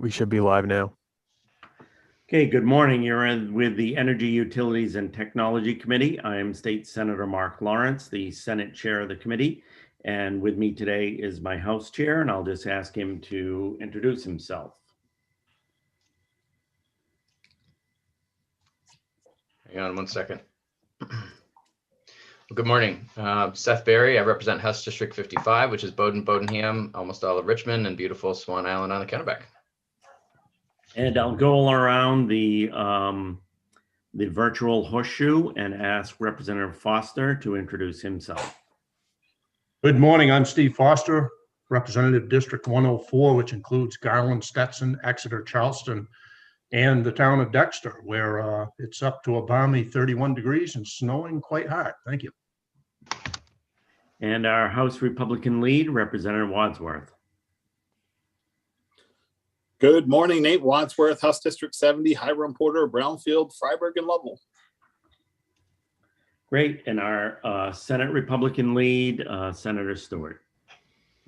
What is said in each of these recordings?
We should be live now. Okay, good morning. You're in with the Energy, Utilities, and Technology Committee. I am State Senator Mark Lawrence, the Senate Chair of the committee. And with me today is my House Chair, and I'll just ask him to introduce himself. Hang on one second. Good morning. Seth Berry. I represent House District 55, which is Bowdoin, Bodenham, almost all of Richmond, and beautiful Swan Island on the Kennebec. And I'll go around the virtual horseshoe and ask Representative Foster to introduce himself. Good morning. I'm Steve Foster, Representative District 104, which includes Garland, Stetson, Exeter, Charleston, and the town of Dexter, where it's up to a balmy 31 degrees and snowing quite hard. Thank you. And our House Republican lead, Representative Wadsworth. Good morning, Nate Wadsworth, House District 70, Hiram Porter, Brownfield, Freiburg, and Lovell. Great. And our Senate Republican lead, Senator Stewart.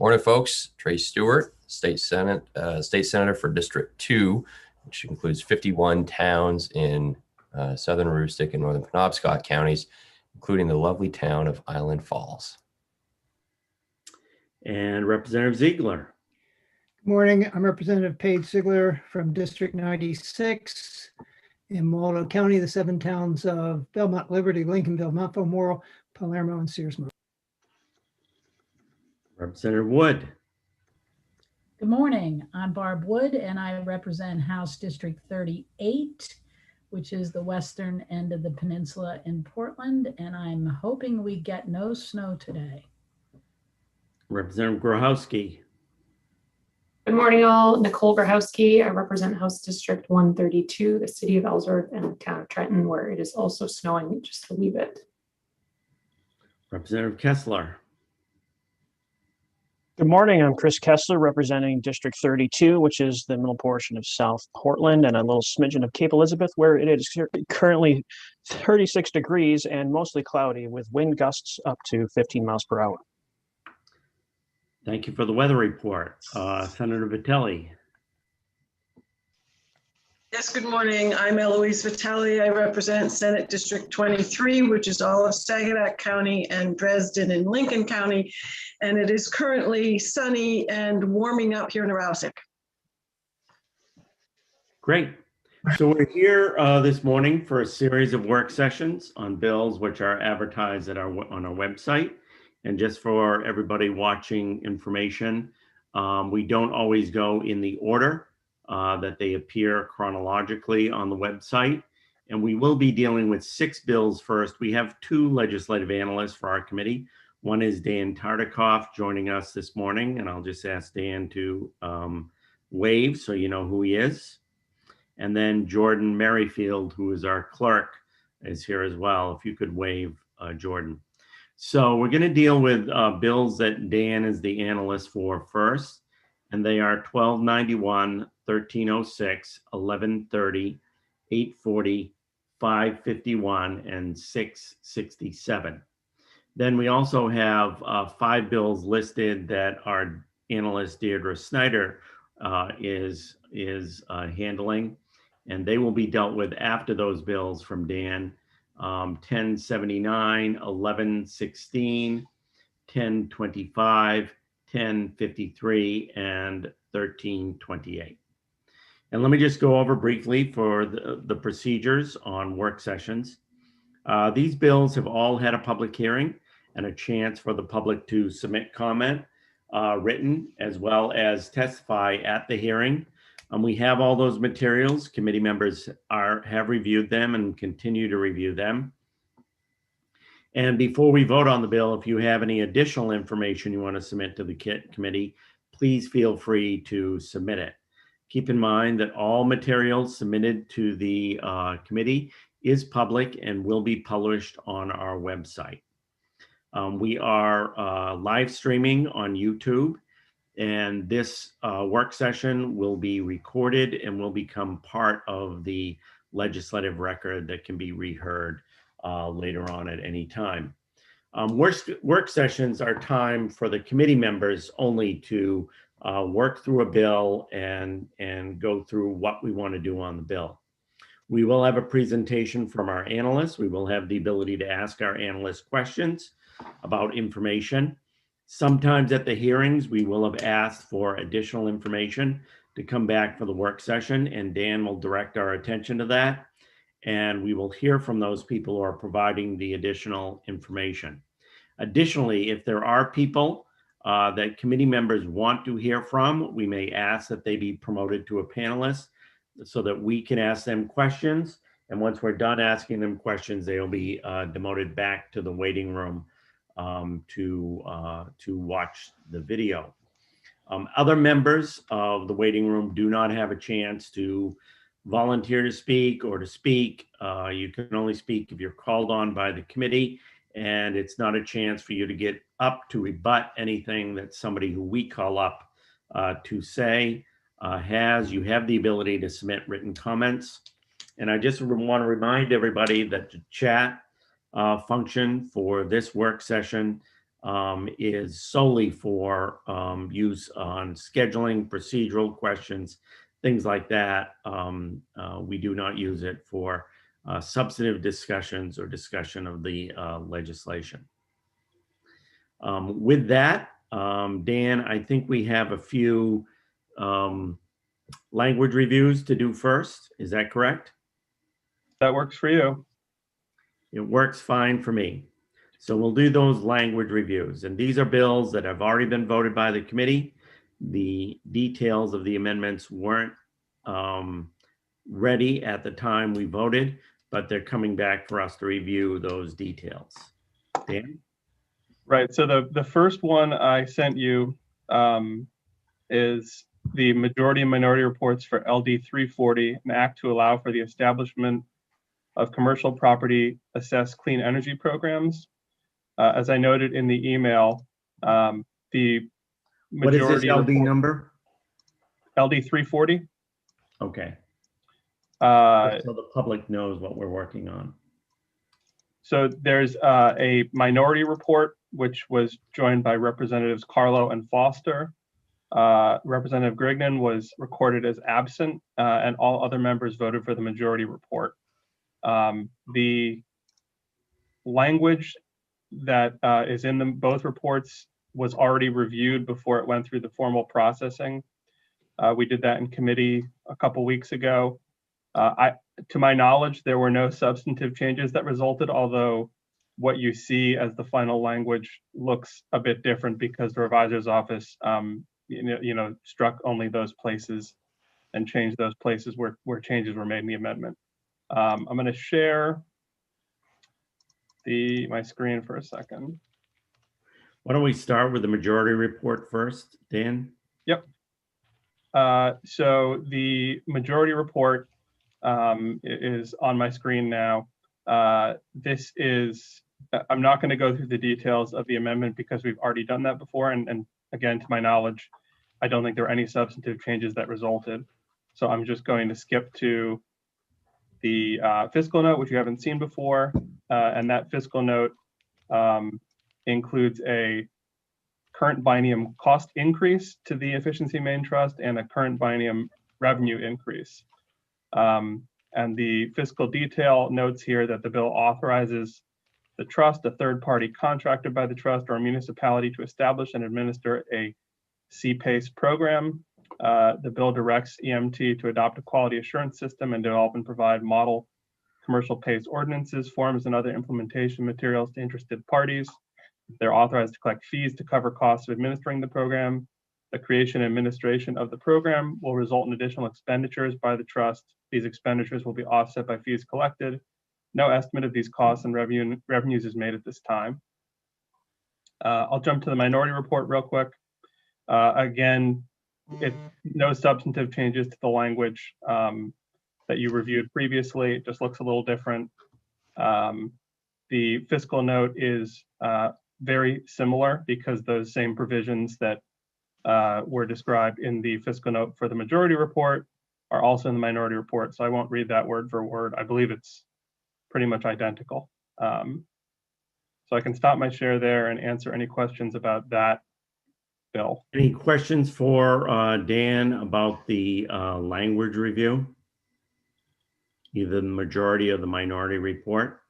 Morning, folks. Trey Stewart, State Senator for District 2, which includes 51 towns in southern Aroostook and northern Penobscot counties, including the lovely town of Island Falls. And Representative Ziegler. Good morning. I'm Representative Paige Ziegler from District 96 in Waldo County, the 7 towns of Belmont, Liberty, Lincolnville, Montville, Morrill, Palermo, and Searsmore. Representative Wood. Good morning. I'm Barb Wood, and I represent House District 38, which is the western end of the peninsula in Portland, and I'm hoping we get no snow today. Representative Grohowski. Good morning, all. Nicole Grahowski. I represent House District 132, the city of Ellsworth and the town of Trenton, where it is also snowing just a wee bit. Representative Kessler. Good morning. I'm Chris Kessler, representing District 32, which is the middle portion of South Portland and a little smidgen of Cape Elizabeth, where it is currently 36 degrees and mostly cloudy with wind gusts up to 15 miles per hour. Thank you for the weather report. Senator Vitelli. Yes, good morning. I'm Eloise Vitale. I represent Senate District 23, which is all of Saginaw County and Dresden and Lincoln County. And it is currently sunny and warming up here in Aroustic. Great. So we're here this morning for a series of work sessions on bills which are advertised on our website. And just for everybody watching information, we don't always go in the order that they appear chronologically on the website. And we will be dealing with 6 bills first. We have 2 legislative analysts for our committee. One is Dan Tartikoff joining us this morning, and I'll just ask Dan to wave so you know who he is. And then Jordan Merrifield, who is our clerk, is here as well. If you could wave, Jordan. So we're going to deal with bills that Dan is the analyst for first, and they are 1291, 1306, 1130, 840, 551, and 667. Then we also have 5 bills listed that our analyst Deirdre Snyder is handling, and they will be dealt with after those bills from Dan. 1079, 1116, 1025, 1053, and 1328. And let me just go over briefly for the procedures on work sessions. These bills have all had a public hearing and a chance for the public to submit comment written as well as testify at the hearing. We have all those materials. Committee members have reviewed them and continue to review them. And before we vote on the bill, if you have any additional information you want to submit to the committee, please feel free to submit it. Keep in mind that all materials submitted to the committee is public and will be published on our website. We are live streaming on YouTube. And this work session will be recorded and will become part of the legislative record that can be reheard later on at any time. Work sessions are time for the committee members only to work through a bill and go through what we want to do on the bill. We will have a presentation from our analysts. We will have the ability to ask our analysts questions about information. Sometimes at the hearings, we will have asked for additional information to come back for the work session, and Dan will direct our attention to that. And we will hear from those people who are providing the additional information. Additionally, if there are people that committee members want to hear from, we may ask that they be promoted to a panelist so that we can ask them questions. And once we're done asking them questions, they will be demoted back to the waiting room to watch the video. Other members of the waiting room do not have a chance to volunteer to speak or to speak. You can only speak if you're called on by the committee, and it's not a chance for you to get up to rebut anything that somebody who we call up to say has. You have the ability to submit written comments. And I just want to remind everybody that the chat function for this work session is solely for use on scheduling, procedural questions, things like that. We do not use it for substantive discussions or discussion of the legislation. With that, Dan, I think we have a few language reviews to do first. Is that correct? That works for you. It works fine for me. So we'll do those language reviews. And these are bills that have already been voted by the committee. The details of the amendments weren't ready at the time we voted, but they're coming back for us to review those details. Dan? Right. So the first one I sent you is the majority and minority reports for LD 340, an act to allow for the establishment of commercial property assessed clean energy programs. As I noted in the email, the majority— What is this LD number? LD 340. Okay. So the public knows what we're working on. So there's a minority report, which was joined by Representatives Carlo and Foster. Representative Grignan was recorded as absent, and all other members voted for the majority report. The language that is in both reports was already reviewed before it went through the formal processing. We did that in committee a couple weeks ago. To my knowledge, there were no substantive changes that resulted, although what you see as the final language looks a bit different because the revisor's office struck only those places and changed those places where changes were made in the amendment. I'm going to share my screen for a second. Why don't we start with the majority report first, Dan? Yep. So the majority report is on my screen now. This is, I'm not going to go through the details of the amendment because we've already done that before. And again, to my knowledge, I don't think there were any substantive changes that resulted. So I'm just going to skip to the fiscal note, which you haven't seen before. And that fiscal note includes a current biennium cost increase to the efficiency main trust and a current biennium revenue increase. And the fiscal detail notes here that the bill authorizes the trust, a third party contracted by the trust or a municipality, to establish and administer a CPACE program. The bill directs EMT to adopt a quality assurance system and develop and provide model commercial PACE ordinances, forms, and other implementation materials to interested parties. They're authorized to collect fees to cover costs of administering the program. The creation and administration of the program will result in additional expenditures by the trust. These expenditures will be offset by fees collected. No estimate of these costs and revenues is made at this time. I'll jump to the minority report real quick. Again, no substantive changes to the language that you reviewed previously. It just looks a little different. The fiscal note is very similar because those same provisions that were described in the fiscal note for the majority report are also in the minority report. So I won't read that word for word. I believe it's pretty much identical. So I can stop my share there and answer any questions about that bill. Any questions for Dan about the language review? Either the majority or the minority report?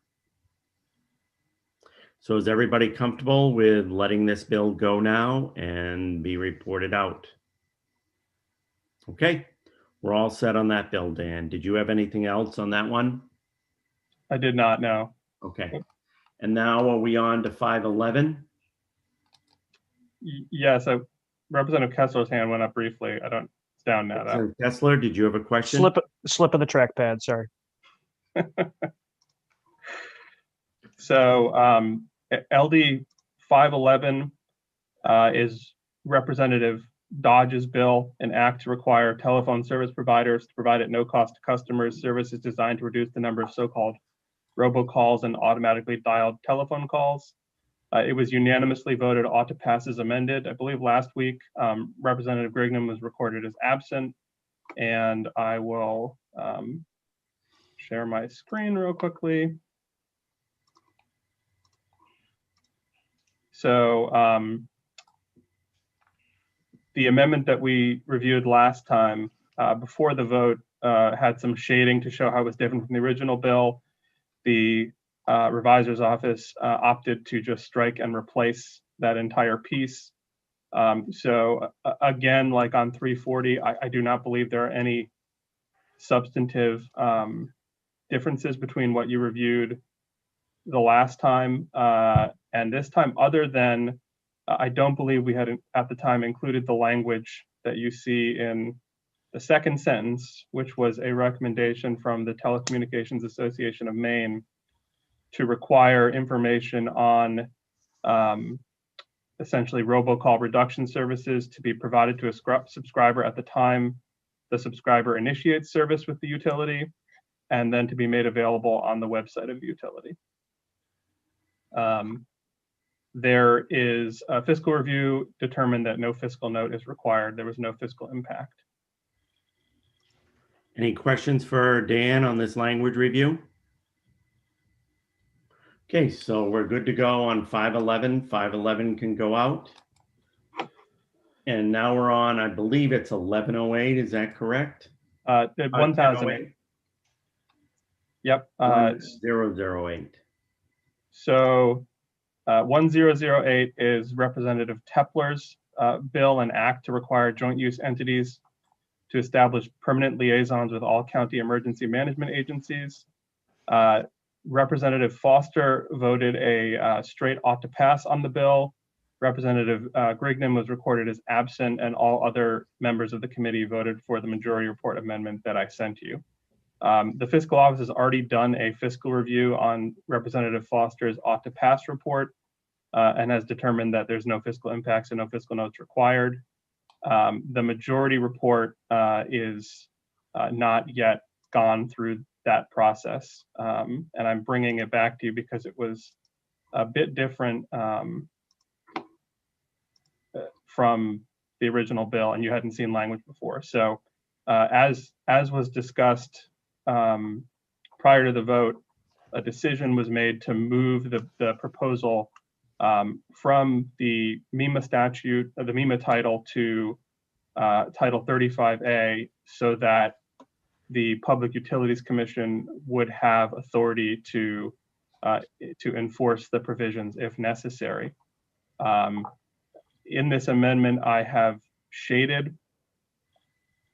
So is everybody comfortable with letting this bill go now and be reported out? Okay, we're all set on that bill, Dan. Did you have anything else on that one? I did not know. Okay. And now are we on to 511? Yes, Representative Kessler's hand went up briefly. It's down now. Senator Kessler, did you have a question? Slip of the trackpad, sorry. So LD 511 is Representative Dodge's bill, an act to require telephone service providers to provide at no cost to customers services designed to reduce the number of so-called robocalls and automatically dialed telephone calls. It was unanimously voted ought to pass as amended. I believe last week, Representative Grignam was recorded as absent, and I will share my screen real quickly. So the amendment that we reviewed last time before the vote had some shading to show how it was different from the original bill. The revisor's office opted to just strike and replace that entire piece. So again, like on 340, I do not believe there are any substantive differences between what you reviewed the last time and this time, other than I don't believe we had at the time included the language that you see in the second sentence, which was a recommendation from the Telecommunications Association of Maine to require information on essentially robocall reduction services to be provided to a subscriber at the time the subscriber initiates service with the utility, and then to be made available on the website of the utility. There is a fiscal review determined that no fiscal note is required. There was no fiscal impact. Any questions for Dan on this language review? Okay, so we're good to go on 511. 511 can go out. And now we're on, I believe it's 1108. Is that correct? 1008. Yep. 1008. So 1008 is Representative Tepler's bill and act to require joint use entities to establish permanent liaisons with all county emergency management agencies. Representative Foster voted a straight ought to pass on the bill. Representative Grignam was recorded as absent, and all other members of the committee voted for the majority report amendment that I sent you. The fiscal office has already done a fiscal review on Representative Foster's ought to pass report and has determined that there's no fiscal impacts and no fiscal notes required. The majority report is not yet gone through that process. And I'm bringing it back to you because it was a bit different from the original bill and you hadn't seen language before. So as was discussed prior to the vote, a decision was made to move the proposal from the MEMA statute, the MEMA title to Title 35A so that the Public Utilities Commission would have authority to enforce the provisions if necessary. In this amendment, I have shaded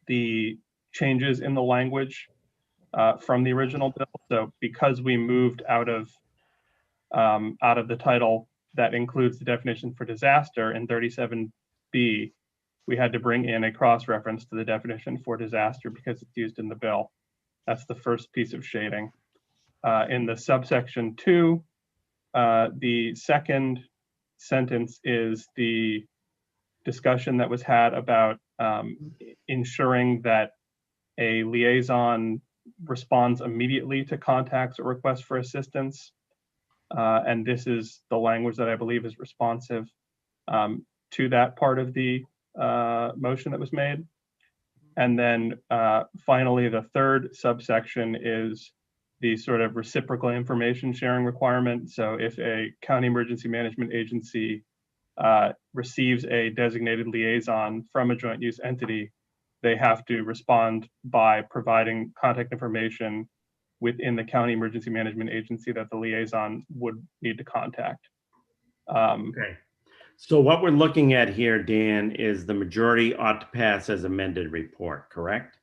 the changes in the language from the original bill. So because we moved out of the title that includes the definition for disaster in 37B, we had to bring in a cross-reference to the definition for disaster because it's used in the bill. That's the first piece of shading. In the subsection 2, the second sentence is the discussion that was had about ensuring that a liaison responds immediately to contacts or requests for assistance. And this is the language that I believe is responsive to that part of the motion that was made. And then finally, the third subsection is the sort of reciprocal information sharing requirement. So if a county emergency management agency receives a designated liaison from a joint use entity, they have to respond by providing contact information within the county emergency management agency that the liaison would need to contact. Okay. So what we're looking at here, Dan, is the majority ought to pass as amended report, correct?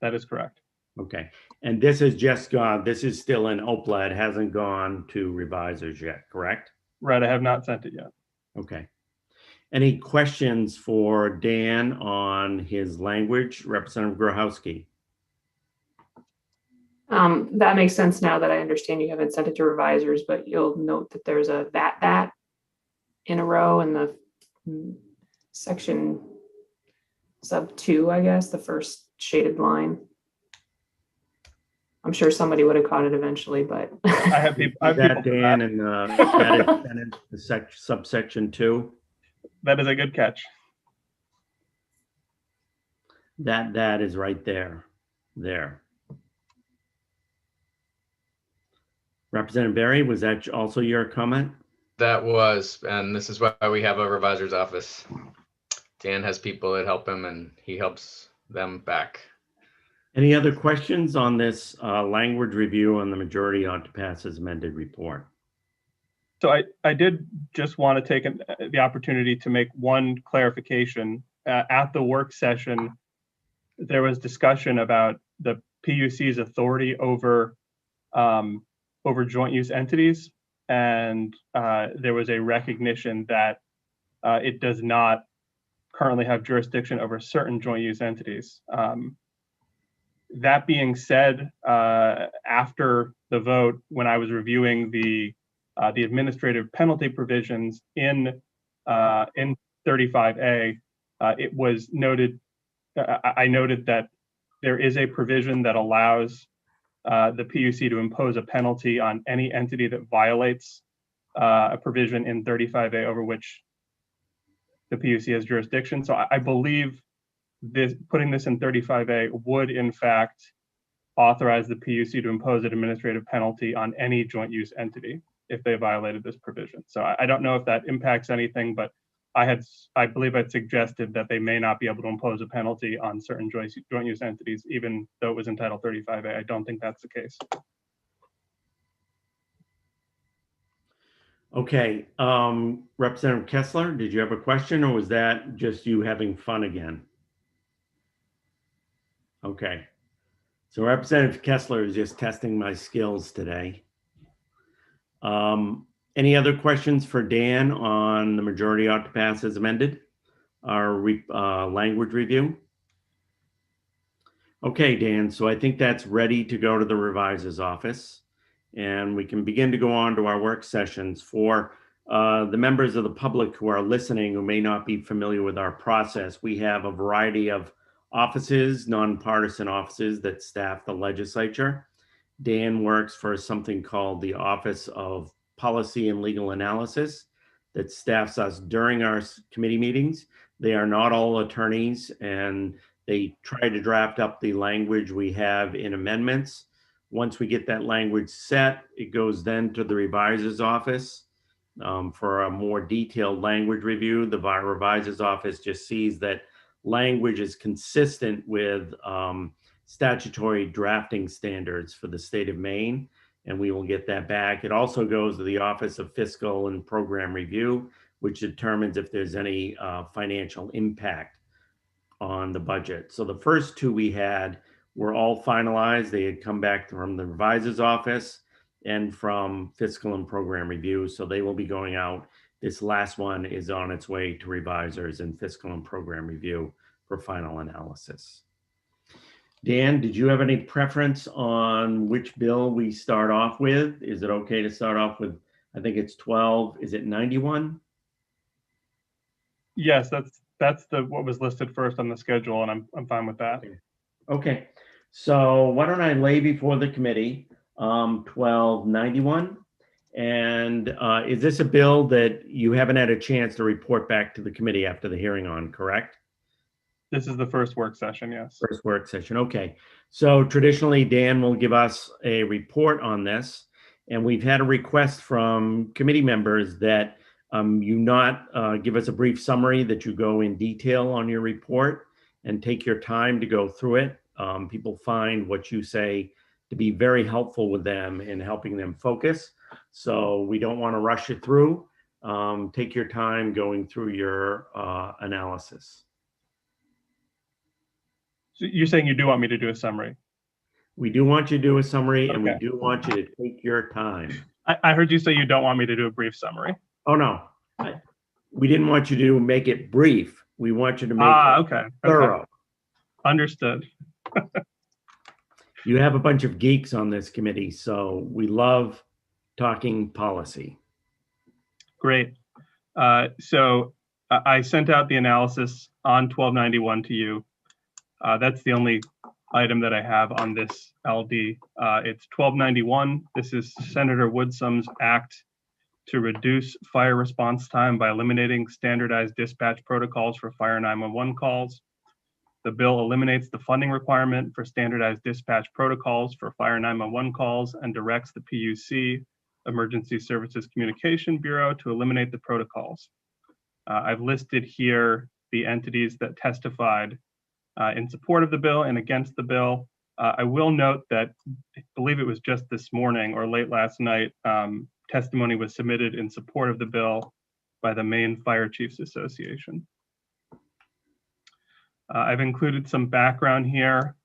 That is correct. Okay. And this has just gone, this is still in OPLA. It hasn't gone to revisers yet, correct? Right, I have not sent it yet. Okay. Any questions for Dan on his language, Representative Grochowski? That makes sense now that I understand you haven't sent it to revisers, but you'll note that there's a that in a row in the section sub 2, I guess, the first shaded line. I'm sure somebody would have caught it eventually, but I have people. That Dan and the subsection 2. That is a good catch. That is right there. There. Representative Berry, was that also your comment? That was, and this is why we have a revisor's office. Dan has people that help him and he helps them back. Any other questions on this language review on the majority ought to pass as amended report? So I did just want to take the opportunity to make one clarification. At the work session, there was discussion about the PUC's authority over joint use entities, and there was a recognition that it does not currently have jurisdiction over certain joint use entities. That being said, after the vote, when I was reviewing the administrative penalty provisions in 35A, it was noted. I noted that there is a provision that allows the PUC to impose a penalty on any entity that violates a provision in 35A over which the PUC has jurisdiction. So I believe putting this in 35A would in fact authorize the PUC to impose an administrative penalty on any joint use entity if they violated this provision. So I don't know if that impacts anything, but I believe I'd suggested that they may not be able to impose a penalty on certain joint use entities, even though it was in Title 35A. I don't think that's the case. Okay, Representative Kessler, did you have a question, or was that just you having fun again? Okay, so Representative Kessler is just testing my skills today. Any other questions for Dan on the majority ought to pass as amended, our language review? Okay, Dan, so I think that's ready to go to the reviser's office, and we can begin to go on to our work sessions. For the members of the public who are listening who may not be familiar with our process, we have a variety of offices, nonpartisan offices that staff the legislature. Dan works for something called the Office of Policy and Legal Analysis that staffs us during our committee meetings. They are not all attorneys, and they try to draft up the language we have in amendments. Once we get that language set, it goes then to the reviser's office for a more detailed language review. The reviser's office just sees that language is consistent with statutory drafting standards for the state of Maine, and we will get that back. It also goes to the Office of Fiscal and Program Review, which determines if there's any financial impact on the budget. So the first two we had were all finalized. They had come back from the reviser's office and from Fiscal and Program Review, so they will be going out. This last one is on its way to revisers and Fiscal and Program Review for final analysis. Dan, did you have any preference on which bill we start off with? Is it okay to start off with, I think it's 12, is it 91? Yes, that's what was listed first on the schedule, and I'm fine with that. Okay, so why don't I lay before the committee 1291? And is this a bill that you haven't had a chance to report back to the committee after the hearing on, correct? This is the first work session, yes. First work session, okay. So traditionally, Dan will give us a report on this, and we've had a request from committee members that You not give us a brief summary, that you go in detail on your report and take your time to go through it. People find what you say to be very helpful with them in helping them focus. So we don't want to rush it through. Take your time going through your analysis. So you're saying you do want me to do a summary? We do want you to do a summary, and we Okay. do want you to take your time. I heard you say you don't want me to do a brief summary. Oh, no. We didn't want you to make it brief. We want you to make it okay. thorough. Okay. Understood. You have a bunch of geeks on this committee, so we love talking policy. Great. So I sent out the analysis on 1291 to you. That's the only item that I have on this LD. It's 1291. This is Senator Woodsum's act to reduce fire response time by eliminating standardized dispatch protocols for fire 911 calls. The bill eliminates the funding requirement for standardized dispatch protocols for fire 911 calls and directs the PUC, Emergency Services Communication Bureau, to eliminate the protocols. I've listed here the entities that testified in support of the bill and against the bill. I will note that I believe it was just this morning or late last night, testimony was submitted in support of the bill by the Maine Fire Chiefs Association. I've included some background here.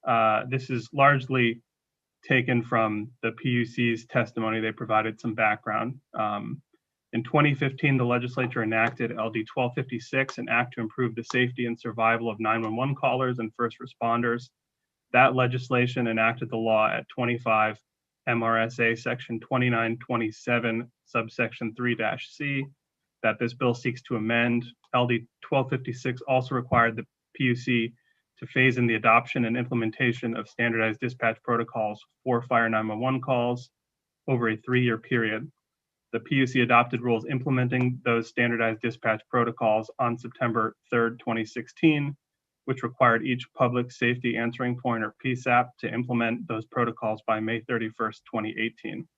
This is largely taken from the PUC's testimony. They provided some background. In 2015, the legislature enacted LD 1256, an act to improve the safety and survival of 911 callers and first responders. That legislation enacted the law at 25 MRSA section 2927, subsection 3-C, that this bill seeks to amend. LD 1256 also required the PUC to phase in the adoption and implementation of standardized dispatch protocols for fire 911 calls over a 3-year period. The PUC adopted rules implementing those standardized dispatch protocols on September 3rd, 2016, which required each public safety answering point, or PSAP, to implement those protocols by May 31st, 2018.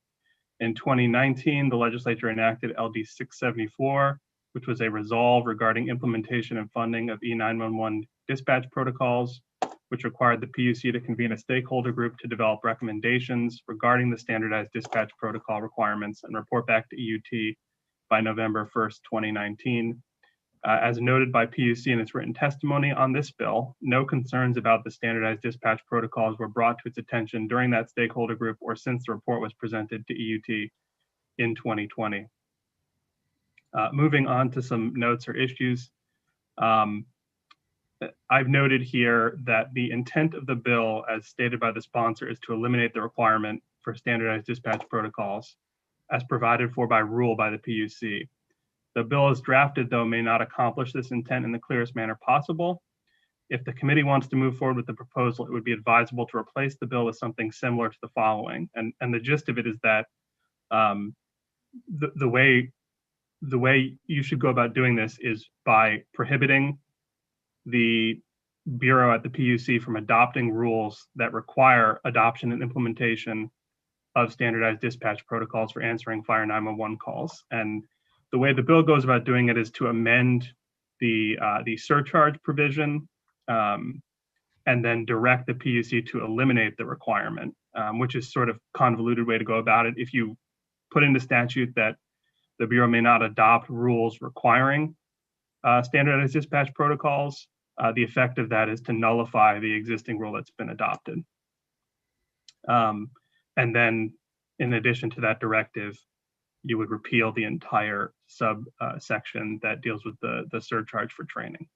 In 2019, the legislature enacted LD 674, which was a resolve regarding implementation and funding of E911 dispatch protocols, which required the PUC to convene a stakeholder group to develop recommendations regarding the standardized dispatch protocol requirements and report back to EUT by November 1st, 2019. As noted by PUC in its written testimony on this bill, no concerns about the standardized dispatch protocols were brought to its attention during that stakeholder group or since the report was presented to EUT in 2020. Moving on to some notes or issues. I've noted here that the intent of the bill, as stated by the sponsor, is to eliminate the requirement for standardized dispatch protocols as provided for by rule by the PUC. The bill as drafted, though, may not accomplish this intent in the clearest manner possible. If the committee wants to move forward with the proposal, it would be advisable to replace the bill with something similar to the following. And the gist of it is that the way you should go about doing this is by prohibiting the Bureau at the PUC from adopting rules that require adoption and implementation of standardized dispatch protocols for answering fire 911 calls. And the way the bill goes about doing it is to amend the surcharge provision and then direct the PUC to eliminate the requirement, which is sort of convoluted way to go about it. If you put in the statute that the Bureau may not adopt rules requiring standardized dispatch protocols, the effect of that is to nullify the existing rule that's been adopted. And then in addition to that directive, you would repeal the entire subsection that deals with the surcharge for training.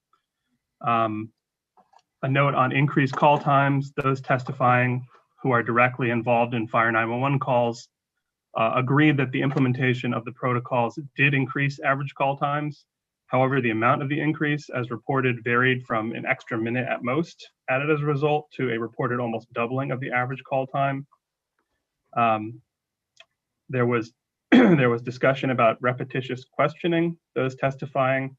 A note on increased call times: those testifying who are directly involved in fire 911 calls agreed that the implementation of the protocols did increase average call times. However, the amount of the increase, as reported, varied from an extra minute at most added as a result to a reported almost doubling of the average call time. There was discussion about repetitious questioning. Those testifying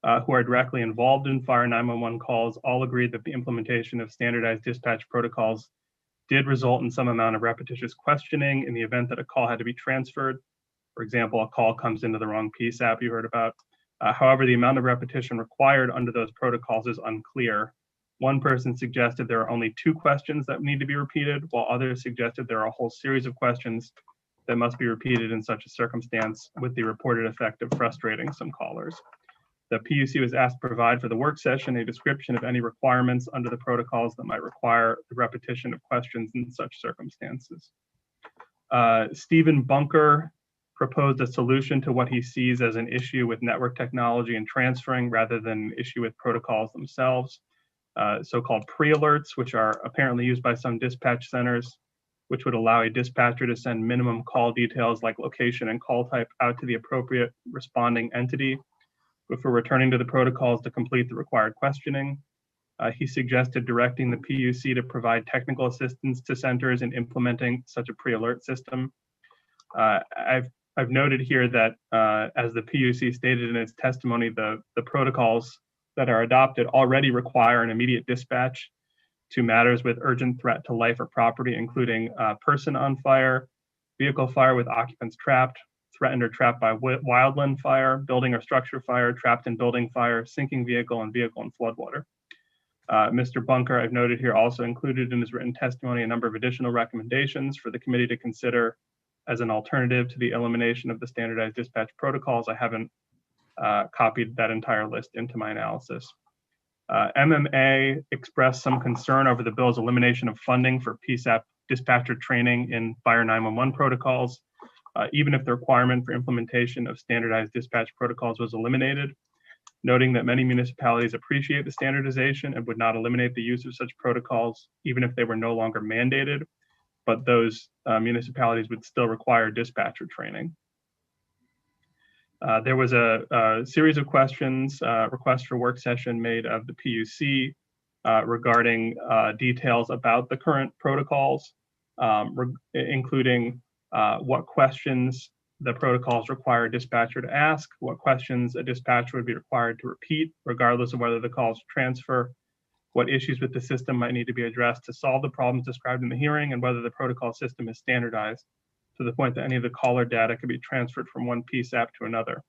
who are directly involved in fire 911 calls all agreed that the implementation of standardized dispatch protocols did result in some amount of repetitious questioning in the event that a call had to be transferred. For example, a call comes into the wrong PSAP you heard about. However, the amount of repetition required under those protocols is unclear. One person suggested there are only 2 questions that need to be repeated, while others suggested there are a whole series of questions that must be repeated in such a circumstance, with the reported effect of frustrating some callers. The PUC was asked to provide for the work session a description of any requirements under the protocols that might require the repetition of questions in such circumstances. Stephen Bunker proposed a solution to what he sees as an issue with network technology and transferring rather than an issue with protocols themselves. So-called pre-alerts, which are apparently used by some dispatch centers, which would allow a dispatcher to send minimum call details like location and call type out to the appropriate responding entity before returning to the protocols to complete the required questioning. He suggested directing the PUC to provide technical assistance to centers in implementing such a pre-alert system. I've noted here that as the PUC stated in its testimony, the protocols that are adopted already require an immediate dispatch to matters with urgent threat to life or property, including person on fire, vehicle fire with occupants trapped, threatened or trapped by wildland fire, building or structure fire, trapped in building fire, sinking vehicle, and vehicle in floodwater. Mr. Bunker, I've noted here, also included in his written testimony a number of additional recommendations for the committee to consider as an alternative to the elimination of the standardized dispatch protocols. I haven't copied that entire list into my analysis. MMA expressed some concern over the bill's elimination of funding for PSAP dispatcher training in fire 911 protocols, even if the requirement for implementation of standardized dispatch protocols was eliminated, noting that many municipalities appreciate the standardization and would not eliminate the use of such protocols, even if they were no longer mandated, but those municipalities would still require dispatcher training. There was a series of questions, requests for work session made of the PUC regarding details about the current protocols, including what questions the protocols require a dispatcher to ask, what questions a dispatcher would be required to repeat, regardless of whether the calls transfer, what issues with the system might need to be addressed to solve the problems described in the hearing, and whether the protocol system is standardized to the point that any of the caller data could be transferred from one PSAP to another.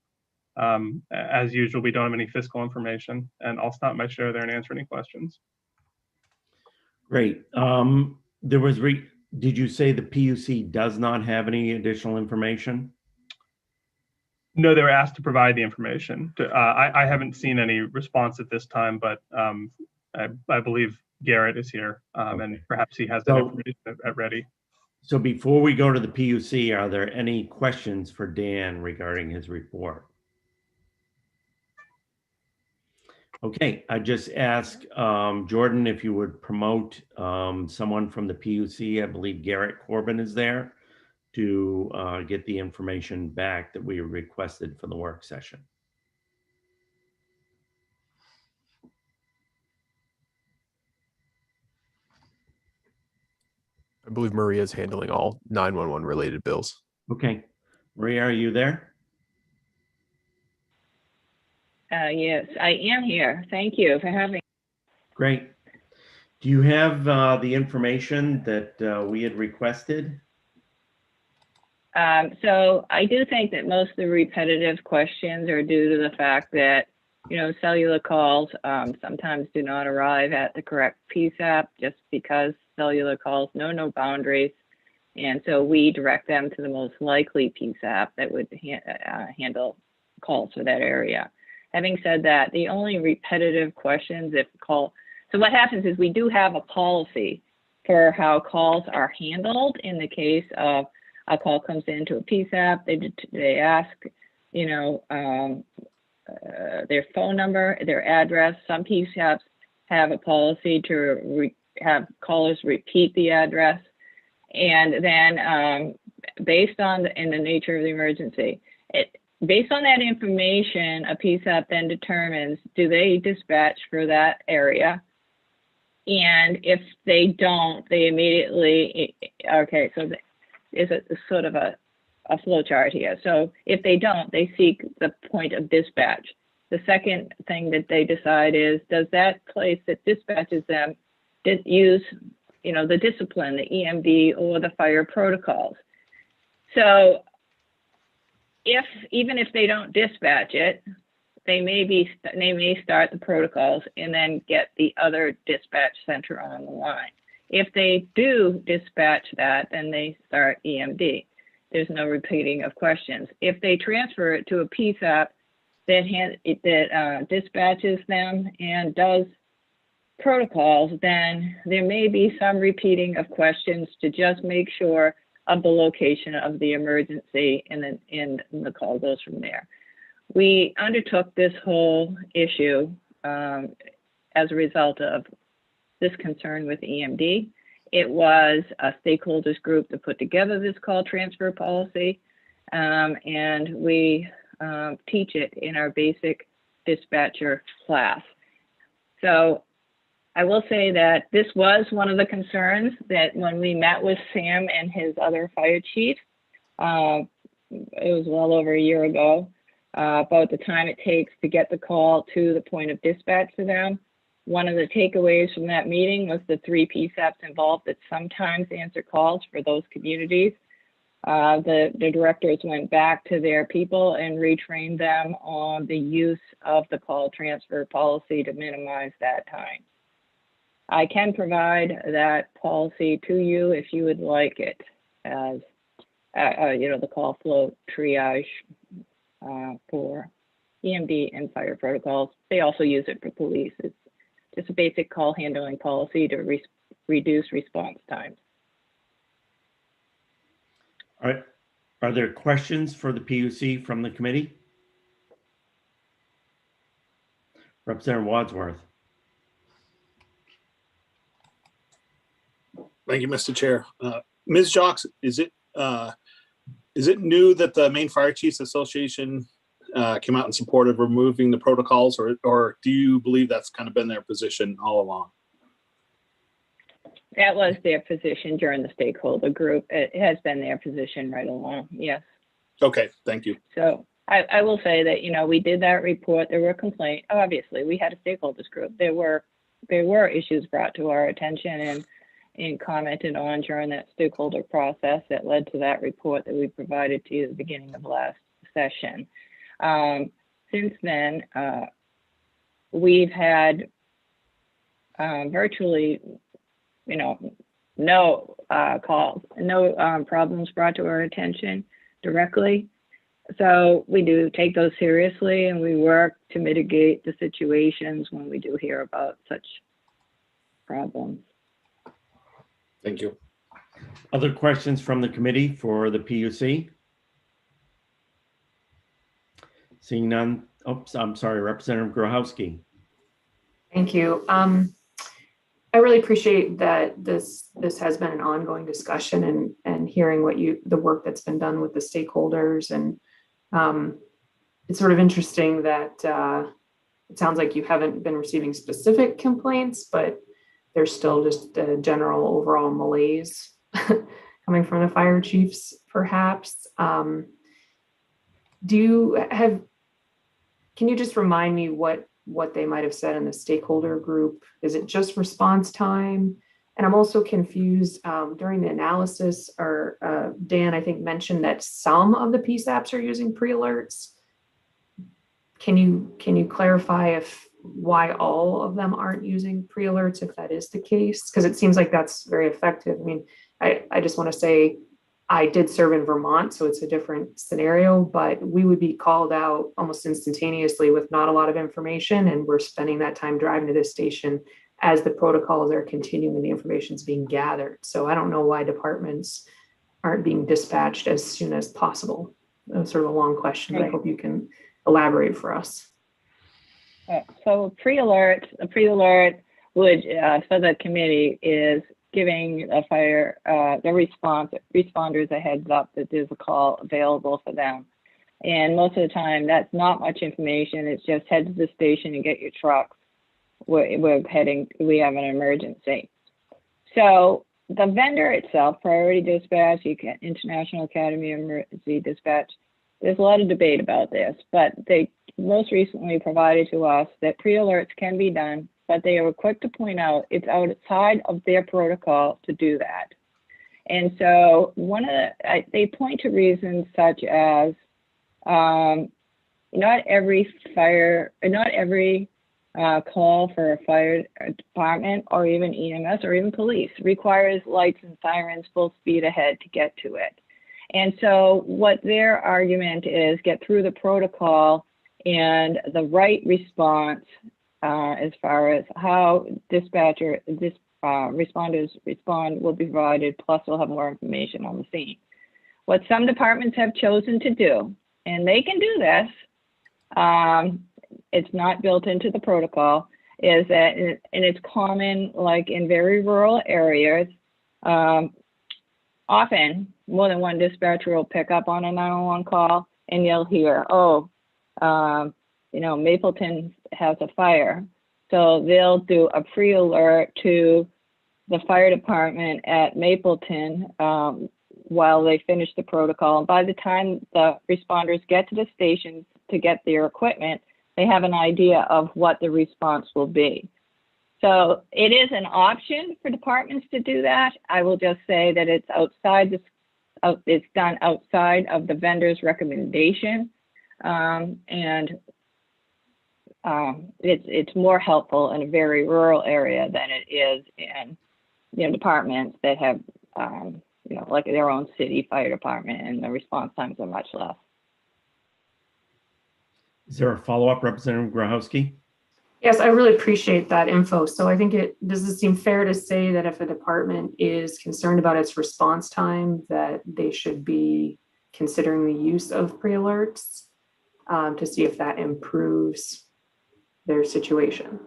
As usual, we don't have any fiscal information, and I'll stop my share there and answer any questions. Great. Did you say the PUC does not have any additional information? No, they were asked to provide the information. I haven't seen any response at this time, but I believe Garrett is here, and perhaps he has that information at ready. So before we go to the PUC, are there any questions for Dan regarding his report? Okay, I just ask Jordan if you would promote someone from the PUC. I believe Garrett Corbin is there to get the information back that we requested for the work session. I believe Maria is handling all 911 related bills. Okay, Maria, are you there? Yes, I am here. Thank you for having me. Great. Do you have the information that we had requested? So I do think that most of the repetitive questions are due to the fact that, you know, cellular calls sometimes do not arrive at the correct PSAP just because cellular calls know no boundaries. And so we direct them to the most likely PSAP that would handle calls for that area. Having said that, the only repetitive questions so what happens is we do have a policy for how calls are handled in the case of a call comes into a PSAP, they ask, you know, their phone number, their address. Some PSAPs have a policy to have callers repeat the address. And then based on in the nature of the emergency, based on that information, a PSAP then determines, do they dispatch for that area? And if they don't, they immediately, okay, so it's a sort of a flow chart here. So if they don't, they seek the point of dispatch. The second thing that they decide is, does that place that dispatches them use, you know, the discipline, the EMD or the fire protocols? So even if they don't dispatch it, they may start the protocols and then get the other dispatch center on the line. If they do dispatch that, then they start EMD. There's no repeating of questions. If they transfer it to a PSAP that dispatches them and does protocols, then there may be some repeating of questions to just make sure of the location of the emergency, and then the call goes from there. We undertook this whole issue as a result of this concern with EMD. It was a stakeholders group that put together this call transfer policy, and we teach it in our basic dispatcher class. So I will say that this was one of the concerns that when we met with Sam and his other fire chief, it was well over a year ago, about the time it takes to get the call to the point of dispatch to them. One of the takeaways from that meeting was the 3 PSAPs involved that sometimes answer calls for those communities. The directors went back to their people and retrained them on the use of the call transfer policy to minimize that time. I can provide that policy to you if you would like it, as the call flow triage for EMD and fire protocols. They also use it for police. It's just a basic call handling policy to reduce response times. All right. Are there questions for the PUC from the committee? Representative Wadsworth. Thank you, Mr. Chair. Ms. Jocks, is it new that the Maine Fire Chiefs Association came out in support of removing the protocols, or do you believe that's kind of been their position all along? That was their position during the stakeholder group. It has been their position right along, yes. Okay, thank you. So I will say that, we did that report. There were complaints. Obviously, we had a stakeholders group. There were issues brought to our attention and commented on during that stakeholder process that led to that report that we provided to you at the beginning of last session. Since then, we've had virtually, no calls, no problems brought to our attention directly. So we do take those seriously, and we work to mitigate the situations when we do hear about such problems. Thank you. Other questions from the committee for the PUC? Seeing none. Oops, I'm sorry, Representative Grochowski. Thank you. I really appreciate that this has been an ongoing discussion and hearing the work that's been done with the stakeholders. And it's sort of interesting that it sounds like you haven't been receiving specific complaints, but there's still just a general overall malaise coming from the fire chiefs, perhaps. Can you just remind me what they might have said in the stakeholder group? Is it just response time? And I'm also confused during the analysis, or Dan, I think, mentioned that some of the PSAPs are using pre-alerts. Can you clarify why all of them aren't using pre-alerts, if that is the case? Because it seems like that's very effective. I mean, I just want to say I did serve in Vermont, so it's a different scenario, but we would be called out almost instantaneously with not a lot of information, and we're spending that time driving to this station as the protocols are continuing and the information is being gathered. So I don't know why departments aren't being dispatched as soon as possible. That was sort of a long question, but I hope you can elaborate for us. So a pre-alert would, for the committee, is giving the responders a heads up that there's a call available for them. And most of the time, that's not much information. It's just head to the station and get your trucks. We have an emergency. So the vendor itself, Priority Dispatch, International Academy of Emergency Dispatch, there's a lot of debate about this, but they most recently provided to us that pre-alerts can be done, but they were quick to point out it's outside of their protocol to do that. And so they point to reasons such as not every call for a fire department or even EMS or even police requires lights and sirens full speed ahead to get to it. And so what their argument is, get through the protocol, and the right response as far as how responders respond will be provided, plus we'll have more information on the scene. What some departments have chosen to do, and they can do this, it's not built into the protocol, is that, and it's common, like in very rural areas, often more than one dispatcher will pick up on a 911 call, and you'll hear, oh, Mapleton has a fire. So they'll do a pre-alert to the fire department at Mapleton while they finish the protocol. And by the time the responders get to the stations to get their equipment, they have an idea of what the response will be. So it is an option for departments to do that. I will just say that it's it's done outside of the vendor's recommendation, it's more helpful in a very rural area than it is in departments that have like their own city fire department, and the response times are much less. Is there a follow-up, Representative Grochowski? Yes, I really appreciate that info. So I think does it seem fair to say that if a department is concerned about its response time, that they should be considering the use of pre-alerts to see if that improves their situation?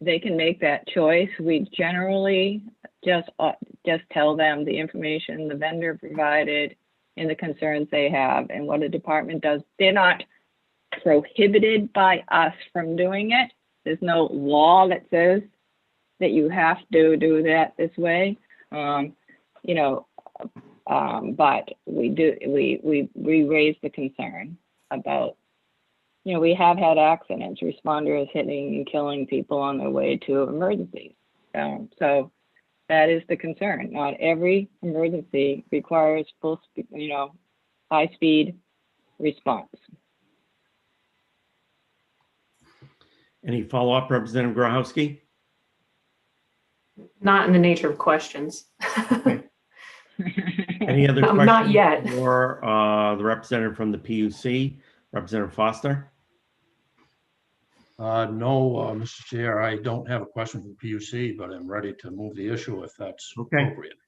They can make that choice. We generally just tell them the information the vendor provided and the concerns they have and what a department does. They're not prohibited by us from doing it. There's no law that says that you have to do that this way. But we raise the concern about, we have had accidents, responders hitting and killing people on their way to emergencies. So that is the concern. Not every emergency requires full speed, high speed response. Any follow-up, Representative Grochowski? Not in the nature of questions. Okay. Any other questions? Not yet. For the representative from the PUC, Representative Foster? No, Mr. Chair, I don't have a question from PUC, but I'm ready to move the issue if that's appropriate.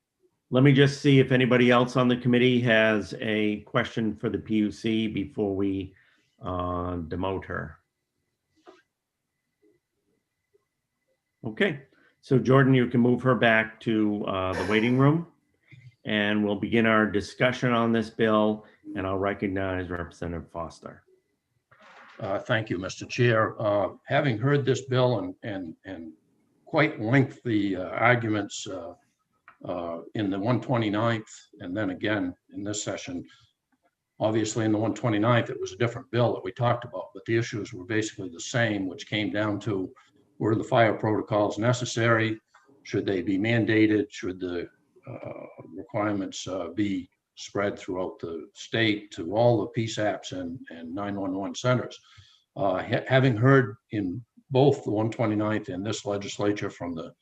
Let me just see if anybody else on the committee has a question for the PUC before we demote her. Okay, so Jordan, you can move her back to the waiting room, and we'll begin our discussion on this bill, and I'll recognize Representative Foster. Thank you, Mr. Chair. Having heard this bill and quite lengthy arguments in the 129th, and then again in this session, obviously in the 129th, it was a different bill that we talked about, but the issues were basically the same, which came down to, were the fire protocols necessary? Should they be mandated? Should the requirements be spread throughout the state to all the PSAPs and 911 centers? Having heard in both the 129th and this legislature from the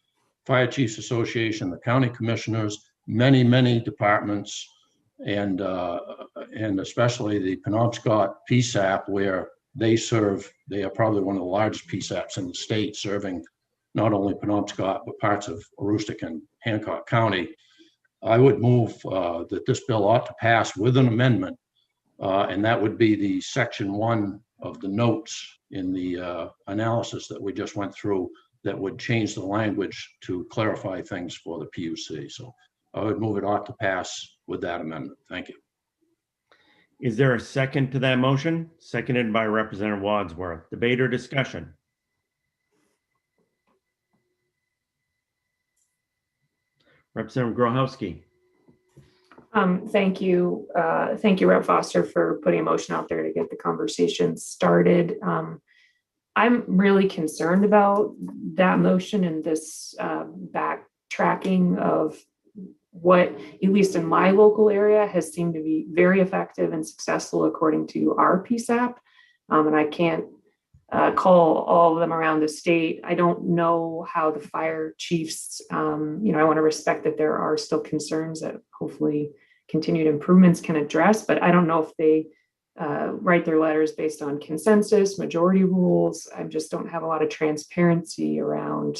Fire Chiefs Association, the county commissioners, many departments, and especially the Penobscot PSAP, where they are probably one of the largest PSAPs in the state, serving not only Penobscot, but parts of Aroostook and Hancock County. I would move that this bill ought to pass with an amendment, and that would be the section 1 of the notes in the analysis that we just went through, that would change the language to clarify things for the PUC. So I would move it ought to pass with that amendment. Thank you. Is there a second to that motion? Seconded by Representative Wadsworth. Debate or discussion? Representative Grochowski. Thank you. Thank you, Rep. Foster, for putting a motion out there to get the conversation started. I'm really concerned about that motion and this backtracking of what, at least in my local area, has seemed to be very effective and successful according to our PSAP. And I can't call all of them around the state. I don't know how the fire chiefs, I want to respect that there are still concerns that hopefully continued improvements can address, but I don't know if they write their letters based on consensus, majority rules. I just don't have a lot of transparency around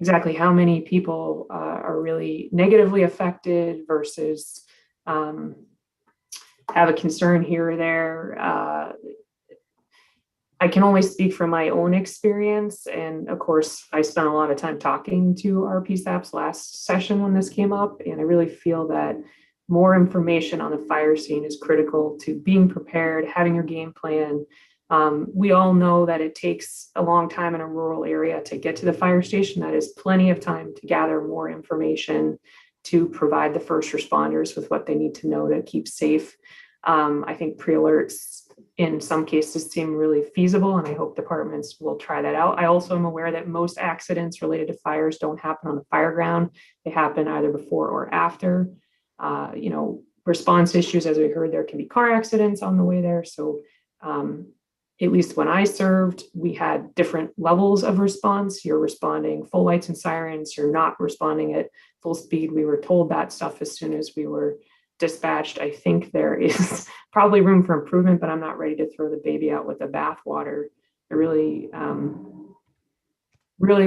exactly how many people are really negatively affected versus have a concern here or there. I can only speak from my own experience. And of course, I spent a lot of time talking to our PSAPs last session when this came up. And I really feel that more information on the fire scene is critical to being prepared, having your game plan. We all know that it takes a long time in a rural area to get to the fire station. That is plenty of time to gather more information to provide the first responders with what they need to know to keep safe. I think pre-alerts in some cases seem really feasible, and I hope departments will try that out. I also am aware that most accidents related to fires don't happen on the fire ground. They happen either before or after. Response issues, as we heard, there can be car accidents on the way there. So at least when I served, we had different levels of response. You're responding full lights and sirens, you're not responding at full speed. We were told that stuff as soon as we were dispatched. I think there is probably room for improvement, but I'm not ready to throw the baby out with the bathwater. I really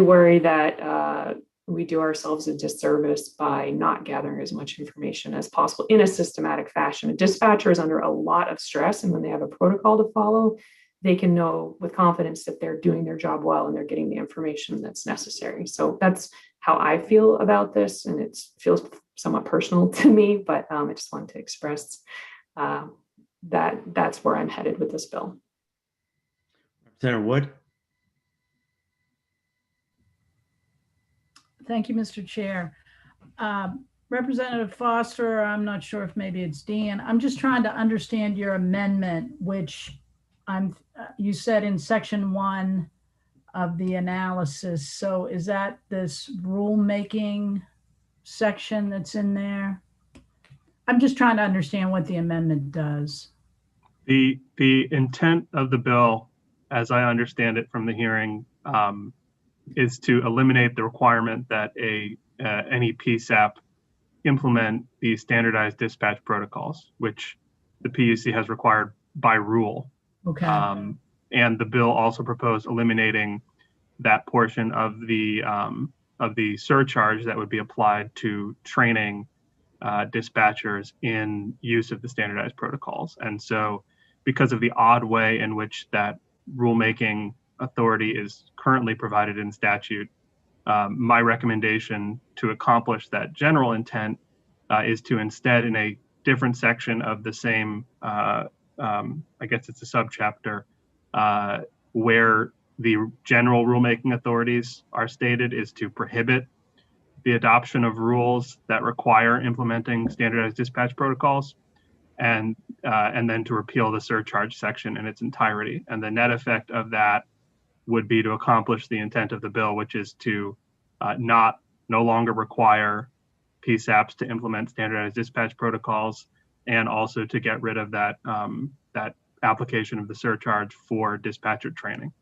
worry that we do ourselves a disservice by not gathering as much information as possible in a systematic fashion. A dispatcher is under a lot of stress, and when they have a protocol to follow, they can know with confidence that they're doing their job well and they're getting the information that's necessary. So that's how I feel about this, and it feels somewhat personal to me, but I just wanted to express that that's where I'm headed with this bill. Senator Wood. Thank you, Mr. Chair. Representative Foster, I'm not sure if maybe it's Dean. I'm just trying to understand your amendment, which you said in section 1 of the analysis. So is that this rulemaking section that's in there? I'm just trying to understand what the amendment does. The intent of the bill, as I understand it from the hearing, is to eliminate the requirement that any PSAP implement these standardized dispatch protocols, which the PUC has required by rule. Okay. And the bill also proposed eliminating that portion of the surcharge that would be applied to training dispatchers in use of the standardized protocols. And so, because of the odd way in which that rulemaking authority is currently provided in statute, my recommendation to accomplish that general intent is to instead, in a different section of the same, I guess it's a subchapter, where the general rulemaking authorities are stated, is to prohibit the adoption of rules that require implementing standardized dispatch protocols, and then to repeal the surcharge section in its entirety. And the net effect of that would be to accomplish the intent of the bill, which is to no longer require PSAPs to implement standardized dispatch protocols, and also to get rid of that that application of the surcharge for dispatcher training.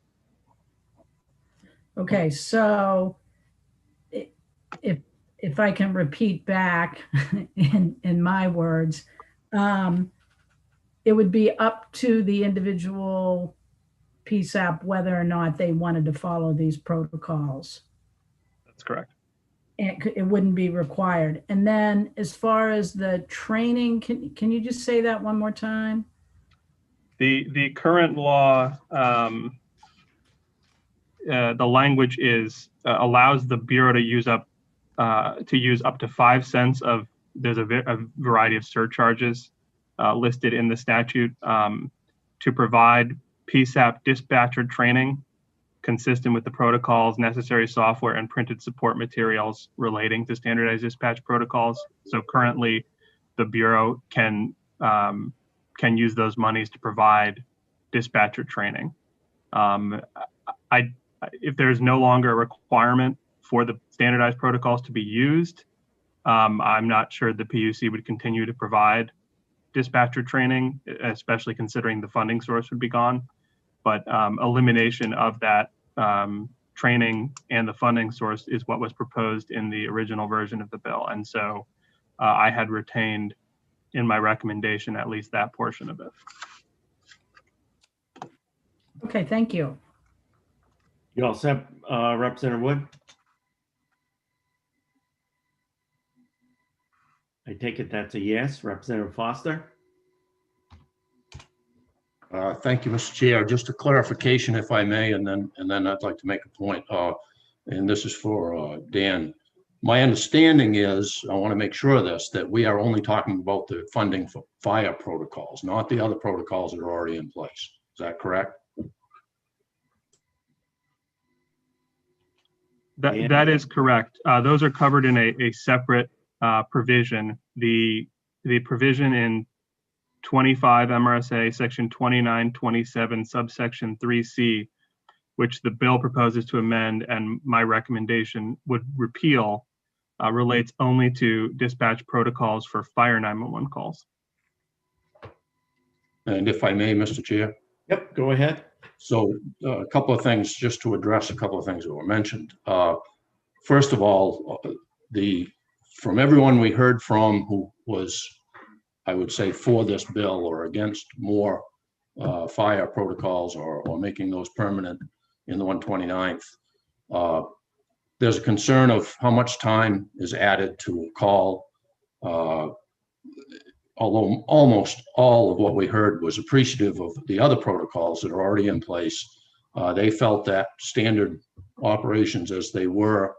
Okay, so if I can repeat back in my words, it would be up to the individual PSAP whether or not they wanted to follow these protocols. That's correct. And it wouldn't be required. And then as far as the training, can you just say that one more time? The current law, the language is allows the Bureau to use up to 5 cents of, there's a variety of surcharges listed in the statute to provide PSAP dispatcher training consistent with the protocols, necessary software, and printed support materials relating to standardized dispatch protocols. So currently, the Bureau can use those monies to provide dispatcher training. If there's no longer a requirement for the standardized protocols to be used, I'm not sure the PUC would continue to provide dispatcher training, especially considering the funding source would be gone. But elimination of that training and the funding source is what was proposed in the original version of the bill. And so I had retained in my recommendation at least that portion of it. Okay, thank you. You all set, Representative Wood? I take it that's a yes. Representative Foster? Thank you, Mr. Chair. Just a clarification, if I may, and then I'd like to make a point. And this is for Dan. My understanding is, I want to make sure of this, that we are only talking about the funding for fire protocols, not the other protocols that are already in place. Is that correct? That is correct. Those are covered in a separate provision. The provision in 25 MRSA section 2927 subsection 3C, which the bill proposes to amend and my recommendation would repeal, relates only to dispatch protocols for fire 911 calls. And if I may, Mr. Chair. Yep, go ahead. So a couple of things, just to address a couple of things that were mentioned. First of all, from everyone we heard from who was, I would say, for this bill or against more fire protocols or making those permanent in the 129th, there's a concern of how much time is added to a call. Although almost all of what we heard was appreciative of the other protocols that are already in place, they felt that standard operations as they were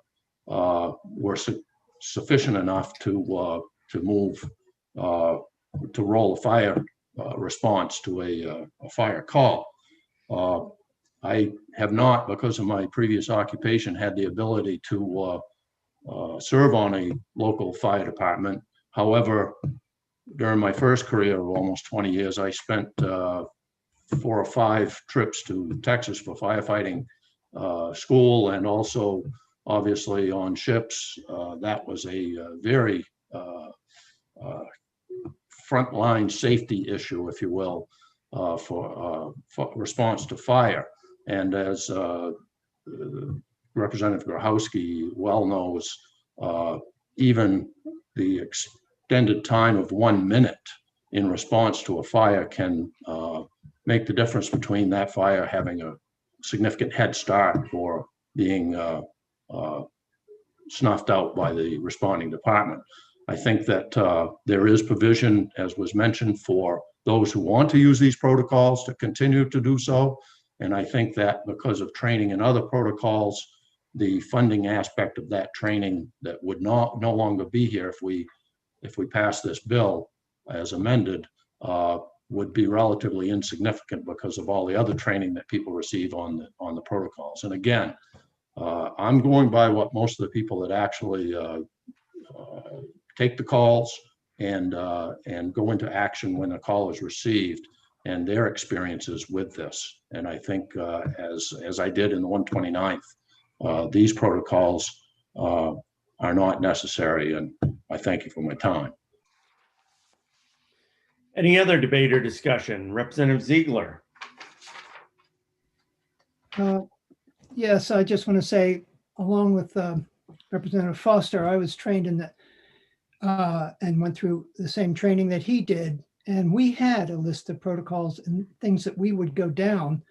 sufficient enough to move to roll a fire response to a fire call. I have not, because of my previous occupation, had the ability to serve on a local fire department. However, during my first career of almost 20 years, I spent 4 or 5 trips to Texas for firefighting school, and also obviously on ships. That was a very frontline safety issue, if you will, for response to fire. And as Representative Grochowski well knows, even the extended time of 1 minute in response to a fire can make the difference between that fire having a significant head start or being snuffed out by the responding department. I think that there is provision, as was mentioned, for those who want to use these protocols to continue to do so. And I think that because of training and other protocols, the funding aspect of that training that would no longer be here if we pass this bill as amended would be relatively insignificant because of all the other training that people receive on the protocols. And again, I'm going by what most of the people that actually take the calls and go into action when a call is received and their experiences with this. And I think as I did in the 129th, these protocols are not necessary, and I thank you for my time. Any other debate or discussion? Representative Ziegler. Yes, I just want to say, along with Representative Foster, I was trained in that and went through the same training that he did. And we had a list of protocols and things that we would go down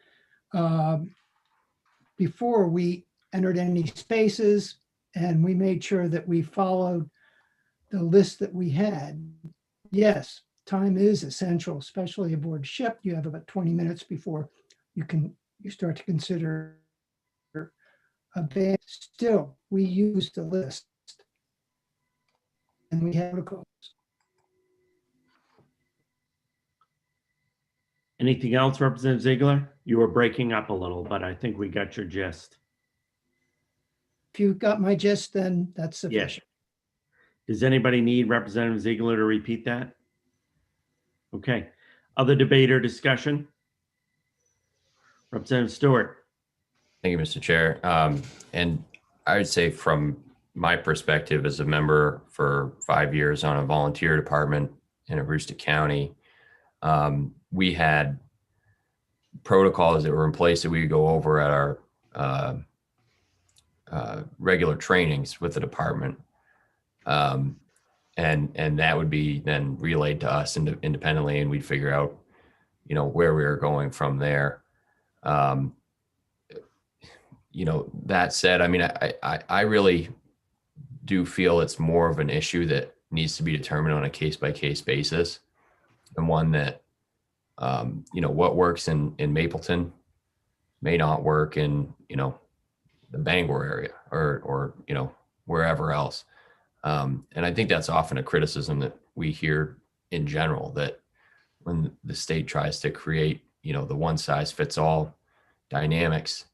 before we entered any spaces. And we made sure that we followed the list that we had. Yes, time is essential, especially aboard ship. You have about 20 minutes before you start to consider a ban. Still, we use the list and we have protocols. Anything else, Representative Ziegler? You were breaking up a little, but I think we got your gist. If you got my gist, then that's sufficient. Yes. Does anybody need Representative Ziegler to repeat that? Okay. Other debate or discussion? Representative Stewart. Thank you, Mr. Chair. And I would say from my perspective as a member for 5 years on a volunteer department in Aroostook County, we had protocols that were in place that we would go over at our regular trainings with the department. And that would be then relayed to us independently, and we'd figure out, where we were going from there. That said, I mean, I really do feel it's more of an issue that needs to be determined on a case-by-case basis, and one that, what works in Mapleton may not work in, the Bangor area or wherever else. And I think that's often a criticism that we hear in general, that when the state tries to create, the one size fits all dynamics,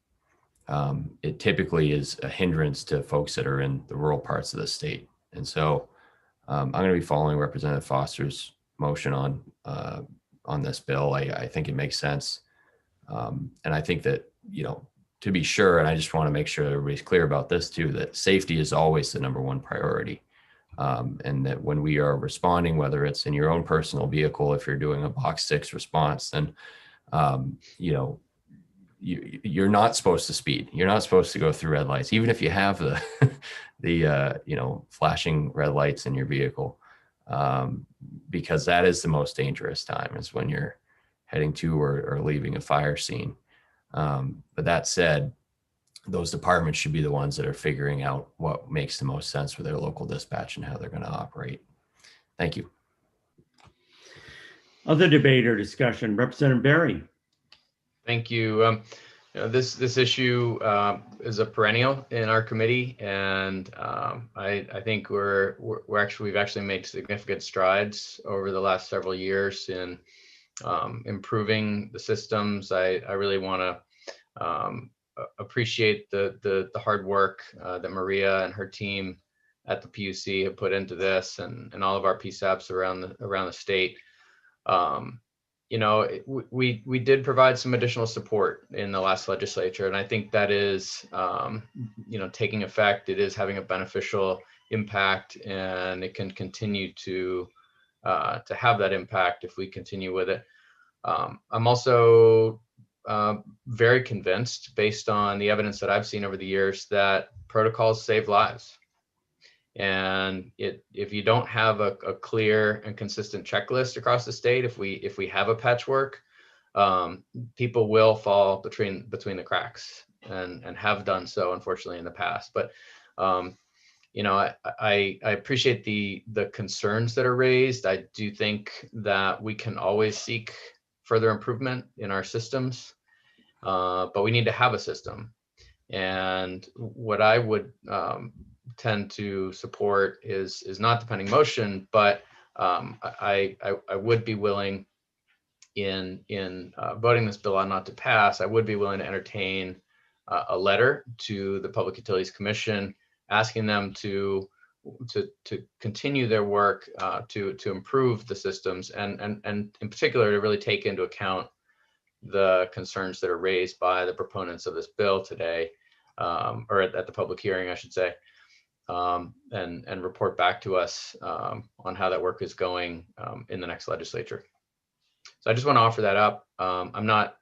it typically is a hindrance to folks that are in the rural parts of the state. And so I'm going to be following Representative Foster's motion on this bill. I think it makes sense. And I think that, to be sure, and I just want to make sure everybody's clear about this too, that safety is always the number one priority. And that when we are responding, whether it's in your own personal vehicle, if you're doing a box 6 response, then, you're not supposed to speed. You're not supposed to go through red lights, even if you have the flashing red lights in your vehicle, because that is the most dangerous time, is when you're heading to or leaving a fire scene. But that said, those departments should be the ones that are figuring out what makes the most sense for their local dispatch and how they're going to operate. Thank you. Other debate or discussion, Representative Berry. Thank you. This issue is a perennial in our committee, and I think we've actually made significant strides over the last several years in improving the systems. I really want to appreciate the hard work that Maria and her team at the PUC have put into this, and all of our PSAPs around the state. We did provide some additional support in the last legislature, and I think that is, taking effect. It is having a beneficial impact, and it can continue to have that impact if we continue with it. I'm also very convinced, based on the evidence that I've seen over the years, that protocols save lives. And if you don't have a clear and consistent checklist across the state, if we have a patchwork, people will fall between the cracks and have done so, unfortunately, in the past. But I appreciate the concerns that are raised. I do think that we can always seek further improvement in our systems, but we need to have a system. And what I would tend to support is not the pending motion, but I would be willing, in voting this bill on not to pass, I would be willing to entertain a letter to the Public Utilities Commission asking them to continue their work to improve the systems, and in particular to really take into account the concerns that are raised by the proponents of this bill today, or at the public hearing, I should say, and report back to us on how that work is going in the next legislature. So I just want to offer that up. I'm not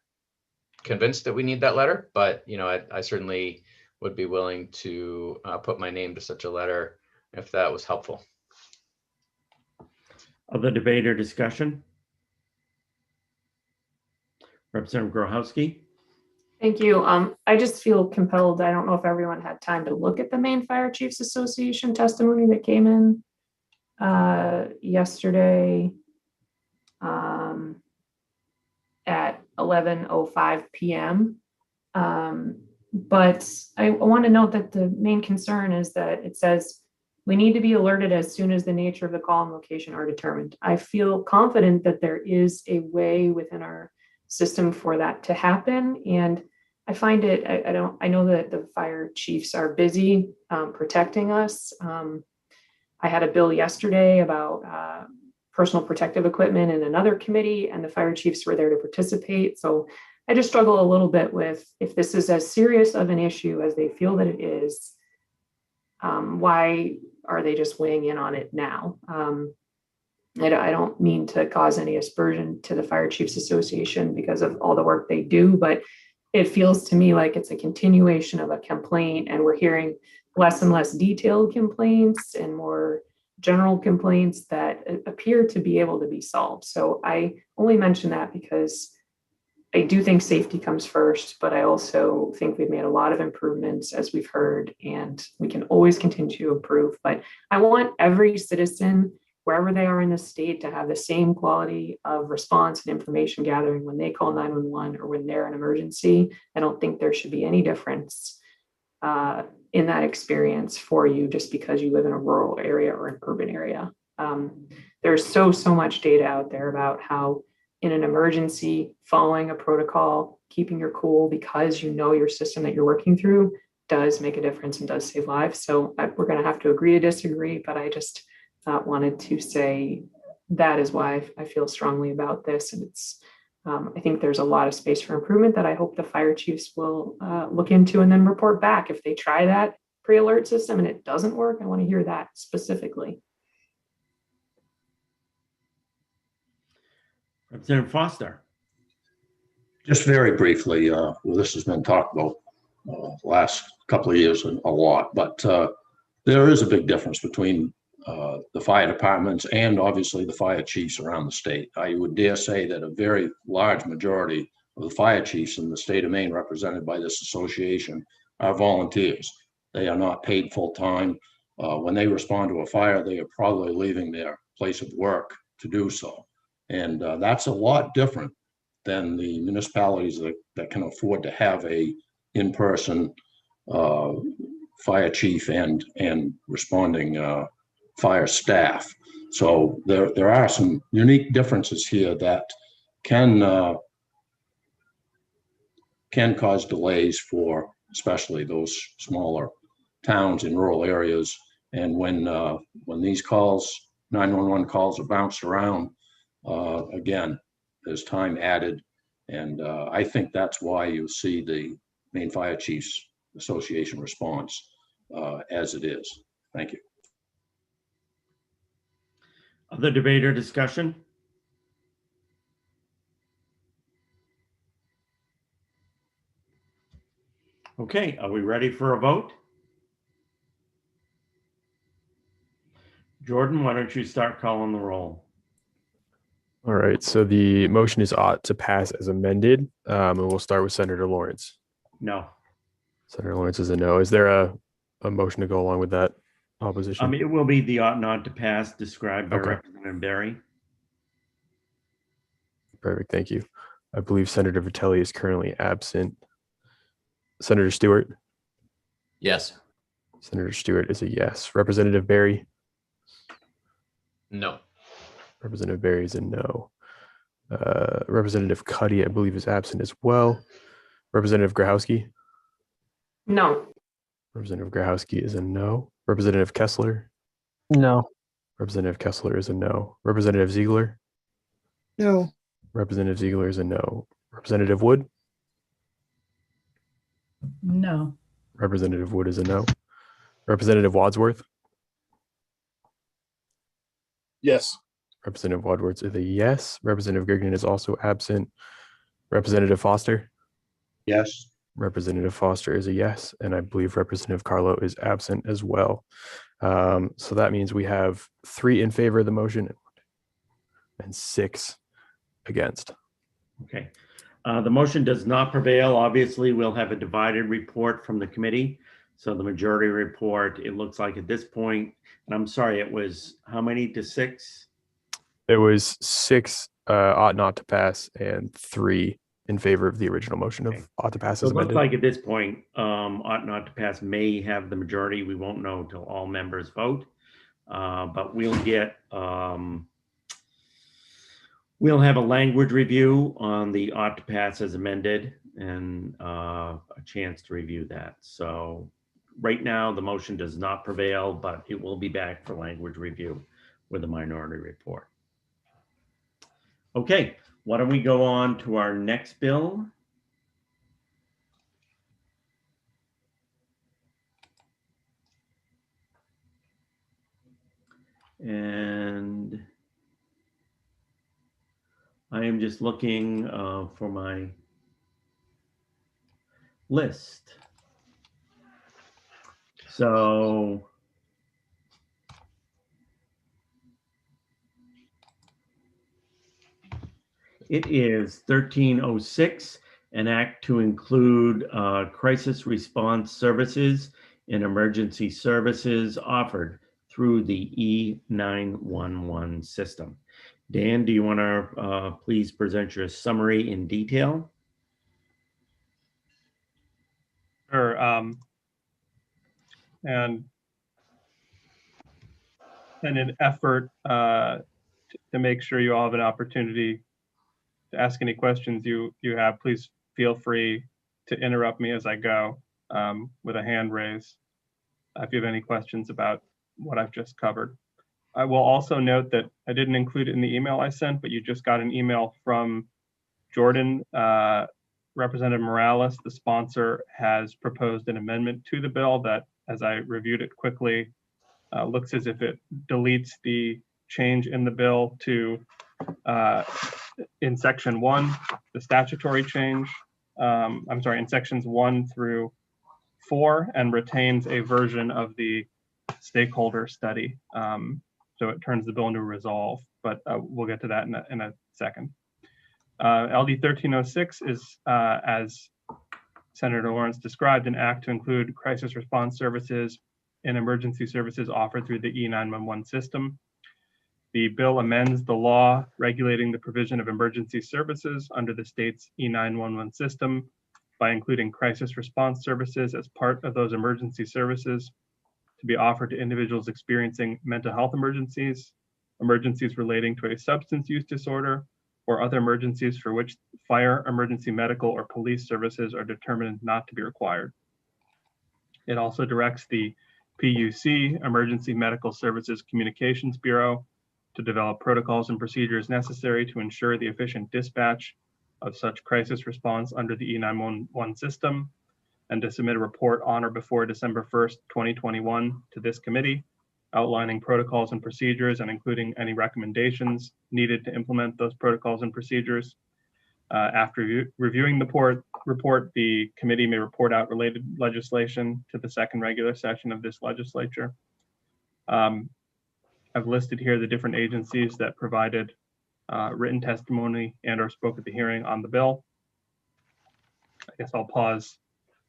convinced that we need that letter, but I certainly would be willing to put my name to such a letter if that was helpful. Other debate or discussion? Representative Grochowski. Thank you. I just feel compelled. I don't know if everyone had time to look at the Maine Fire Chiefs Association testimony that came in yesterday at 11:05 p.m. But I want to note that the main concern is that it says we need to be alerted as soon as the nature of the call and location are determined. I feel confident that there is a way within our system for that to happen. And I find it, I know that the fire chiefs are busy protecting us. I had a bill yesterday about personal protective equipment in another committee, and the fire chiefs were there to participate. So I just struggle a little bit with, if this is as serious of an issue as they feel that it is, Why are they just weighing in on it now? I don't mean to cause any aspersion to the Fire Chiefs Association because of all the work they do, but it feels to me like it's a continuation of a complaint, and we're hearing less and less detailed complaints and more general complaints that appear to be able to be solved. So I only mention that because I do think safety comes first, but I also think we've made a lot of improvements, as we've heard, and we can always continue to improve. But I want every citizen, wherever they are in the state, to have the same quality of response and information gathering when they call 911 or when they're in emergency. I don't think there should be any difference in that experience for you just because you live in a rural area or an urban area. There's so much data out there about how in an emergency, following a protocol, keeping your cool because you know your system that you're working through does make a difference and does save lives. So we're going to have to agree to disagree, but I just wanted to say that is why I feel strongly about this. And it's, I think there's a lot of space for improvement that I hope the fire chiefs will look into and then report back. If they try that pre-alert system and it doesn't work, I want to hear that specifically. Representative Foster. Just very briefly, well, this has been talked about last couple of years a lot, but there is a big difference between the fire departments and obviously the fire chiefs around the state. I would dare say that a very large majority of the fire chiefs in the state of Maine represented by this association are volunteers. They are not paid full time. When they respond to a fire, they are probably leaving their place of work to do so. And that's a lot different than the municipalities that can afford to have a in-person fire chief and responding fire staff. So there are some unique differences here that can cause delays for especially those smaller towns in rural areas. And when these calls, 911 calls, are bounced around, again, there's time added. And I think that's why you see the Maine Fire Chiefs Association response as it is. Thank you. Other debate or discussion? Okay, are we ready for a vote? Jordan, why don't you start calling the roll? All right, so the motion is ought to pass as amended, and we'll start with Senator Lawrence. No. Senator Lawrence is a no. Is there a motion to go along with that opposition? It will be the ought not to pass described by Okay. Representative Berry. Perfect, thank you. I believe Senator Vitelli is currently absent. Senator Stewart? Yes. Senator Stewart is a yes. Representative Berry? No. Representative Berry is a no. Representative Cuddy, I believe, is absent as well. Representative Grahowski? No. Representative Grahowski is a no. Representative Kessler? No. Representative Kessler is a no. Representative Ziegler? No. Representative Ziegler is a no. Representative Wood? No. Representative Wood is a no. Representative Wadsworth? Yes. Representative Wadsworth is a yes. Representative Grignan is also absent. Representative Foster? Yes. Representative Foster is a yes, and I believe Representative Carlo is absent as well. So that means we have 3 in favor of the motion and 6 against. Okay. The motion does not prevail. Obviously, we'll have a divided report from the committee. So the majority report, it looks like at this point, and I'm sorry, it was how many to 6? It was 6 ought not to pass and 3 in favor of the original motion of ought to pass So as it looks amended. like at this point, ought not to pass may have the majority. We won't know until all members vote. But we'll get, we'll have a language review on the ought to pass as amended and a chance to review that. So right now, the motion does not prevail, but it will be back for language review with a minority report. Okay, why don't we go on to our next bill? And I am just looking for my list. So it is 1306, an act to include crisis response services and emergency services offered through the E911 system. Dan, do you want to please present your summary in detail? Sure. And in an effort to make sure you all have an opportunity to ask any questions you have, please feel free to interrupt me as I go with a hand raise if you have any questions about what I've just covered. I will also note that I didn't include it in the email I sent, but you just got an email from Jordan. Representative Morales, the sponsor, has proposed an amendment to the bill that, as I reviewed it quickly, looks as if it deletes the change in the bill to in section 1, the statutory change, I'm sorry, in sections 1 through 4, and retains a version of the stakeholder study. So it turns the bill into a resolve, but we'll get to that in a second. LD 1306 is, as Senator Lawrence described, an act to include crisis response services and emergency services offered through the E911 system. The bill amends the law regulating the provision of emergency services under the state's E911 system by including crisis response services as part of those emergency services to be offered to individuals experiencing mental health emergencies, emergencies relating to a substance use disorder, or other emergencies for which fire, emergency medical, or police services are determined not to be required. It also directs the PUC, Emergency Medical Services Communications Bureau, to develop protocols and procedures necessary to ensure the efficient dispatch of such crisis response under the E911 system, and to submit a report on or before December 1st, 2021 to this committee, outlining protocols and procedures and including any recommendations needed to implement those protocols and procedures. After reviewing the report, the committee may report out related legislation to the second regular session of this legislature. I've listed here the different agencies that provided written testimony and or spoke at the hearing on the bill. I guess I'll pause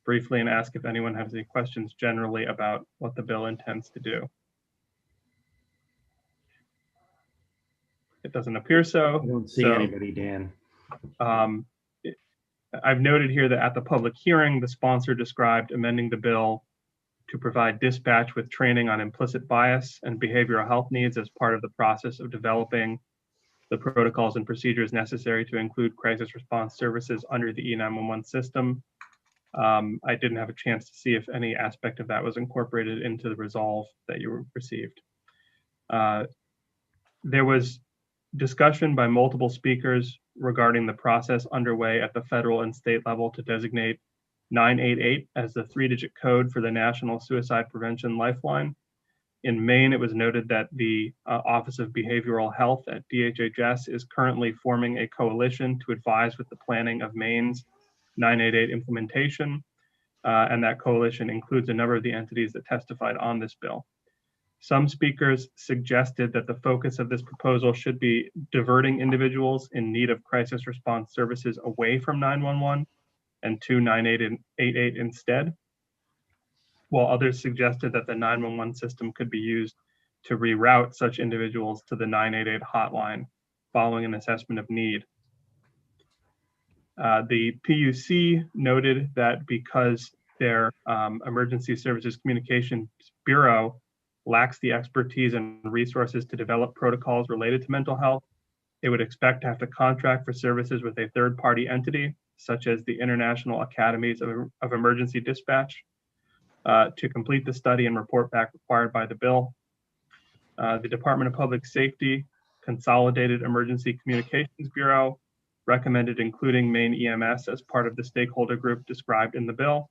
briefly and ask if anyone has any questions generally about what the bill intends to do. It doesn't appear so. I don't see anybody, Dan. I've noted here that at the public hearing, the sponsor described amending the bill to provide dispatch with training on implicit bias and behavioral health needs as part of the process of developing the protocols and procedures necessary to include crisis response services under the E911 system. I didn't have a chance to see if any aspect of that was incorporated into the resolve that you received. There was discussion by multiple speakers regarding the process underway at the federal and state level to designate 988 as the 3-digit code for the National Suicide Prevention Lifeline. In Maine, it was noted that the Office of Behavioral Health at DHHS is currently forming a coalition to advise with the planning of Maine's 988 implementation, and that coalition includes a number of the entities that testified on this bill. Some speakers suggested that the focus of this proposal should be diverting individuals in need of crisis response services away from 911 and to 988 instead, while others suggested that the 911 system could be used to reroute such individuals to the 988 hotline following an assessment of need. The PUC noted that because their Emergency Services Communications Bureau lacks the expertise and resources to develop protocols related to mental health, it would expect to have to contract for services with a third-party entity, such as the International Academies of Emergency Dispatch, to complete the study and report back required by the bill. The Department of Public Safety Consolidated Emergency Communications Bureau recommended including Maine EMS as part of the stakeholder group described in the bill.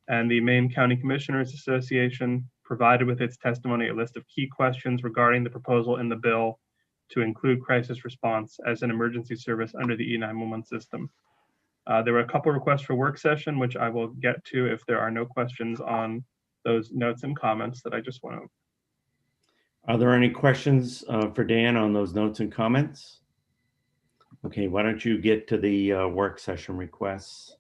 And the Maine County Commissioners Association provided with its testimony a list of key questions regarding the proposal in the bill to include crisis response as an emergency service under the E911 system. There were a couple requests for work session, which I will get to if there are no questions on those notes and comments that I just went over. Are there any questions for Dan on those notes and comments? Okay, why don't you get to the work session requests?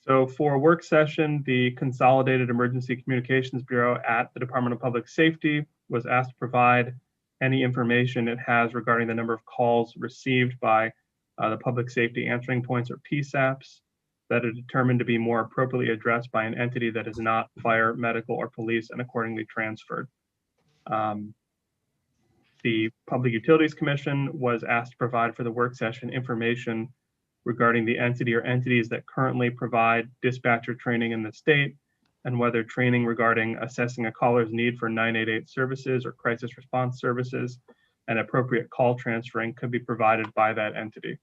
So for work session, the Consolidated Emergency Communications Bureau at the Department of Public Safety was asked to provide any information it has regarding the number of calls received by the public safety answering points, or PSAPs, that are determined to be more appropriately addressed by an entity that is not fire, medical, or police, and accordingly transferred. The Public Utilities Commission was asked to provide for the work session information regarding the entity or entities that currently provide dispatcher training in the state, and whether training regarding assessing a caller's need for 988 services or crisis response services and appropriate call transferring could be provided by that entity.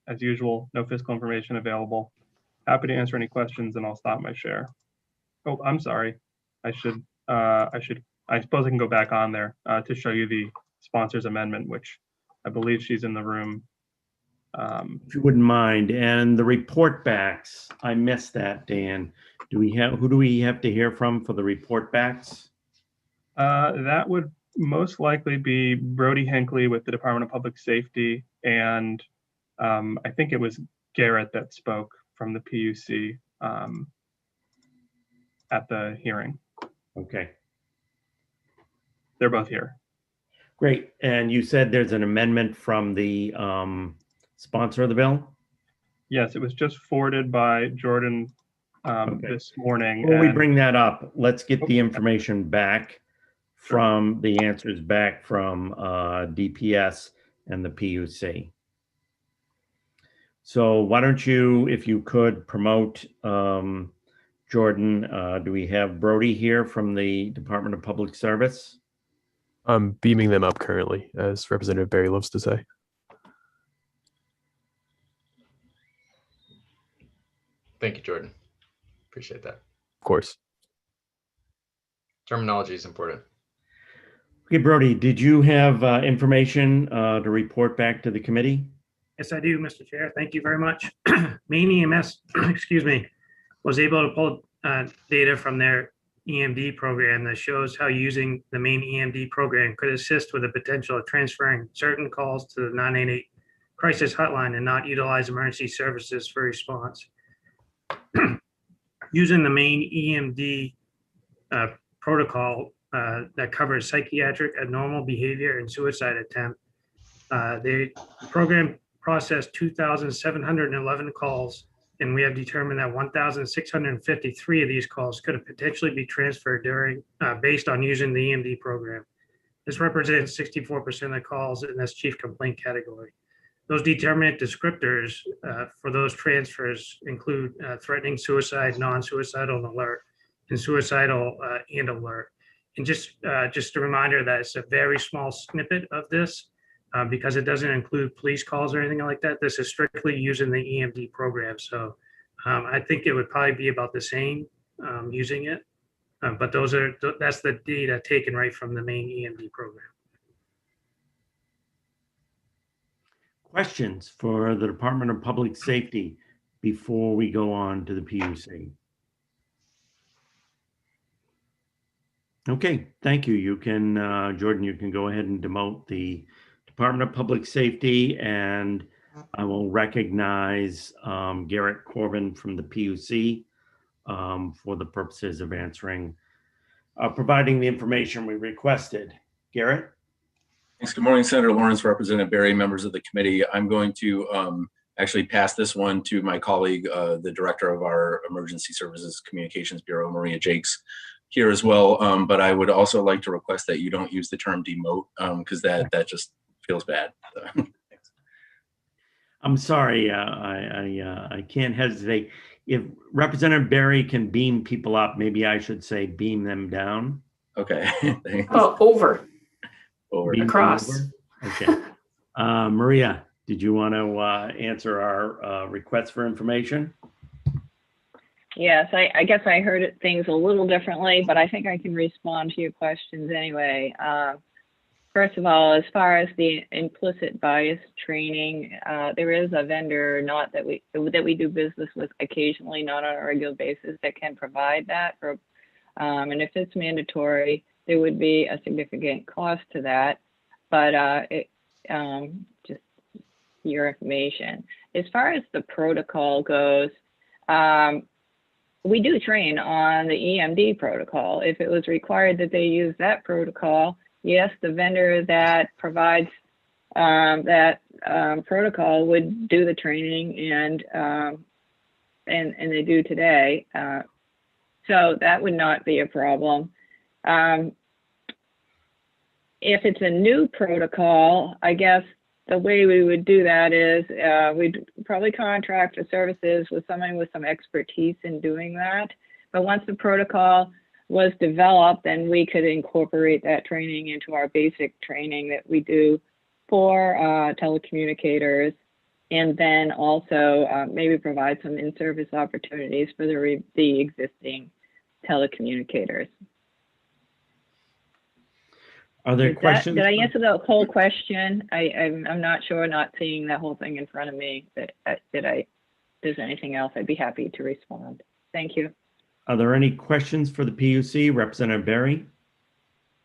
As usual, no fiscal information available. Happy to answer any questions, and I'll stop my share. Oh, I'm sorry. I suppose I can go back on there to show you the sponsor's amendment, which I believe she's in the room. If you wouldn't mind, and the report backs, I missed that, Dan. Who do we have to hear from for the report backs? That would most likely be Brody Hinckley with the Department of Public Safety, and I think it was Garrett that spoke from the PUC at the hearing. Okay. They're both here. Great. And you said there's an amendment from the sponsor of the bill? Yes, it was just forwarded by Jordan this morning. Before we bring that up, let's get the information back from the answers back from DPS and the PUC. So why don't you, if you could, promote Jordan. Do we have Brody here from the Department of Public Service? I'm beaming them up currently, as Representative Berry loves to say. Thank you, Jordan. Appreciate that. Of course. Terminology is important. Okay, Brody, did you have information to report back to the committee? Yes, I do, Mr. Chair. Thank you very much. Maine EMS, excuse me, was able to pull data from their EMD program that shows how using the Maine EMD program could assist with the potential of transferring certain calls to the 988 crisis hotline and not utilize emergency services for response. Using the Maine EMD protocol that covers psychiatric abnormal behavior and suicide attempt, the program processed 2,711 calls, and we have determined that 1,653 of these calls could potentially be transferred during based on using the EMD program. This represents 64% of the calls in this chief complaint category. Those determinant descriptors for those transfers include threatening suicide, non-suicidal alert, and suicidal and alert. And just a reminder that it's a very small snippet of this because it doesn't include police calls or anything like that. This is strictly using the EMD program. So I think it would probably be about the same using it, but that's the data taken right from the Maine EMD program. Questions for the Department of Public Safety before we go on to the PUC? Okay, thank you. You can, Jordan, you can go ahead and demote the Department of Public Safety, and I will recognize Garrett Corbin from the PUC for the purposes of answering, providing the information we requested. Garrett? Thanks. Good morning, Senator Lawrence, Representative Berry, members of the committee. I'm going to actually pass this one to my colleague, the director of our Emergency Services Communications Bureau, Maria Jakes, here as well. But I would also like to request that you don't use the term demote because that just feels bad. So, I'm sorry, I can't hesitate. If Representative Berry can beam people up, maybe I should say beam them down. Okay. Oh, over. Beam across. Over? Okay. Maria, did you want to answer our request for information? Yes, I guess I heard things a little differently, but I think I can respond to your questions anyway. First of all, as far as the implicit bias training, there is a vendor not that we do business with occasionally, not on a regular basis, that can provide that. And if it's mandatory, there would be a significant cost to that. But just your information. As far as the protocol goes, we do train on the EMD protocol. If it was required that they use that protocol, yes, the vendor that provides that protocol would do the training, and they do today. So that would not be a problem. If it's a new protocol, I guess the way we would do that is we'd probably contract for services with someone with some expertise in doing that. But once the protocol was developed, then we could incorporate that training into our basic training that we do for telecommunicators, and then also maybe provide some in-service opportunities for the existing telecommunicators. Are there questions? Did I answer the whole question? I'm not sure, not seeing the whole thing in front of me. But if there's anything else, I'd be happy to respond. Thank you. Are there any questions for the PUC? Representative Berry?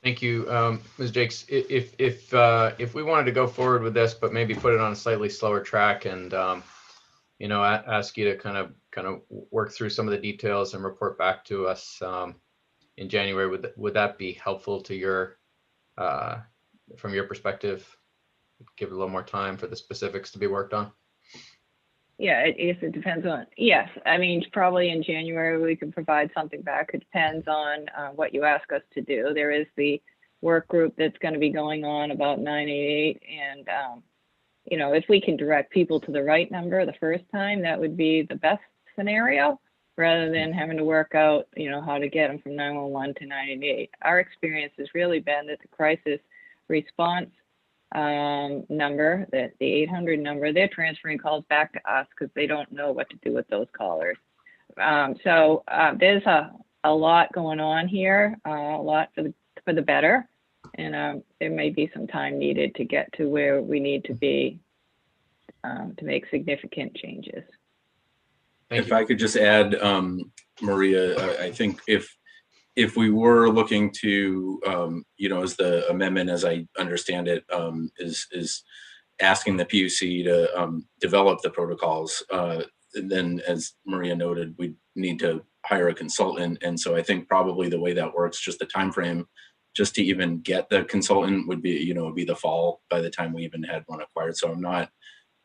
Thank you, Ms. Jakes. If we wanted to go forward with this, but maybe put it on a slightly slower track, and ask you to kind of work through some of the details and report back to us in January, would that be helpful to your from your perspective? Give it a little more time for the specifics to be worked on. Yeah, it depends on, yes. I mean, probably in January we can provide something back. It depends on what you ask us to do. There is the work group that's going to be going on about 988. And, if we can direct people to the right number the first time, that would be the best scenario, rather than having to work out, how to get them from 911 to 988. Our experience has really been that the crisis response number, that the 800 number, they're transferring calls back to us because they don't know what to do with those callers. So there's a lot going on here, a lot for the better, and there may be some time needed to get to where we need to be to make significant changes. If I could just add, Maria, I think if we were looking to, as the amendment, as I understand it, is asking the PUC to develop the protocols, then as Maria noted, we need to hire a consultant. And so I think probably the way that works, just the time frame, just to even get the consultant would be, would be the fall by the time we even had one acquired. So I'm not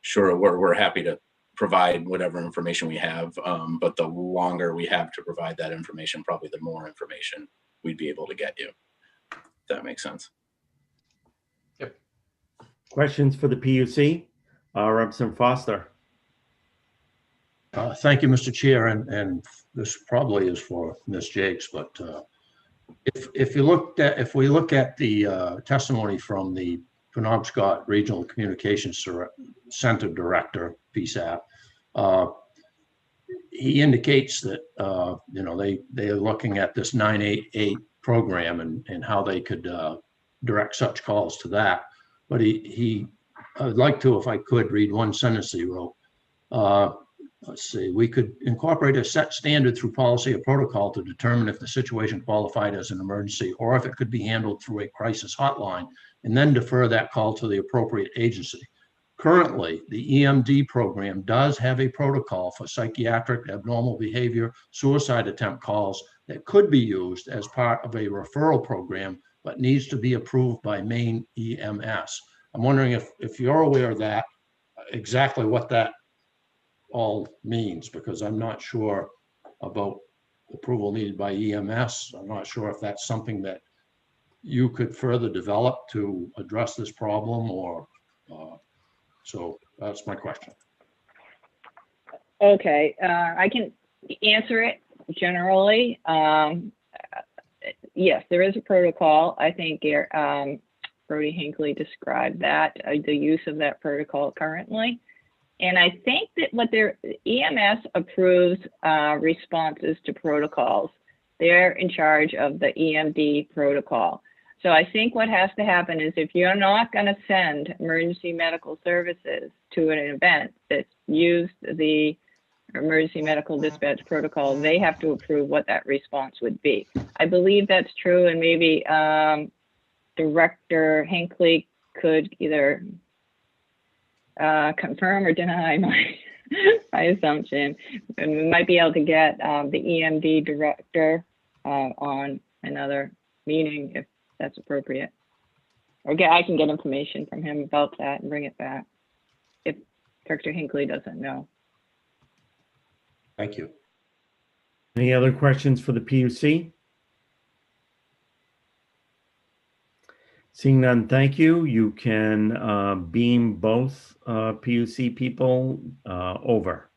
sure. We're happy to provide whatever information we have, but the longer we have to provide that information, probably the more information we'd be able to get you. If that makes sense. Yep. Questions for the PUC? Representative Foster. Thank you, Mr. Chair, and this probably is for Ms. Jakes, but if we look at the testimony from the Penobscot Regional Communications Center Director, PSAP, he indicates that they are looking at this 988 program and how they could direct such calls to that. But I'd like to, if I could, read one sentence he wrote. Let's see, we could incorporate a set standard through policy or protocol to determine if the situation qualified as an emergency or if it could be handled through a crisis hotline, and then defer that call to the appropriate agency. Currently, the EMD program does have a protocol for psychiatric abnormal behavior, suicide attempt calls that could be used as part of a referral program, but needs to be approved by Maine EMS. I'm wondering if you're aware of that, exactly what that all means, because I'm not sure about approval needed by EMS. I'm not sure if that's something that you could further develop to address this problem, or so that's my question. Okay, I can answer it generally. Yes, there is a protocol. I think Brody Hinckley described that, the use of that protocol currently. And I think that what their EMS approves responses to protocols. They're in charge of the EMD protocol. So I think what has to happen is if you're not going to send emergency medical services to an event that's used the emergency medical dispatch protocol, they have to approve what that response would be. I believe that's true, and maybe Director Hinckley could either confirm or deny my assumption. And we might be able to get the EMD director on another meeting if that's appropriate. Or I can get information from him about that and bring it back if Director Hinckley doesn't know. Thank you. Any other questions for the PUC? Seeing none, thank you. You can beam both PUC people over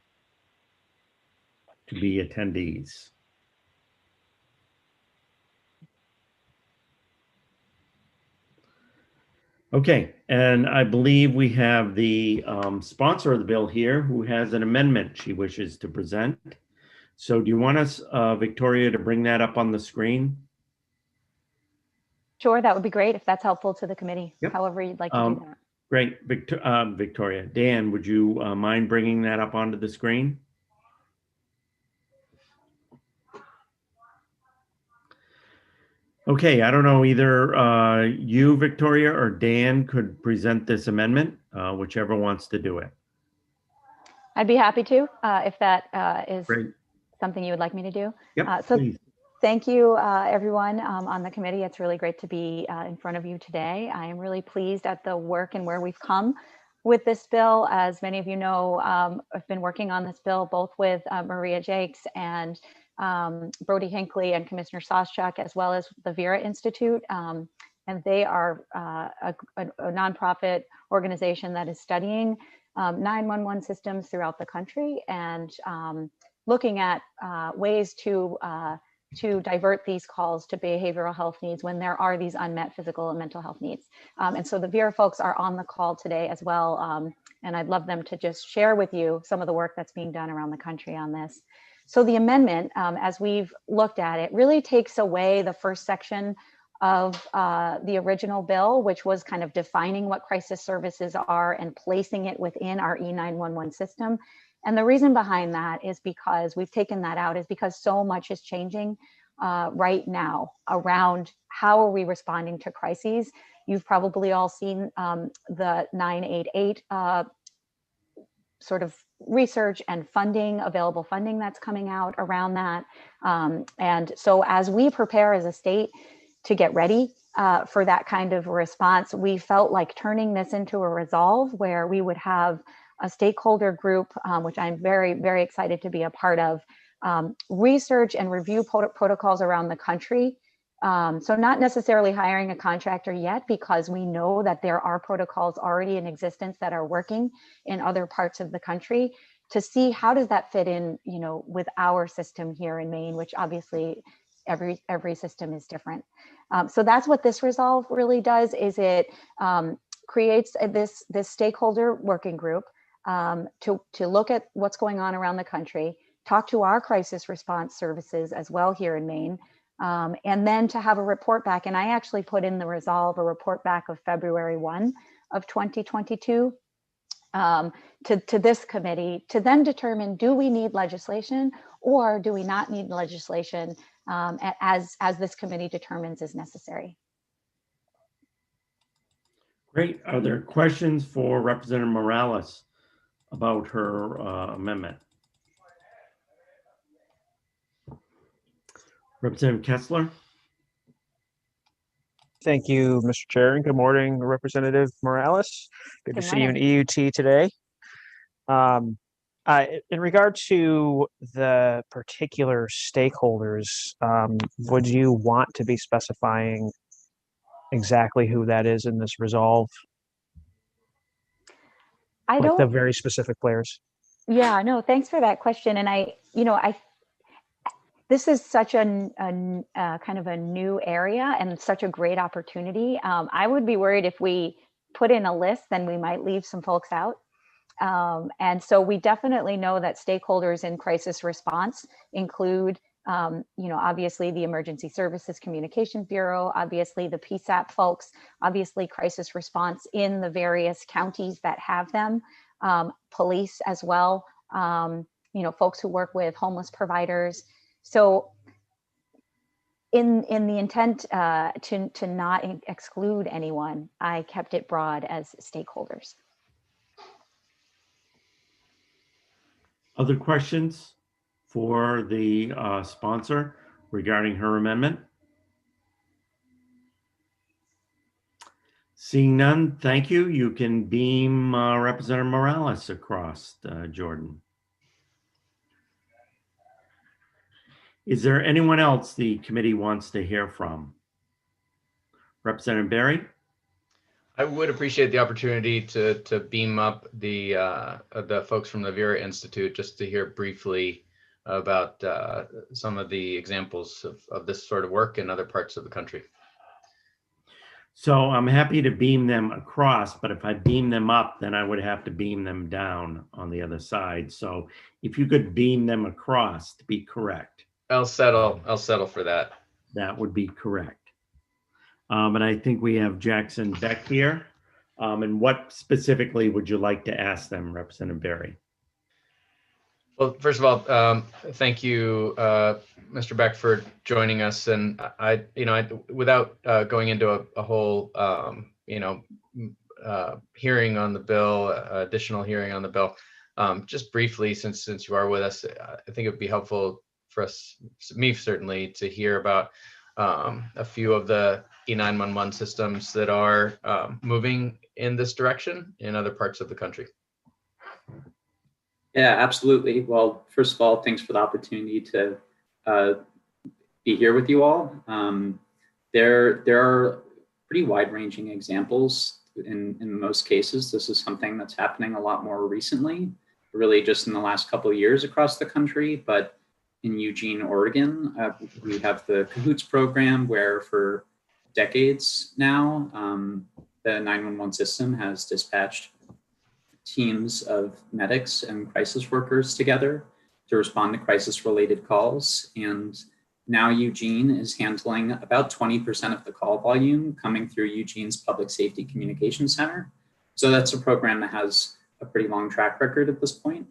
to be attendees. Okay, and I believe we have the sponsor of the bill here who has an amendment she wishes to present. So do you want us, Victoria, to bring that up on the screen? Sure, that would be great if that's helpful to the committee, Yep. however you'd like to do that. Great, Victoria. Dan, would you mind bringing that up onto the screen? Okay, I don't know, either you, Victoria, or Dan could present this amendment, whichever wants to do it. I'd be happy to, if that is Great. something you would like me to do. Yep, So please. thank you, everyone on the committee. It's really great to be in front of you today. I am really pleased at the work and where we've come with this bill. As many of you know, I've been working on this bill both with Maria Jakes and Brody Hinckley and Commissioner Soschuk, as well as the Vera Institute. And they are a nonprofit organization that is studying 911 systems throughout the country and looking at ways to divert these calls to behavioral health needs when there are these unmet physical and mental health needs. And so the Vera folks are on the call today as well. And I'd love them to just share with you some of the work that's being done around the country on this. So the amendment, as we've looked at it, really takes away the first section of the original bill, which was kind of defining what crisis services are and placing it within our E911 system. And the reason behind that is because we've taken that out is because so much is changing right now around how are we responding to crises. You've probably all seen the 988 sort of research and funding, available funding that's coming out around that. And so as we prepare as a state to get ready for that kind of response, we felt like turning this into a resolve where we would have a stakeholder group, which I'm very, very excited to be a part of, research and review protocols around the country. So not necessarily hiring a contractor yet, because we know that there are protocols already in existence that are working in other parts of the country, to see how does that fit in, you know, with our system here in Maine, which obviously every system is different. So that's what this resolve really does, is it creates this stakeholder working group to look at what's going on around the country, talk to our crisis response services as well here in Maine, and then to have a report back. And I actually put in the resolve a report back of February 1 of 2022 to this committee to then determine, do we need legislation or do we not need legislation as this committee determines is necessary. Great. Are there questions for Representative Morales about her amendment? Representative Kessler. Thank you, Mr. Chair, and good morning, Representative Morales. Good to see you in morning. EUT today. In regard to the particular stakeholders, would you want to be specifying exactly who that is in this resolve? Like the very specific players. Yeah, no, thanks for that question. And this is such a kind of a new area and such a great opportunity. I would be worried if we put in a list, then we might leave some folks out. And so we definitely know that stakeholders in crisis response include, obviously the Emergency Services Communications Bureau, obviously the PSAP folks, obviously crisis response in the various counties that have them, police as well, folks who work with homeless providers. So in the intent to not exclude anyone, I kept it broad as stakeholders. Other questions for the sponsor regarding her amendment? Seeing none, thank you. You can beam Representative Morales across, Jordan. Is there anyone else the committee wants to hear from? Representative Berry? I would appreciate the opportunity to beam up the folks from the Vera Institute just to hear briefly about some of the examples of this sort of work in other parts of the country. So I'm happy to beam them across, but if I beam them up, then I would have to beam them down on the other side. So if you could beam them across to be correct. I'll settle for that. That would be correct. And I think we have Jackson Beck here. And what specifically would you like to ask them, Representative Berry? Well, first of all, thank you, Mr. Beck, for joining us. And I without going into a whole, hearing on the bill, additional hearing on the bill, just briefly, since you are with us, I think it would be helpful for me certainly, to hear about a few of the E911 systems that are moving in this direction in other parts of the country. Yeah, absolutely. Well, first of all, thanks for the opportunity to be here with you all. There are pretty wide-ranging examples. In most cases, this is something that's happening a lot more recently, really just in the last couple of years across the country. But in Eugene, Oregon, we have the CAHOOTS program, where for decades now, the 911 system has dispatched teams of medics and crisis workers together to respond to crisis-related calls. And now Eugene is handling about 20% of the call volume coming through Eugene's Public Safety Communications Center. So that's a program that has a pretty long track record at this point.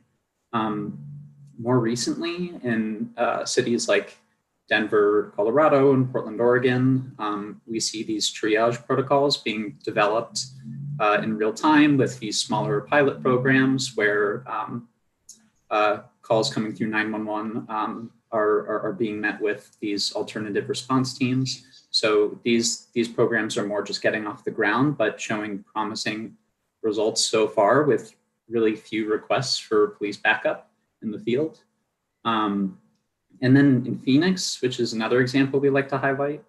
More recently, in cities like Denver, Colorado, and Portland, Oregon, we see these triage protocols being developed in real time with these smaller pilot programs where calls coming through 911 are being met with these alternative response teams. So these programs are more just getting off the ground, but showing promising results so far with really few requests for police backup in the field. And then in Phoenix, which is another example we like to highlight,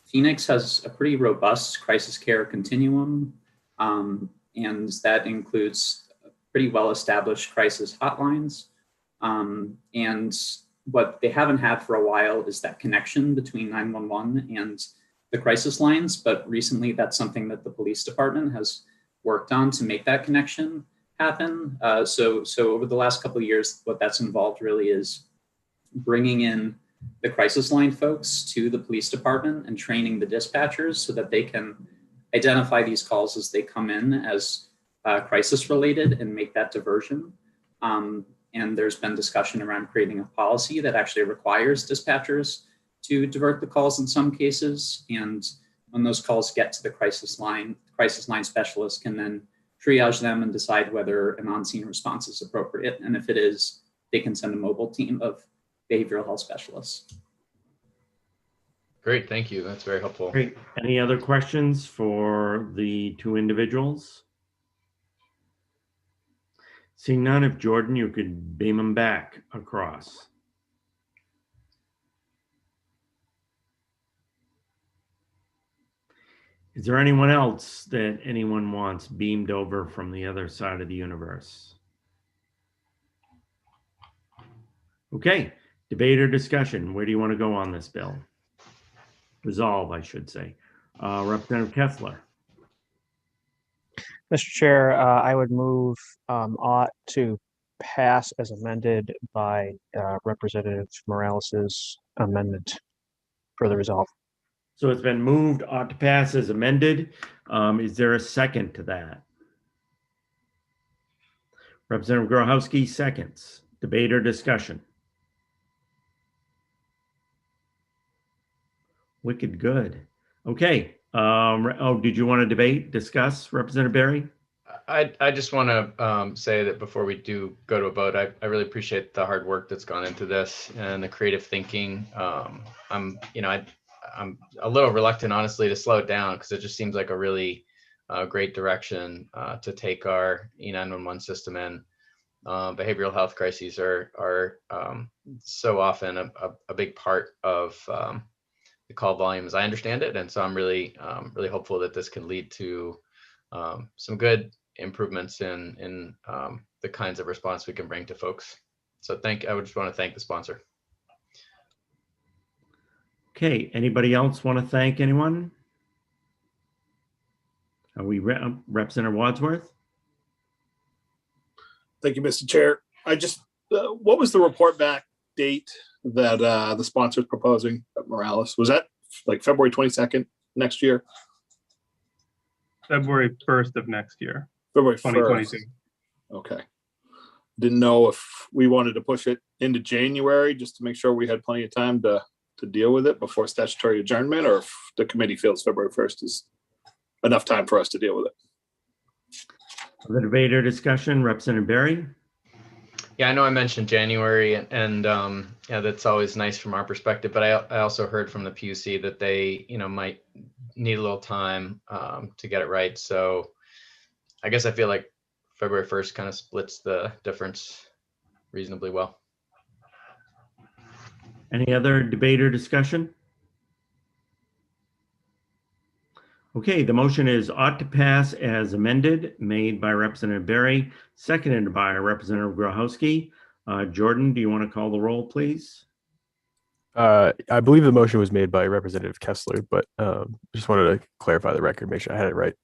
Phoenix has a pretty robust crisis care continuum, and that includes pretty well-established crisis hotlines. And what they haven't had for a while is that connection between 911 and the crisis lines, but recently that's something that the police department has worked on to make that connection happen. So over the last couple of years, what that's involved really is bringing in the crisis line folks to the police department and training the dispatchers so that they can identify these calls as they come in as crisis related and make that diversion. And there's been discussion around creating a policy that actually requires dispatchers to divert the calls in some cases. And when those calls get to the crisis line specialist can then triage them and decide whether an on-scene response is appropriate. And if it is, they can send a mobile team of behavioral health specialists. Great, thank you. That's very helpful. Great. Any other questions for the two individuals? Seeing none, if Jordan, you could beam them back across. Is there anyone else that anyone wants beamed over from the other side of the universe? Okay, debate or discussion. Where do you want to go on this bill? Resolve, I should say. Representative Kessler. Mr. Chair, I would move ought to pass as amended by Representative Morales's amendment for the resolve. So it's been moved, ought to pass as amended. Is there a second to that? Representative Grochowski seconds. Debate or discussion? Wicked good. Okay. Oh, did you want to debate, discuss, Representative Berry? I just want to say that before we do go to a vote, I really appreciate the hard work that's gone into this and the creative thinking. I'm a little reluctant, honestly, to slow it down because it just seems like a really great direction to take our E911 system in. Behavioral health crises are so often a big part of the call volume as I understand it. And so I'm really hopeful that this can lead to some good improvements in the kinds of response we can bring to folks. So I would just want to thank the sponsor. Okay, anybody else want to thank anyone? Are we Representative Wadsworth? Thank you, Mr. Chair. I just, what was the report back date that the sponsor is proposing at Morales? Was that like February 22nd next year? February 1st of next year. February 2022. 1st. Okay. Didn't know if we wanted to push it into January just to make sure we had plenty of time to deal with it before statutory adjournment, or if the committee feels February 1st is enough time for us to deal with it. The debate or discussion, Representative Berry? Yeah, I know I mentioned January, and yeah, that's always nice from our perspective. But I also heard from the PUC that they, might need a little time to get it right. So I guess I feel like February 1st kind of splits the difference reasonably well. Any other debate or discussion? Okay, the motion is ought to pass as amended, made by Representative Berry, seconded by Representative Grochowski. Jordan, do you want to call the roll, please? I believe the motion was made by Representative Kessler, but just wanted to clarify the record, make sure I had it right.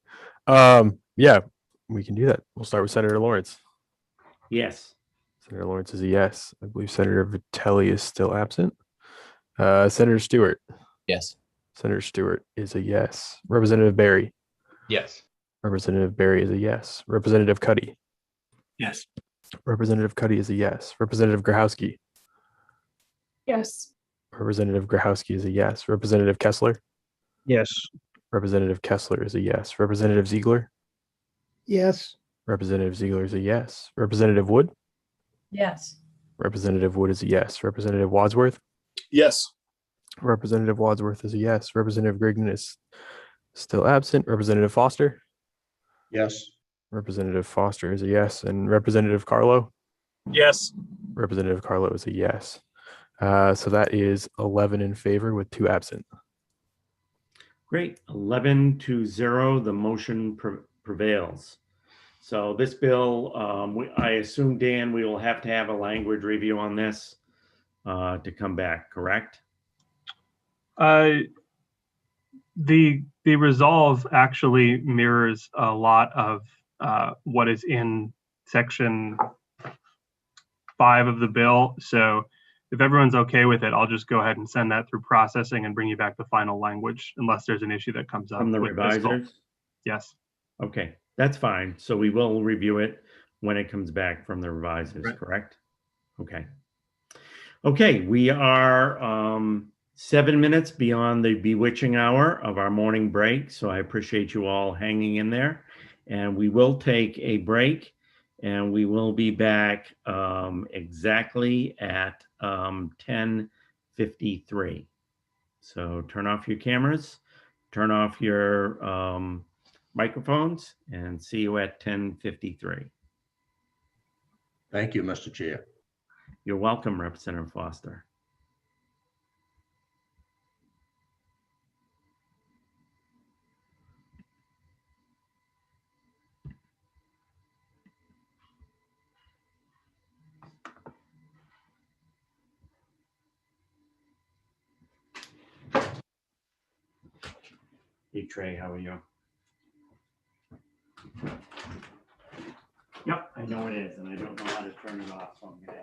Yeah, we can do that. We'll start with Senator Lawrence. Yes. Senator Lawrence is a yes. I believe Senator Vitelli is still absent. Senator Stewart. Yes. Senator Stewart is a yes. Representative Berry. Yes. Representative Berry is a yes. Representative Cuddy. Yes. Representative Cuddy is a yes. Representative Grochowski. Yes. Representative Grochowski is a yes. Representative Kessler. Yes. Representative Kessler is a yes. Representative Ziegler. Yes. Representative Ziegler is a yes. Representative Wood. Yes. Representative Wood is a yes. Representative Wadsworth. Yes. Representative Wadsworth is a yes. Representative Grignon is still absent. Representative Foster. Yes. Representative Foster is a yes. And Representative Carlo. Yes. Representative Carlo is a yes. So that is 11 in favor with 2 absent. Great. 11-0, the motion prevails. So this bill, I assume, Dan, we will have to have a language review on this to come back, correct? The resolve actually mirrors a lot of what is in section 5 of the bill. So if everyone's okay with it, I'll just go ahead and send that through processing and bring you back the final language, unless there's an issue that comes up. From the with fiscal. revisers? Yes. Okay, that's fine. So we will review it when it comes back from the revisers, Right. Correct? Okay. Okay, we are 7 minutes beyond the bewitching hour of our morning break. So I appreciate you all hanging in there. And we will take a break, and we will be back exactly at 10:53. So turn off your cameras, turn off your microphones, and see you at 10:53. Thank you, Mr. Chair. You're welcome, Representative Foster. Hey, Trey, how are you? Yep, I know it is, and I don't know how to turn it off, so I'm gonna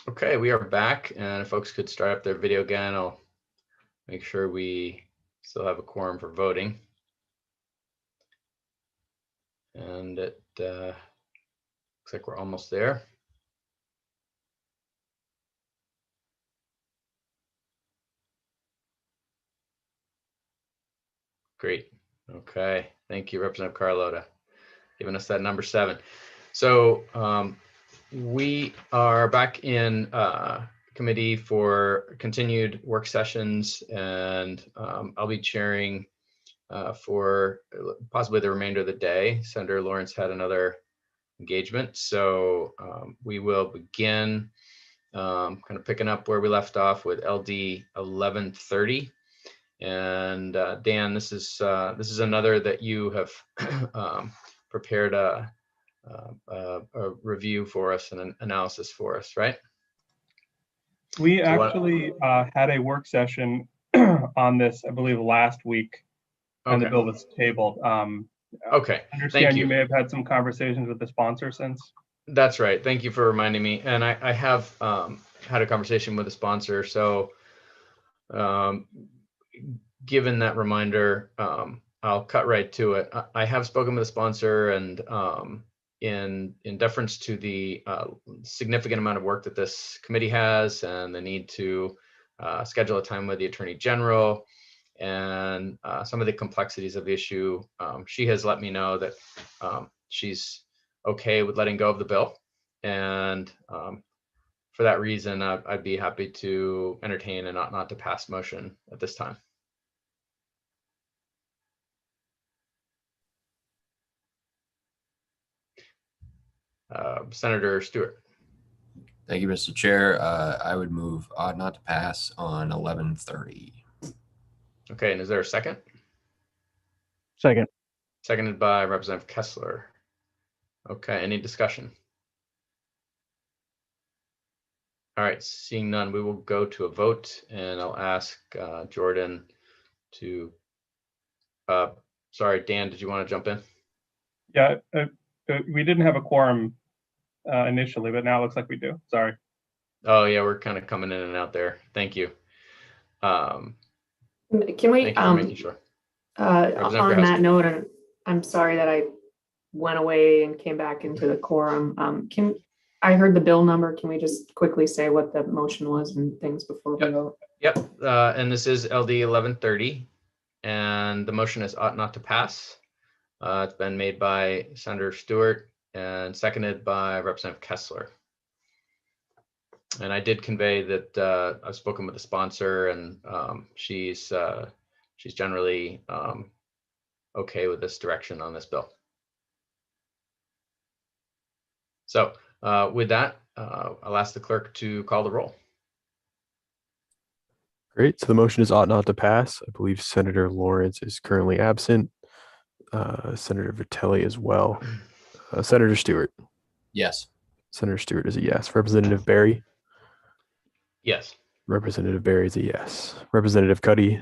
Okay, we are back, and if folks could start up their video again, I'll make sure we still have a quorum for voting. And it looks like we're almost there. Great. Okay. Thank you, Representative Carlota, giving us that number 7. So we are back in committee for continued work sessions, and I'll be chairing for possibly the remainder of the day. Senator Lawrence had another engagement, so we will begin kind of picking up where we left off with LD 1130. And Dan, this is another that you have prepared a review for us and an analysis for us, right? We actually had a work session on this, I believe, last week, and the bill was tabled. Okay, I understand you may have had some conversations with the sponsor since. That's right. Thank you for reminding me. And I have had a conversation with the sponsor. So given that reminder, I'll cut right to it. I have spoken with the sponsor, and in deference to the significant amount of work that this committee has and the need to schedule a time with the Attorney General and some of the complexities of the issue, she has let me know that she's okay with letting go of the bill. And for that reason, I'd be happy to entertain an ought not to pass motion at this time. Senator Stewart. Thank you, Mr. Chair. I would move ought not to pass on 1130. Okay, and is there a second? Second. Seconded by Representative Kessler. Okay, any discussion? All right, seeing none, we will go to a vote, and I'll ask Jordan to, sorry, Dan, did you want to jump in? Yeah, we didn't have a quorum initially, but now it looks like we do. Sorry. Oh yeah, we're kind of coming in and out there. Thank you. Can we, thank you for making sure. On that note, and I'm sorry that I went away and came back into the quorum. I heard the bill number. Can we just quickly say what the motion was and things before we vote? Yep, and this is LD 1130, and the motion is ought not to pass. It's been made by Senator Stewart and seconded by Representative Kessler. And I did convey that I've spoken with the sponsor, and she's generally okay with this direction on this bill. So with that, I'll ask the clerk to call the roll. Great. So the motion is ought not to pass. I believe Senator Lawrence is currently absent. Senator Vitelli as well. Senator Stewart. Yes. Senator Stewart is a yes. Representative Barry. Yes. Representative Barry is a yes. Representative Cuddy.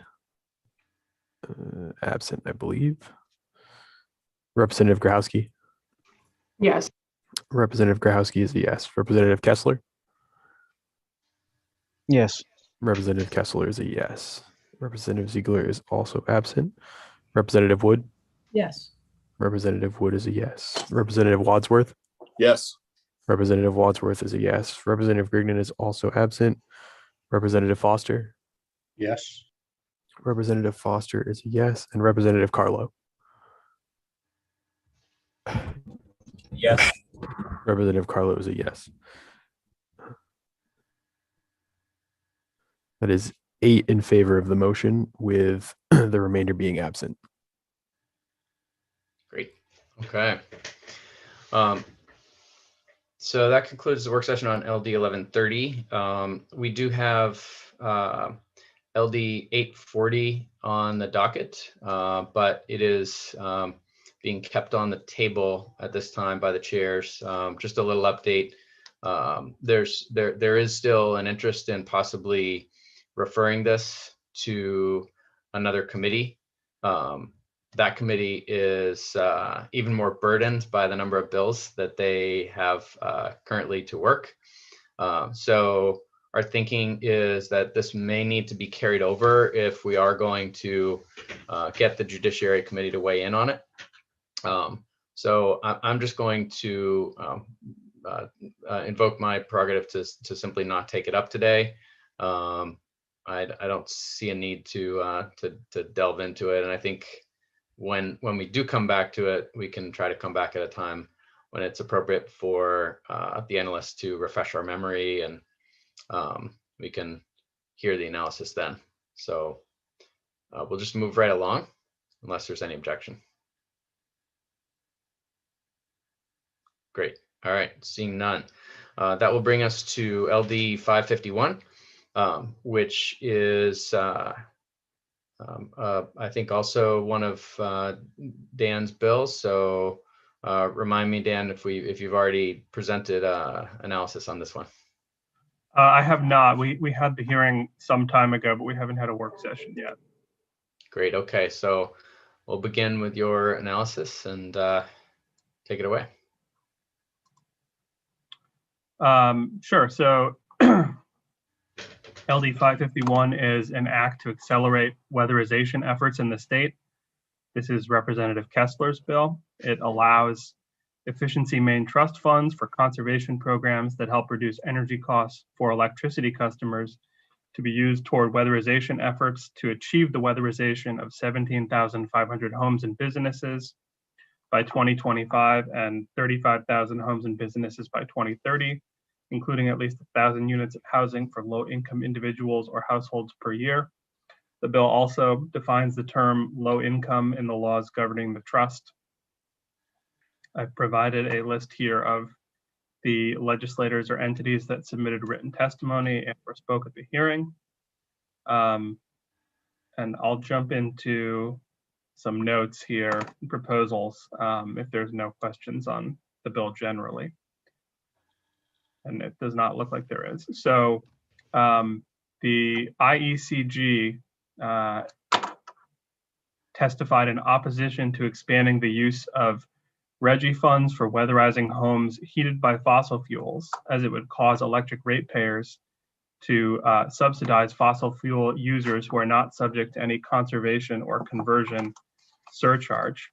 Absent, I believe. Representative Grahowski. Yes. Representative Grahowski is a yes. Representative Kessler. Yes. Representative Kessler is a yes. Representative Ziegler is also absent. Representative Wood. Yes. Representative Wood is a yes. Representative Wadsworth. Yes. Representative Wadsworth is a yes. Representative Grignon is also absent. Representative Foster. Yes. Representative Foster is a yes. And Representative Carlo. Yes. Representative Carlo is a yes. That is 8 in favor of the motion, with the remainder being absent. Great. Okay. So that concludes the work session on LD 1130. We do have LD 840 on the docket, but it is being kept on the table at this time by the chairs. Just a little update. There is still an interest in possibly referring this to another committee. That committee is even more burdened by the number of bills that they have currently to work. So our thinking is that this may need to be carried over if we are going to get the Judiciary Committee to weigh in on it. So I'm just going to invoke my prerogative to simply not take it up today. I don't see a need to delve into it, and I think when we do come back to it, we can try to come back at a time when it's appropriate for the analysts to refresh our memory, and we can hear the analysis then. So we'll just move right along unless there's any objection. Great. All right, seeing none. That will bring us to LD 551, which is I think also one of Dan's bills. So remind me, Dan, if you've already presented analysis on this one. I have not. We had the hearing some time ago, but we haven't had a work session yet. Great. Okay, so we'll begin with your analysis and take it away. Sure. So LD 551 is an act to accelerate weatherization efforts in the state. This is Representative Kessler's bill. It allows efficiency main trust funds for conservation programs that help reduce energy costs for electricity customers to be used toward weatherization efforts to achieve the weatherization of 17,500 homes and businesses by 2025 and 35,000 homes and businesses by 2030, including at least 1,000 units of housing for low-income individuals or households per year. The bill also defines the term low income in the laws governing the trust. I've provided a list here of the legislators or entities that submitted written testimony and or spoke at the hearing. And I'll jump into some notes here, proposals, if there's no questions on the bill generally. And it does not look like there is. So the IECG testified in opposition to expanding the use of RGGI funds for weatherizing homes heated by fossil fuels, as it would cause electric ratepayers to subsidize fossil fuel users who are not subject to any conservation or conversion surcharge.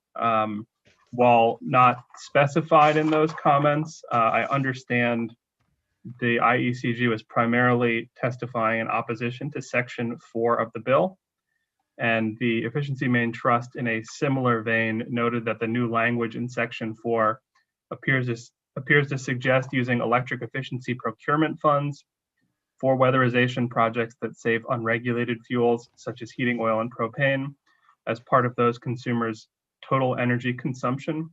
While not specified in those comments, I understand the IECG was primarily testifying in opposition to Section 4 of the bill. And the Efficiency Main Trust, in a similar vein, noted that the new language in Section 4 appears to suggest using electric efficiency procurement funds for weatherization projects that save unregulated fuels, such as heating oil and propane, as part of those consumers' total energy consumption.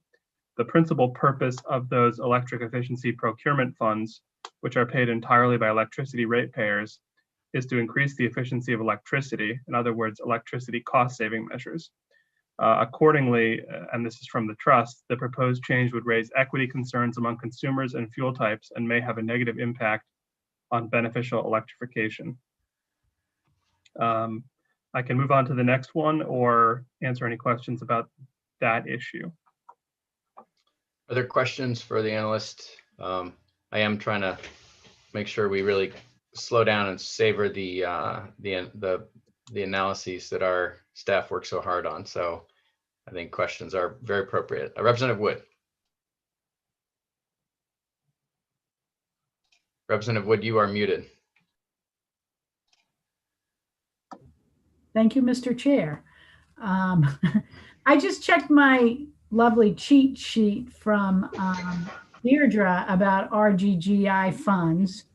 The principal purpose of those electric efficiency procurement funds, which are paid entirely by electricity ratepayers, is to increase the efficiency of electricity, in other words, electricity cost-saving measures. Accordingly, and this is from the trust, the proposed change would raise equity concerns among consumers and fuel types and may have a negative impact on beneficial electrification. I can move on to the next one or answer any questions about that issue. Are there questions for the analyst? I am trying to make sure we really slow down and savor the analyses that our staff work so hard on. So I think questions are very appropriate. Representative Wood. Representative Wood, you are muted. Thank you, Mr. Chair. I just checked my lovely cheat sheet from Deirdre about RGGI funds.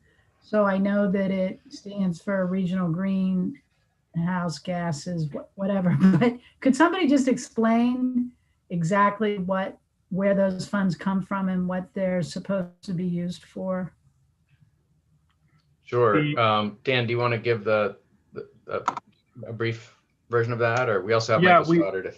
So I know that it stands for Regional Greenhouse Gases, whatever. But could somebody just explain exactly where those funds come from and what they're supposed to be used for? Sure. Dan, do you want to give a brief version of that, or we also have Michael Stoddard?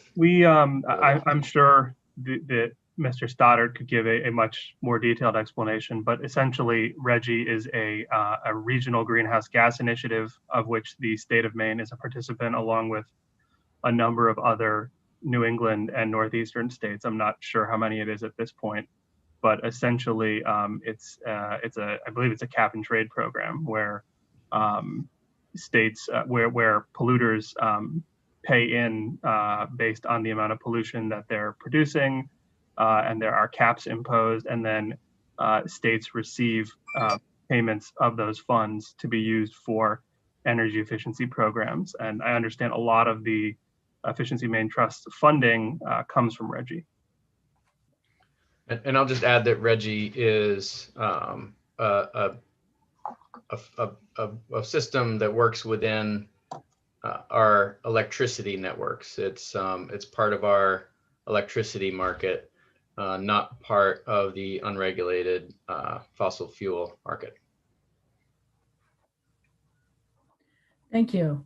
I'm sure that Mr. Stoddard could give a much more detailed explanation, but essentially RGGI is a regional greenhouse gas initiative of which the state of Maine is a participant, along with a number of other New England and Northeastern states. I'm not sure how many it is at this point. but essentially I believe it's a cap and trade program where states where polluters pay in based on the amount of pollution that they're producing, and there are caps imposed, and then states receive payments of those funds to be used for energy efficiency programs. And I understand a lot of the Efficiency Maine Trust funding comes from RGGI. And I'll just add that RGGI is a system that works within our electricity networks. It's part of our electricity market, not part of the unregulated fossil fuel market. Thank you.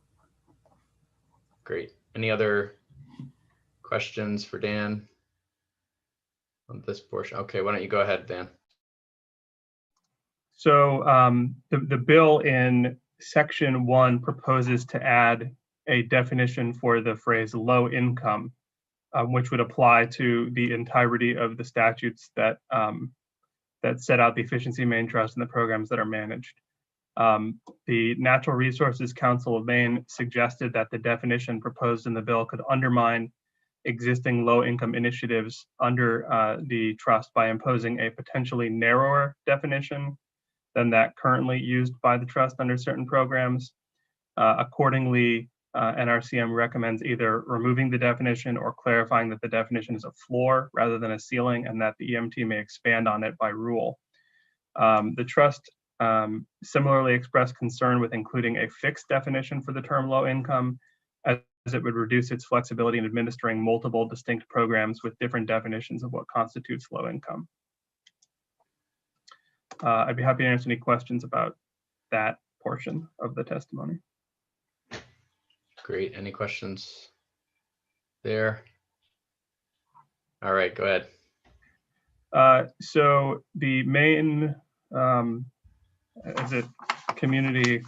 Great. Any other questions for Dan on this portion? Okay, why don't you go ahead, Dan? So the bill in section 1 proposes to add a definition for the phrase low income, which would apply to the entirety of the statutes that set out the Efficiency Maine Trust and the programs that are managed. The Natural Resources Council of Maine suggested that the definition proposed in the bill could undermine existing low-income initiatives under the trust by imposing a potentially narrower definition than that currently used by the trust under certain programs. Accordingly, NRCM recommends either removing the definition or clarifying that the definition is a floor rather than a ceiling, and that the EMT may expand on it by rule. The trust similarly expressed concern with including a fixed definition for the term low income, as it would reduce its flexibility in administering multiple distinct programs with different definitions of what constitutes low income. I'd be happy to answer any questions about that portion of the testimony. Great. Any questions there? All right, go ahead. So the main, is it community,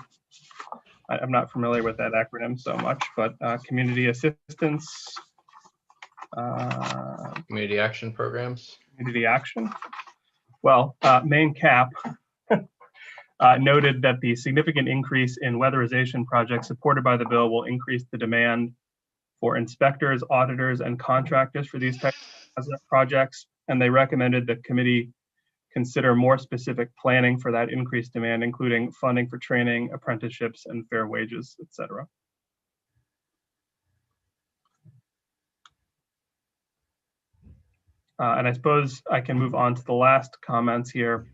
I'm not familiar with that acronym so much, but community assistance. Community action programs. Community action. Well, Maine CAP noted that the significant increase in weatherization projects supported by the bill will increase the demand for inspectors, auditors, and contractors for these types of projects, and they recommended the committee consider more specific planning for that increased demand, including funding for training, apprenticeships, and fair wages, etc. And I suppose I can move on to the last comments here.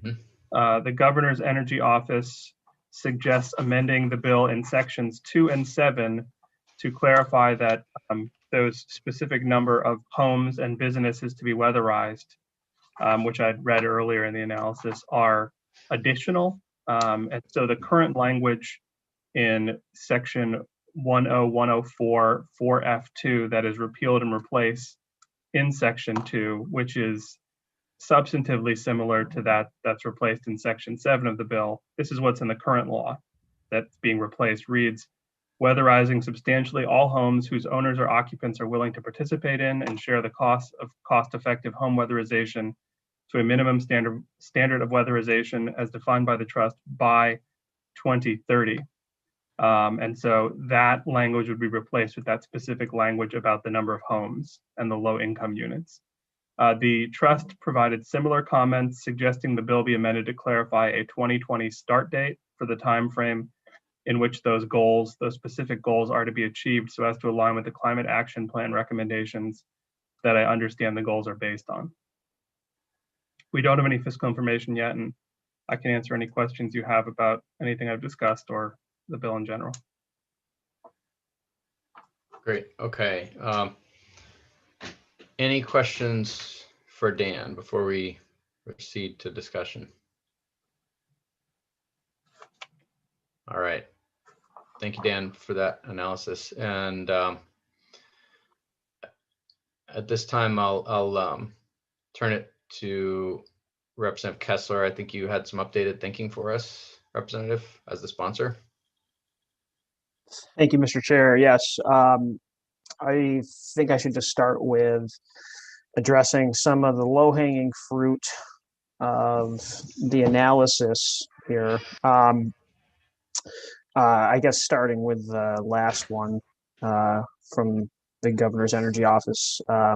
The Governor's Energy Office suggests amending the bill in sections 2 and 7 to clarify that those specific number of homes and businesses to be weatherized, which I'd read earlier in the analysis, are additional. And so the current language in section 10104 4F2 that is repealed and replaced in section 2, which is substantively similar to that's replaced in section 7 of the bill. This is what's in the current law that's being replaced, reads, weatherizing substantially all homes whose owners or occupants are willing to participate in and share the cost of cost-effective home weatherization to a minimum standard of weatherization as defined by the trust by 2030. And so that language would be replaced with that specific language about the number of homes and the low income units. The trust provided similar comments suggesting the bill be amended to clarify a 2020 start date for the time frame in which those goals, those specific goals, are to be achieved so as to align with the climate action plan recommendations that I understand the goals are based on. We don't have any fiscal information yet, and I can answer any questions you have about anything I've discussed or the bill in general. Great. Okay. Any questions for Dan before we proceed to discussion? All right. Thank you, Dan, for that analysis. And at this time, I'll turn it to Representative Kessler. I think you had some updated thinking for us, Representative, as the sponsor. Thank you, Mr. Chair. Yes, I think I should just start with addressing some of the low-hanging fruit of the analysis here. I guess starting with the last one from the governor's energy office. I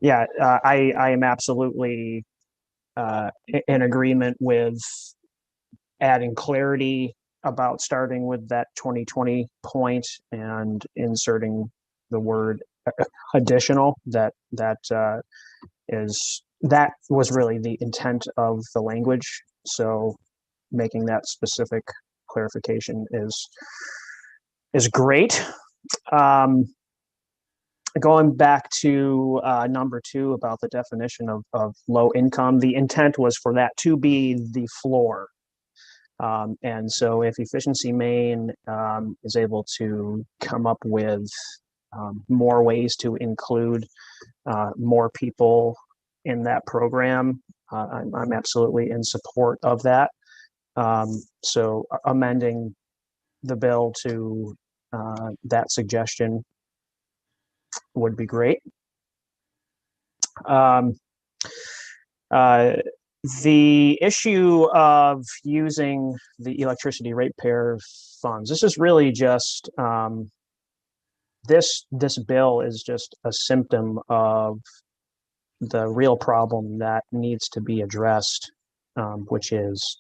am absolutely in agreement with adding clarity about starting with that 2020 point and inserting the word additional. That was really the intent of the language. So making that specific clarification is great. Going back to number 2 about the definition of low income, the intent was for that to be the floor. And so if Efficiency Maine is able to come up with more ways to include more people in that program, I'm absolutely in support of that. So amending the bill to that suggestion would be great. The issue of using the electricity ratepayer funds, this is really just this bill is just a symptom of the real problem that needs to be addressed, which is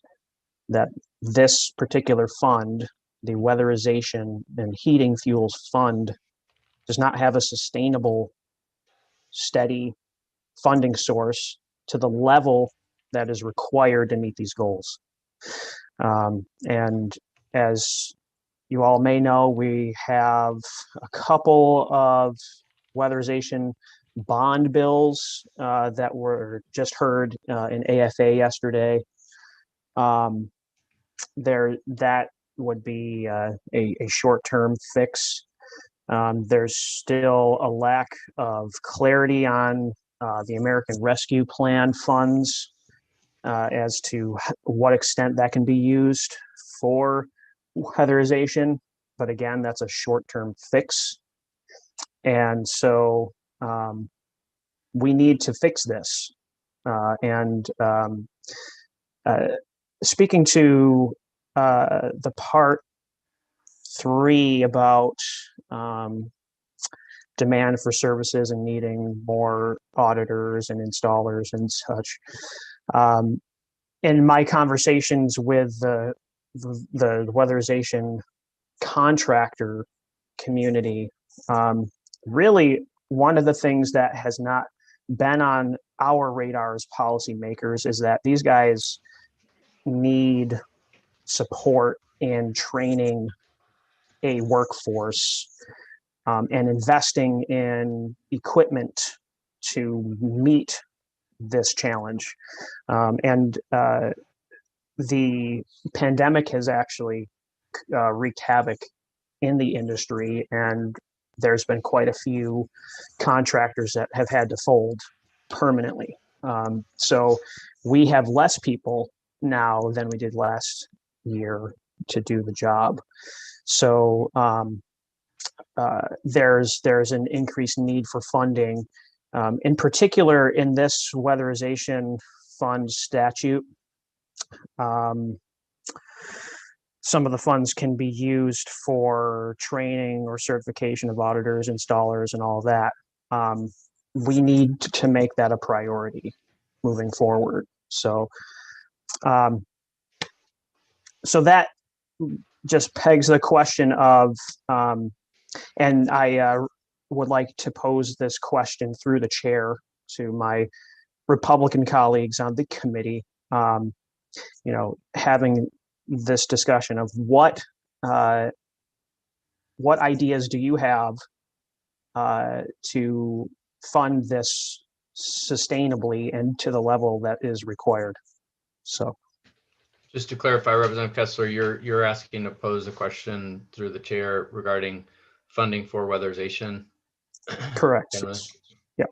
that this particular fund, the Weatherization and Heating Fuels Fund, does not have a sustainable, steady funding source to the level that is required to meet these goals. And as you all may know, we have a couple of weatherization bond bills that were just heard in AFA yesterday. That would be a short-term fix. There's still a lack of clarity on the American Rescue Plan funds as to what extent that can be used for weatherization. But again, that's a short-term fix. And so we need to fix this. Speaking to the part 3 about demand for services and needing more auditors and installers and such. In my conversations with the weatherization contractor community, really one of the things that has not been on our radar as policymakers is that these guys need support in training a workforce and investing in equipment to meet this challenge. The pandemic has actually wreaked havoc in the industry, and there's been quite a few contractors that have had to fold permanently. So we have less people now than we did last year to do the job. So there's an increased need for funding. In particular, in this weatherization fund statute, some of the funds can be used for training or certification of auditors, installers, and all that. We need to make that a priority moving forward. So that just pegs the question of, and I would like to pose this question through the chair to my Republican colleagues on the committee, having this discussion of what ideas do you have to fund this sustainably and to the level that is required. So just to clarify, Representative Kessler, you're asking to pose a question through the chair regarding funding for weatherization? Correct. Yep.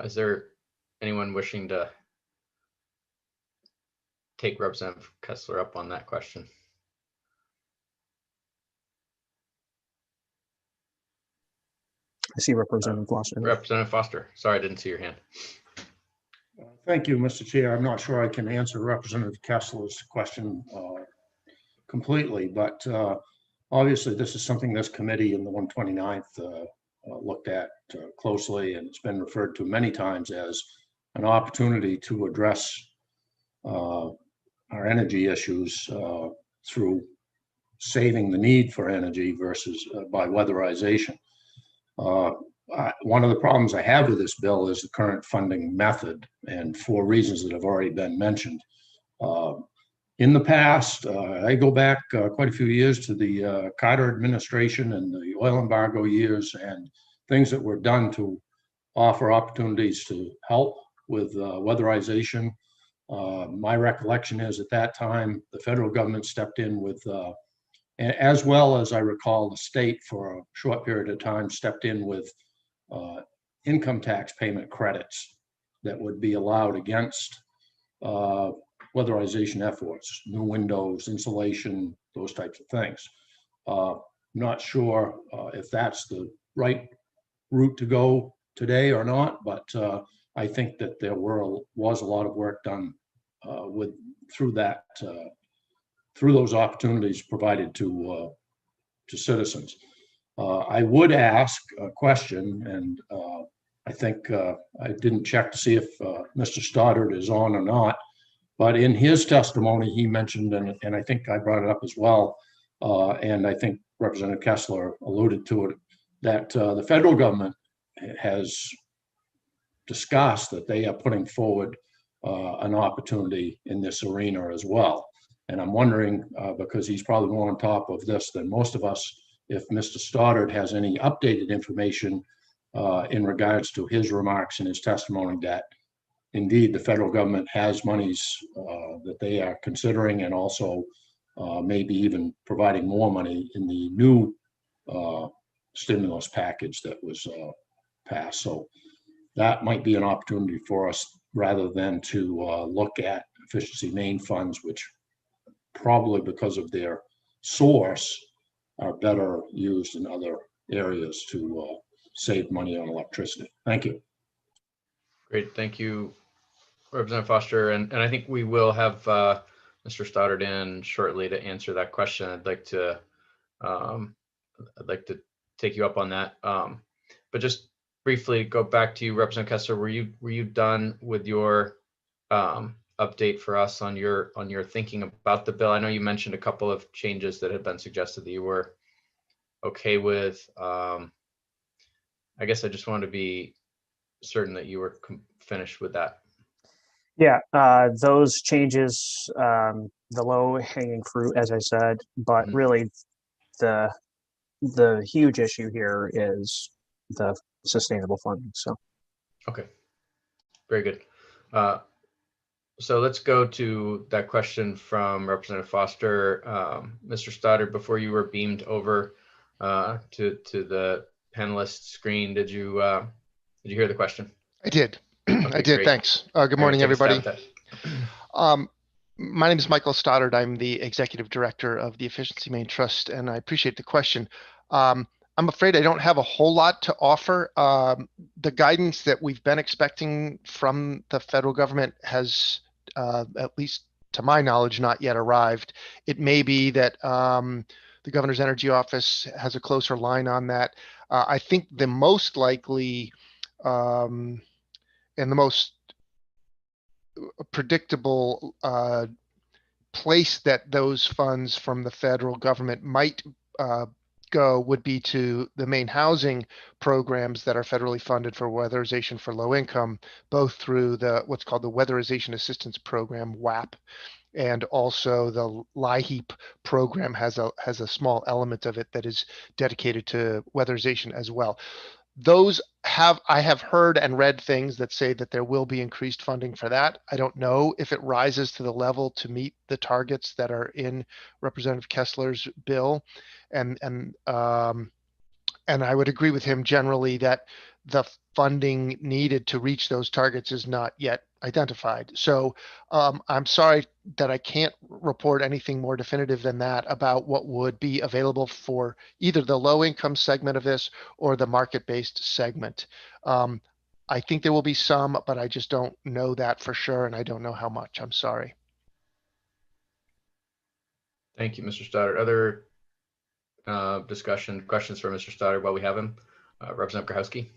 Is there anyone wishing to take Representative Kessler up on that question? I see Representative Foster. Representative Foster, sorry, I didn't see your hand. Thank you, Mr. Chair. I'm not sure I can answer Representative Kessler's question completely, but obviously this is something this committee in the 129th looked at closely, and it's been referred to many times as an opportunity to address our energy issues through saving the need for energy versus by weatherization. One of the problems I have with this bill is the current funding method, and for reasons that have already been mentioned. In the past, I go back quite a few years to the Carter administration and the oil embargo years, and things that were done to offer opportunities to help with weatherization. My recollection is at that time, the federal government stepped in with, as well as I recall, the state for a short period of time stepped in with income tax payment credits that would be allowed against weatherization efforts, new windows, insulation, those types of things. Not sure if that's the right route to go today or not, but I think that there was a lot of work done through those opportunities provided to citizens. I would ask a question, and I think I didn't check to see if Mr. Stoddard is on or not, but in his testimony, he mentioned, and I think I brought it up as well, and I think Representative Kessler alluded to it, that the federal government has discussed that they are putting forward an opportunity in this arena as well. And I'm wondering, because he's probably more on top of this than most of us, if Mr. Stoddard has any updated information in regards to his remarks in his testimony that indeed the federal government has monies that they are considering, and also maybe even providing more money in the new stimulus package that was passed. So that might be an opportunity for us rather than to look at efficiency main funds, which probably because of their source are better used in other areas to save money on electricity. Thank you. Great, thank you, Representative Foster. And I think we will have Mr. Stoddard in shortly to answer that question. I'd like to take you up on that. But just briefly go back to you, Representative Kessler. Were you done with your update for us on your thinking about the bill? I know you mentioned a couple of changes that had been suggested that you were okay with. I guess I just wanted to be certain that you were finished with that. Yeah, those changes, the low hanging fruit, as I said, but really the huge issue here is the sustainable funding. So, okay, very good. So let's go to that question from Representative Foster. Mr. Stoddard, before you were beamed over to the panelist screen, did you hear the question? I did. Okay, I did. great. Thanks. Good morning, Take a stab everybody. at that. My name is Michael Stoddard. I'm the executive director of the Efficiency Main Trust, and I appreciate the question. I'm afraid I don't have a whole lot to offer. The guidance that we've been expecting from the federal government has, at least to my knowledge, not yet arrived. It may be that the governor's energy office has a closer line on that. I think the most likely and the most predictable place that those funds from the federal government might go would be to the main housing programs that are federally funded for weatherization for low income, both through what's called the Weatherization Assistance Program, WAP, and also the LIHEAP program has a small element of it that is dedicated to weatherization as well. I have heard and read things that say that there will be increased funding for that. I don't know if it rises to the level to meet the targets that are in Representative Kessler's bill. And I would agree with him generally that the funding needed to reach those targets is not yet identified. So I'm sorry that I can't report anything more definitive than that about what would be available for either the low income segment of this or the market-based segment. I think there will be some, but I just don't know that for sure, and I don't know how much. I'm sorry. Thank you, Mr. Stoddard. Other questions for Mr. Stoddard while we have him? Representative Grahowski.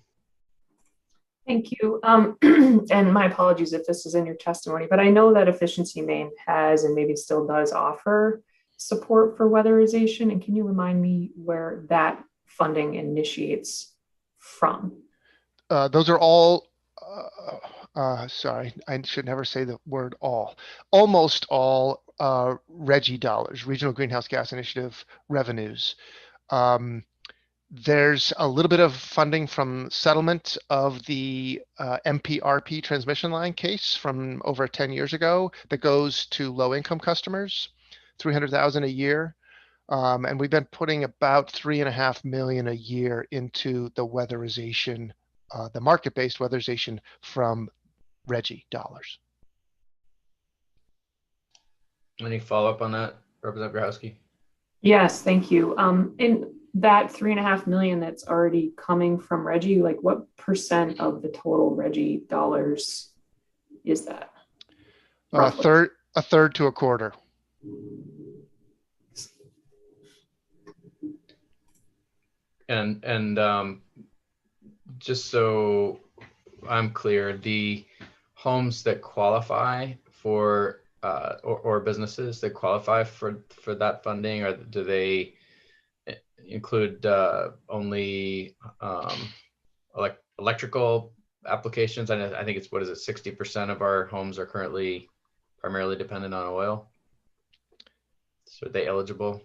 Thank you. And my apologies if this is in your testimony, but I know that Efficiency Maine has and maybe still does offer support for weatherization. And can you remind me where that funding initiates from? Those are all, sorry, I should never say the word all. Almost all RGGI dollars, Regional Greenhouse Gas Initiative revenues. There's a little bit of funding from settlement of the MPRP transmission line case from over 10 years ago that goes to low-income customers, $300,000 a year. And we've been putting about $3.5 million a year into the weatherization, the market-based weatherization from RGGI dollars. Any follow-up on that, Representative Grahowski? Yes, thank you. In that $3.5 million that's already coming from RGGI, like what % of the total RGGI dollars is that? A third to a quarter. And just so I'm clear, the homes that qualify for or businesses that qualify for that funding, or do they include only electrical applications? I think it's, what is it, 60% of our homes are currently primarily dependent on oil. So are they eligible?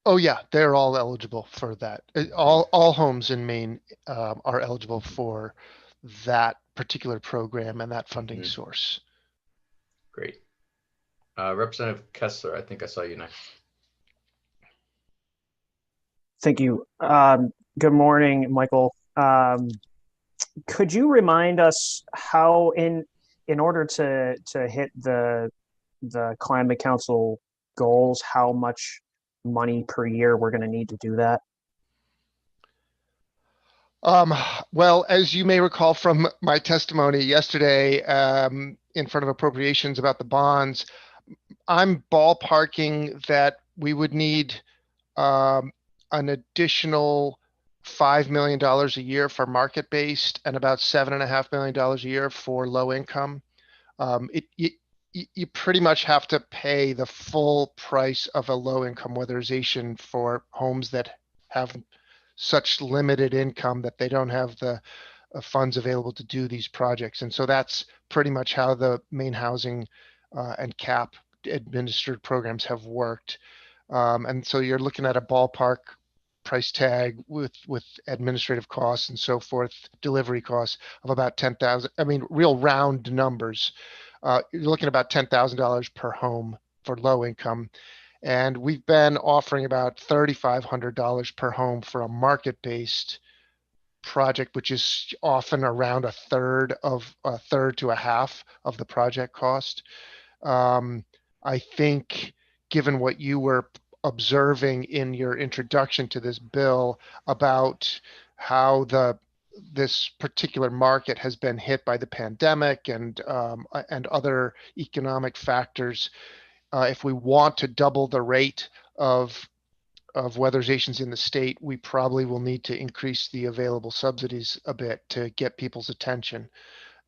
Oh yeah, they're all eligible for that. All homes in Maine are eligible for that particular program and that funding source. Great. Representative Kessler, I think I saw you next. Thank you. Good morning, Michael. Could you remind us how, in order to hit the Climate Council goals, how much money per year we're going to need to do that? Well, as you may recall from my testimony yesterday in front of Appropriations about the bonds, I'm ballparking that we would need an additional $5 million a year for market-based and about $7.5 million a year for low income. You pretty much have to pay the full price of a low income weatherization for homes that have such limited income that they don't have the funds available to do these projects. And so that's pretty much how the Maine Housing and CAP administered programs have worked. And so you're looking at a ballpark price tag with administrative costs and so forth, delivery costs of about 10,000. I mean, real round numbers. You're looking at about $10,000 per home for low income. And we've been offering about $3,500 per home for a market-based project, which is often around a third to a half of the project cost. I think given what you were observing in your introduction to this bill about how this particular market has been hit by the pandemic and other economic factors, if we want to double the rate of weatherizations in the state, we probably will need to increase the available subsidies a bit to get people's attention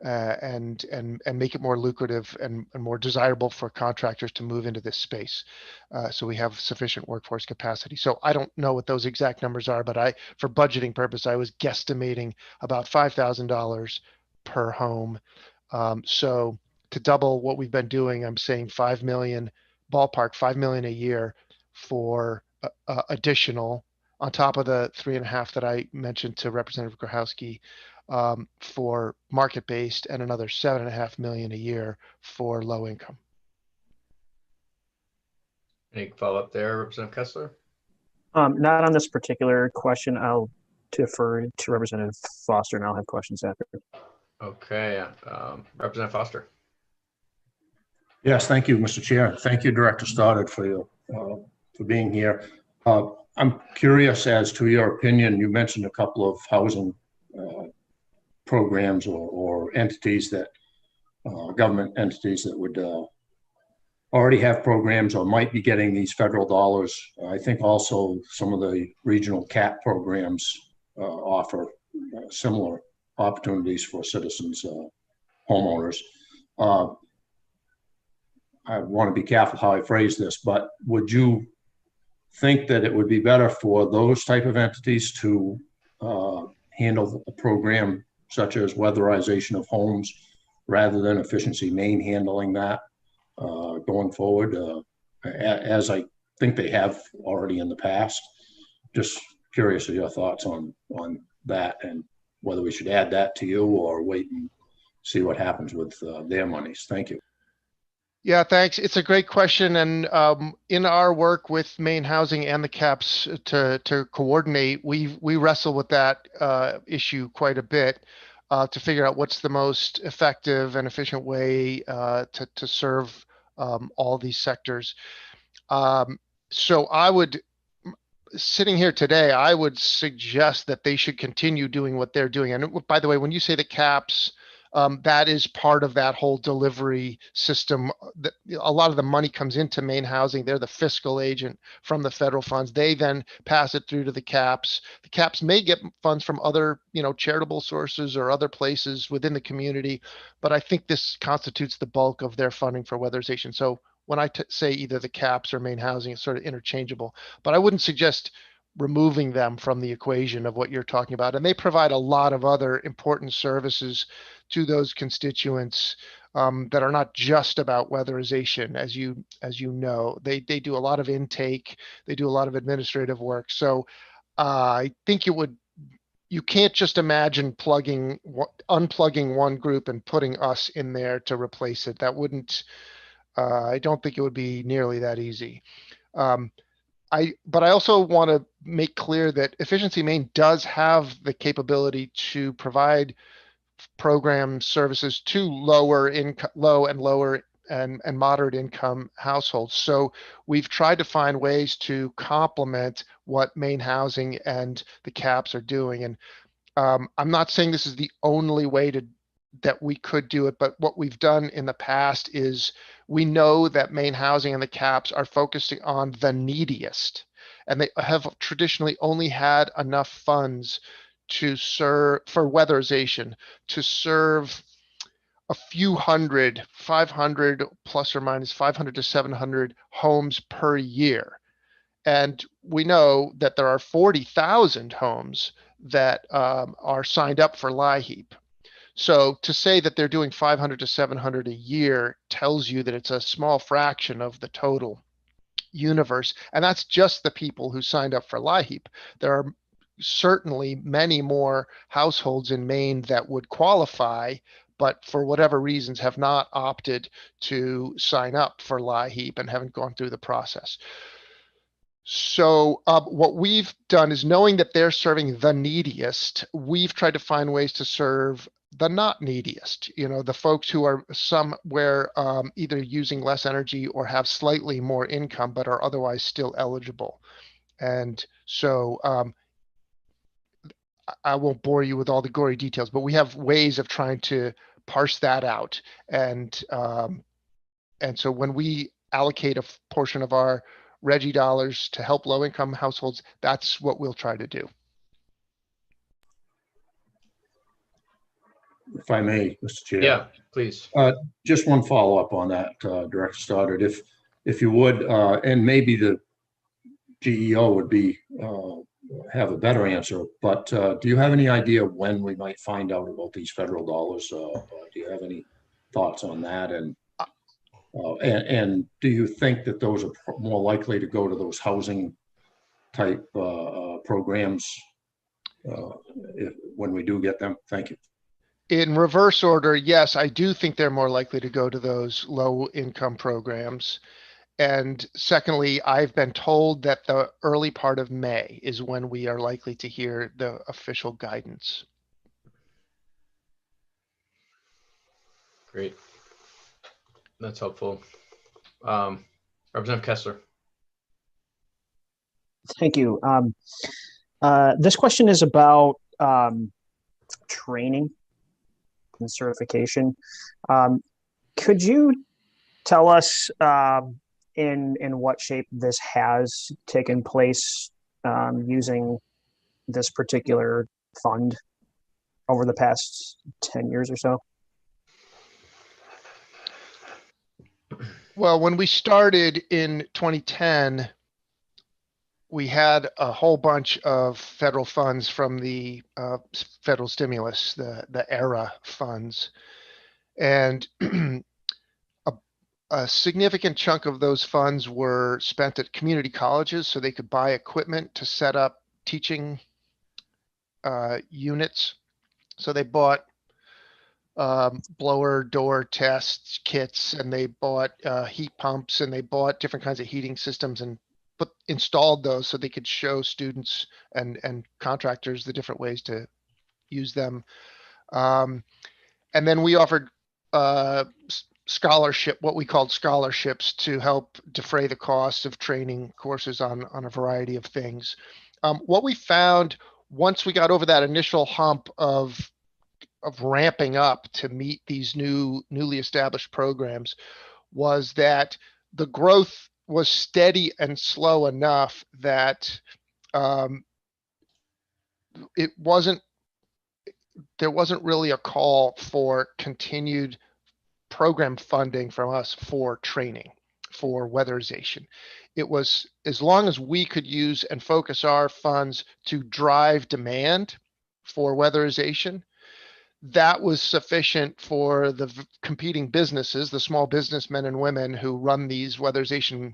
and make it more lucrative and more desirable for contractors to move into this space. So we have sufficient workforce capacity. So I don't know what those exact numbers are, but for budgeting purpose, I was guesstimating about $5,000 per home. So to double what we've been doing, I'm saying 5 million, ballpark 5 million a year for additional on top of the 3.5 that I mentioned to Representative Grahowski for market-based, and another 7.5 million a year for low income. Any follow up there, Representative Kessler? Not on this particular question. I'll defer to Representative Foster, and I'll have questions after. Okay, Representative Foster. Yes, thank you, Mr. Chair. Thank you, Director Stoddard, for being here. I'm curious as to your opinion. You mentioned a couple of housing programs or entities that, government entities that would already have programs or might be getting these federal dollars. I think also some of the regional CAP programs offer similar opportunities for citizens, homeowners. I want to be careful how I phrase this, but would you think that it would be better for those type of entities to handle a program such as weatherization of homes rather than Efficiency Maine handling that going forward, as I think they have already in the past? Just curious of your thoughts on that and whether we should add that to you or wait and see what happens with their monies. Thank you. Yeah, thanks. It's a great question. And in our work with Maine Housing and the CAPS to coordinate, we wrestle with that issue quite a bit to figure out what's the most effective and efficient way to serve all these sectors. So I would, sitting here today, I would suggest that they should continue doing what they're doing. And by the way, when you say the CAPS, that is part of that whole delivery system. A lot of the money comes into Maine Housing. They're the fiscal agent from the federal funds. They then pass it through to the CAPS. The CAPS may get funds from other, charitable sources or other places within the community, but I think this constitutes the bulk of their funding for weatherization. So when I say either the CAPS or Maine Housing, it's sort of interchangeable, but I wouldn't suggest removing them from the equation of what you're talking about. And they provide a lot of other important services to those constituents that are not just about weatherization. As you know, they do a lot of intake, they do a lot of administrative work. So I think you can't just imagine unplugging one group and putting us in there to replace it. That wouldn't, I don't think it would be nearly that easy. But I also want to make clear that Efficiency Maine does have the capability to provide program services to low and lower and moderate income households. So we've tried to find ways to complement what Maine Housing and the CAPS are doing. And I'm not saying this is the only way that we could do it, but what we've done in the past is we know that Maine Housing and the CAPS are focusing on the neediest, and they have traditionally only had enough funds to serve for weatherization to serve a few hundred, 500 plus or minus 500 to 700 homes per year. And we know that there are 40,000 homes that are signed up for LIHEAP. So to say that they're doing 500 to 700 a year tells you that it's a small fraction of the total universe. And that's just the people who signed up for LIHEAP. There are certainly many more households in Maine that would qualify, but for whatever reasons have not opted to sign up for LIHEAP and haven't gone through the process. So what we've done is, knowing that they're serving the neediest, we've tried to find ways to serve the not neediest, the folks who are somewhere either using less energy or have slightly more income, but are otherwise still eligible. And so I won't bore you with all the gory details, but we have ways of trying to parse that out. And so when we allocate a portion of our RGGI dollars to help low-income households, that's what we'll try to do. If I may, Mr. Chair. Yeah, please. Just one follow-up on that, Director Stoddard, if you would, and maybe the GEO would be have a better answer, but do you have any idea when we might find out about these federal dollars? Do you have any thoughts on that? And do you think that those are more likely to go to those housing type programs when we do get them? Thank you. In reverse order, yes, I do think they're more likely to go to those low income programs. And secondly, I've been told that the early part of May is when we are likely to hear the official guidance. Great. That's helpful. Representative Kessler. Thank you. This question is about training and certification. Could you tell us in what shape this has taken place using this particular fund over the past 10 years or so? Well, when we started in 2010, we had a whole bunch of federal funds from the federal stimulus, the ERA funds. And a significant chunk of those funds were spent at community colleges so they could buy equipment to set up teaching units. So they bought blower door test kits, and they bought heat pumps, and they bought different kinds of heating systems and installed those so they could show students and contractors the different ways to use them. And then we offered scholarship, what we called scholarships, to help defray the costs of training courses on a variety of things. What we found once we got over that initial hump of ramping up to meet these newly established programs was that the growth was steady and slow enough that there wasn't really a call for continued program funding from us for training, for weatherization. It was, as long as we could use and focus our funds to drive demand for weatherization, that was sufficient for the competing businesses, the small businessmen and women who run these weatherization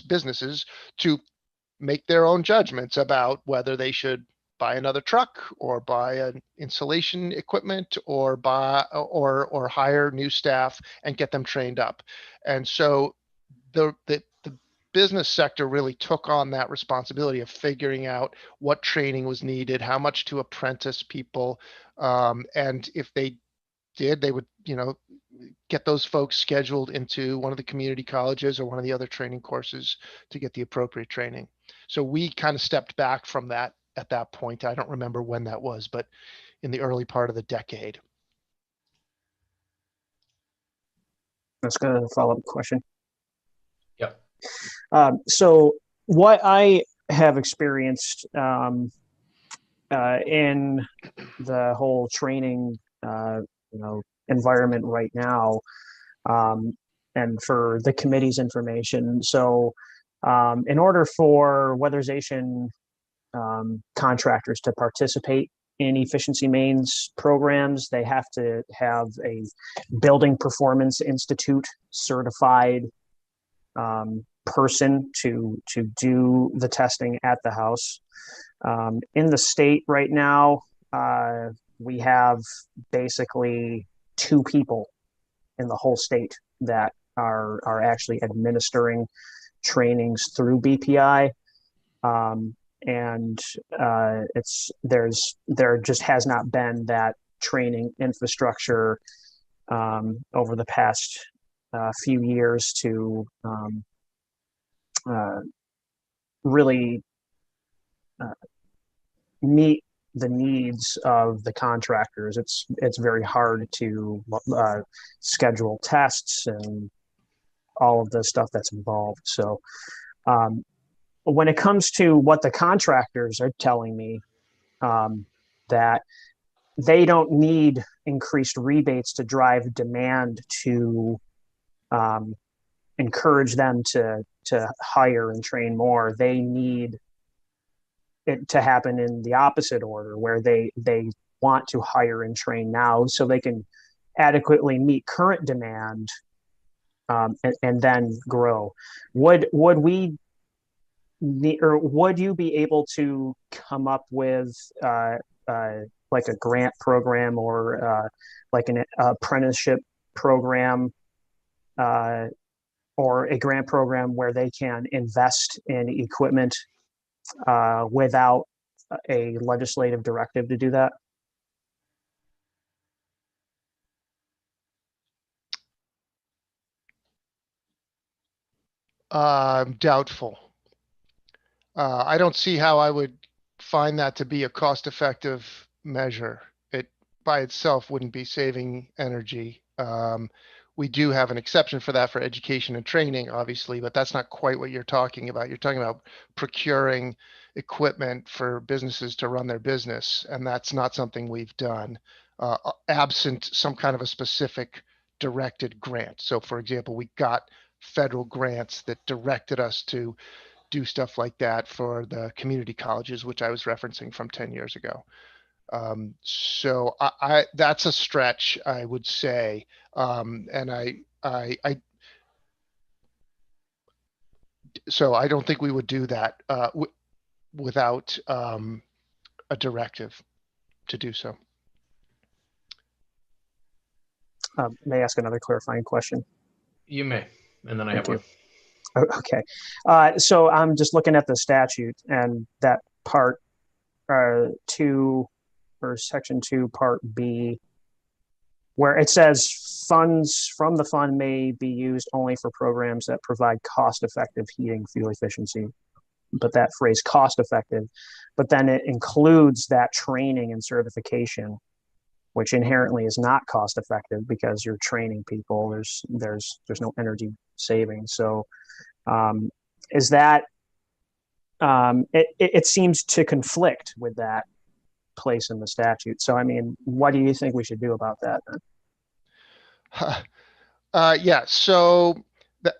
businesses, to make their own judgments about whether they should buy another truck or buy an insulation equipment or or hire new staff and get them trained up. And so the business sector really took on that responsibility of figuring out what training was needed, how much to apprentice people, and if they did, they would, get those folks scheduled into one of the community colleges or one of the other training courses to get the appropriate training. So we kind of stepped back from that at that point. I don't remember when that was, but in the early part of the decade. That's a follow-up question. Yep. So what I have experienced in the whole training, environment right now, and for the committee's information. So in order for weatherization contractors to participate in efficiency mains programs, they have to have a Building Performance Institute certified person to do the testing at the house. In the state right now, we have basically 2 people in the whole state that are actually administering trainings through BPI. And there just has not been that training infrastructure over the past few years to really meet the needs of the contractors. It's very hard to schedule tests and all of the stuff that's involved. So when it comes to what the contractors are telling me, that they don't need increased rebates to drive demand to encourage them to hire and train more. They need it to happen in the opposite order, where they want to hire and train now so they can adequately meet current demand, and then grow. Would we or would you be able to come up with like a grant program or like an apprenticeship program, or a grant program where they can invest in equipment without a legislative directive to do that? Doubtful. I don't see how I would find that to be a cost-effective measure. by itself wouldn't be saving energy. We do have an exception for that for education and training, obviously, but that's not quite what you're talking about. You're talking about procuring equipment for businesses to run their business, and that's not something we've done, absent some kind of a specific directed grant. So for example, we got federal grants that directed us to do stuff like that for the community colleges, which I was referencing from 10 years ago. So that's a stretch, I would say. And so I don't think we would do that without a directive to do so. May I ask another clarifying question? You may, and then I have Thank one. Okay. So I'm just looking at the statute and that part 2 or section 2, part B, where it says funds from the fund may be used only for programs that provide cost-effective heating fuel efficiency. But that phrase cost-effective, but then it includes that training and certification, which inherently is not cost-effective because you're training people. There's no energy savings. So is that it seems to conflict with that place in the statute. So, I mean, what do you think we should do about that then? Yeah, so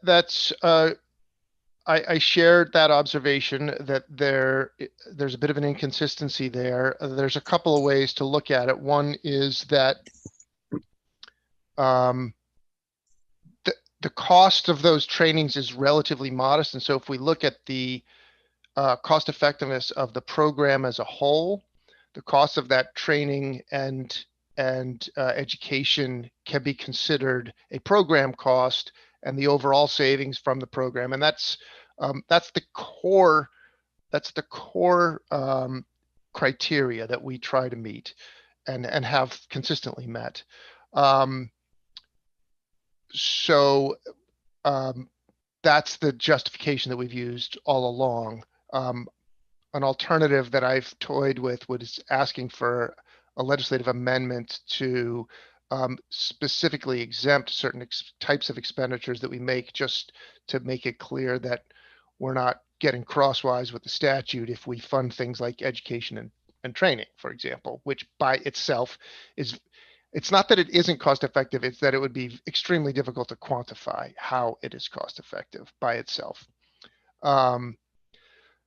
that's, I shared that observation that there's a bit of an inconsistency there. There's a couple of ways to look at it. One is that the cost of those trainings is relatively modest. And so if we look at the cost effectiveness of the program as a whole, the cost of that training and education can be considered a program cost, and the overall savings from the program. And that's the core criteria that we try to meet and have consistently met. So that's the justification that we've used all along. An alternative that I've toyed with was asking for a legislative amendment to specifically exempt certain types of expenditures that we make, just to make it clear that we're not getting crosswise with the statute if we fund things like education and training, for example, which by itself is, it's not that it isn't cost effective, it's that it would be extremely difficult to quantify how it is cost effective by itself.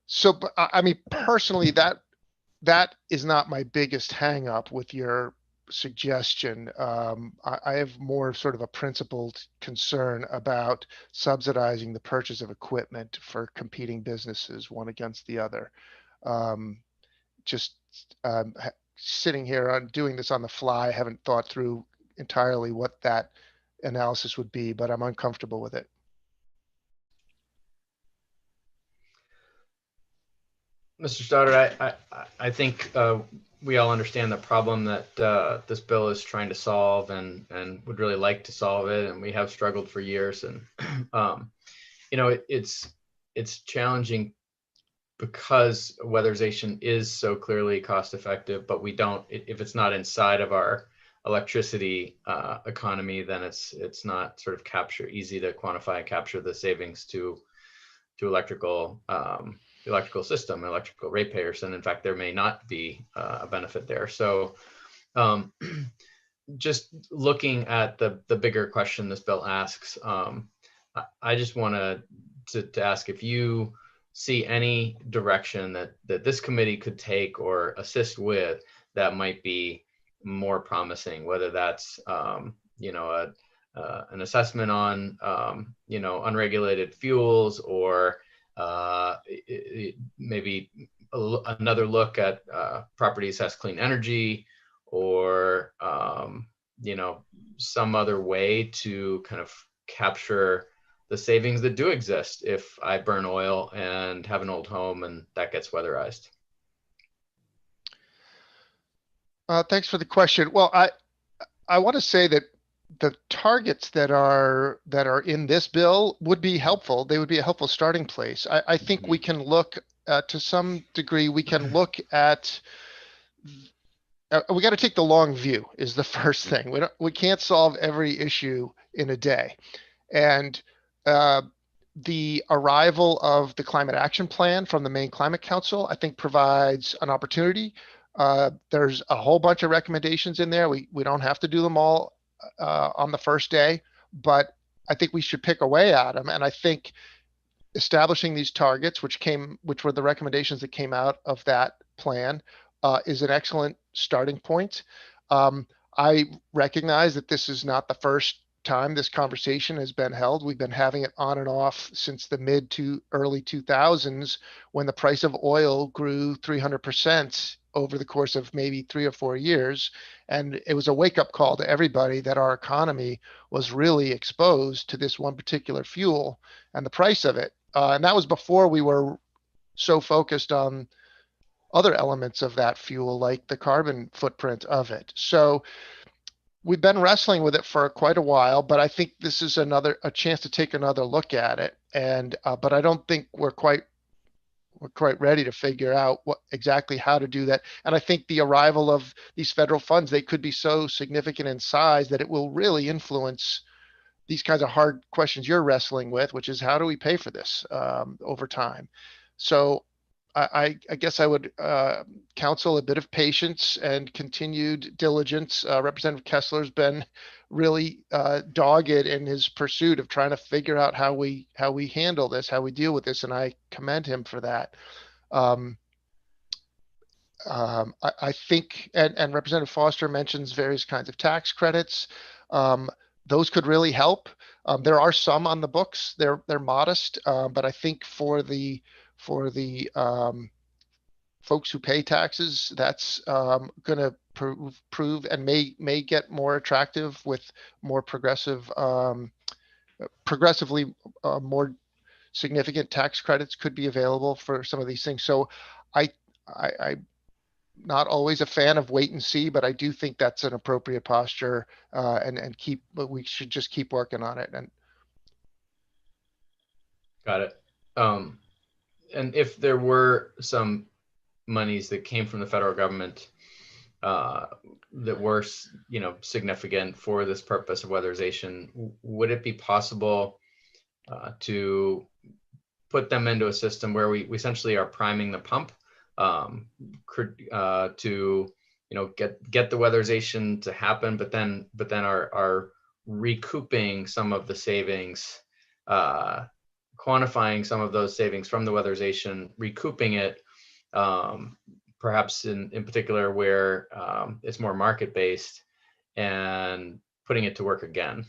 So, but I mean, personally, that is not my biggest hang up with your suggestion. I have more sort of a principled concern about subsidizing the purchase of equipment for competing businesses, one against the other. Just sitting here on doing this on the fly, I haven't thought through entirely what that analysis would be, but I'm uncomfortable with it. Mr. Stoddard, I think we all understand the problem that this bill is trying to solve, and would really like to solve it, and we have struggled for years. And you know, it's challenging because weatherization is so clearly cost effective, but we don't, if it's not inside of our electricity economy, then it's not sort of easy to quantify and capture the savings to electrical system, electrical ratepayers, and in fact, there may not be a benefit there. So, just looking at the bigger question this bill asks, I just want to ask if you see any direction that this committee could take or assist with that might be more promising, whether that's you know, an assessment on you know, unregulated fuels, or maybe another look at properties as clean energy, or you know, some other way to kind of capture the savings that do exist if I burn oil and have an old home and that gets weatherized. Thanks for the question. Well, I want to say that the targets that are in this bill would be helpful. They would be a helpful starting place. I think we can look to some degree, we can look at we got to take the long view is the first thing. We can't solve every issue in a day. And the arrival of the climate action plan from the Maine Climate Council, I think provides an opportunity. There's a whole bunch of recommendations in there. We don't have to do them all on the first day, but I think we should pick away at them. And I think establishing these targets, which were the recommendations that came out of that plan, is an excellent starting point. I recognize that this is not the first time this conversation has been held. We've been having it on and off since the mid to early 2000s, when the price of oil grew 300% over the course of maybe 3 or 4 years. And it was a wake-up call to everybody that our economy was really exposed to this one particular fuel and the price of it. And that was before we were so focused on other elements of that fuel, like the carbon footprint of it. So we've been wrestling with it for quite a while, but I think this is a chance to take another look at it. And but I don't think we're quite ready to figure out exactly how to do that. And I think the arrival of these federal funds, they could be so significant in size that it will really influence these kinds of hard questions you're wrestling with, which is how do we pay for this over time? So I guess I would counsel a bit of patience and continued diligence. Representative Kessler's been really dogged in his pursuit of trying to figure out how we handle this, how we deal with this, and I commend him for that. I think, and Representative Foster mentions various kinds of tax credits. Those could really help. There are some on the books. They're modest, but I think for the folks who pay taxes, that's going to prove and may get more attractive with more progressively more significant tax credits could be available for some of these things. So I'm not always a fan of wait and see, but I do think that's an appropriate posture, but we should just keep working on it. And got it. And if there were some monies that came from the federal government that were, significant for this purpose of weatherization, would it be possible to put them into a system where we essentially are priming the pump to get the weatherization to happen, but then are recouping some of the savings, quantifying some of those savings from the weatherization, recouping it, perhaps in particular where it's more market-based, and putting it to work again.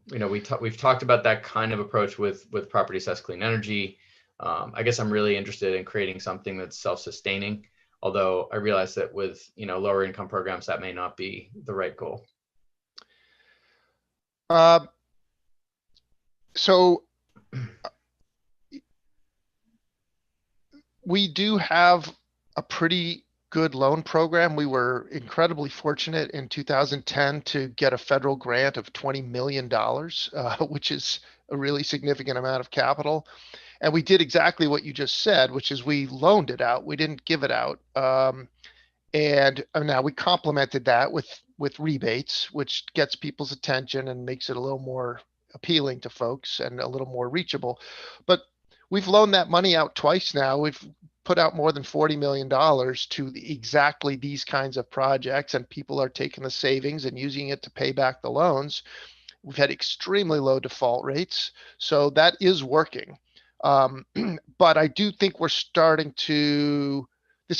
We've talked about that kind of approach with property assessed clean energy. I guess I'm really interested in creating something that's self-sustaining, although I realize that with lower income programs, that may not be the right goal. So we do have a pretty good loan program. We were incredibly fortunate in 2010 to get a federal grant of $20 million, which is a really significant amount of capital. And we did exactly what you just said, which is we loaned it out. We didn't give it out. And now we complemented that with rebates, which gets people's attention and makes it a little more appealing to folks and a little more reachable. But we've loaned that money out twice now. We've put out more than $40 million to exactly these kinds of projects, and people are taking the savings and using it to pay back the loans. We've had extremely low default rates, so that is working. But I do think this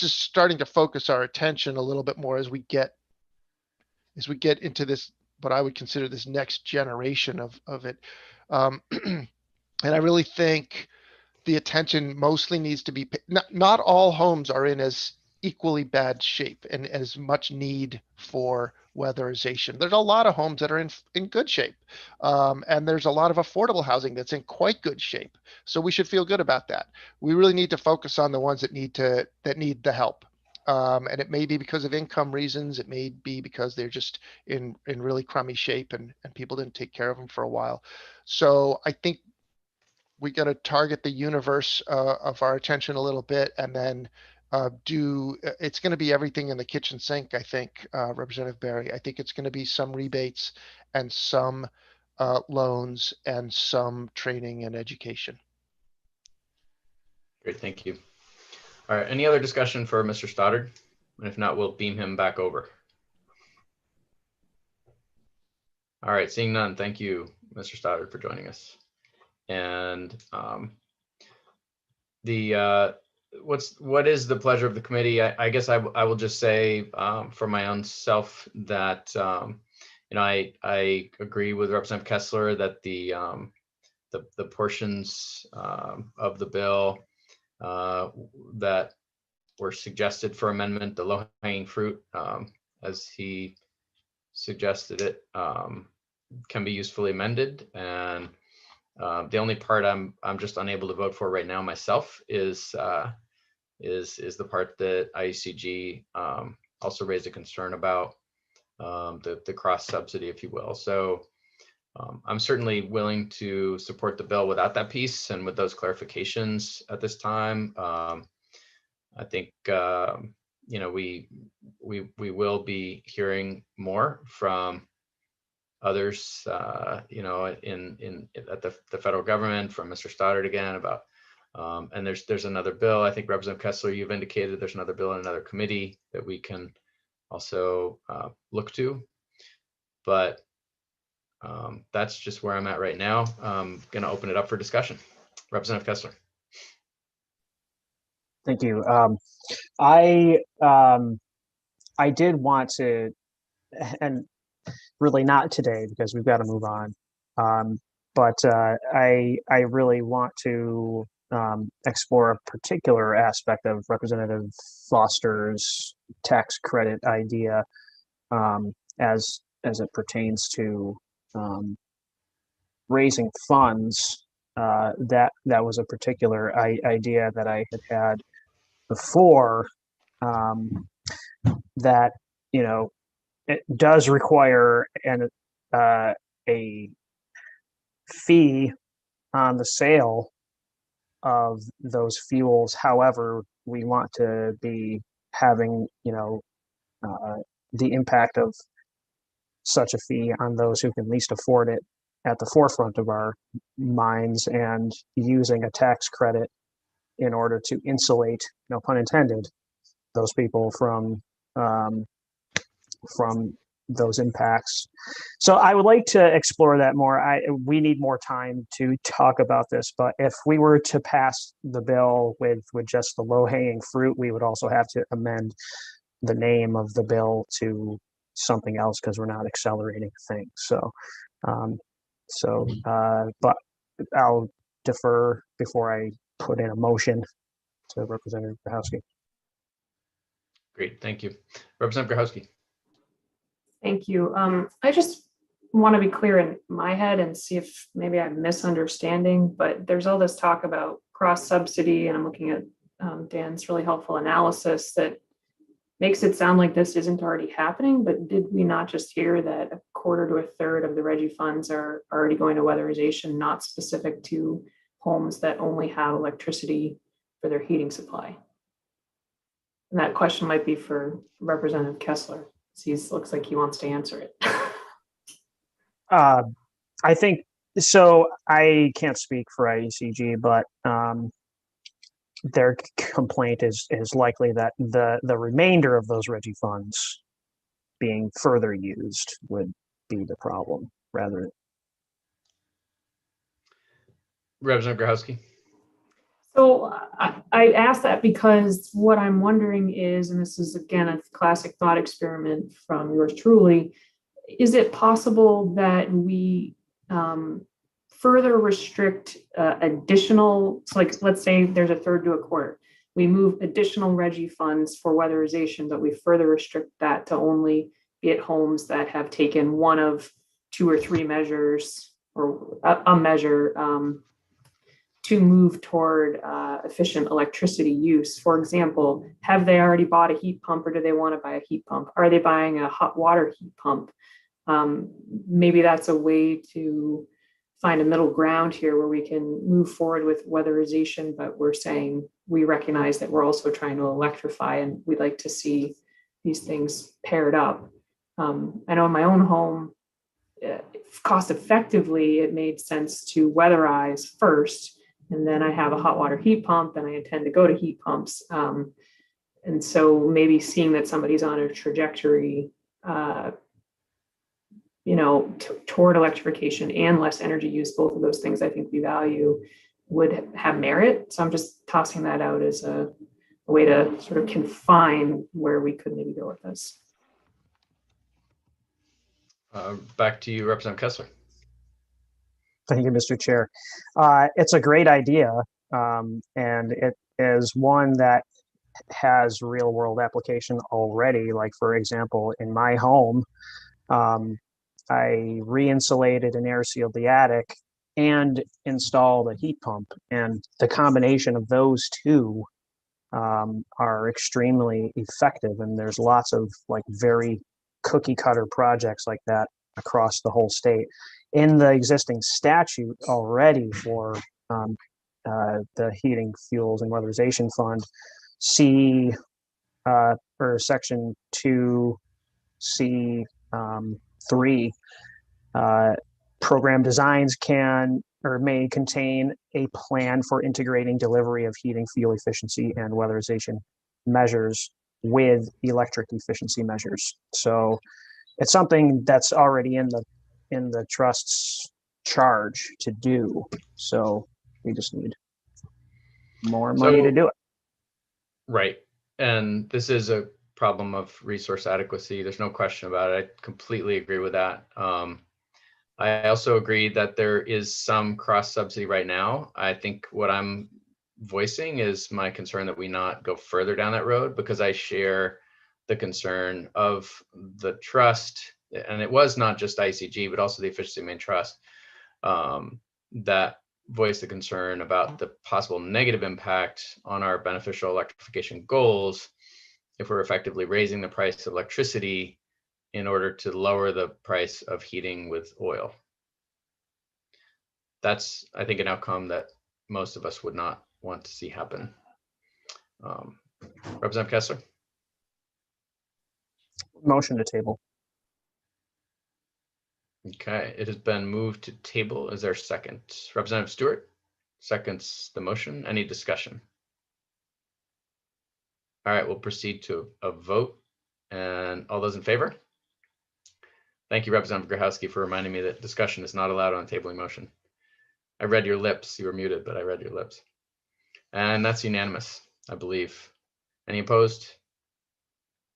is starting to focus our attention a little bit more as we get into this, what I would consider this next generation of it. And I really think the attention mostly needs to be, not all homes are in as equally bad shape and as much need for weatherization. There's a lot of homes that are in good shape. And there's a lot of affordable housing that's in quite good shape. So we should feel good about that. We really need to focus on the ones that need the help. And it may be because of income reasons. It may be because they're just in really crummy shape and people didn't take care of them for a while. So I think we got to target the universe of our attention a little bit, and then It's going to be everything in the kitchen sink, I think, Representative Barry. I think it's going to be some rebates and some loans and some training and education. Great, thank you. All right, any other discussion for Mr. Stoddard? And if not, we'll beam him back over. All right, seeing none, thank you, Mr. Stoddard, for joining us. And what is the pleasure of the committee? I guess I will just say for my own self that I agree with Representative Kessler that the portions of the bill that were suggested for amendment, the low-hanging fruit, as he suggested it, can be usefully amended. And the only part I'm just unable to vote for right now myself is the part that IECG also raised a concern about, the cross subsidy, if you will. So I'm certainly willing to support the bill without that piece and with those clarifications at this time. I think we will be hearing more from others, at the federal government, from Mr. Stoddard again about, and there's another bill. I think Representative Kessler, you've indicated there's another bill in another committee that we can also look to, but that's just where I'm at right now. I'm going to open it up for discussion. Representative Kessler. Thank you. I did want to, and really not today because we've got to move on. But I really want to explore a particular aspect of Representative Foster's tax credit idea as it pertains to raising funds. That was a particular idea that I had before, that it does require a fee on the sale of those fuels. However, we want to be having the impact of such a fee on those who can least afford it at the forefront of our minds, and using a tax credit in order to insulate, no pun intended, those people from those impacts. So I would like to explore that more. We need more time to talk about this, but if we were to pass the bill with just the low-hanging fruit, we would also have to amend the name of the bill to something else because we're not accelerating things. But I'll defer before I put in a motion to Representative Grahowski. Great, thank you. Representative Grahowski. Thank you. I just want to be clear in my head and see if maybe I'm misunderstanding, but there's all this talk about cross subsidy, and I'm looking at Dan's really helpful analysis that makes it sound like this isn't already happening. But did we not just hear that a quarter to a third of the RGGI funds are already going to weatherization, not specific to homes that only have electricity for their heating supply? And that question might be for Representative Kessler. He looks like he wants to answer it. I think so. I can't speak for IECG, but their complaint is likely that the remainder of those RGGI funds being further used would be the problem, rather. Representative Grahowski. So I asked that because what I'm wondering is, and this is again a classic thought experiment from yours truly, is it possible that we further restrict additional, so like let's say there's a third to a quarter, we move additional RGGI funds for weatherization, but we further restrict that to only be at homes that have taken one of 2 or 3 measures or a measure to move toward efficient electricity use. For example, have they already bought a heat pump, or do they want to buy a heat pump? Are they buying a hot water heat pump? Maybe that's a way to find a middle ground here where we can move forward with weatherization, but we're saying we recognize that we're also trying to electrify, and we'd like to see these things paired up. I know in my own home, cost effectively, it made sense to weatherize first, and then I have a hot water heat pump, and I intend to go to heat pumps. And so maybe seeing that somebody's on a trajectory, toward electrification and less energy use, both of those things I think we value, would have merit. So I'm just tossing that out as a way to sort of confine where we could maybe go with this. Back to you, Representative Kessler. Thank you, Mr. Chair. It's a great idea, and it is one that has real world application already. Like, for example, in my home, I re-insulated and air sealed the attic and installed a heat pump. And the combination of those two are extremely effective. And there's lots of like very cookie cutter projects like that across the whole state. In the existing statute already for the Heating, Fuels, and Weatherization Fund, or Section 2C3, program designs can or may contain a plan for integrating delivery of heating, fuel efficiency, and weatherization measures with electric efficiency measures. So it's something that's already in the trust's charge to do. So we just need more money to do it. Right. And this is a problem of resource adequacy. There's no question about it. I completely agree with that. I also agree that there is some cross subsidy right now. I think what I'm voicing is my concern that we not go further down that road, because I share the concern of the trust, and it was not just ICG, but also the Efficiency Main Trust, that voiced the concern about the possible negative impact on our beneficial electrification goals if we're effectively raising the price of electricity in order to lower the price of heating with oil. That's, I think, an outcome that most of us would not want to see happen. Representative Kessler? Motion to table. Okay, it has been moved to table. Is there a second? Representative Stewart seconds the motion. Any discussion? All right, we'll proceed to a vote. And all those in favor? Thank you, Representative Grochowski, for reminding me that discussion is not allowed on a tabling motion. I read your lips. You were muted, but I read your lips. And that's unanimous, I believe. Any opposed?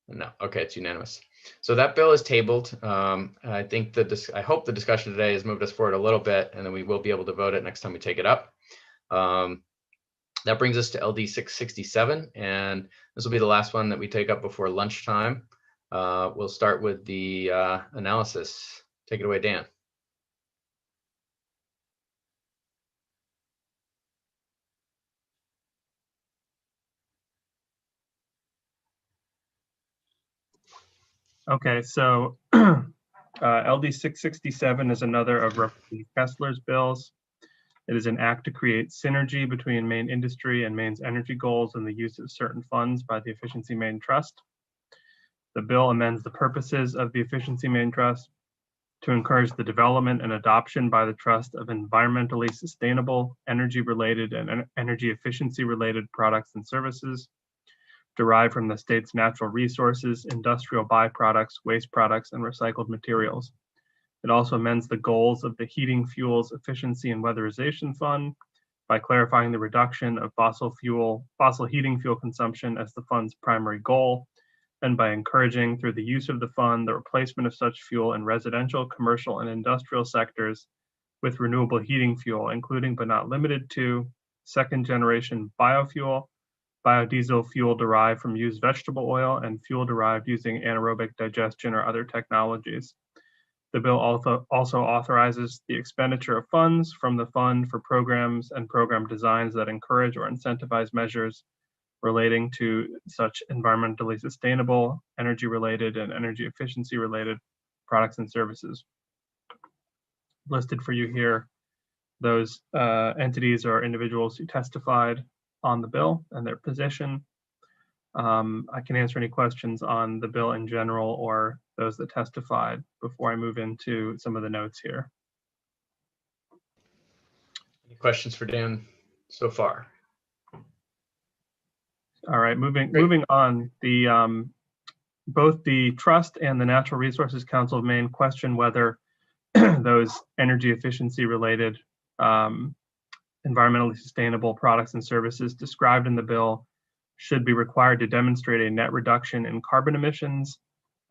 No. Okay, it's unanimous. So that bill is tabled. I think I hope the discussion today has moved us forward a little bit, and then we will be able to vote it next time we take it up. That brings us to LD 667, and this will be the last one that we take up before lunchtime. We'll start with the analysis. Take it away, Dan. Okay, so LD 667 is another of Representative Kessler's bills. It is an act to create synergy between Maine industry and Maine's energy goals and the use of certain funds by the Efficiency Maine Trust. The bill amends the purposes of the Efficiency Maine Trust to encourage the development and adoption by the Trust of environmentally sustainable, energy-related, and energy efficiency-related products and services derived from the state's natural resources, industrial byproducts, waste products, and recycled materials. It also amends the goals of the Heating, Fuels, Efficiency, and Weatherization Fund by clarifying the reduction of fossil heating fuel consumption as the fund's primary goal, and by encouraging, through the use of the fund, the replacement of such fuel in residential, commercial, and industrial sectors with renewable heating fuel, including but not limited to second-generation biofuel, biodiesel fuel derived from used vegetable oil, and fuel derived using anaerobic digestion or other technologies. The bill also authorizes the expenditure of funds from the fund for programs and program designs that encourage or incentivize measures relating to such environmentally sustainable, energy-related, and energy efficiency-related products and services. Listed for you here, those entities or individuals who testified on the bill and their position. I can answer any questions on the bill in general or those that testified before I move into some of the notes here. Any questions for Dan so far? All right, moving on. The both the Trust and the Natural Resources Council of Maine question whether those energy efficiency related environmentally sustainable products and services described in the bill should be required to demonstrate a net reduction in carbon emissions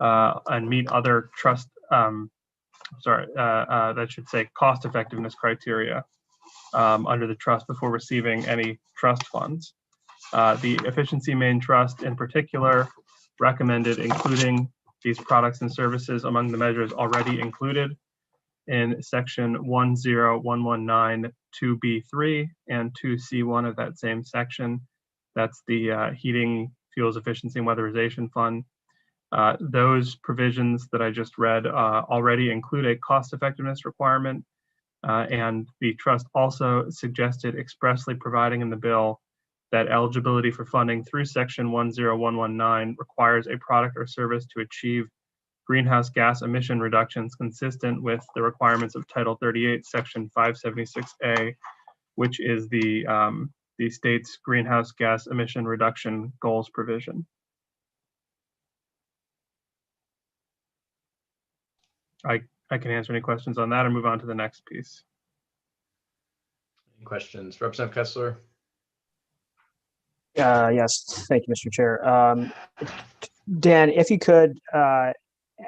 and meet other trust, that should say cost effectiveness criteria under the trust before receiving any trust funds. The Efficiency Maine Trust in particular recommended including these products and services among the measures already included in section 10119 2B3 and 2C1 of that same section. That's the Heating, Fuels Efficiency and Weatherization Fund. Those provisions that I just read already include a cost effectiveness requirement, and the trust also suggested expressly providing in the bill that eligibility for funding through section 10119 requires a product or service to achieve greenhouse gas emission reductions consistent with the requirements of Title 38, Section 576A, which is the state's greenhouse gas emission reduction goals provision. I can answer any questions on that or move on to the next piece. Any questions? Representative Kessler? Yes, thank you, Mr. Chair. Dan, if you could,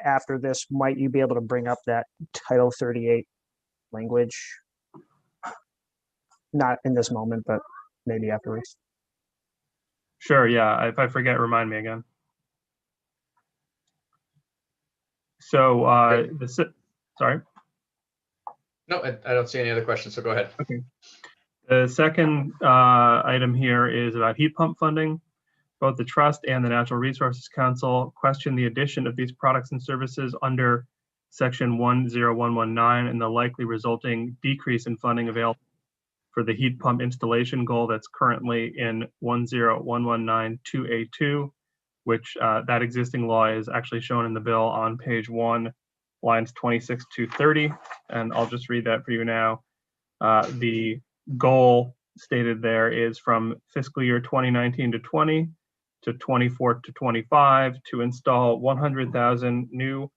after this, might you be able to bring up that Title 38 language? Not in this moment, but maybe afterwards. Sure, yeah, if I forget, remind me again. So, sorry? No, I don't see any other questions, so go ahead. Okay. The second item here is about heat pump funding. Both the Trust and the Natural Resources Council question the addition of these products and services under section 10119 and the likely resulting decrease in funding available for the heat pump installation goal that's currently in 10119-2A2, which that existing law is actually shown in the bill on page 1, lines 26 to 30. And I'll just read that for you now. The goal stated there is from fiscal year 2019 to 20 to 24 to 25 to install 100,000 new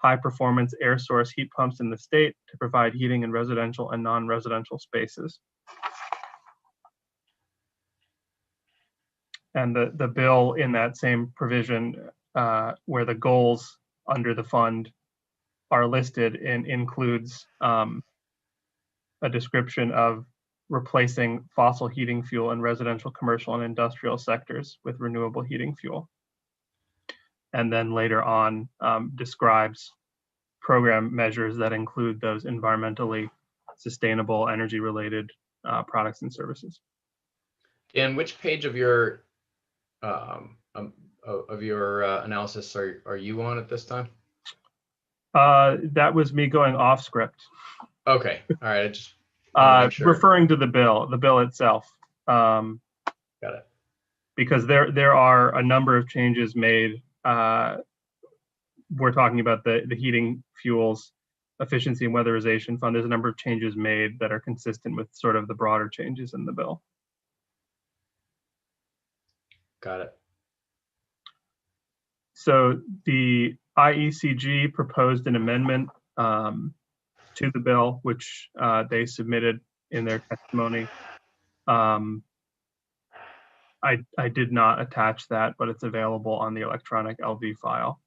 high-performance air source heat pumps in the state to provide heating in residential and non-residential spaces. And the bill in that same provision where the goals under the fund are listed includes a description of replacing fossil heating fuel in residential, commercial, and industrial sectors with renewable heating fuel. And then later on describes program measures that include those environmentally sustainable energy-related products and services. Dan, which page of your analysis are you on at this time? That was me going off script. Okay, all right. I just sure. Referring to the bill itself. Got it. Because there are a number of changes made. We're talking about the heating fuels efficiency and weatherization fund. There's a number of changes made that are consistent with sort of the broader changes in the bill. Got it. So the IECG proposed an amendment to the bill, which they submitted in their testimony. I did not attach that, but it's available on the electronic LV file.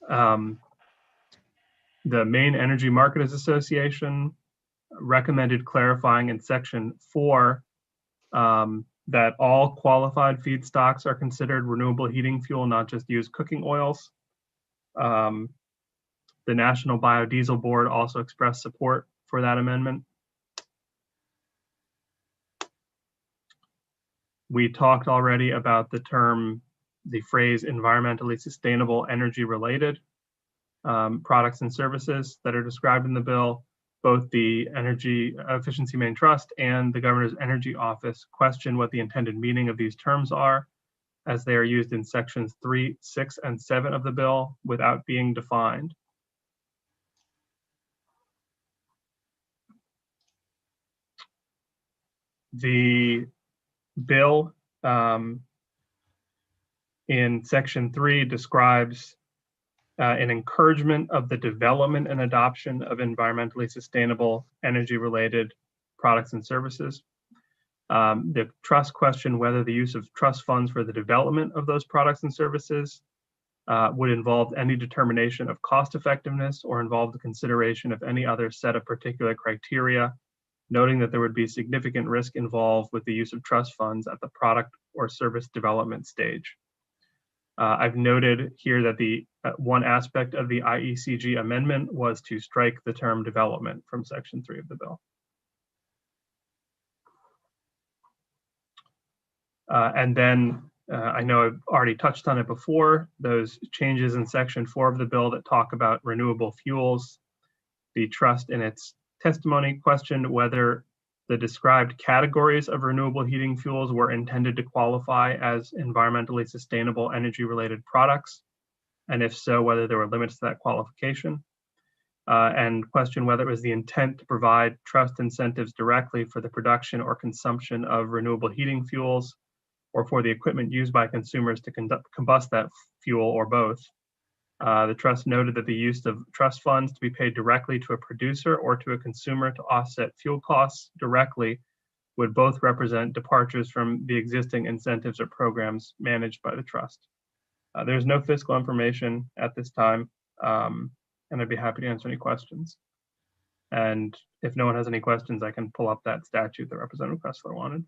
The Maine Energy Marketers Association recommended clarifying in section 4 that all qualified feedstocks are considered renewable heating fuel, not just used cooking oils. The National Biodiesel Board also expressed support for that amendment. We talked already about the phrase environmentally sustainable energy related products and services that are described in the bill. both the Energy Efficiency Main Trust and the Governor's Energy Office question what the intended meaning of these terms are, as they are used in sections 3, 6, and 7 of the bill without being defined. The bill in section 3 describes an encouragement of the development and adoption of environmentally sustainable energy-related products and services. The trust question whether the use of trust funds for the development of those products and services would involve any determination of cost effectiveness or involve the consideration of any other set of particular criteria, noting that there would be significant risk involved with the use of trust funds at the product or service development stage. I've noted here that the one aspect of the IECG amendment was to strike the term development from section 3 of the bill. And then I know I've already touched on it before, those changes in section 4 of the bill that talk about renewable fuels. The trust in its testimony questioned whether the described categories of renewable heating fuels were intended to qualify as environmentally sustainable energy-related products, and if so, whether there were limits to that qualification, and questioned whether it was the intent to provide trust incentives directly for the production or consumption of renewable heating fuels, or for the equipment used by consumers to combust that fuel, or both. The trust noted that the use of trust funds to be paid directly to a producer or to a consumer to offset fuel costs directly would both represent departures from the existing incentives or programs managed by the trust. There's no fiscal information at this time, and I'd be happy to answer any questions. And if no one has any questions, I can pull up that statute that Representative Kessler wanted.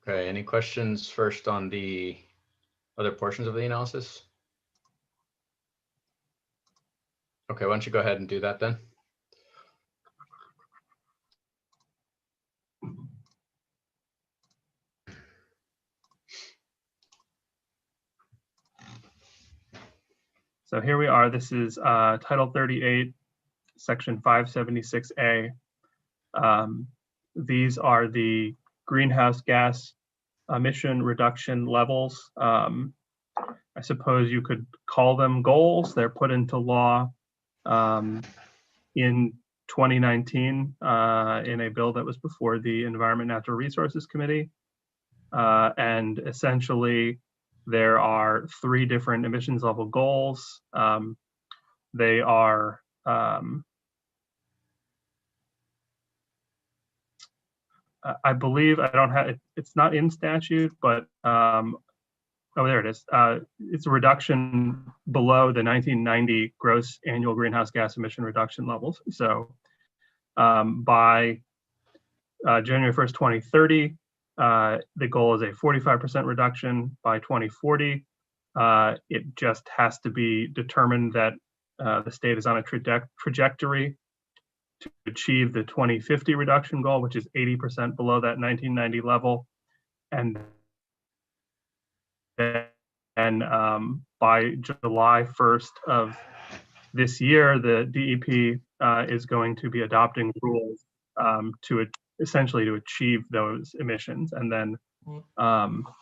Okay, any questions first on the other portions of the analysis? Okay, why don't you go ahead and do that then? So here we are. This is Title 38, Section 576A. These are the greenhouse gas emission reduction levels. I suppose you could call them goals. They're put into law in 2019 in a bill that was before the Environment and Natural Resources Committee. And essentially, there are 3 different emissions level goals. They are I believe, I don't have it, it's not in statute, but oh, there it is. It's a reduction below the 1990 gross annual greenhouse gas emission reduction levels. So by January 1st, 2030, the goal is a 45% reduction. By 2040, it just has to be determined that the state is on a trajectory to achieve the 2050 reduction goal, which is 80% below that 1990 level. And then by July 1st of this year, the DEP is going to be adopting rules to essentially to achieve those emissions. And then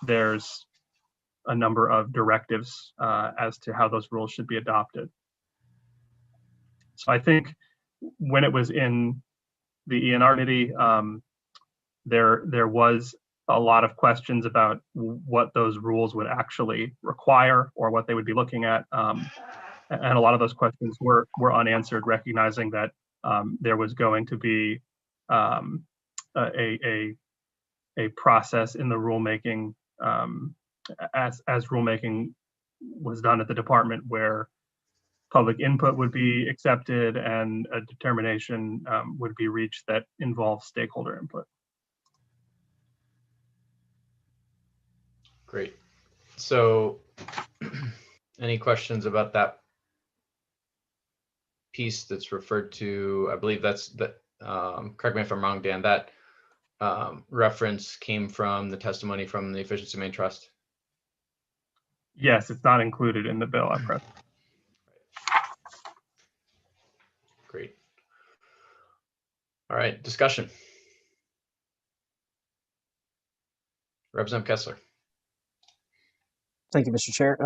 there's a number of directives as to how those rules should be adopted. So I think when it was in the ENR committee, there was a lot of questions about what those rules would actually require or what they would be looking at. And a lot of those questions were unanswered, recognizing that there was going to be a process in the rulemaking as rulemaking was done at the department, where public input would be accepted and a determination would be reached that involves stakeholder input. Great. So any questions about that piece that's referred to? I believe that's that, correct me if I'm wrong, Dan, that reference came from the testimony from the Efficiency Main Trust? Yes, it's not included in the bill at present. Great. All right, discussion. Representative Kessler. Thank you, Mr. Chair.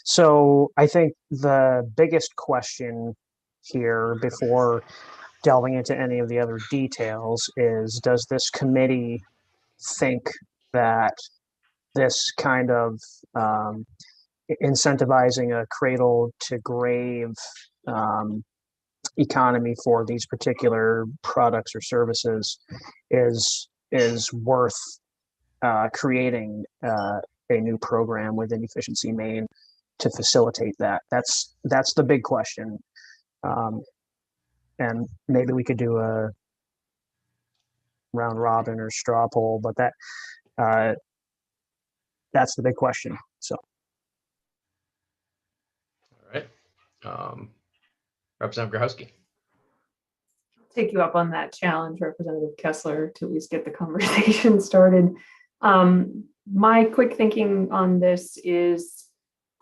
So I think the biggest question here before delving into any of the other details is, does this committee think that this kind of incentivizing a cradle to grave economy for these particular products or services is worth creating a new program within Efficiency Maine to facilitate that? That's the big question. And maybe we could do a round robin or straw poll, but that's the big question. So. All right. Representative Grochowski. Take you up on that challenge, Representative Kessler, to at least get the conversation started. My quick thinking on this is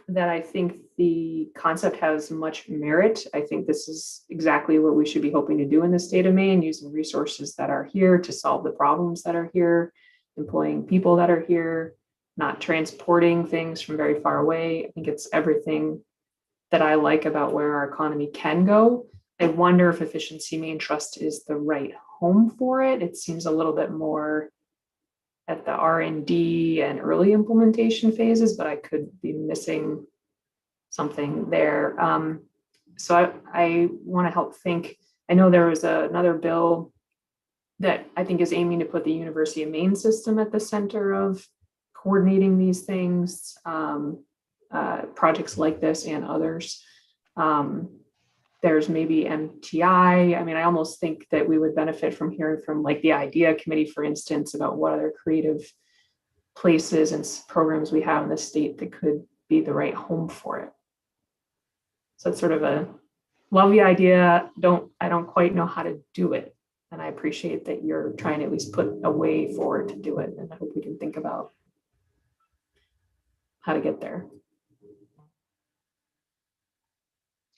that I think the concept has much merit. I think this is exactly what we should be hoping to do in the state of Maine, using resources that are here to solve the problems that are here, employing people that are here, not transporting things from very far away. I think it's everything that I like about where our economy can go. I wonder if Efficiency Maine Trust is the right home for it. It seems a little bit more at the R&D and early implementation phases, but I could be missing something there. So I want to help think. I know there was another bill that I think is aiming to put the University of Maine system at the center of coordinating these things, projects like this and others. There's maybe MTI. I mean, I almost think that we would benefit from hearing from like the IDEA committee, for instance, about what other creative places and programs we have in the state that could be the right home for it. So it's sort of a love the idea. I don't quite know how to do it. And I appreciate that you're trying to at least put a way forward to do it. And I hope we can think about how to get there.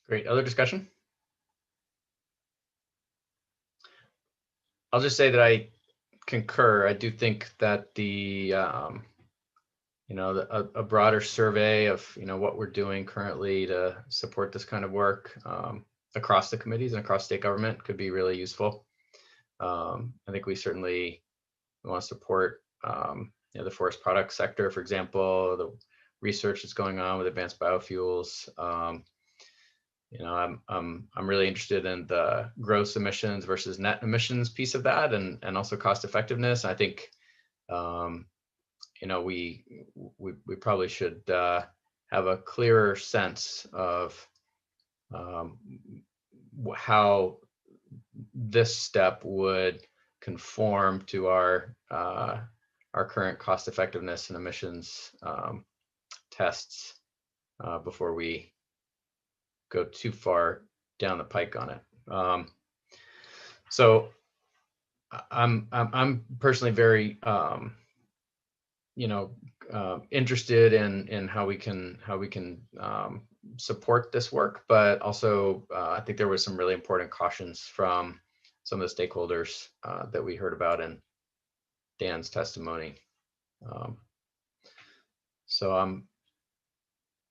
Great. Other discussion? I'll just say that I concur. I do think that the, a broader survey of, what we're doing currently to support this kind of work across the committees and across state government could be really useful. I think we certainly want to support, the forest product sector, for example, the research that's going on with advanced biofuels. I'm really interested in the gross emissions versus net emissions piece of that, and also cost effectiveness. I think, we probably should have a clearer sense of how this step would conform to our current cost effectiveness and emissions tests before we go too far down the pike on it. So I'm personally very interested in how we can support this work, but also I think there was some really important cautions from some of the stakeholders that we heard about in Dan's testimony. So I'm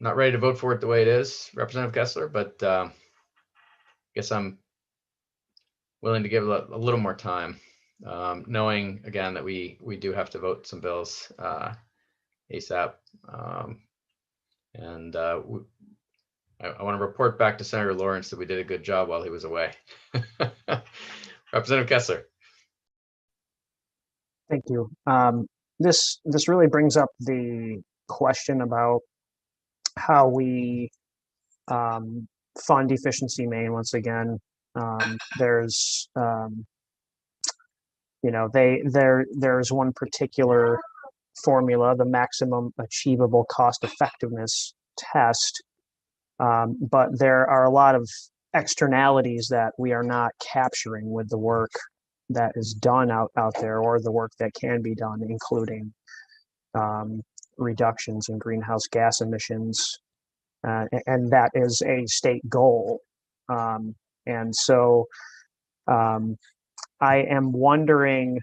not ready to vote for it the way it is, Representative Kessler, but I guess I'm willing to give it a little more time, knowing again that we do have to vote some bills ASAP. And I want to report back to Senator Lawrence that we did a good job while he was away. Representative Kessler. Thank you. This really brings up the question about how we fund Efficiency Maine. Once again, there's there's one particular formula, the maximum achievable cost effectiveness test, but there are a lot of externalities that we are not capturing with the work that is done out there, or the work that can be done, including reductions in greenhouse gas emissions, and that is a state goal. And so I am wondering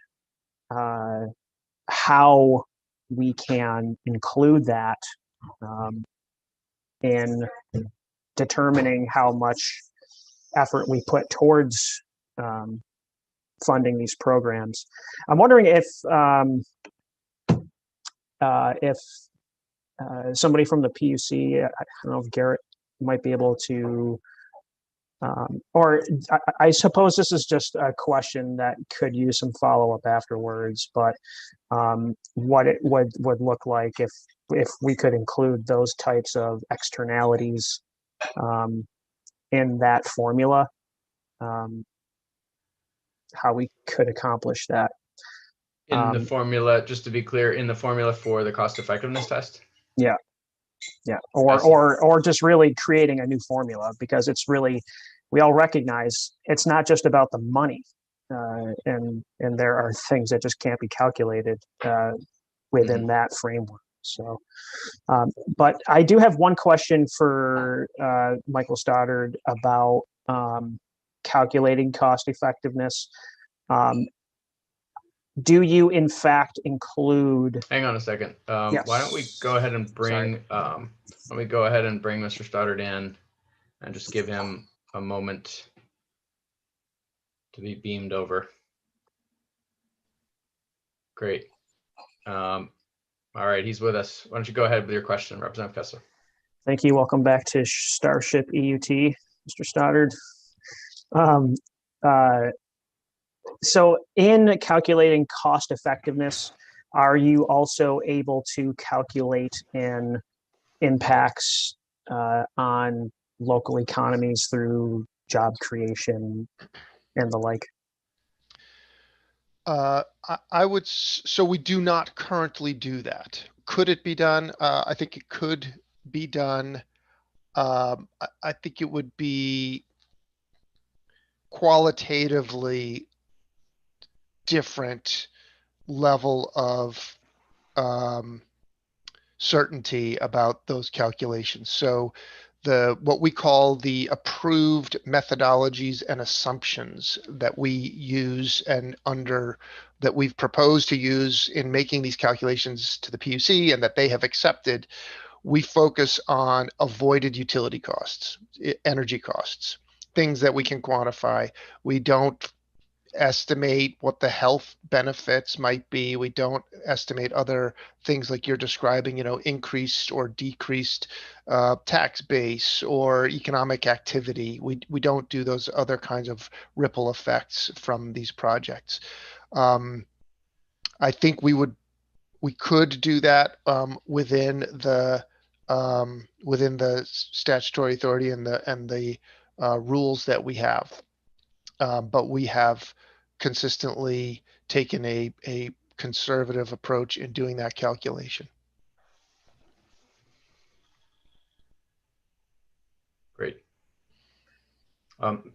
how we can include that in determining how much effort we put towards funding these programs. I'm wondering if somebody from the PUC, I don't know if Garrett might be able to, or I suppose this is just a question that could use some follow-up afterwards, but what it would look like if we could include those types of externalities in that formula, how we could accomplish that. In the formula, just to be clear, in the formula for the cost effectiveness test? Yeah. Or just really creating a new formula, because it's really, we all recognize it's not just about the money, and there are things that just can't be calculated within that framework. So, but I do have one question for Michael Stoddard about calculating cost effectiveness. Do you in fact include? Hang on a second. Yes. Why don't we go ahead and bring Mr. Stoddard in and just give him a moment to be beamed over. Great. All right, he's with us. Why don't you go ahead with your question, Representative Kessler? Thank you. Welcome back to Starship EUT, Mr. Stoddard. So in calculating cost effectiveness, are you also able to calculate in impacts on local economies through job creation and the like? I would, so we do not currently do that. Could it be done? I think it could be done. I think it would be qualitatively different level of certainty about those calculations. So what we call the approved methodologies and assumptions that we use and that we've proposed to use in making these calculations to the PUC and that they have accepted, we focus on avoided utility costs, energy costs, things that we can quantify. We don't estimate what the health benefits might be. We don't estimate other things like you're describing, increased or decreased tax base or economic activity. We don't do those other kinds of ripple effects from these projects. I think we could do that within the statutory authority and the rules that we have. But we have consistently taken a conservative approach in doing that calculation. Great. Mr.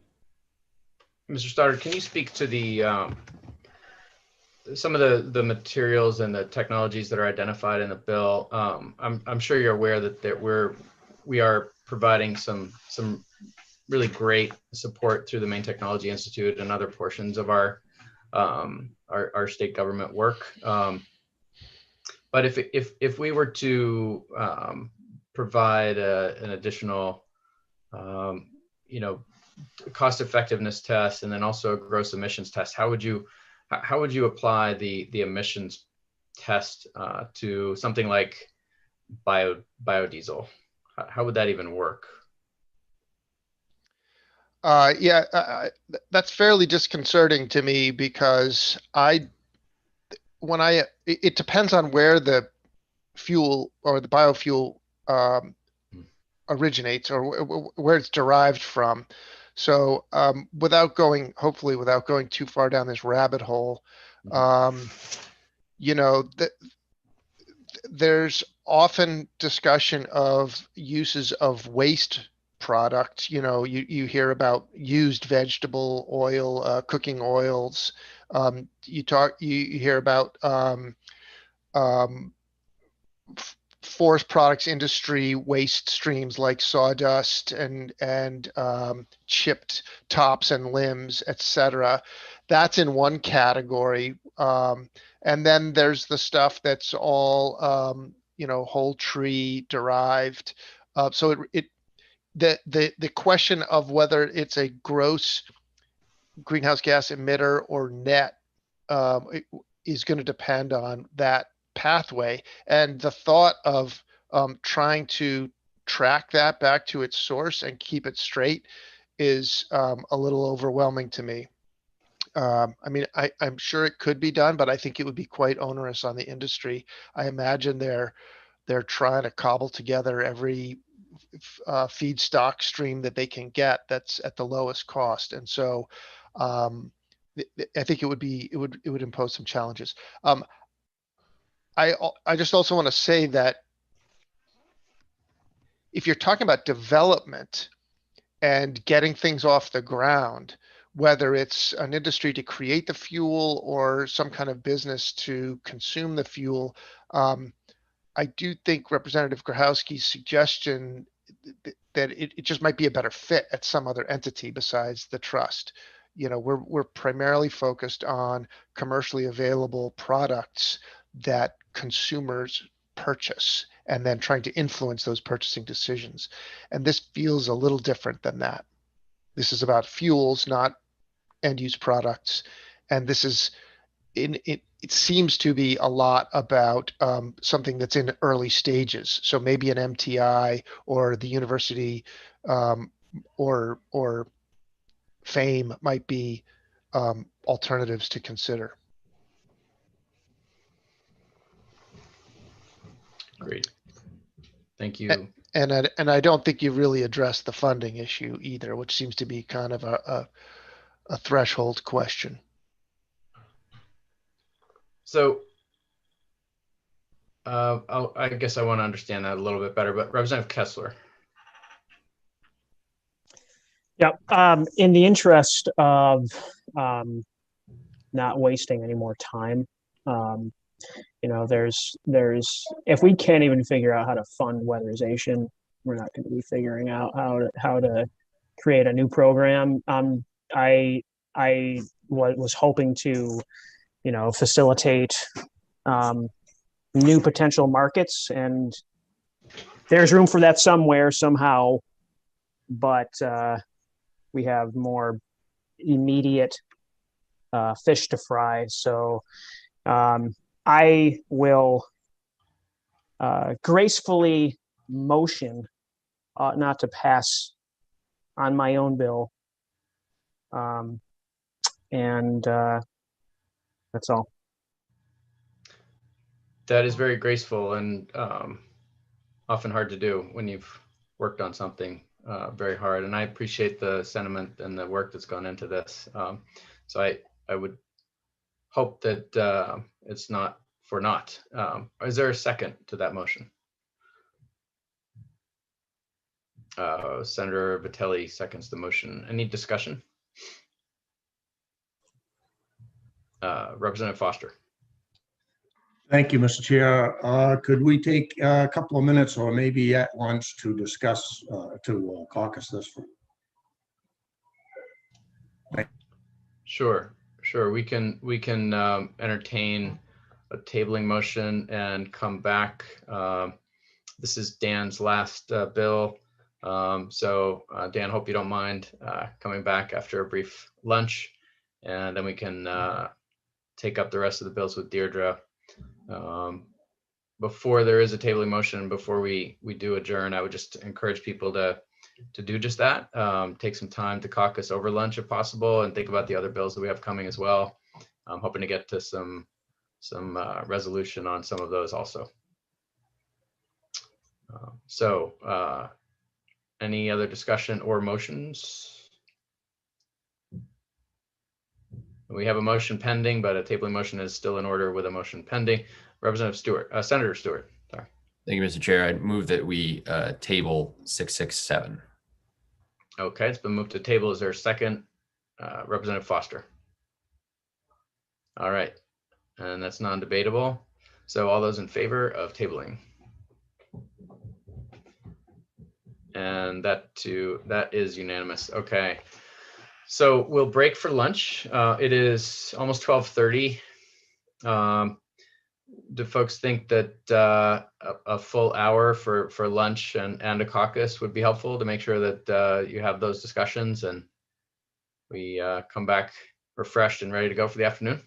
Stoddard, can you speak to the some of the materials and the technologies that are identified in the bill? I'm sure you're aware that we are providing some really great support through the Maine Technology Institute and other portions of our state government work. But if we were to provide an additional, cost effectiveness test and then also a gross emissions test, how would you apply the emissions test to something like biodiesel? How would that even work? That's fairly disconcerting to me because it depends on where the fuel or the biofuel originates or where it's derived from. So hopefully without going too far down this rabbit hole, there's often discussion of uses of waste product. You hear about used vegetable oil, cooking oils. You hear about forest products industry waste streams like sawdust and chipped tops and limbs, etc. that's in one category. And then there's the stuff that's all, whole tree derived. So the question of whether it's a gross greenhouse gas emitter or net is going to depend on that pathway. And the thought of trying to track that back to its source and keep it straight is a little overwhelming to me. I'm sure it could be done, but I think it would be quite onerous on the industry. I imagine they're trying to cobble together every feedstock stream that they can get that's at the lowest cost, and so I think it would impose some challenges. I just also want to say that if you're talking about development and getting things off the ground, whether it's an industry to create the fuel or some kind of business to consume the fuel, I do think Representative Grahowski's suggestion that it just might be a better fit at some other entity besides the trust. We're primarily focused on commercially available products that consumers purchase and then trying to influence those purchasing decisions. And this feels a little different than that. This is about fuels, not end-use products. And this is, it seems to be a lot about something that's in early stages. So maybe an MTI or the university or FAME might be alternatives to consider. Great. Thank you. And I don't think you really addressed the funding issue either, which seems to be kind of a threshold question. So I guess I want to understand that a little bit better, but Representative Kessler. Yeah, in the interest of not wasting any more time, there's if we can't even figure out how to fund weatherization, we're not going to be figuring out how to create a new program. I was hoping to, facilitate new potential markets, and there's room for that somewhere, somehow, but we have more immediate fish to fry. So I will gracefully motion not to pass on my own bill. And that's all. That is very graceful and often hard to do when you've worked on something very hard. And I appreciate the sentiment and the work that's gone into this. So I would hope that it's not for naught. Is there a second to that motion? Senator Vitelli seconds the motion. Any discussion? Representative Foster. Thank you, Mr. Chair. Could we take a couple of minutes or maybe at lunch to discuss, to caucus this? Sure. We can entertain a tabling motion and come back. This is Dan's last bill. So Dan, hope you don't mind coming back after a brief lunch, and then we can take up the rest of the bills with Deirdre. Before there is a tabling motion, before we do adjourn, I would just encourage people to do just that. Take some time to caucus over lunch if possible, and think about the other bills that we have coming as well. I'm hoping to get to some resolution on some of those also. Any other discussion or motions? We have a motion pending, but a tabling motion is still in order with a motion pending. Representative Stewart, Senator Stewart, sorry. Thank you, Mr. Chair. I move that we table 667. Okay, it's been moved to table. Is there a second? Representative Foster. All right, and that's non-debatable. So all those in favor of tabling? And that is unanimous. Okay. So we'll break for lunch. It is almost 12:30. Do folks think that a full hour for lunch and a caucus would be helpful to make sure that you have those discussions and we come back refreshed and ready to go for the afternoon?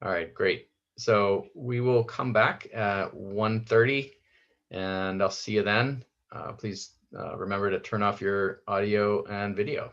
All right, great. So we will come back at 1:30 and I'll see you then. Please remember to turn off your audio and video.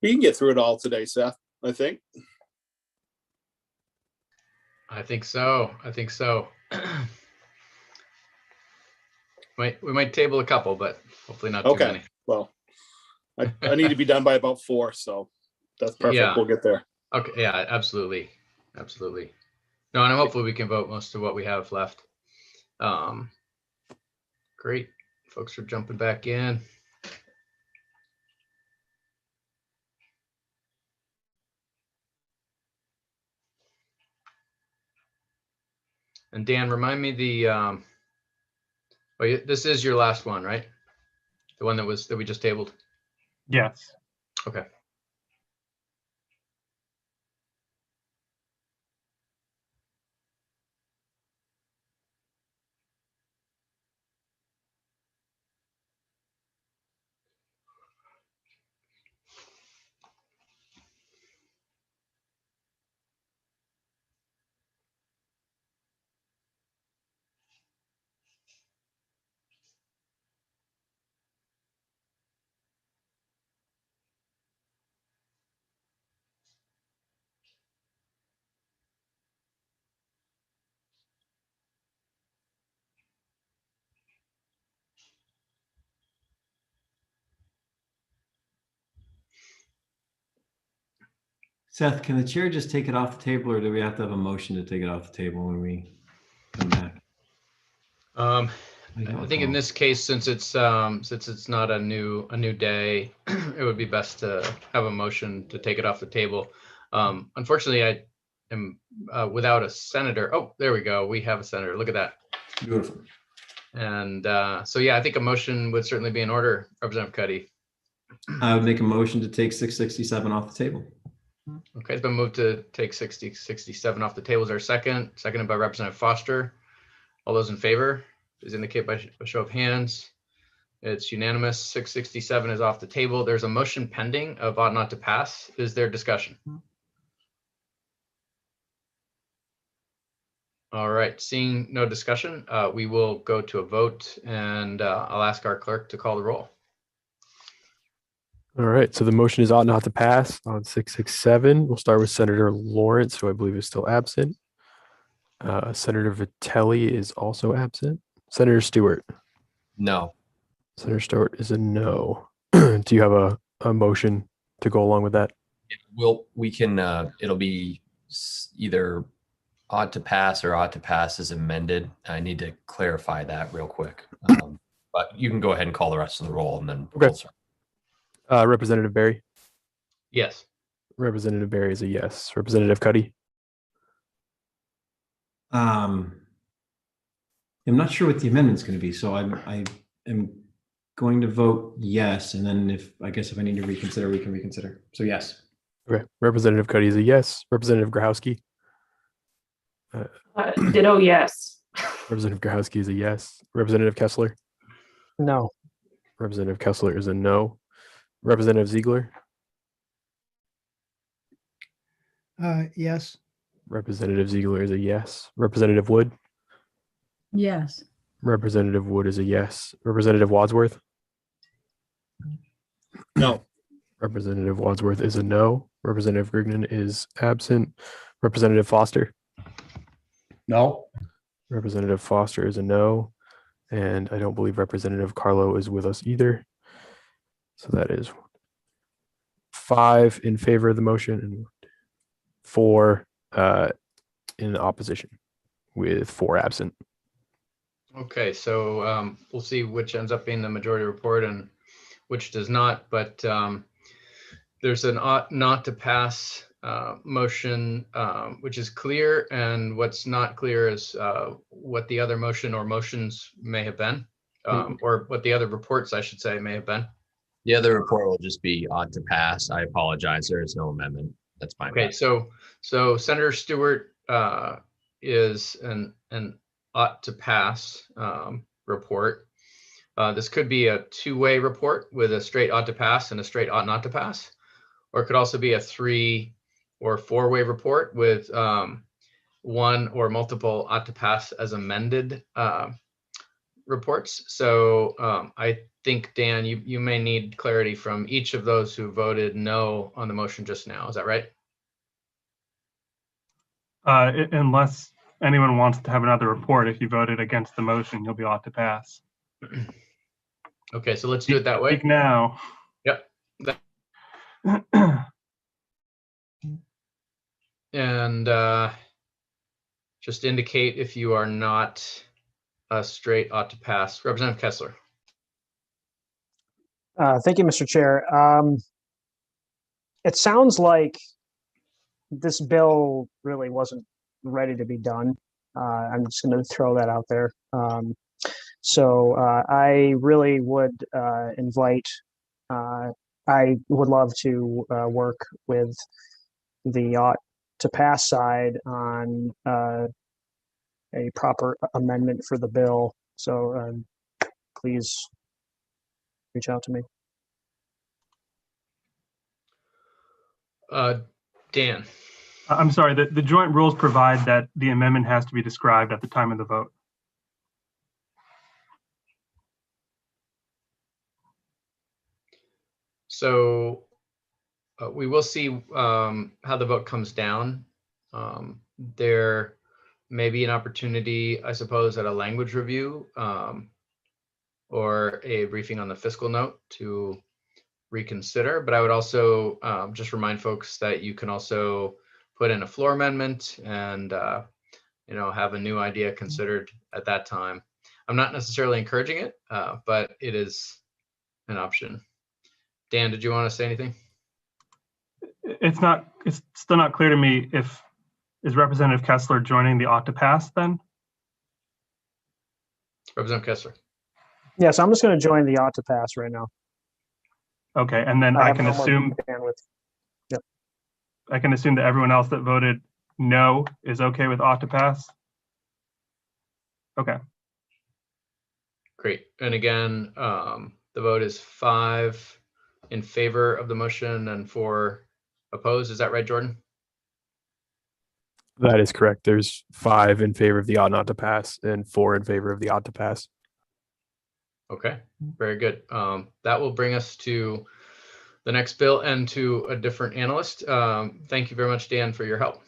We can get through it all today, Seth, I think. I think so. I think so. We might table a couple, but hopefully not too Okay, many. well, I need to be done by about 4, so that's perfect. Yeah. We'll get there. Okay. Yeah, absolutely. Absolutely. No, and hopefully we can vote most of what we have left. Great. Folks are jumping back in. And Dan, remind me this is your last one, right? The one that we just tabled? Yes. Okay. Seth, can the chair just take it off the table, or do we have to have a motion to take it off the table when we come back? I think in this case, since it's not a new day, it would be best to have a motion to take it off the table. Unfortunately, I am without a senator. Oh, there we go. We have a senator. Look at that. Beautiful. And so, yeah, I think a motion would certainly be in order, Representative Cuddy. I would make a motion to take 667 off the table. Okay, it's been moved to take 67 off the table. Is there a second? Seconded by Representative Foster. All those in favor, please indicate by a show of hands. It's unanimous. 667 is off the table. There's a motion pending of ought not to pass. Is there discussion? All right, seeing no discussion, we will go to a vote, and I'll ask our clerk to call the roll. All right, so the motion is ought not to pass on 667. We'll start with Senator Lawrence, who I believe is still absent. Senator Vitelli is also absent. Senator Stewart. No. Senator Stewart is a no. Do you have a motion to go along with that? We can, it'll be either ought to pass or ought to pass as amended. I need to clarify that real quick. But you can go ahead and call the rest of the roll and then we'll start. Representative Berry. Yes. Representative Berry is a yes. Representative Cuddy. I'm not sure what the amendment's going to be, so I am going to vote yes, and then if I need to reconsider, we can reconsider. So yes. Okay. Representative Cuddy is a yes. Representative Grahowski. Ditto yes. Representative Grahowski is a yes. Representative Kessler. No. Representative Kessler is a no. Representative Ziegler. Yes. Representative Ziegler is a yes. Representative Wood. Yes. Representative Wood is a yes. Representative Wadsworth. No. Representative Wadsworth is a no. Representative Grignon is absent. Representative Foster. No. Representative Foster is a no. And I don't believe Representative Carlo is with us either. So that is 5 in favor of the motion and 4 in opposition, with 4 absent. Okay, so we'll see which ends up being the majority report and which does not, but there's an ought not to pass motion, which is clear, and what's not clear is what the other motion or motions may have been, or what the other reports, I should say, may have been. The other report will just be ought to pass. I apologize. There is no amendment. That's fine. Okay, so Senator Stewart is an ought to pass report. This could be a two-way report with a straight ought to pass and a straight ought not to pass, or it could also be a 3- or 4-way report with one or multiple ought to pass as amended reports. So I think, Dan, you may need clarity from each of those who voted no on the motion just now. Is that right? Unless anyone wants to have another report, if you voted against the motion, you'll be ought to pass. Okay, so let's do it that way. Speak now. Yep. And just indicate if you are not a straight ought to pass. Representative Kessler. Thank you, Mr. Chair. It sounds like this bill really wasn't ready to be done. I'm just going to throw that out there. So I really would invite, I would love to work with the ought to pass side on a proper amendment for the bill. So please reach out to me. Dan. I'm sorry, the joint rules provide that the amendment has to be described at the time of the vote. So we will see how the vote comes down. There may be an opportunity, I suppose, at a language review or a briefing on the fiscal note to reconsider. But I would also just remind folks that you can also put in a floor amendment and have a new idea considered at that time. I'm not necessarily encouraging it, but it is an option. Dan, did you want to say anything? It's still not clear to me is Representative Kessler joining the ought to pass then? Representative Kessler. Yes, I'm just going to join the ought to pass right now. Okay, and then I can no more assume bandwidth. Yep. I can assume that everyone else that voted no is okay with ought to pass. Okay. Great. And again, the vote is 5 in favor of the motion and 4 opposed. Is that right, Jordan? That is correct. There's 5 in favor of the ought not to pass and 4 in favor of the ought to pass. Okay, very good. That will bring us to the next bill and to a different analyst. Thank you very much, Dan, for your help.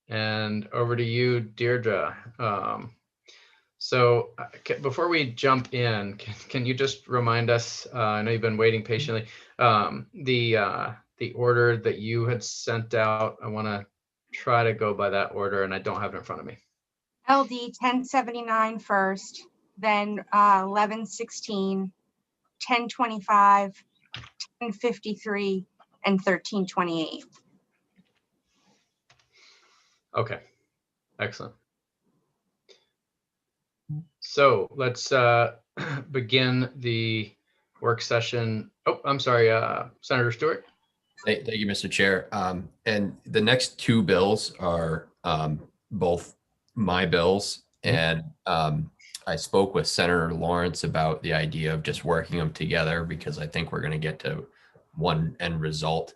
And over to you, Deirdre. So before we jump in, can you just remind us, I know you've been waiting patiently, the order that you had sent out. I want to try to go by that order and I don't have it in front of me. LD 1079 first, then 1116, 1025, 1053, and 1328. Okay, excellent. So let's begin the work session. Oh, I'm sorry, Senator Stewart. Thank you, Mr. Chair. And the next 2 bills are both my bills. And I spoke with Senator Lawrence about the idea of just working them together because I think we're going to get to one end result.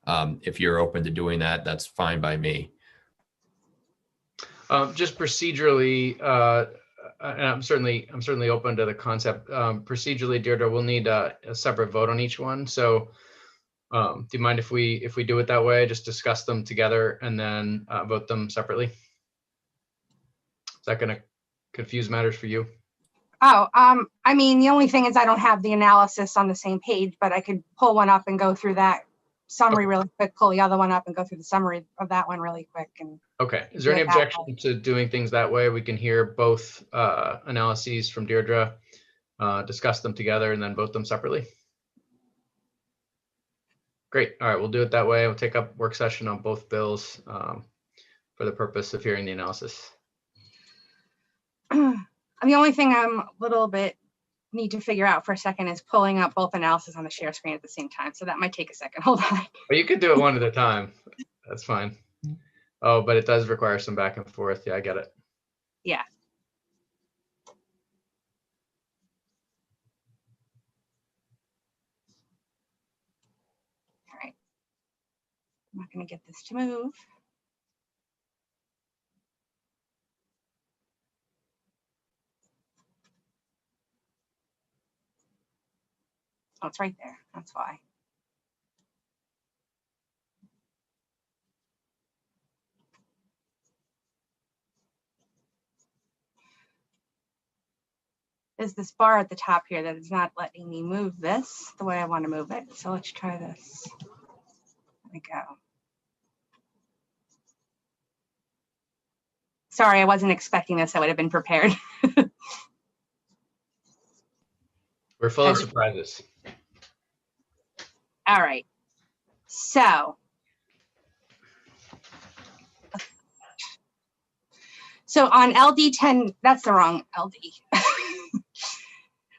If you're open to doing that, that's fine by me. Just procedurally, and I'm certainly open to the concept. Procedurally, Deirdre, we'll need a separate vote on each one. So do you mind if we do it that way, just discuss them together and then vote them separately? Is that going to confuse matters for you? Oh, I mean, the only thing is I don't have the analysis on the same page, but I could pull one up and go through that summary really quick, pull the other one up and go through the summary of that one really quick. And okay, is there any objection to doing things that way? We can hear both analyses from Deirdre, discuss them together and then vote them separately. Great, all right, we'll do it that way. We'll take up work session on both bills for the purpose of hearing the analysis. The only thing I'm a little bit need to figure out for a second is pulling up both analysis on the share screen at the same time. So that might take a second. Hold on. But you could do it one at a time. That's fine. Oh, but it does require some back and forth. Yeah, I get it. Yeah. All right. I'm not going to get this to move. Oh, it's right there. That's why. There's this bar at the top here that is not letting me move this the way I want to move it. So let's try this. There we go. Sorry, I wasn't expecting this. I would have been prepared. We're full of surprises. All right. So on LD 10, that's the wrong LD.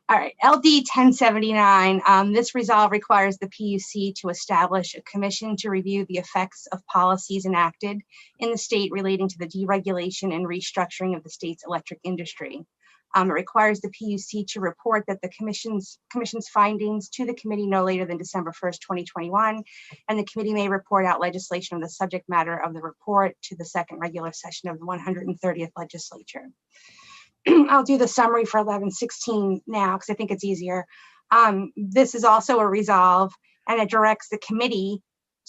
All right, LD 1079, this resolve requires the PUC to establish a commission to review the effects of policies enacted in the state relating to the deregulation and restructuring of the state's electric industry. It requires the PUC to report that the commission's findings to the committee no later than December 1st, 2021, and the committee may report out legislation of the subject matter of the report to the second regular session of the 130th legislature. I'll do the summary for 1116 now because I think it's easier. This is also a resolve, and it directs the committee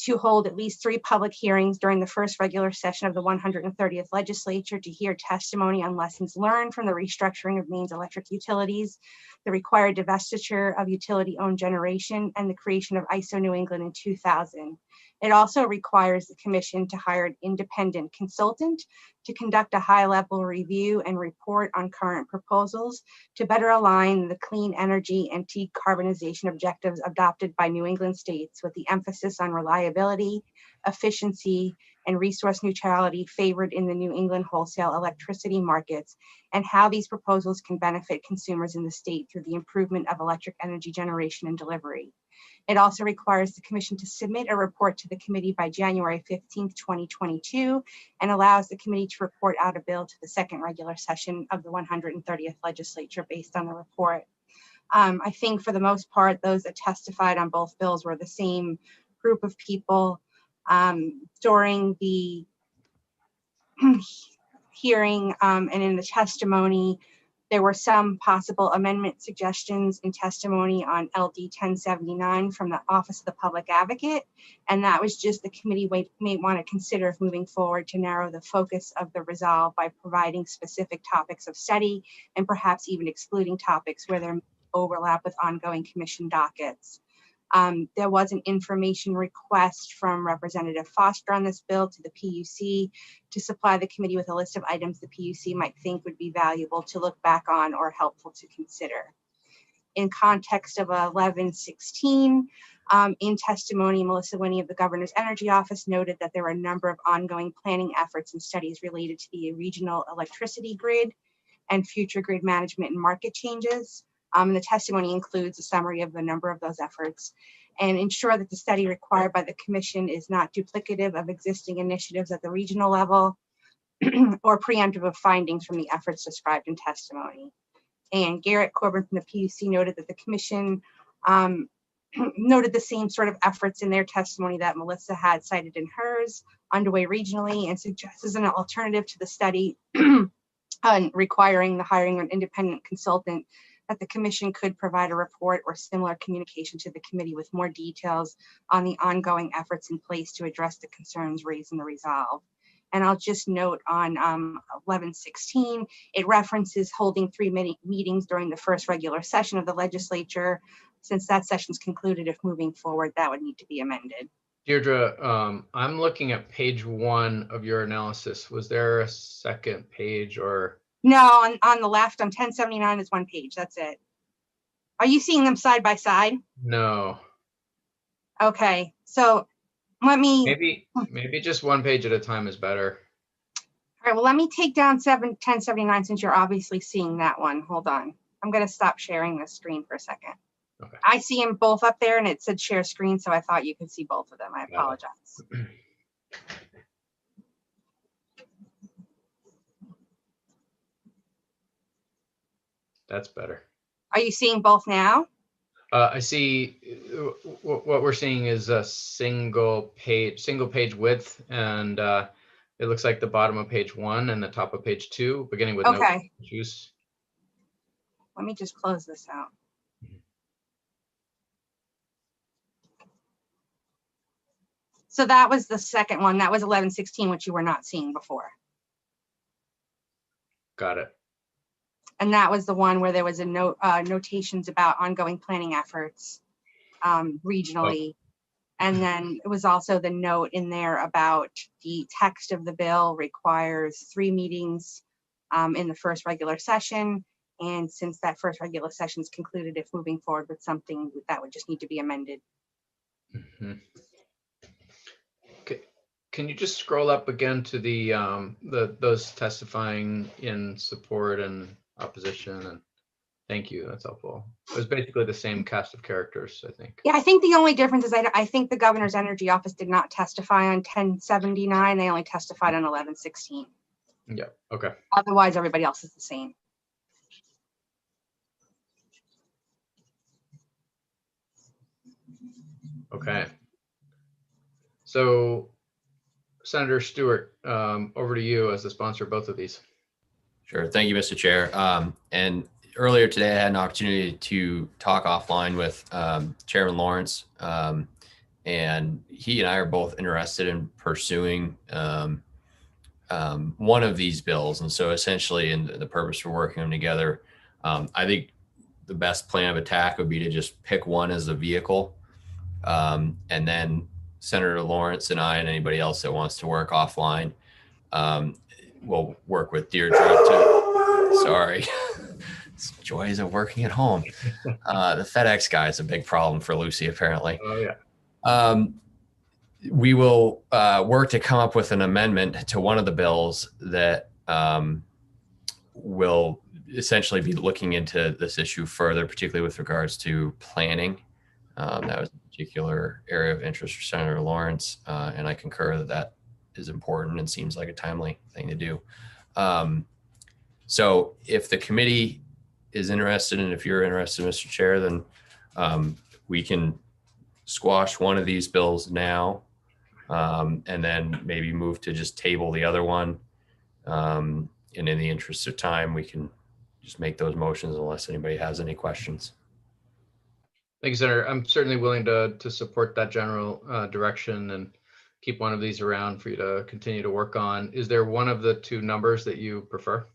to hold at least 3 public hearings during the first regular session of the 130th legislature to hear testimony on lessons learned from the restructuring of Maine's electric utilities, the required divestiture of utility-owned generation, and the creation of ISO New England in 2000. It also requires the commission to hire an independent consultant to conduct a high-level review and report on current proposals to better align the clean energy and decarbonization objectives adopted by New England states with the emphasis on reliability, efficiency, and resource neutrality favored in the New England wholesale electricity markets, and how these proposals can benefit consumers in the state through the improvement of electric energy generation and delivery. It also requires the commission to submit a report to the committee by January 15th, 2022, and allows the committee to report out a bill to the second regular session of the 130th legislature based on the report. I think for the most part, those that testified on both bills were the same group of people. During the hearing and in the testimony, there were some possible amendment suggestions in testimony on LD 1079 from the Office of the Public Advocate, and that was just the committee may want to consider if moving forward to narrow the focus of the resolve by providing specific topics of study and perhaps even excluding topics where there may be overlap with ongoing commission dockets. There was an information request from Representative Foster on this bill to the PUC to supply the committee with a list of items the PUC might think would be valuable to look back on or helpful to consider. In context of 1116, in testimony, Melissa Winnie of the Governor's Energy Office noted that there were a number of ongoing planning efforts and studies related to the regional electricity grid and future grid management and market changes. The testimony includes a summary of a number of those efforts and ensure that the study required by the commission is not duplicative of existing initiatives at the regional level or preemptive of findings from the efforts described in testimony. And Garrett Corbin from the PUC noted that the commission noted the same sort of efforts in their testimony that Melissa had cited in hers underway regionally, and suggests as an alternative to the study requiring the hiring of an independent consultant that the commission could provide a report or similar communication to the committee with more details on the ongoing efforts in place to address the concerns raised in the resolve. And I'll just note on 1116, it references holding 3 meetings during the first regular session of the legislature. Since that session's concluded, if moving forward, that would need to be amended. Deirdre, I'm looking at page 1 of your analysis. Was there a second page or? No, on the left, on 1079 is 1 page. That's it. Are you seeing them side by side? No. Okay, so let me. Maybe just 1 page at a time is better. All right, well, let me take down 1079 since you're obviously seeing that one. Hold on. I'm going to stop sharing this screen for a second. Okay. I see them both up there and it said share screen, so I thought you could see both of them. I apologize. That's better. Are you seeing both now? I see what we're seeing is a single page width, and it looks like the bottom of page 1 and the top of page 2, beginning with no issues. Let me just close this out. So that was the second one. That was 1116, which you were not seeing before. Got it. And that was the one where there was a note, notations about ongoing planning efforts regionally. And then it was also the note in there about the text of the bill requires 3 meetings in the first regular session. And since that first regular session is concluded, if moving forward with something, that would just need to be amended. Mm-hmm. Okay. Can you just scroll up again to the those testifying in support and opposition? And thank you. That's helpful. It was basically the same cast of characters, I think. Yeah, I think the only difference is I think the governor's energy office did not testify on 1079. They only testified on 1116. Yeah. Okay. Otherwise, everybody else is the same. Okay. So, Senator Stewart, over to you as the sponsor of both of these. Sure. Thank you, Mr. Chair. And earlier today, I had an opportunity to talk offline with Chairman Lawrence, and he and I are both interested in pursuing one of these bills. And so essentially, in the purpose for working them together, I think the best plan of attack would be to just pick one as a vehicle. And then Senator Lawrence and I and anybody else that wants to work offline will work with Deirdre to, sorry, it's joys of working at home. The FedEx guy is a big problem for Lucy, apparently. Oh, yeah. We will work to come up with an amendment to one of the bills that will essentially be looking into this issue further, particularly with regards to planning. That was a particular area of interest for Senator Lawrence, and I concur that that is important and seems like a timely thing to do. So if the committee is interested, and if you're interested, Mr. Chair, then we can squash one of these bills now, and then maybe move to just table the other one. And in the interest of time, we can just make those motions unless anybody has any questions. Thank you, Senator. I'm certainly willing to support that general direction and keep one of these around for you to continue to work on. Is there one of the two numbers that you prefer?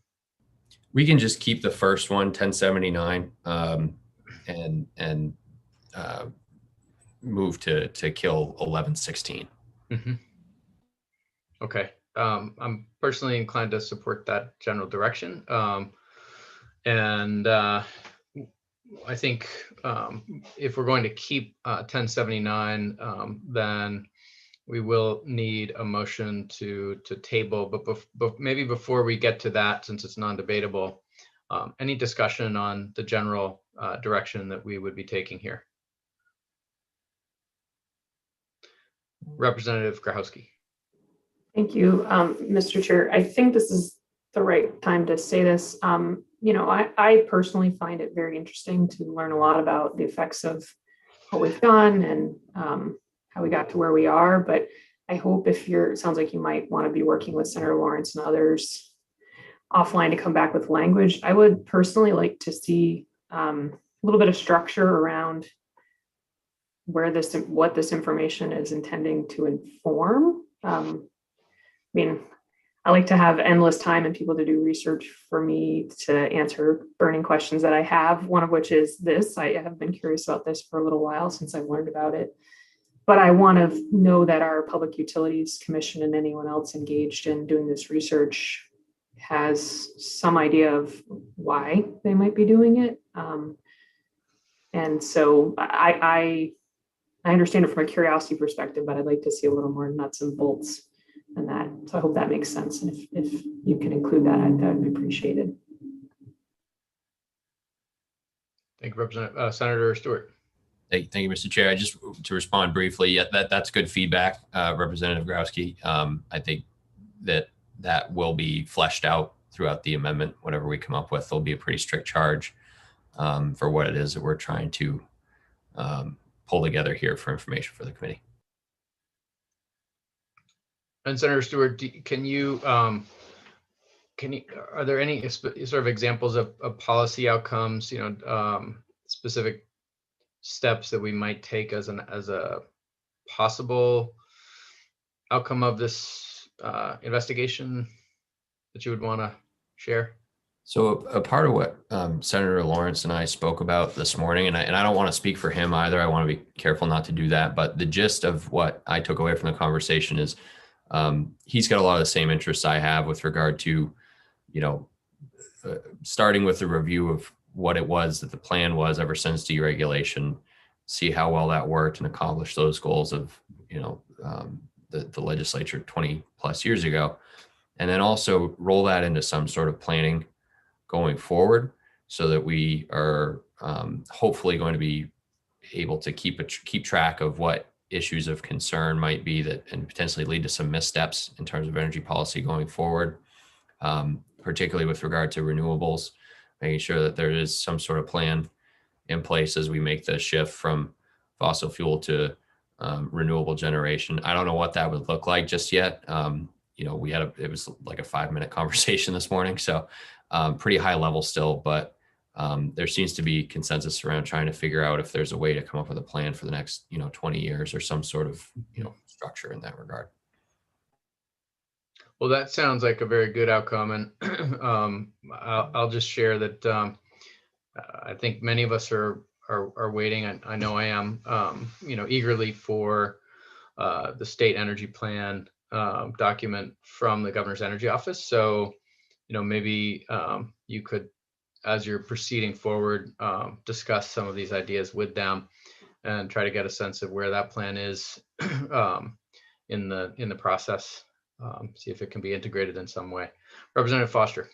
We can just keep the first one, 1079, and move to kill 1116. Mm-hmm. Okay. I'm personally inclined to support that general direction. And I think if we're going to keep 1079, then we will need a motion to table. But maybe before we get to that, since it's non-debatable, any discussion on the general direction that we would be taking here? Representative Grahowski. Thank you, Mr. Chair. I think this is the right time to say this. You know, I personally find it very interesting to learn a lot about the effects of what we've done and how we got to where we are. But I hope it sounds like you might want to be working with Senator Lawrence and others offline to come back with language. I would personally like to see a little bit of structure around what this information is intending to inform. I mean, I like to have endless time and people to do research for me to answer burning questions that I have, one of which is this. I have been curious about this for a little while since I learned about it. But I want to know that our Public Utilities Commission and anyone else engaged in doing this research has some idea of why they might be doing it. And so I understand it from a curiosity perspective, but I'd like to see a little more nuts and bolts than that. So I hope that makes sense. And if you can include that, that would be appreciated. Thank you, Representative Senator Stewart. Thank you, Mr. Chair. Just to respond briefly, yeah, that's good feedback, Representative Growski. I think that will be fleshed out throughout the amendment. Whatever we come up with, there'll be a pretty strict charge for what it is that we're trying to pull together here for information for the committee. And Senator Stewart, are there any sort of examples of policy outcomes, specific steps that we might take as a possible outcome of this investigation that you would want to share? So a part of what Senator Lawrence and I spoke about this morning, and I don't want to speak for him either. I want to be careful not to do that. But the gist of what I took away from the conversation is he's got a lot of the same interests I have with regard to, starting with the review of what it was that the plan was ever since deregulation, see how well that worked and accomplish those goals of, the legislature 20 plus years ago. And then also roll that into some sort of planning going forward so that we are hopefully going to be able to keep track of what issues of concern might be that and potentially lead to some missteps in terms of energy policy going forward, particularly with regard to renewables, making sure that there is some sort of plan in place as we make the shift from fossil fuel to renewable generation. I don't know what that would look like just yet. It was like a 5-minute conversation this morning. So pretty high level still, but there seems to be consensus around trying to figure out if there's a way to come up with a plan for the next, 20 years or some sort of, structure in that regard. Well, that sounds like a very good outcome. And I'll just share that I think many of us are waiting. I know I am, eagerly for the state energy plan document from the governor's energy office. So, maybe you could, as you're proceeding forward, discuss some of these ideas with them and try to get a sense of where that plan is in the process. See if it can be integrated in some way. Representative Foster.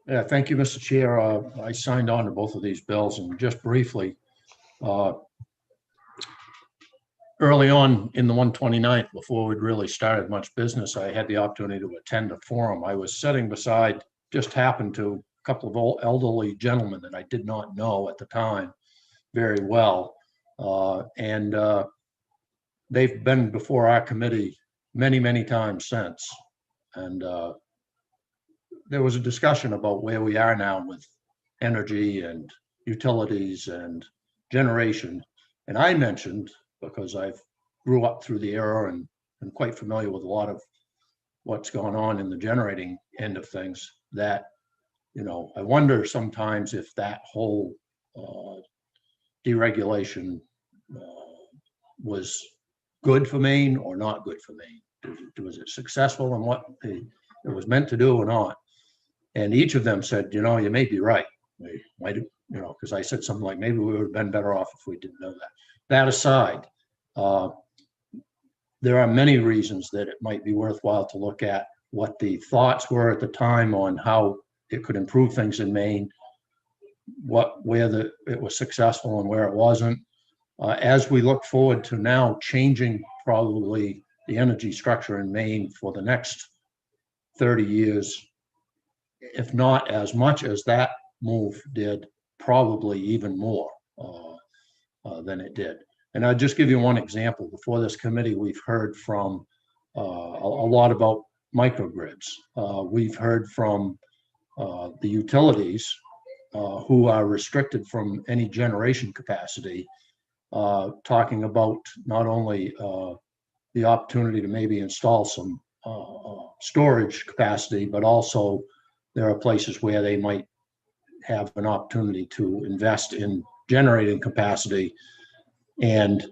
Yeah, thank you, Mr. Chair. I signed on to both of these bills, and just briefly, early on in the 129th, before we'd really started much business, I had the opportunity to attend a forum. I was sitting beside, just happened to, a couple of old elderly gentlemen that I did not know at the time very well. And they've been before our committee many, many times since. And there was a discussion about where we are now with energy and utilities and generation. And I mentioned, because I've grew up through the era and I'm quite familiar with a lot of what's going on in the generating end of things, that, I wonder sometimes if that whole deregulation was good for Maine or not good for Maine. Was it successful in what it was meant to do or not? And each of them said, you may be right. We might, because I said something like, maybe we would have been better off if we didn't know that. That aside, there are many reasons that it might be worthwhile to look at what the thoughts were at the time on how it could improve things in Maine, where it was successful and where it wasn't. As we look forward to now changing probably the energy structure in Maine for the next 30 years, if not as much as that move did, probably even more than it did. And I'll just give you one example. Before this committee, we've heard from a lot about microgrids. We've heard from the utilities who are restricted from any generation capacity, talking about not only the opportunity to maybe install some storage capacity, but also there are places where they might have an opportunity to invest in generating capacity. And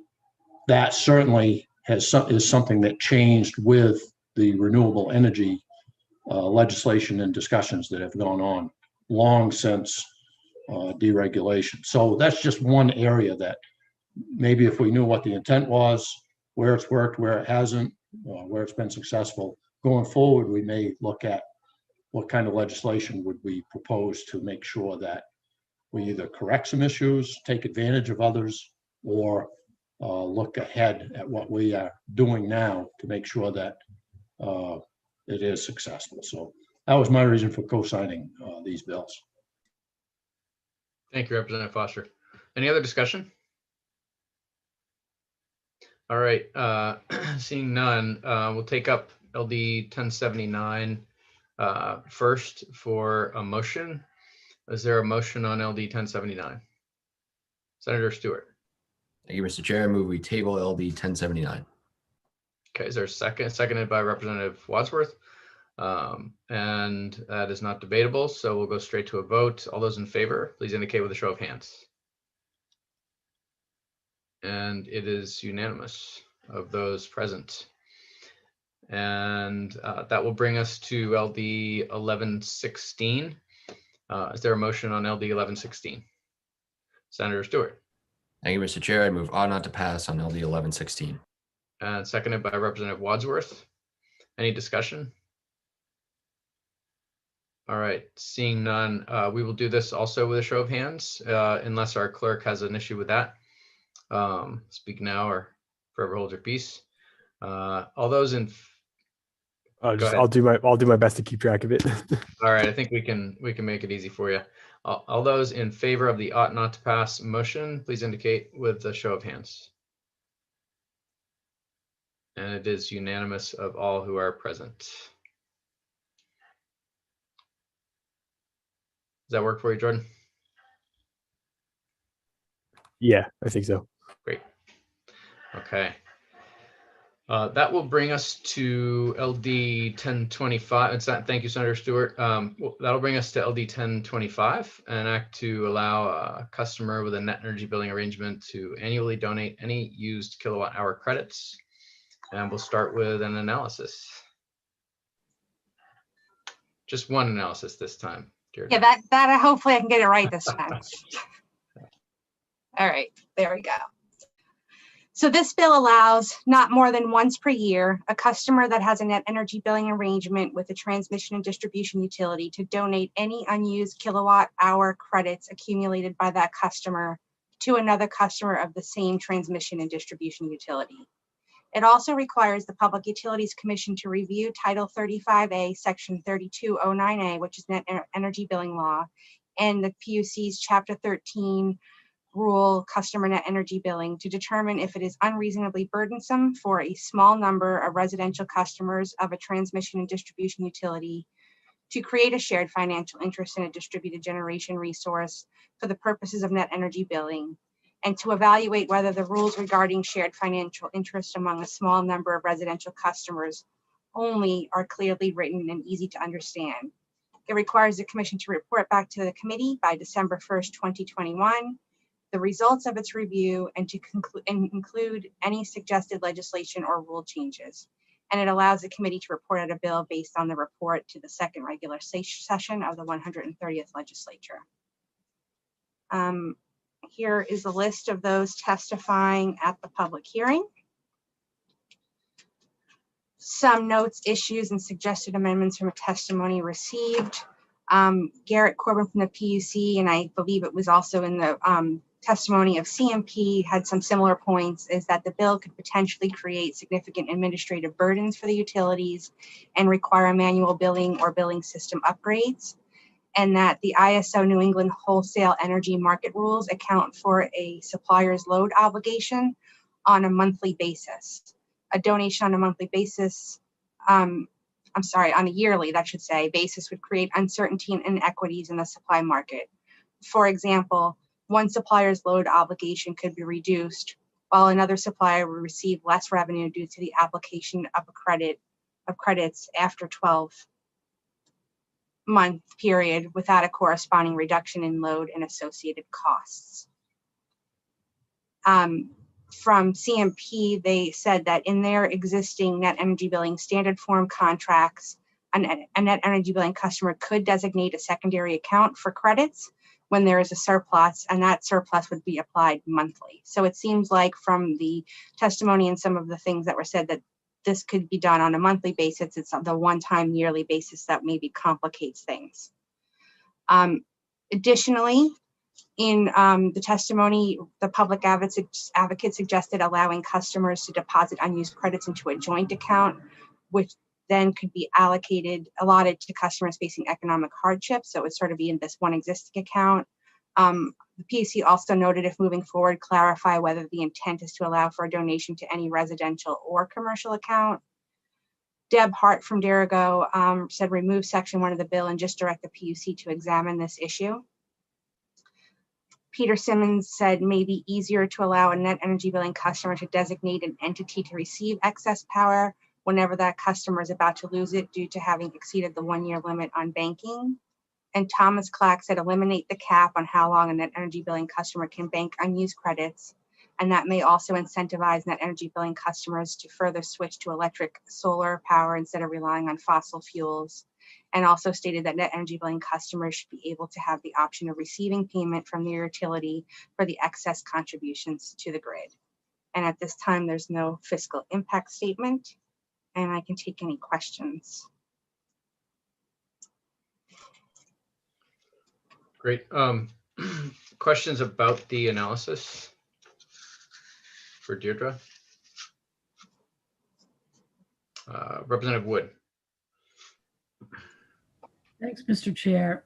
that certainly is something that changed with the renewable energy legislation and discussions that have gone on long since deregulation. So that's just one area that maybe if we knew what the intent was, where it's worked, where it hasn't, where it's been successful, going forward, we may look at what kind of legislation would we propose to make sure that we either correct some issues, take advantage of others, or look ahead at what we are doing now to make sure that it is successful. So that was my reason for co-signing these bills. Thank you, Representative Foster. Any other discussion? All right, seeing none, we'll take up LD 1079 first for a motion. Is there a motion on LD 1079? Senator Stewart. Thank you, Mr. Chair. I move we table LD 1079. Okay, is there a second? Seconded by Representative Wadsworth. And that is not debatable, so we'll go straight to a vote. All those in favor, please indicate with a show of hands. And it is unanimous of those present. And that will bring us to LD 1116. Is there a motion on LD 1116? Senator Stewart. Thank you, Mr. Chair. I move ought not to pass on LD 1116. And seconded by Representative Wadsworth. Any discussion? All right, seeing none, we will do this also with a show of hands, unless our clerk has an issue with that. Speak now or forever hold your peace. All those in. I'll do my best to keep track of it. All right, I think we can make it easy for you. All those in favor of the ought not to pass motion, please indicate with a show of hands. And it is unanimous of all who are present. Does that work for you, Jordan? Yeah, I think so. Great. Okay. That will bring us to LD 1025. Thank you, Senator Stewart. That'll bring us to LD 1025, an act to allow a customer with a net energy billing arrangement to annually donate any used kilowatt hour credits. And we'll start with an analysis. Just one analysis this time. Jared. Yeah, that hopefully I can get it right this time. All right, there we go. So this bill allows not more than once per year a customer that has a net energy billing arrangement with a transmission and distribution utility to donate any unused kilowatt hour credits accumulated by that customer to another customer of the same transmission and distribution utility. It also requires the Public Utilities Commission to review Title 35A, Section 3209A, which is net energy billing law, and the PUC's Chapter 13 rule customer net energy billing to determine if it is unreasonably burdensome for a small number of residential customers of a transmission and distribution utility to create a shared financial interest in a distributed generation resource for the purposes of net energy billing, and to evaluate whether the rules regarding shared financial interest among a small number of residential customers only are clearly written and easy to understand. It requires the Commission to report back to the committee by December 1st, 2021, the results of its review, and to include any suggested legislation or rule changes. And it allows the committee to report out a bill based on the report to the second regular session of the 130th legislature. Here is a list of those testifying at the public hearing. Some notes, issues, and suggested amendments from a testimony received. Garrett Corbin from the PUC, and I believe it was also in the testimony of CMP, had some similar points, is that the bill could potentially create significant administrative burdens for the utilities and require manual billing or billing system upgrades, and that the ISO New England Wholesale Energy Market Rules account for a supplier's load obligation on a monthly basis. A donation on a monthly basis, on a yearly, that should say, basis would create uncertainty and inequities in the supply market. For example, one supplier's load obligation could be reduced while another supplier will receive less revenue due to the application of credits after 12-month period without a corresponding reduction in load and associated costs. From CMP, they said that in their existing net energy billing standard form contracts, a net energy billing customer could designate a secondary account for credits when there is a surplus, and that surplus would be applied monthly. So it seems like from the testimony and some of the things that were said that this could be done on a monthly basis. It's the one-time yearly basis that maybe complicates things. Additionally, in the testimony, the public advocate suggested allowing customers to deposit unused credits into a joint account, which then could be allotted to customers facing economic hardship. So it would sort of be in this one existing account. The PUC also noted, if moving forward, clarify whether the intent is to allow for a donation to any residential or commercial account. Deb Hart from Derigo said remove section 1 of the bill and just direct the PUC to examine this issue. Peter Simmons said maybe easier to allow a net energy billing customer to designate an entity to receive excess power whenever that customer is about to lose it due to having exceeded the 1-year limit on banking. And Thomas Clack said eliminate the cap on how long a net energy billing customer can bank unused credits. And that may also incentivize net energy billing customers to further switch to electric solar power instead of relying on fossil fuels. And also stated that net energy billing customers should be able to have the option of receiving payment from their utility for the excess contributions to the grid. And at this time, there's no fiscal impact statement, and I can take any questions. Great. Questions about the analysis for Deirdre? Representative Wood. Thanks, Mr. Chair.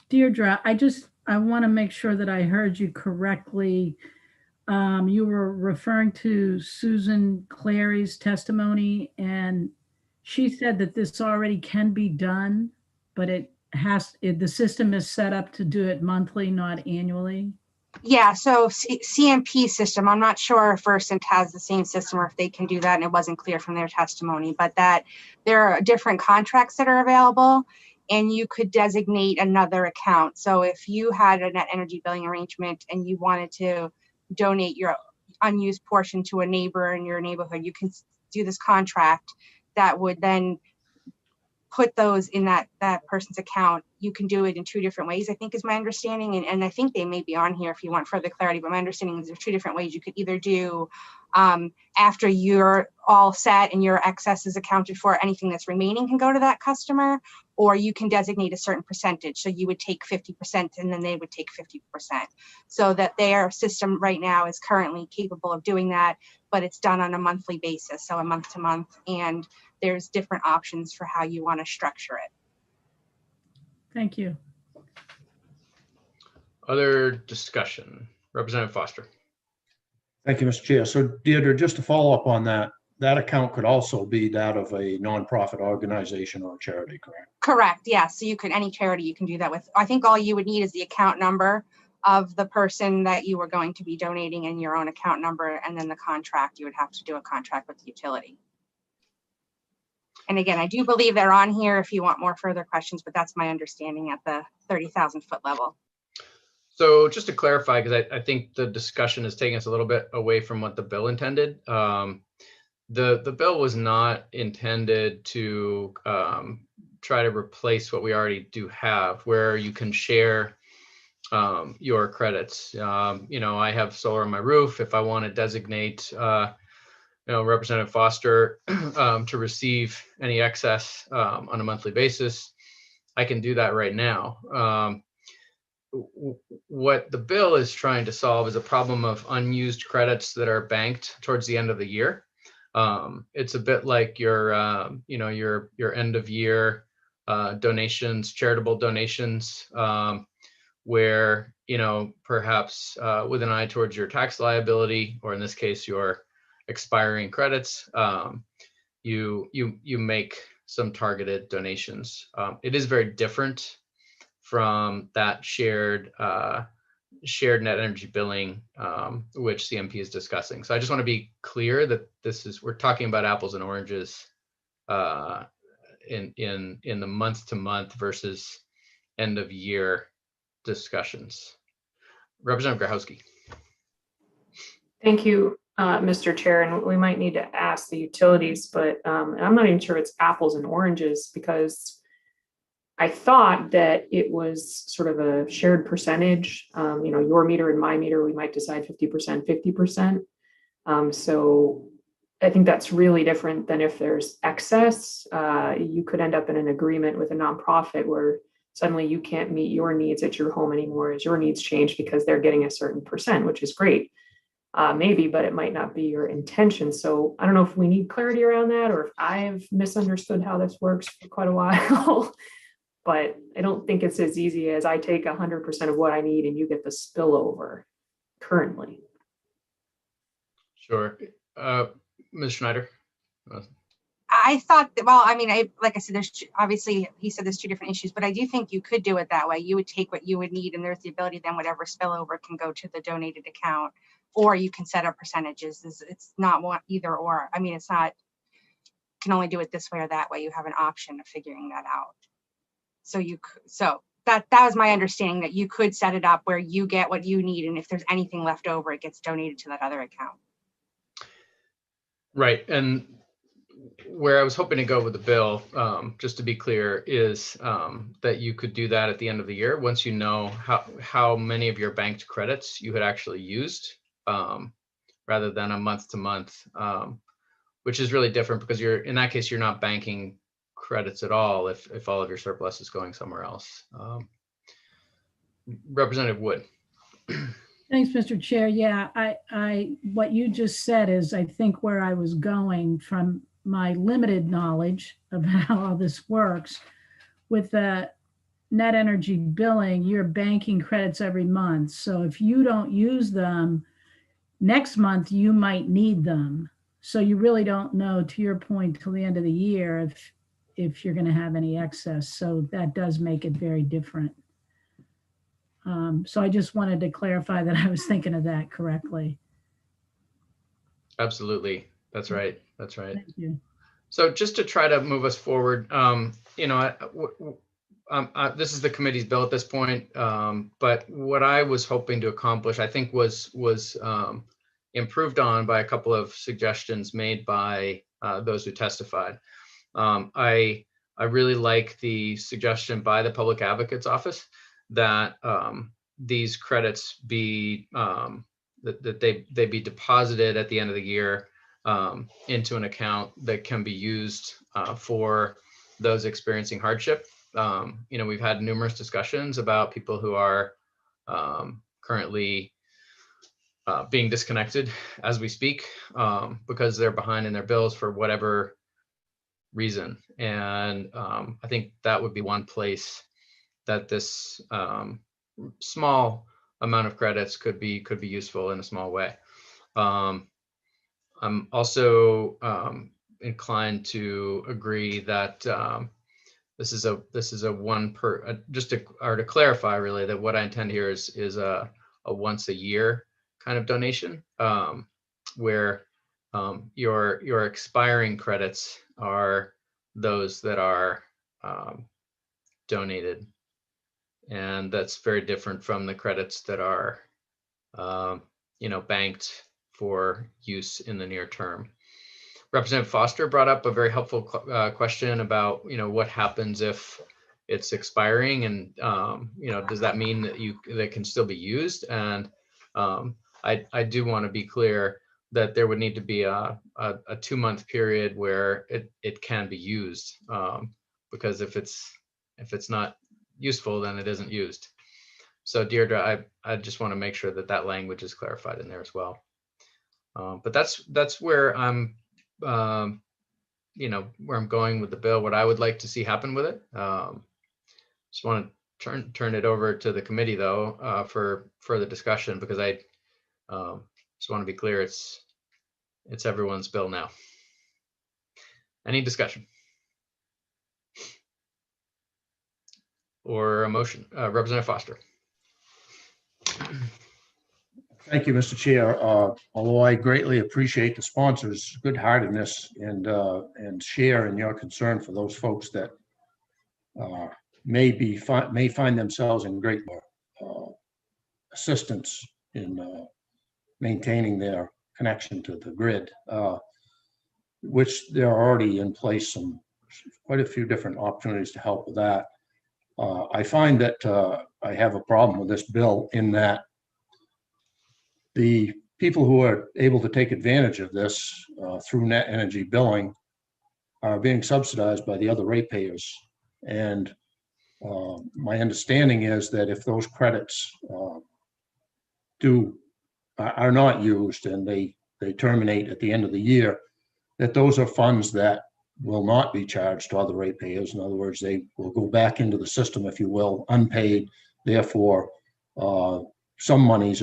Deirdre, I want to make sure that I heard you correctly. You were referring to Susan Clary's testimony, and she said that this already can be done, but the system is set up to do it monthly, not annually. Yeah, so CMP system, I'm not sure if Versant has the same system or if they can do that, and it wasn't clear from their testimony, but that there are different contracts that are available and you could designate another account. So if you had a net energy billing arrangement and you wanted to donate your unused portion to a neighbor in your neighborhood, you can do this contract that would then put those in that person's account. You can do it in 2 different ways, I think is my understanding. And I think they may be on here if you want further clarity, but my understanding is there's 2 different ways. You could either do after you're all set and your excess is accounted for, anything that's remaining can go to that customer, or you can designate a certain percentage. So you would take 50% and then they would take 50%. So that their system right now is currently capable of doing that, but it's done on a monthly basis, so a month to month. And there's different options for how you want to structure it. Thank you. Other discussion? Representative Foster. Thank you, Mr. Chair. So Deirdre, just to follow up on that, that account could also be that of a nonprofit organization or a charity, correct? Correct, yes. So you could, any charity you can do that with. I think all you would need is the account number of the person that you were going to be donating and your own account number, and then the contract. You would have to do a contract with the utility. And again, I do believe they're on here if you want more further questions, but that's my understanding at the 30,000 foot level. So just to clarify, because I think the discussion is taking us a little bit away from what the bill intended. The bill was not intended to try to replace what we already do have, where you can share your credits. I have solar on my roof. If I want to designate Representative Foster to receive any excess on a monthly basis, I can do that right now. What the bill is trying to solve is a problem of unused credits that are banked towards the end of the year. It's a bit like your end of year donations, charitable donations, where perhaps with an eye towards your tax liability, or in this case your expiring credits, you make some targeted donations. It is very different from that shared net energy billing, which CMP is discussing. So I just want to be clear that we're talking about apples and oranges in the month to month versus end of year discussions. Representative Grahowski. Thank you, Mr. Chair. And we might need to ask the utilities, but I'm not even sure it's apples and oranges, because I thought that it was sort of a shared percentage. Your meter and my meter, we might decide 50%, 50%. So I think that's really different than if there's excess. You could end up in an agreement with a nonprofit where suddenly you can't meet your needs at your home anymore as your needs change because they're getting a certain percent, which is great. Maybe, but it might not be your intention. So I don't know if we need clarity around that, or if I've misunderstood how this works for quite a while. But I don't think it's as easy as I take 100% of what I need and you get the spillover currently. Sure. Ms. Schneider. I thought that, well, I mean, like I said, obviously he said there's two different issues, but I do think you could do it that way. You would take what you would need, and there's the ability then whatever spillover can go to the donated account, or you can set up percentages. It's not one either or. I mean, it's not, can only do it this way or that way. You have an option of figuring that out. So that was my understanding, that you could set it up where you get what you need, and if there's anything left over, it gets donated to that other account. Right. And where I was hoping to go with the bill, just to be clear, is that you could do that at the end of the year once you know how many of your banked credits you had actually used, rather than a month to month, which is really different because in that case, you're not banking credits at all if all of your surplus is going somewhere else. Representative Wood. Thanks, Mr. Chair. Yeah, what you just said is, I think, where I was going from my limited knowledge of how all this works. With the net energy billing, you're banking credits every month. So if you don't use them, next month you might need them. So you really don't know, to your point, till the end of the year if you're going to have any excess. So that does make it very different. So I just wanted to clarify that I was thinking of that correctly. Absolutely. That's right. That's right. Thank you. So just to try to move us forward, this is the committee's bill at this point, but what I was hoping to accomplish, I think, was improved on by a couple of suggestions made by those who testified. I really like the suggestion by the Public Advocate's Office that these credits be that they be deposited at the end of the year into an account that can be used for those experiencing hardship. We've had numerous discussions about people who are currently being disconnected as we speak because they're behind in their bills for whatever reason. And I think that would be one place that this small amount of credits could be useful in a small way. I'm also inclined to agree that this is a one per to clarify really that what I intend here is a once a year kind of donation, where your expiring credits are those that are donated. And that's very different from the credits that are, banked for use in the near term. Representative Foster brought up a very helpful question about, what happens if it's expiring, and does that mean that that can still be used? And I do want to be clear that there would need to be a 2-month period where it can be used, because if it's not useful, then it isn't used. So Deirdre, I just want to make sure that language is clarified in there as well. But that's where I'm, where I'm going with the bill, what I would like to see happen with it. Just want to turn it over to the committee though, for further discussion, because I just want to be clear, it's everyone's bill now. Any discussion? Or a motion? Representative Foster. Thank you, Mr. Chair. Although I greatly appreciate the sponsors' good-heartedness and share in your concern for those folks that may find themselves in great assistance in maintaining their connection to the grid, which there are already in place quite a few different opportunities to help with that. I find that I have a problem with this bill in that the people who are able to take advantage of this through net energy billing are being subsidized by the other ratepayers. And my understanding is that if those credits are not used and they terminate at the end of the year, that those are funds that will not be charged to other ratepayers. In other words, they will go back into the system, if you will, unpaid. Therefore, some monies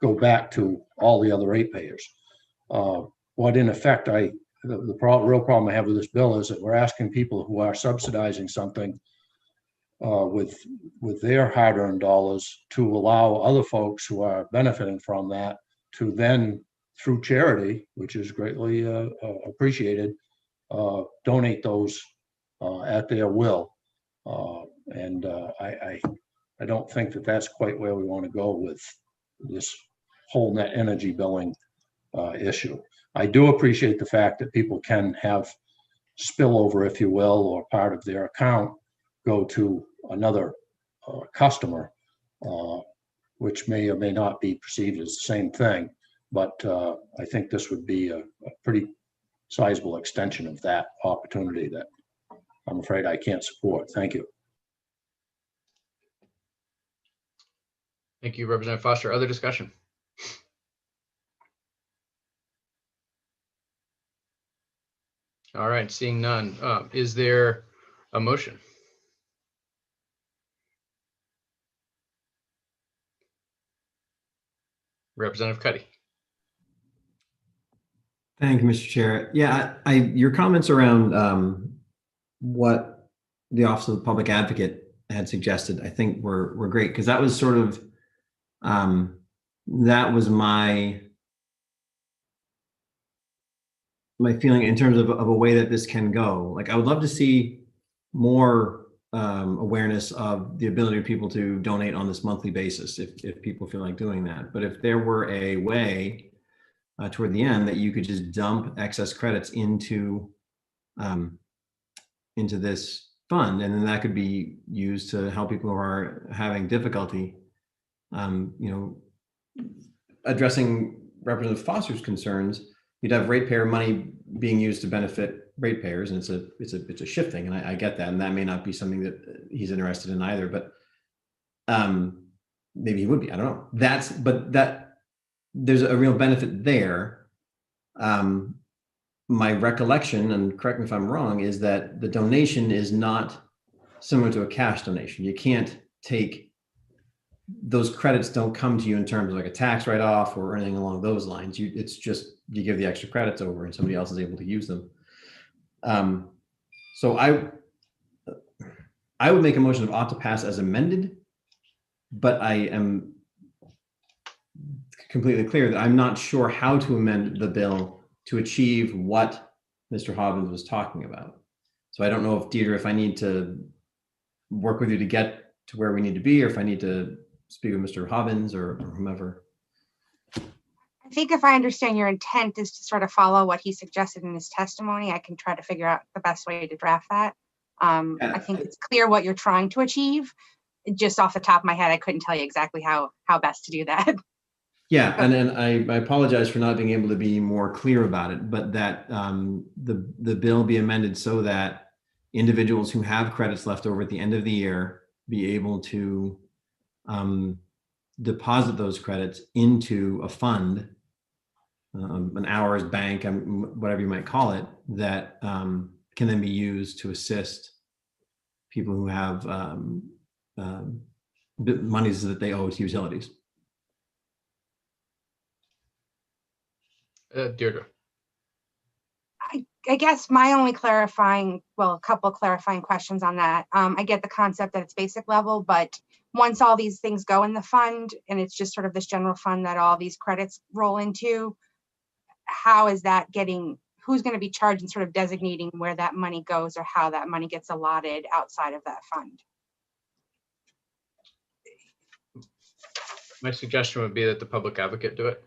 go back to all the other ratepayers. What in effect I real problem I have with this bill is that we're asking people who are subsidizing something with their hard-earned dollars to allow other folks who are benefiting from that to then, through charity, which is greatly appreciated, donate those at their will. And I don't think that that's quite where we want to go with this whole net energy billing issue. I do appreciate the fact that people can have spillover, if you will, or part of their account go to another customer, which may or may not be perceived as the same thing. But I think this would be a pretty sizable extension of that opportunity that I'm afraid I can't support. Thank you. Thank you, Representative Foster. Other discussion? All right, seeing none. Is there a motion? Representative Cuddy. Thank you, Mr. Chair. Yeah, your comments around what the Office of the Public Advocate had suggested, I think were great, because that was sort of that was my feeling in terms of a way that this can go. Like, I would love to see more awareness of the ability of people to donate on this monthly basis if people feel like doing that. But if there were a way toward the end that you could just dump excess credits into this fund, and then that could be used to help people who are having difficulty, addressing Representative Foster's concerns. You'd have ratepayer money being used to benefit ratepayers, and it's a shifting, and I get that, and that may not be something that he's interested in either, but maybe he would be. I don't know. But there's a real benefit there. My recollection, and correct me if I'm wrong, is that the donation is not similar to a cash donation. You can't take those credits, don't come to you in terms of like a tax write-off or anything along those lines. It's just you give the extra credits over and somebody else is able to use them. So I would make a motion of ought to pass as amended, but I am completely clear that I'm not sure how to amend the bill to achieve what Mr. Hobbins was talking about. So I don't know if, Deirdre, if I need to work with you to get to where we need to be, or if I need to speak with Mr. Hobbins or whomever. I think if I understand your intent is to sort of follow what he suggested in his testimony, I can try to figure out the best way to draft that. I think it's clear what you're trying to achieve. Just off the top of my head, I couldn't tell you exactly how best to do that. Yeah, and I apologize for not being able to be more clear about it, but that the bill be amended so that individuals who have credits left over at the end of the year be able to deposit those credits into a fund, an hours bank, whatever you might call it, that can then be used to assist people who have monies that they owe to utilities. Deirdre. I guess my only a couple clarifying questions on that. I get the concept that it's basic level, but once all these things go in the fund and it's just sort of this general fund that all these credits roll into, how is that who's going to be charged and sort of designating where that money goes or how that money gets allotted outside of that fund? My suggestion would be that the public advocate do it.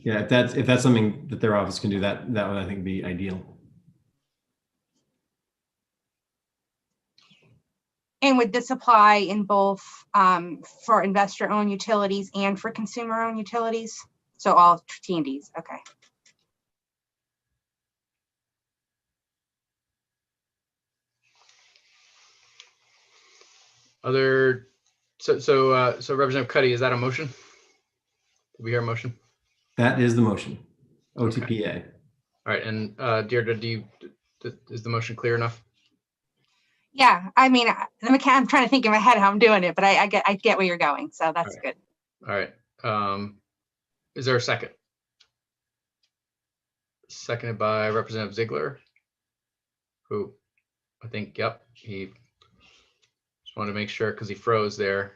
Yeah, if that's something that their office can do, that would, I think, be ideal. And would this apply in both for investor-owned utilities and for consumer-owned utilities? So all T&Ds, okay. So Representative Cuddy, is that a motion? Did we hear a motion? That is the motion. OTPA. Okay. All right, and Deirdre, is the motion clear enough? Yeah, I mean, I'm trying to think in my head how I'm doing it, but I get where you're going, so that's good. All right. Is there a second? seconded by Representative Ziegler, who I think, yep, he just wanted to make sure because he froze there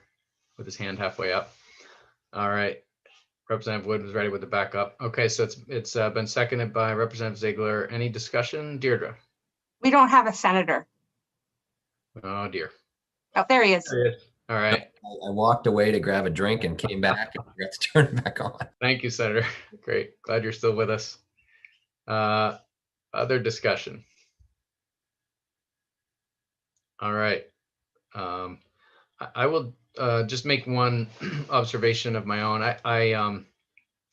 with his hand halfway up. All right. Representative Wood was ready with the backup. Okay, so it's been seconded by Representative Ziegler. Any discussion? Deirdre? We don't have a senator. Oh, dear. Oh, there he is. There he is. All right. I walked away to grab a drink and came back and forgot to turn it back on. Thank you, Senator. Great. Glad you're still with us. Other discussion? All right. I will just make one observation of my own. I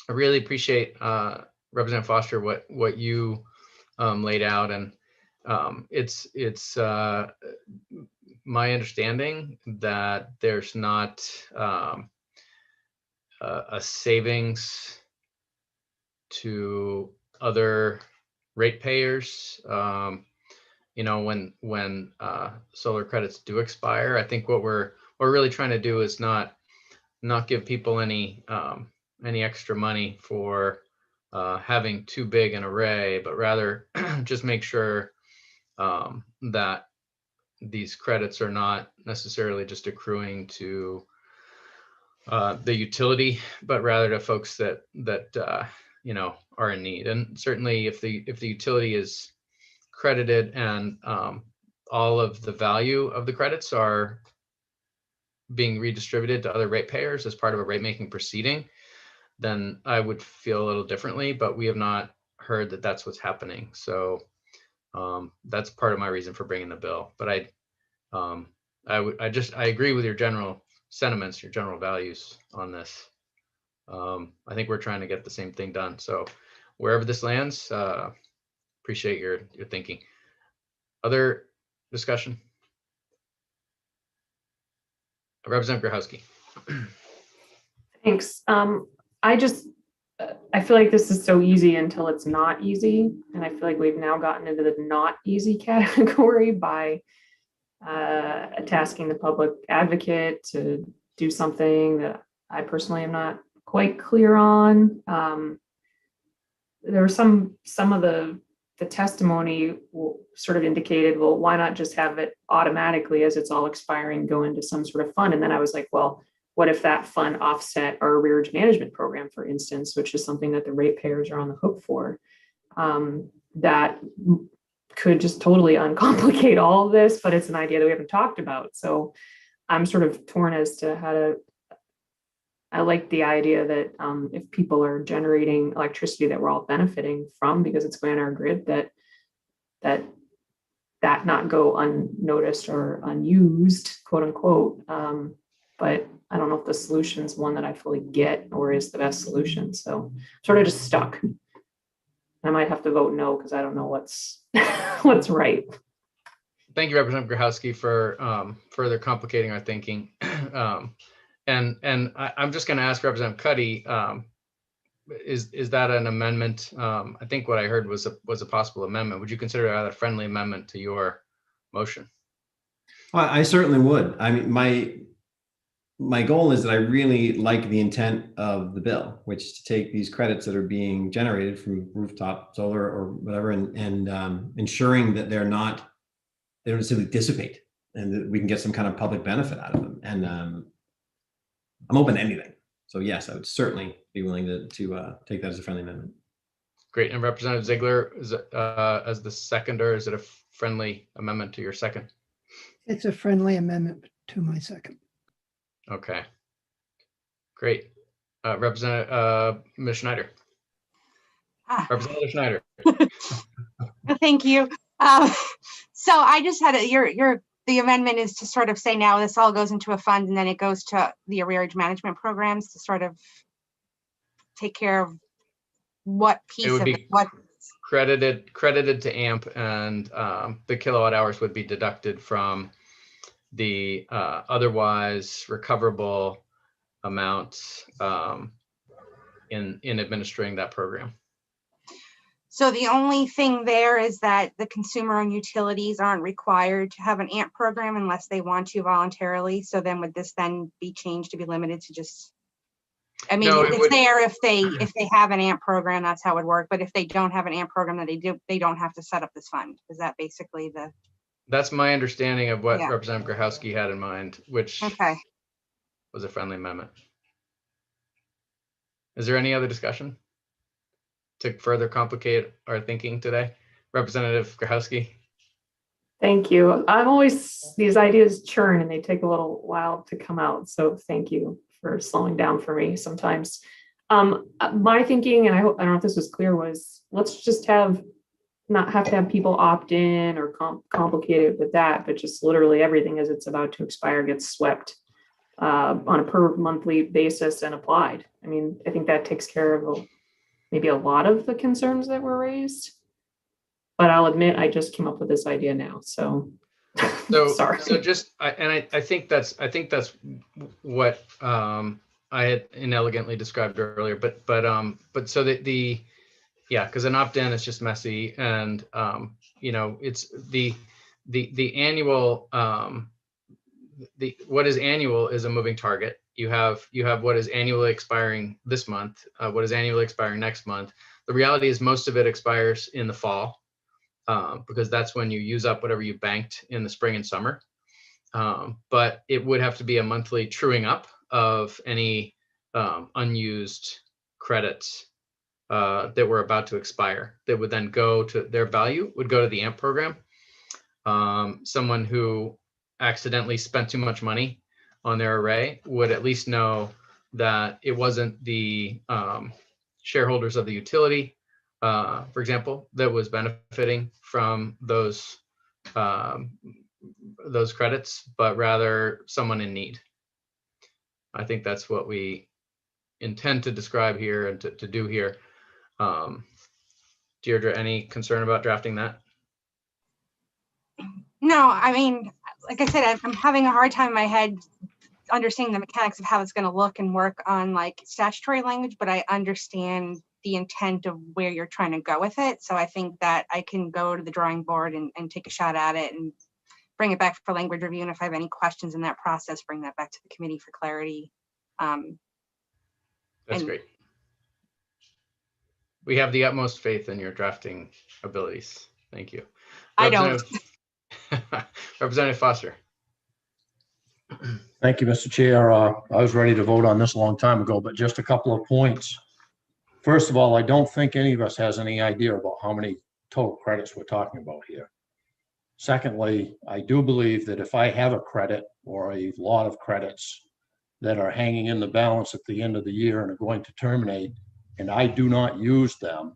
really appreciate Representative Foster what you laid out, and it's my understanding that there's not a savings to other ratepayers. You know, when solar credits do expire, I think what we're really trying to do is not give people any extra money for having too big an array, but rather just make sure that these credits are not necessarily just accruing to the utility, but rather to folks that you know, are in need. And certainly, if the utility is credited and all of the value of the credits are being redistributed to other ratepayers as part of a rate making proceeding, then I would feel a little differently, but we have not heard that that's what's happening. So that's part of my reason for bringing the bill. But I agree with your general sentiments, your general values on this. I think we're trying to get the same thing done. So wherever this lands, appreciate your thinking. Other discussion? Representative Grochowski. Thanks. I feel like this is so easy until it's not easy. And I feel like we've now gotten into the not easy category by tasking the public advocate to do something that I personally am not quite clear on. There were some of the testimony sort of indicated, well, why not just have it automatically as it's all expiring, go into some sort of fund? And then I was like, well, what if that fund offset our arrearage management program, for instance, which is something that the ratepayers are on the hook for? That could just totally uncomplicate all of this, but it's an idea that we haven't talked about. So I'm sort of torn as to how to. I like the idea that if people are generating electricity that we're all benefiting from because it's going on our grid, that not go unnoticed or unused, quote unquote. But I don't know if the solution is one that I fully get or is the best solution. So sort of just stuck. I might have to vote no because I don't know what's right. Thank you, Representative Grochowski, for further complicating our thinking. And I'm just going to ask Representative Cuddy, is that an amendment? I think what I heard was a possible amendment. Would you consider that a friendly amendment to your motion? Well, I certainly would. I mean, my goal is that I really like the intent of the bill, which is to take these credits that are being generated from rooftop solar or whatever, and ensuring that they don't simply dissipate, and that we can get some kind of public benefit out of them. And I'm open to anything. So yes, I would certainly be willing to take that as a friendly amendment. Great. And Representative Ziegler, as the seconder, is it a friendly amendment to your second? It's a friendly amendment to my second. Okay. Great. Representative Ms. Schneider. Representative Schneider. Thank you. So I just had the amendment is to sort of say now this all goes into a fund and then it goes to the arrearage management programs to sort of take care of what piece of it, what credited to AMP, and the kilowatt hours would be deducted from the otherwise recoverable amounts in administering that program. So the only thing there is that the consumer and utilities aren't required to have an AMP program unless they want to voluntarily. So then would this then be changed to be limited to just I mean, No, it it's would- there if they have an AMP program, that's how it would work. But if they don't have an AMP program that they don't have to set up this fund. Is that basically the? That's my understanding of what Yeah. Representative Grahowski had in mind, which Okay. was a friendly amendment. Is there any other discussion to further complicate our thinking today? Representative Grahowski? Thank you. I'm always, these ideas churn and they take a little while to come out. So thank you for slowing down for me sometimes. My thinking, and I don't know if this was clear, was let's just not have to have people opt in or complicated with that, but just literally everything as it's about to expire gets swept on a per monthly basis and applied. I mean, I think that takes care of maybe a lot of the concerns that were raised. But I'll admit, I just came up with this idea now, so sorry. So just, I think that's what I had inelegantly described earlier. But so yeah, because an opt-in is just messy, and it's the annual what is annual is a moving target. You have what is annually expiring this month, what is annually expiring next month. The reality is most of it expires in the fall. Because that's when you use up whatever you banked in the spring and summer. But it would have to be a monthly truing up of any unused credits that were about to expire that would then go to their value, would go to the AMP program. Someone who accidentally spent too much money on their array would at least know that it wasn't the shareholders of the utility, for example, that was benefiting from those credits, but rather someone in need. I think that's what we intend to describe here and to do here. Deirdre, any concern about drafting that? No, I mean, like I said, I'm having a hard time in my head understanding the mechanics of how it's going to look and work on like statutory language, but I understand the intent of where you're trying to go with it. So I think that I can go to the drawing board and take a shot at it and bring it back for language review. And if I have any questions in that process, bring that back to the committee for clarity. That's great. We have the utmost faith in your drafting abilities. Thank you. I don't. Representative Foster. Thank you, Mr. Chair. I was ready to vote on this a long time ago, but just a couple of points. First of all, I don't think any of us has any idea about how many total credits we're talking about here. Secondly, I do believe that if I have a credit or a lot of credits that are hanging in the balance at the end of the year and are going to terminate, and I do not use them,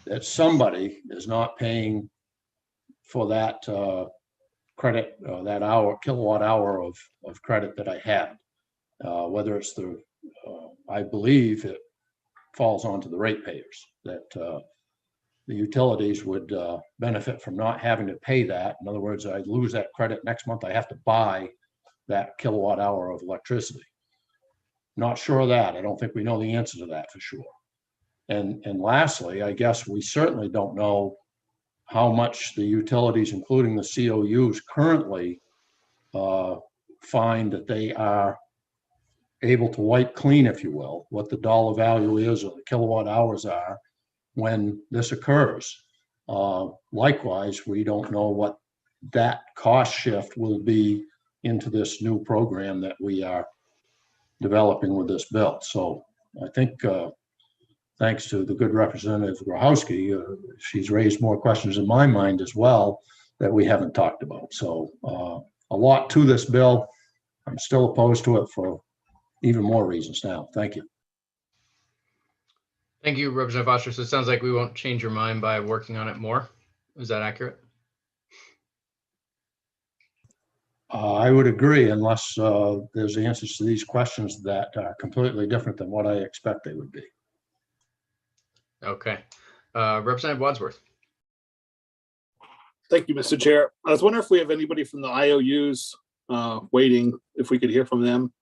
that somebody is not paying for that credit, that kilowatt hour of credit that I had. Whether it's I believe it falls onto the ratepayers, that the utilities would benefit from not having to pay that. In other words, I lose that credit next month, I have to buy that kilowatt hour of electricity. Not sure of that. I don't think we know the answer to that for sure. And lastly, I guess we certainly don't know how much the utilities, including the COUs, currently find that they are able to wipe clean, if you will, what the dollar value is or the kilowatt hours are when this occurs. Likewise, we don't know what that cost shift will be into this new program that we are developing with this bill. So I think thanks to the good Representative Grahowski, she's raised more questions in my mind as well that we haven't talked about. So a lot to this bill. I'm still opposed to it for even more reasons now. Thank you. Thank you, Representative Foster. So it sounds like we won't change your mind by working on it more. Is that accurate? I would agree, unless there's answers to these questions that are completely different than what I expect they would be. Okay. Representative Wadsworth. Thank you, Mr. Chair. I was wondering if we have anybody from the IOUs waiting, if we could hear from them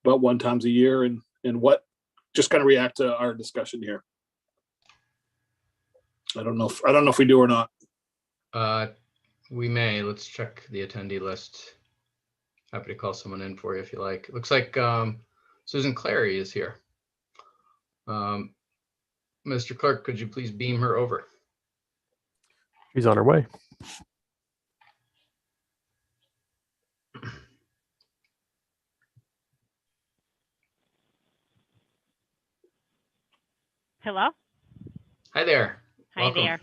about 1 time a year and what, just kind of react to our discussion here. I don't know if we do or not. We may. Let's check the attendee list. Happy to call someone in for you if you like. Looks like Susan Clary is here. Mr. Clerk, could you please beam her over? She's on her way. Hello? Hi there. Hi Welcome. there.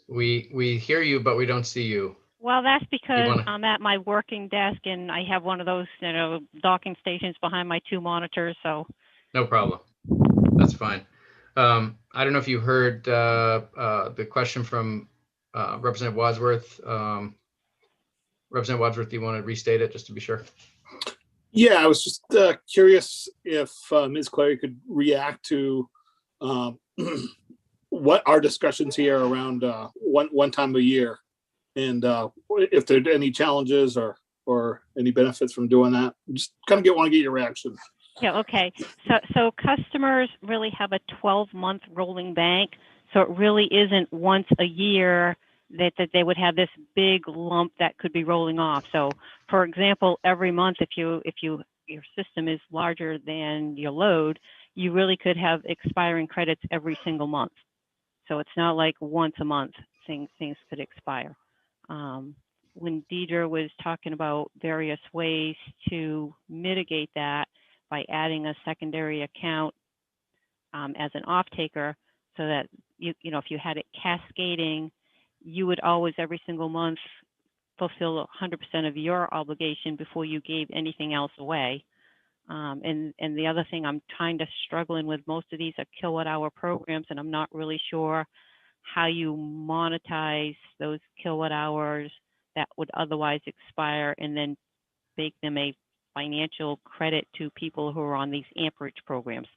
We hear you, but we don't see you. Well, that's because wanna- I'm at my working desk and I have one of those, docking stations behind my 2 monitors, so. No problem. That's fine. I don't know if you heard the question from Representative Wadsworth. Representative Wadsworth, do you want to restate it just to be sure? Yeah, I was just curious if Ms. Clary could react to what our discussions here around one time a year, and if there are any challenges or any benefits from doing that. Just kind of want to get your reaction. Yeah, okay. So customers really have a 12-month rolling bank, so it really isn't once a year that they would have this big lump that could be rolling off. So, for example, every month, if your system is larger than your load, you really could have expiring credits every single month. So it's not like once a month things could expire. When Deidre was talking about various ways to mitigate that by adding a secondary account as an off-taker, so that if you had it cascading, you would always every single month fulfill 100% of your obligation before you gave anything else away. And the other thing I'm kind of struggling with, most of these are kilowatt hour programs, and I'm not really sure how you monetize those kilowatt hours that would otherwise expire and then make them a financial credit to people who are on these amperage programs.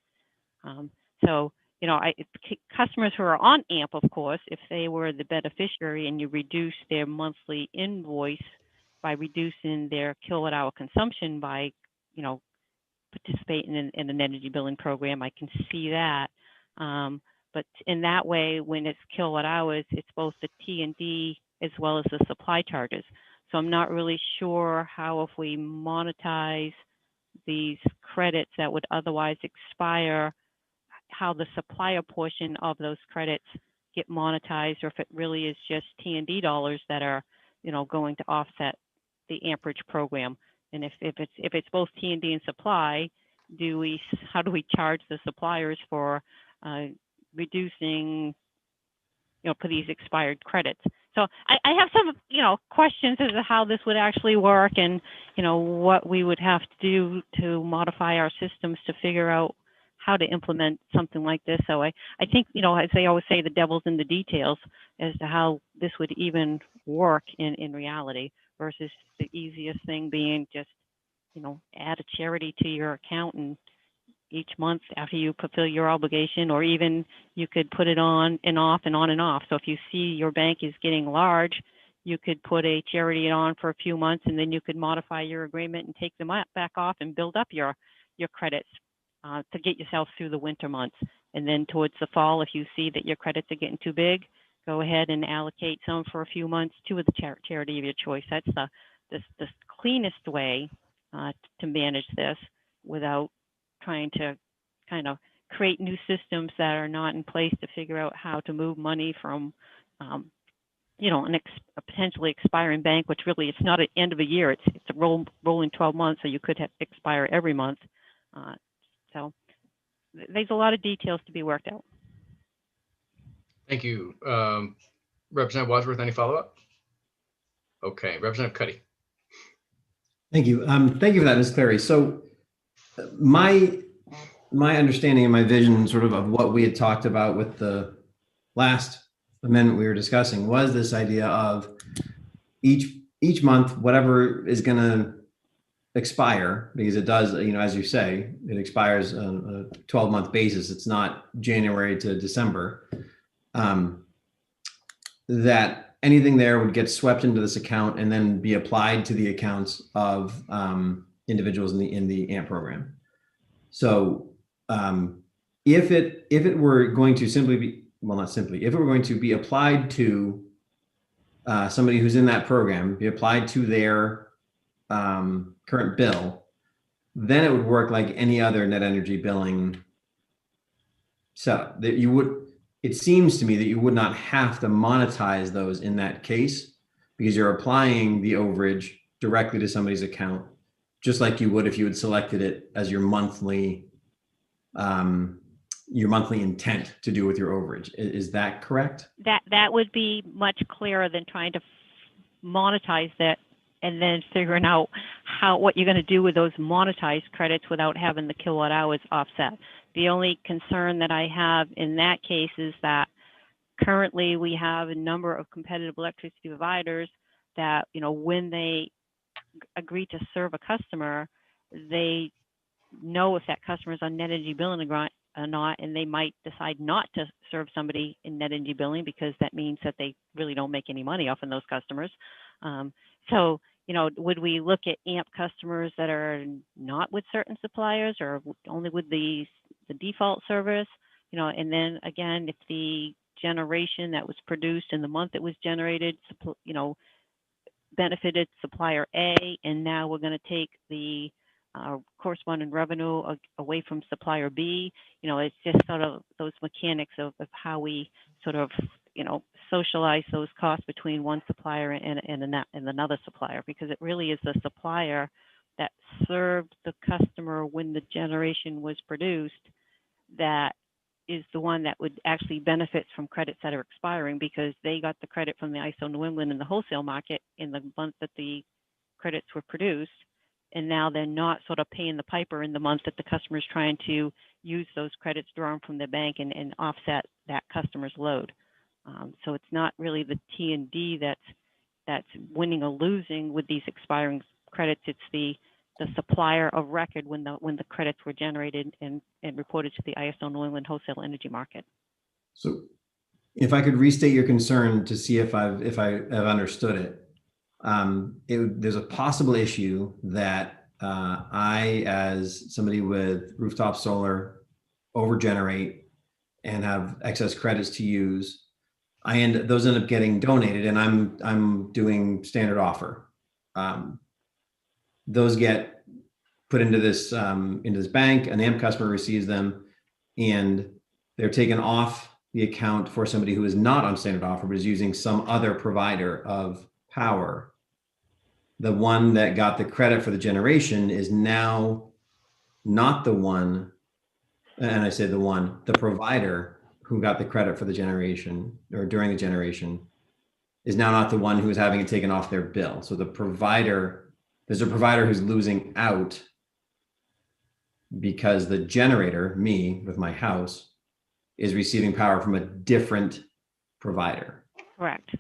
Customers who are on AMP, of course, if they were the beneficiary and you reduce their monthly invoice by reducing their kilowatt hour consumption by, participating in an energy billing program, I can see that. But in that way, when it's kilowatt hours, it's both the T&D as well as the supply charges. So I'm not really sure how, if we monetize these credits that would otherwise expire, how the supplier portion of those credits get monetized, or if it really is just T&D dollars that are, going to offset the amperage program. And if it's both T&D and supply, how do we charge the suppliers for reducing, for these expired credits? So I have some, questions as to how this would actually work, and, what we would have to do to modify our systems to figure out how to implement something like this. So I think, as they always say, the devil's in the details as to how this would even work in reality, versus the easiest thing being just, add a charity to your account, and each month after you fulfill your obligation, or even you could put it on and off and on and off. So if you see your bank is getting large, you could put a charity on for a few months, and then you could modify your agreement and take them back off and build up your credits to get yourself through the winter months. And then towards the fall, if you see that your credits are getting too big, go ahead and allocate some for a few months to the charity of your choice. That's the cleanest way to manage this without trying to kind of create new systems that are not in place to figure out how to move money from, a potentially expiring bank, which really it's not at the end of a year. It's a rolling 12 months, so you could have expire every month. So there's a lot of details to be worked out. Thank you. Representative Wadsworth, any follow-up? Okay, Representative Cuddy. Thank you. Thank you for that, Ms. Clary. So my understanding and my vision sort of what we had talked about with the last amendment we were discussing was this idea of each month, whatever is going to expire, because it does, as you say, it expires on a 12-month basis. It's not January to December. That anything there would get swept into this account and then be applied to the accounts of individuals in the AMP program. So if it were going to simply be, well, not simply, if it were going to be applied to somebody who's in that program, be applied to their current bill, then it would work like any other net energy billing setup that you would, it seems to me that you would not have to monetize those in that case because you're applying the overage directly to somebody's account, just like you would if you had selected it as your monthly intent to do with your overage. Is that correct? That would be much clearer than trying to monetize that and then figuring out what you're going to do with those monetized credits without having the kilowatt hours offset. The only concern that I have in that case is that currently we have a number of competitive electricity providers that, when they agree to serve a customer, they know if that customer is on net energy billing or not, and they might decide not to serve somebody in net energy billing because that means that they really don't make any money off of those customers. So, would we look at AMP customers that are not with certain suppliers or only with the default service? And then again, if the generation that was produced in the month it was generated, benefited supplier A, and now we're going to take the corresponding revenue away from supplier B. It's just sort of those mechanics of how we sort of, socialize those costs between one supplier and another supplier, because it really is the supplier that served the customer when the generation was produced that is the one that would actually benefit from credits that are expiring, because they got the credit from the ISO New England in the wholesale market in the month that the credits were produced. And now they're not sort of paying the piper in the month that the customer is trying to use those credits drawn from the bank and offset that customer's load. So it's not really the T&D that's winning or losing with these expiring credits. It's the supplier of record when the credits were generated and reported to the ISO New England wholesale energy market. So if I could restate your concern to see if I have understood it, there's a possible issue that I, as somebody with rooftop solar, overgenerate and have excess credits to use. Those end up getting donated, and I'm doing standard offer. Those get put into this bank. An AMP customer receives them, and they're taken off the account for somebody who is not on standard offer but is using some other provider of power. The one that got the credit for the generation is now not the one, and I say the provider who got the credit for the generation or during the generation is now not the one who is having it taken off their bill. So there's a provider who's losing out because the generator, me with my house, is receiving power from a different provider. Correct.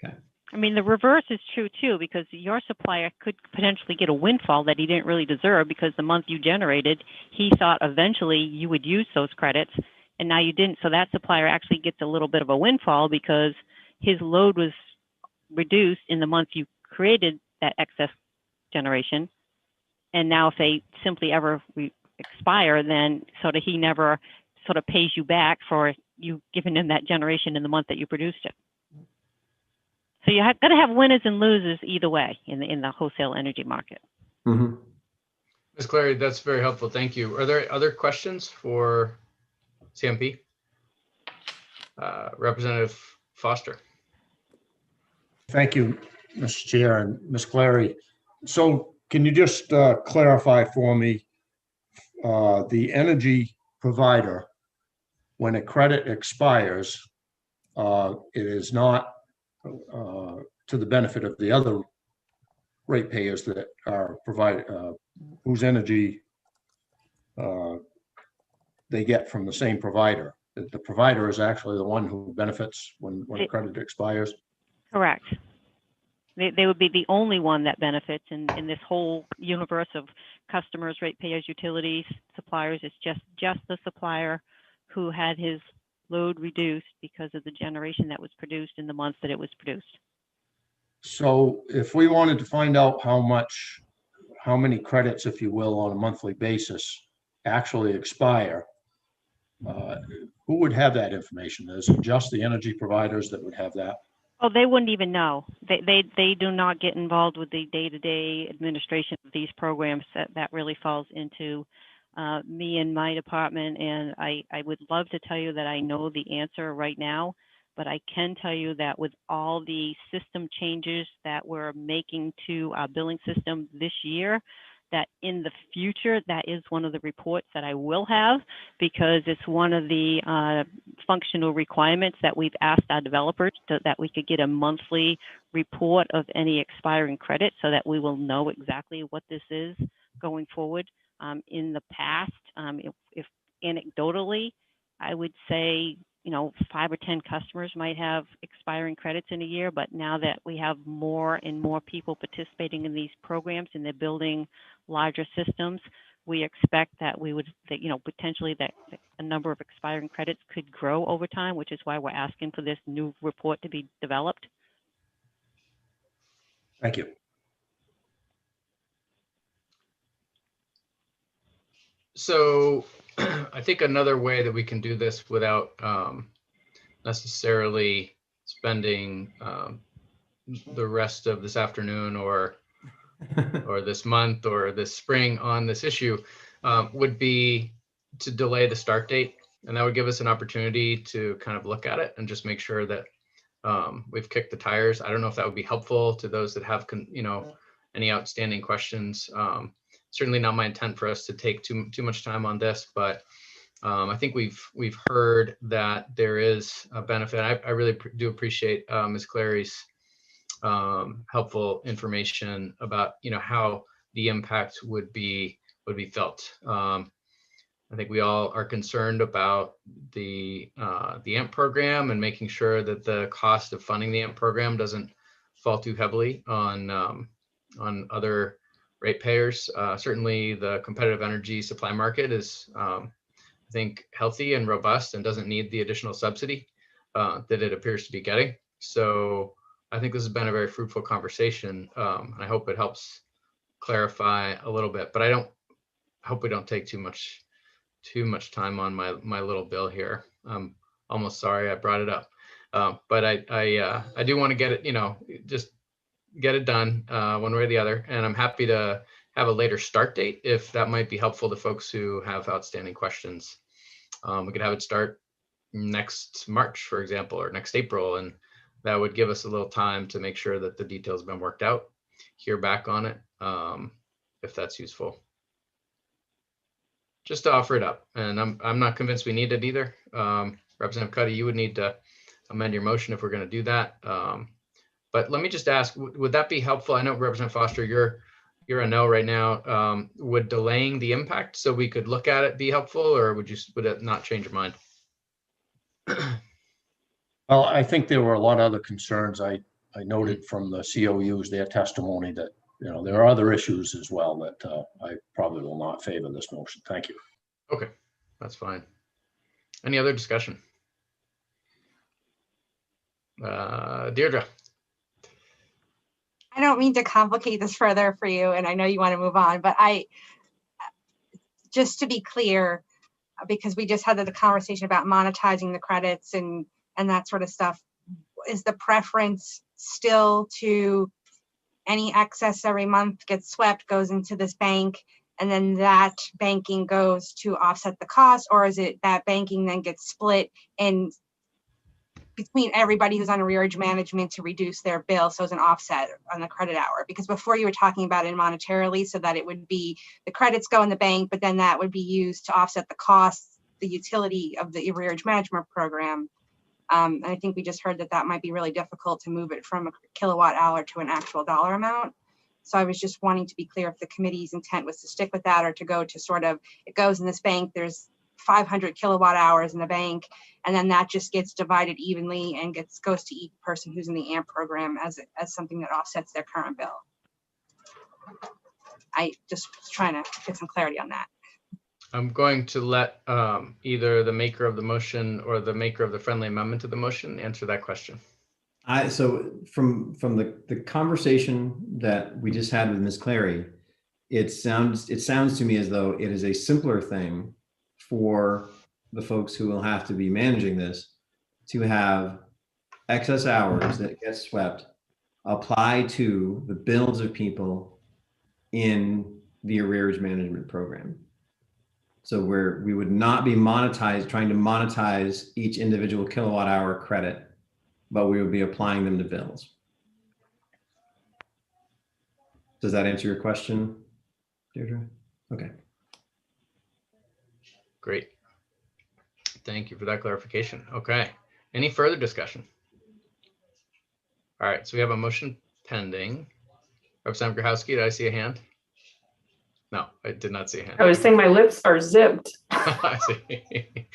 Okay. I mean, the reverse is true too, because your supplier could potentially get a windfall that he didn't really deserve because the month you generated, he thought eventually you would use those credits, and now you didn't. So that supplier actually gets a little bit of a windfall because his load was reduced in the month you created that excess generation. And now if they simply ever expire, then sort of he never sort of pays you back for you giving him that generation in the month that you produced it. So you have got to have winners and losers either way in the wholesale energy market. Mm-hmm. Ms. Clary, that's very helpful. Thank you. Are there other questions for CMP? Representative Foster. Thank you, Mr. Chair and Ms. Clary. So can you just clarify for me the energy provider, when a credit expires, it is not to the benefit of the other ratepayers that are provided, whose energy they get from the same provider. The provider is actually the one who benefits when a credit expires. Correct. They would be the only one that benefits in this whole universe of customers, ratepayers, utilities, suppliers. It's just the supplier who had his load reduced because of the generation that was produced in the month that it was produced. So if we wanted to find out how many credits, if you will, on a monthly basis actually expire, who would have that information? Is it just the energy providers that would have that? Oh, they wouldn't even know. They do not get involved with the day-to-day administration of these programs. That really falls into me and my department, and I would love to tell you that I know the answer right now, but I can tell you that with all the system changes that we're making to our billing system this year, that in the future, that is one of the reports that I will have, because it's one of the functional requirements that we've asked our developers that we could get a monthly report of any expiring credit so that we will know exactly what this is going forward. In the past, if anecdotally, I would say, 5 or 10 customers might have expiring credits in a year, but now that we have more and more people participating in these programs and they're building larger systems, we expect that potentially that a number of expiring credits could grow over time, which is why we're asking for this new report to be developed. Thank you. So I think another way that we can do this without necessarily spending the rest of this afternoon or this month or this spring on this issue would be to delay the start date. And that would give us an opportunity to kind of look at it and just make sure that we've kicked the tires. I don't know if that would be helpful to those that have, any outstanding questions. Certainly not my intent for us to take too much time on this, but I think we've heard that there is a benefit. I really do appreciate Ms. Clary's helpful information about how the impact would be felt. I think we all are concerned about the AMP program and making sure that the cost of funding the AMP program doesn't fall too heavily on other ratepayers. Certainly, the competitive energy supply market is, I think, healthy and robust and doesn't need the additional subsidy that it appears to be getting. So I think this has been a very fruitful conversation, and I hope it helps clarify a little bit. But I hope we don't take too much time on my little bill here. I'm almost sorry I brought it up, but I do want to get it, just get it done one way or the other. And I'm happy to have a later start date if that might be helpful to folks who have outstanding questions. We could have it start next March, for example, or next April, and that would give us a little time to make sure that the details have been worked out, hear back on it, if that's useful. Just to offer it up, and I'm not convinced we need it either. Representative Cuddy, you would need to amend your motion if we're going to do that. But let me just ask, would that be helpful? I know Representative Foster, you're a no right now. Would delaying the impact so we could look at it be helpful, or would it not change your mind? Well, I think there were a lot of other concerns. I noted from the COUs, their testimony that, there are other issues as well that I probably will not favor this motion. Thank you. Okay, that's fine. Any other discussion? Deirdre. I don't mean to complicate this further for you, and I know you want to move on, but just to be clear, because we just had the conversation about monetizing the credits and that sort of stuff, is the preference still to any excess every month gets swept, goes into this bank, and then that banking goes to offset the cost, or is it that banking then gets split in between everybody who's on arrearage management to reduce their bill, so it's an offset on the credit hour? Because before you were talking about it monetarily, so that it would be the credits go in the bank, but then that would be used to offset the costs, the utility of the arrearage management program. And I think we just heard that might be really difficult to move it from a kilowatt hour to an actual dollar amount. So I was just wanting to be clear if the committee's intent was to stick with that, or to go to sort of, it goes in this bank, there's 500 kilowatt hours in the bank, and then that just gets divided evenly and goes to each person who's in the AMP program as something that offsets their current bill. I just was trying to get some clarity on that. I'm going to let either the maker of the motion or the maker of the friendly amendment to the motion answer that question. So from the conversation that we just had with Ms. Clary, it sounds to me as though it is a simpler thing for the folks who will have to be managing this to have excess hours that get swept apply to the bills of people in the arrearage management program. So we would not be trying to monetize each individual kilowatt hour credit, but we would be applying them to bills. Does that answer your question, Deirdre? Okay. Great. Thank you for that clarification. Okay. Any further discussion? All right, so we have a motion pending. Representative Grahowski, did I see a hand? No, I did not see a hand. I was saying my lips are zipped. I see.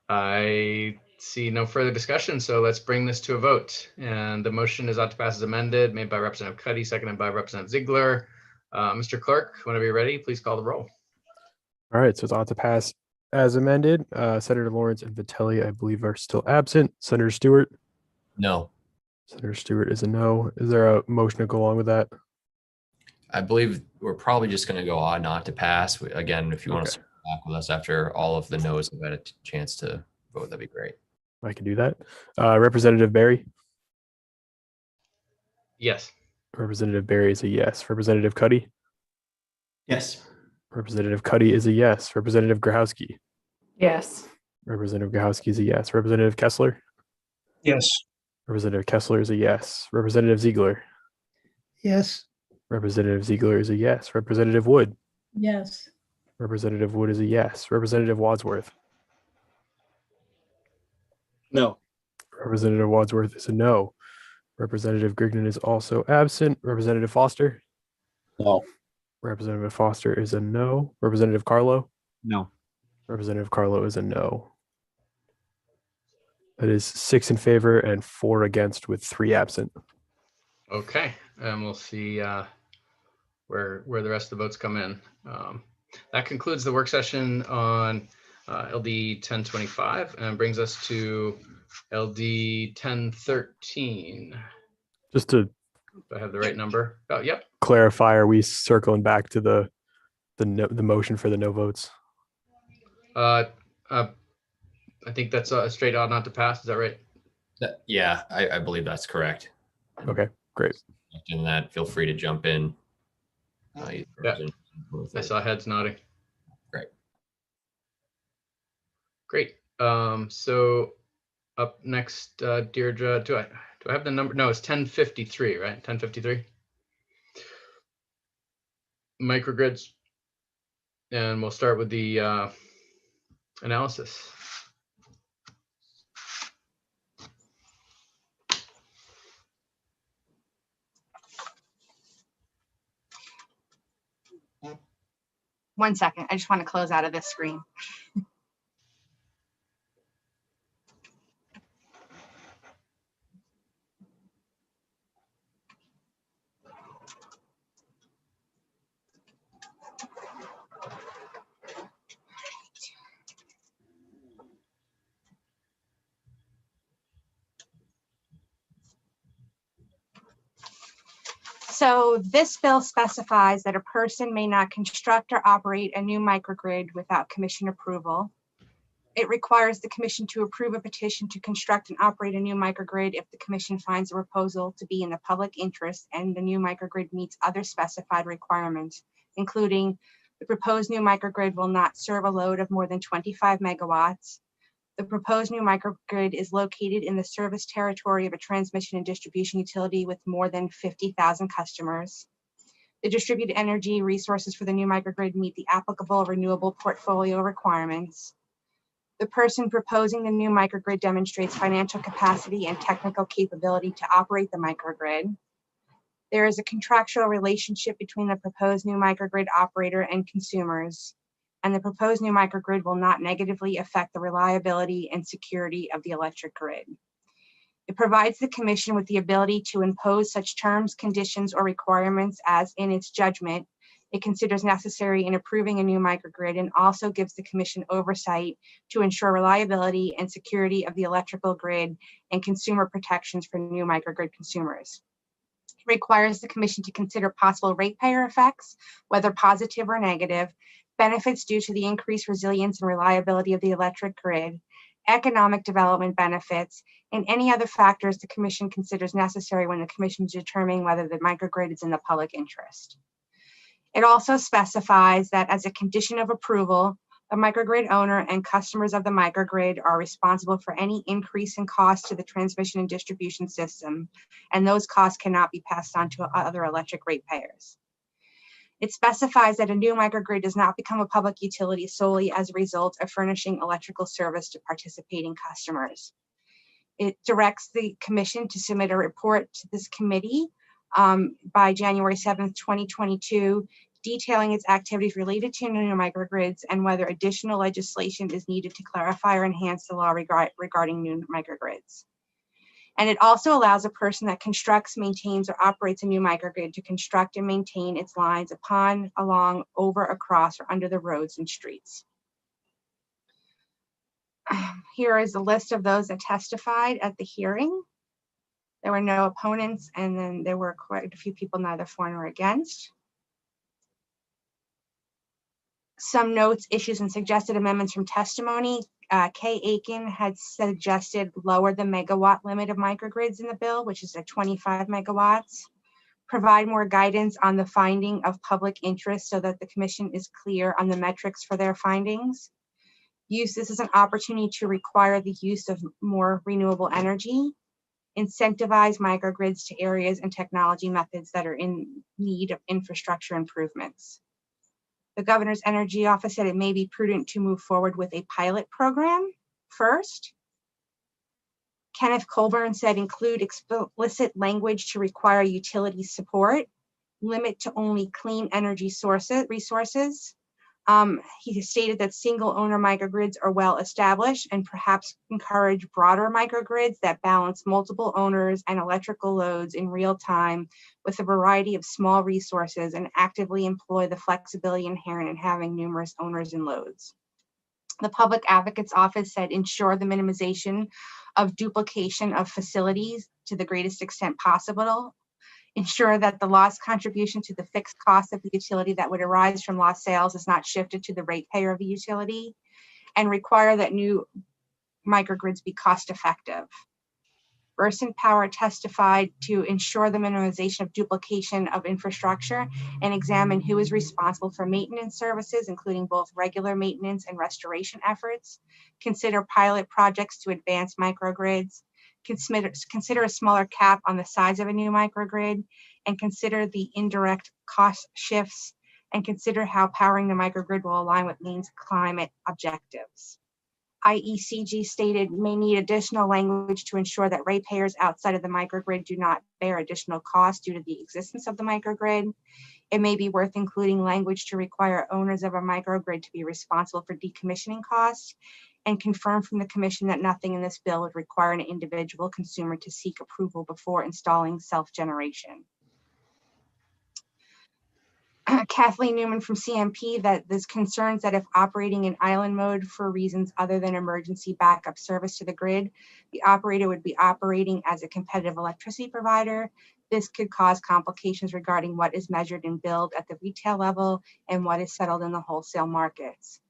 I see no further discussion, so let's bring this to a vote. And the motion is ought to pass as amended, made by Representative Cuddy, seconded by Representative Ziegler. Mr. Clerk, whenever you're ready, please call the roll. All right, so it's ought to pass as amended. Senator Lawrence and Vitelli, I believe, are still absent. Senator Stewart? No. Senator Stewart is a no. Is there a motion to go along with that? I believe we're probably just going to go odd not to pass. Again, if you want to circle back with us after all of the no's have had a chance to vote, that'd be great. I can do that. Representative Barry? Yes. Representative Barry is a yes. Representative Cuddy? Yes. Representative Cuddy is a yes. Representative Grahowski? Yes. Representative Grahowski is a yes. Representative Kessler? Yes. Representative Kessler is a yes. Representative Ziegler? Yes. Representative Ziegler is a yes. Representative Wood? Yes. Representative Wood is a yes. Representative Wadsworth? No. Representative Wadsworth is a no. Representative Grignon is also absent. Representative Foster? No. Representative Foster is a no. Representative Carlo? No. Representative Carlo is a no. That is 6 in favor and 4 against with 3 absent. Okay, and we'll see where the rest of the votes come in. That concludes the work session on LD 1025 and brings us to LD 1013. Just to Do I have the right number? Oh, yep. clarify, are we circling back to the motion for the no votes? I think that's a straight odd not to pass. Is that right? Yeah, I believe that's correct. Okay, great. In that, feel free to jump in. Yeah, I saw heads nodding. Great. Great. So up next, Deirdre, do I have the number? No, it's 1053, right? 1053. Microgrids. And we'll start with the analysis. One second, I just want to close out of this screen. So this bill specifies that a person may not construct or operate a new microgrid without commission approval. It requires the commission to approve a petition to construct and operate a new microgrid if the commission finds the proposal to be in the public interest and the new microgrid meets other specified requirements, including the proposed new microgrid will not serve a load of more than 25 megawatts. The proposed new microgrid is located in the service territory of a transmission and distribution utility with more than 50,000 customers. The distributed energy resources for the new microgrid meet the applicable renewable portfolio requirements. The person proposing the new microgrid demonstrates financial capacity and technical capability to operate the microgrid. There is a contractual relationship between the proposed new microgrid operator and consumers, and the proposed new microgrid will not negatively affect the reliability and security of the electric grid. It provides the commission with the ability to impose such terms, conditions, or requirements as, in its judgment, it considers necessary in approving a new microgrid, and also gives the commission oversight to ensure reliability and security of the electrical grid and consumer protections for new microgrid consumers. It requires the commission to consider possible ratepayer effects, whether positive or negative, benefits due to the increased resilience and reliability of the electric grid, economic development benefits, and any other factors the commission considers necessary when the commission is determining whether the microgrid is in the public interest. It also specifies that as a condition of approval, A microgrid owner and customers of the microgrid are responsible for any increase in cost to the transmission and distribution system, and those costs cannot be passed on to other electric ratepayers. It specifies that a new microgrid does not become a public utility solely as a result of furnishing electrical service to participating customers. It directs the commission to submit a report to this committee by January 7th, 2022, detailing its activities related to new microgrids and whether additional legislation is needed to clarify or enhance the law regarding new microgrids. And it also allows a person that constructs, maintains, or operates a new microgrid to construct and maintain its lines upon, along, over, across, or under the roads and streets. Here is a list of those that testified at the hearing. There were no opponents, and then there were quite a few people neither for nor against. Some notes, issues, and suggested amendments from testimony. Kay Aiken had suggested lower the megawatt limit of microgrids in the bill, which is at 25 megawatts. Provide more guidance on the finding of public interest so that the commission is clear on the metrics for their findings. Use this as an opportunity to require the use of more renewable energy. Incentivize microgrids to areas and technology methods that are in need of infrastructure improvements. The Governor's Energy Office said it may be prudent to move forward with a pilot program first. Kenneth Colburn said include explicit language to require utility support, limit to only clean energy resources. He stated that single owner microgrids are well established and perhaps encourage broader microgrids that balance multiple owners and electrical loads in real time with a variety of small resources and actively employ the flexibility inherent in having numerous owners and loads. The Public Advocate's Office said ensure the minimization of duplication of facilities to the greatest extent possible. Ensure that the lost contribution to the fixed cost of the utility that would arise from lost sales is not shifted to the ratepayer of the utility, and require that new microgrids be cost effective. Versant Power testified to ensure the minimization of duplication of infrastructure and examine who is responsible for maintenance services, including both regular maintenance and restoration efforts. Consider pilot projects to advance microgrids. Consider a smaller cap on the size of a new microgrid, and consider the indirect cost shifts, and consider how powering the microgrid will align with Maine's climate objectives. IECG stated may need additional language to ensure that ratepayers outside of the microgrid do not bear additional costs due to the existence of the microgrid. It may be worth including language to require owners of a microgrid to be responsible for decommissioning costs, and confirm from the commission that nothing in this bill would require an individual consumer to seek approval before installing self-generation. Kathleen Newman from CMP that there's concerns that if operating in island mode for reasons other than emergency backup service to the grid, the operator would be operating as a competitive electricity provider. This could cause complications regarding what is measured and billed at the retail level and what is settled in the wholesale markets.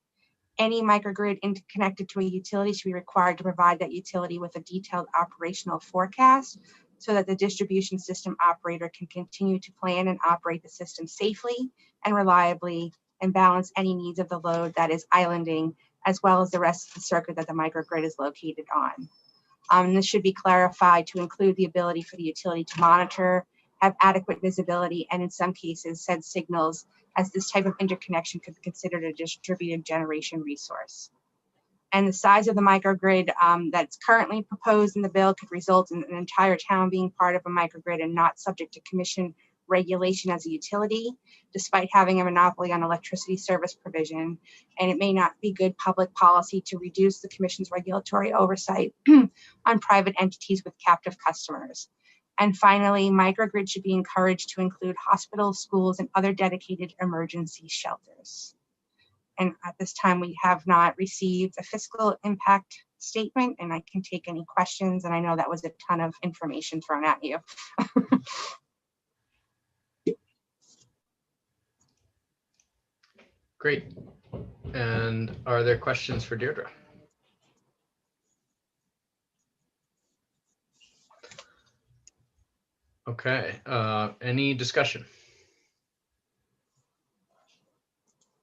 Any microgrid interconnected to a utility should be required to provide that utility with a detailed operational forecast so that the distribution system operator can continue to plan and operate the system safely and reliably and balance any needs of the load that is islanding, as well as the rest of the circuit that the microgrid is located on. This should be clarified to include the ability for the utility to monitor, have adequate visibility, and in some cases send signals, as this type of interconnection could be considered a distributed generation resource. And the size of the microgrid that's currently proposed in the bill could result in an entire town being part of a microgrid and not subject to commission regulation as a utility, despite having a monopoly on electricity service provision. And it may not be good public policy to reduce the commission's regulatory oversight on private entities with captive customers. And finally, microgrid should be encouraged to include hospitals, schools, and other dedicated emergency shelters. And at this time, we have not received a fiscal impact statement, and I can take any questions. And I know that was a ton of information thrown at you. Great. And are there questions for Deirdre? Okay, any discussion?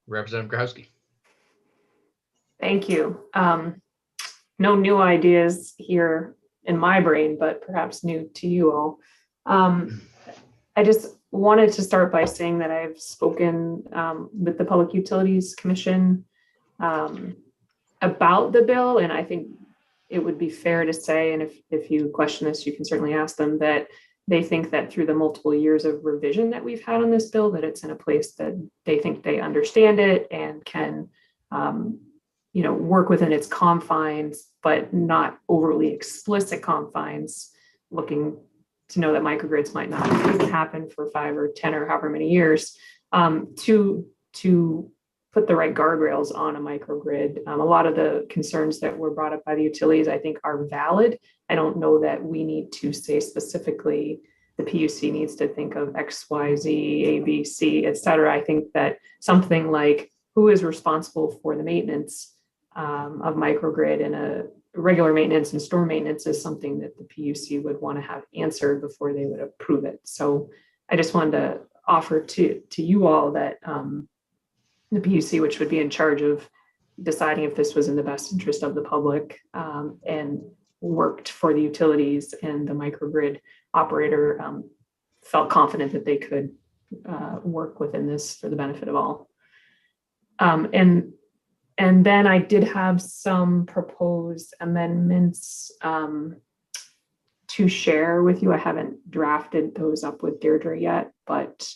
Representative Grahowski. Thank you. No new ideas here in my brain, but perhaps new to you all. I just wanted to start by saying that I've spoken with the Public Utilities Commission about the bill, and I think it would be fair to say, and if you question this, you can certainly ask them, that they think that through the multiple years of revision that we've had on this bill, that it's in a place that they think they understand it and can work within its confines, but not overly explicit confines, looking to know that microgrids might not happen for 5 or 10 or however many years, to put the right guardrails on a microgrid. A lot of the concerns that were brought up by the utilities, I think, are valid. I don't know that we need to say specifically the PUC needs to think of X, Y, Z, A, B, C, et cetera. I think that something like who is responsible for the maintenance of microgrid and a regular maintenance and storm maintenance is something that the PUC would want to have answered before they would approve it. So I just wanted to offer to you all that the PUC, which would be in charge of deciding if this was in the best interest of the public, and worked for the utilities and the microgrid operator, felt confident that they could work within this for the benefit of all. And then I did have some proposed amendments to share with you. I haven't drafted those up with Deirdre yet, but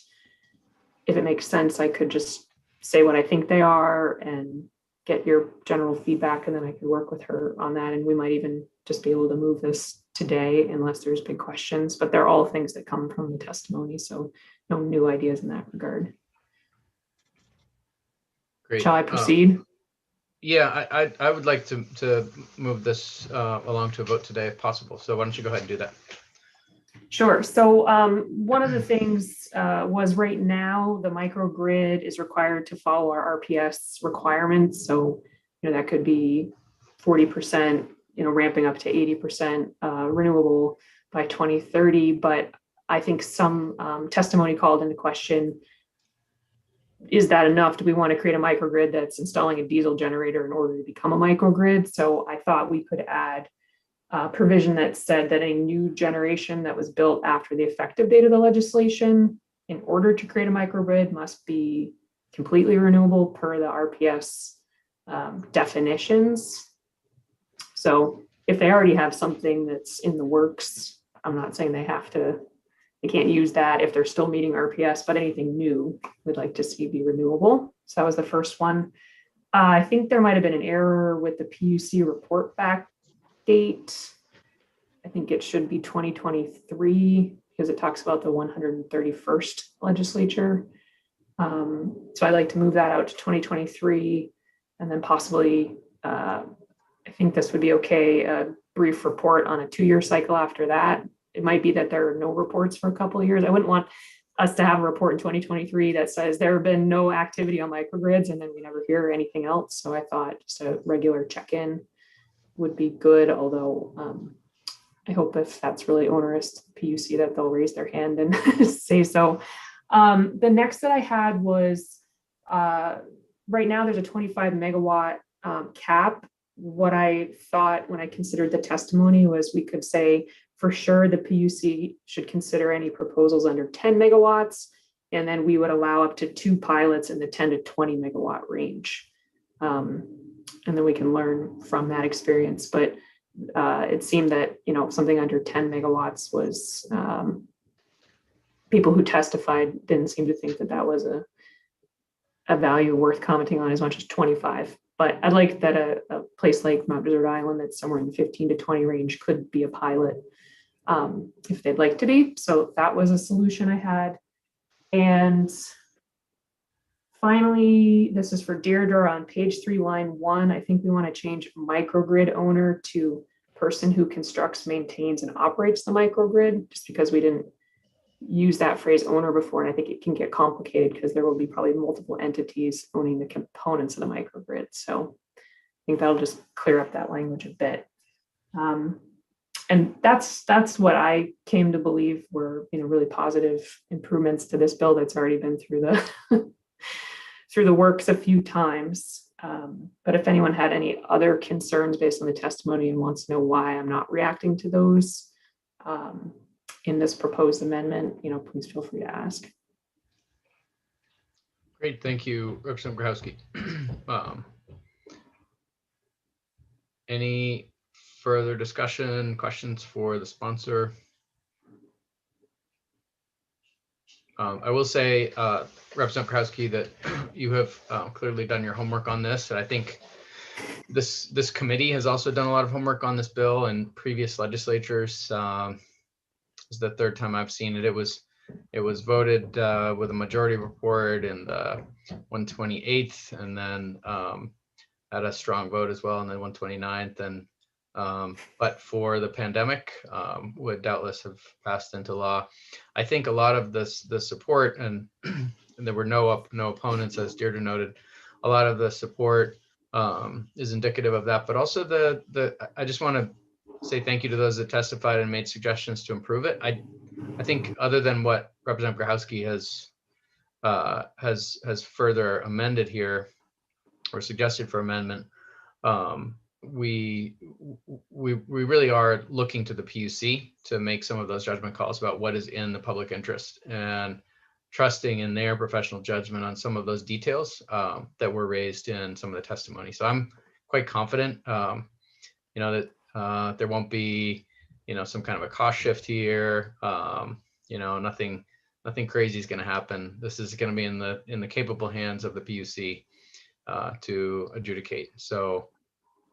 if it makes sense, I could just say what I think they are and get your general feedback, and then I could work with her on that. And we might even just be able to move this today unless there's big questions, but they're all things that come from the testimony. So no new ideas in that regard. Great. Shall I proceed? Yeah, I would like to move this along to a vote today if possible. So why don't you go ahead and do that? Sure. So one of the things was right now the microgrid is required to follow our RPS requirements. So that could be 40%, ramping up to 80% renewable by 2030. But I think some testimony called into question, is that enough? Do we want to create a microgrid that's installing a diesel generator in order to become a microgrid? So I thought we could add a provision that said that a new generation that was built after the effective date of the legislation, in order to create a microgrid, must be completely renewable per the RPS definitions. So if they already have something that's in the works, I'm not saying they can't use that if they're still meeting RPS, but anything new we'd like to see be renewable. So that was the first one. I think there might have been an error with the PUC report back date. I think it should be 2023 because it talks about the 131st legislature. So I'd like to move that out to 2023, and then possibly, I think this would be okay, a brief report on a 2-year cycle after that. It might be that there are no reports for a couple of years. I wouldn't want us to have a report in 2023 that says there have been no activity on microgrids and then we never hear anything else. So I thought just a regular check-in would be good, although I hope if that's really onerous to the PUC that they'll raise their hand and say so. The next that I had was, right now there's a 25 megawatt cap. What I thought when I considered the testimony was we could say, for sure, the PUC should consider any proposals under 10 megawatts, and then we would allow up to 2 pilots in the 10 to 20 megawatt range. And then we can learn from that experience. But it seemed that, something under 10 megawatts was, people who testified didn't seem to think that that was a value worth commenting on as much as 25. But I'd like that a place like Mount Desert Island that's somewhere in the 15 to 20 range could be a pilot if they'd like to be. So that was a solution I had. And finally, this is for Deirdre on page 3, line 1. I think we want to change microgrid owner to person who constructs, maintains, and operates the microgrid, just because we didn't use that phrase owner before. And I think it can get complicated because there will be probably multiple entities owning the components of the microgrid. So I think that'll just clear up that language a bit. And that's what I came to believe were, really positive improvements to this bill that's already been through the through the works a few times. But if anyone had any other concerns based on the testimony and wants to know why I'm not reacting to those in this proposed amendment, please feel free to ask. Great, thank you, Representative Grochowski. Any further discussion, questions for the sponsor? I will say, Representative Grochowski, that you have clearly done your homework on this, and I think this committee has also done a lot of homework on this bill in previous legislatures. This is the third time I've seen it. It was voted with a majority report in the 128th, and then had a strong vote as well in the 129th. And but for the pandemic, would doubtless have passed into law. I think a lot of the support, and there were no opponents, as Deirdre noted. A lot of the support is indicative of that, but also I just want to say thank you to those that testified and made suggestions to improve it. I think other than what Representative Grochowski has further amended here or suggested for amendment, we really are looking to the PUC to make some of those judgment calls about what is in the public interest, and trusting in their professional judgment on some of those details that were raised in some of the testimony. So I'm quite confident, that there won't be, some kind of a cost shift here. Nothing crazy is going to happen. This is going to be in the capable hands of the PUC to adjudicate. So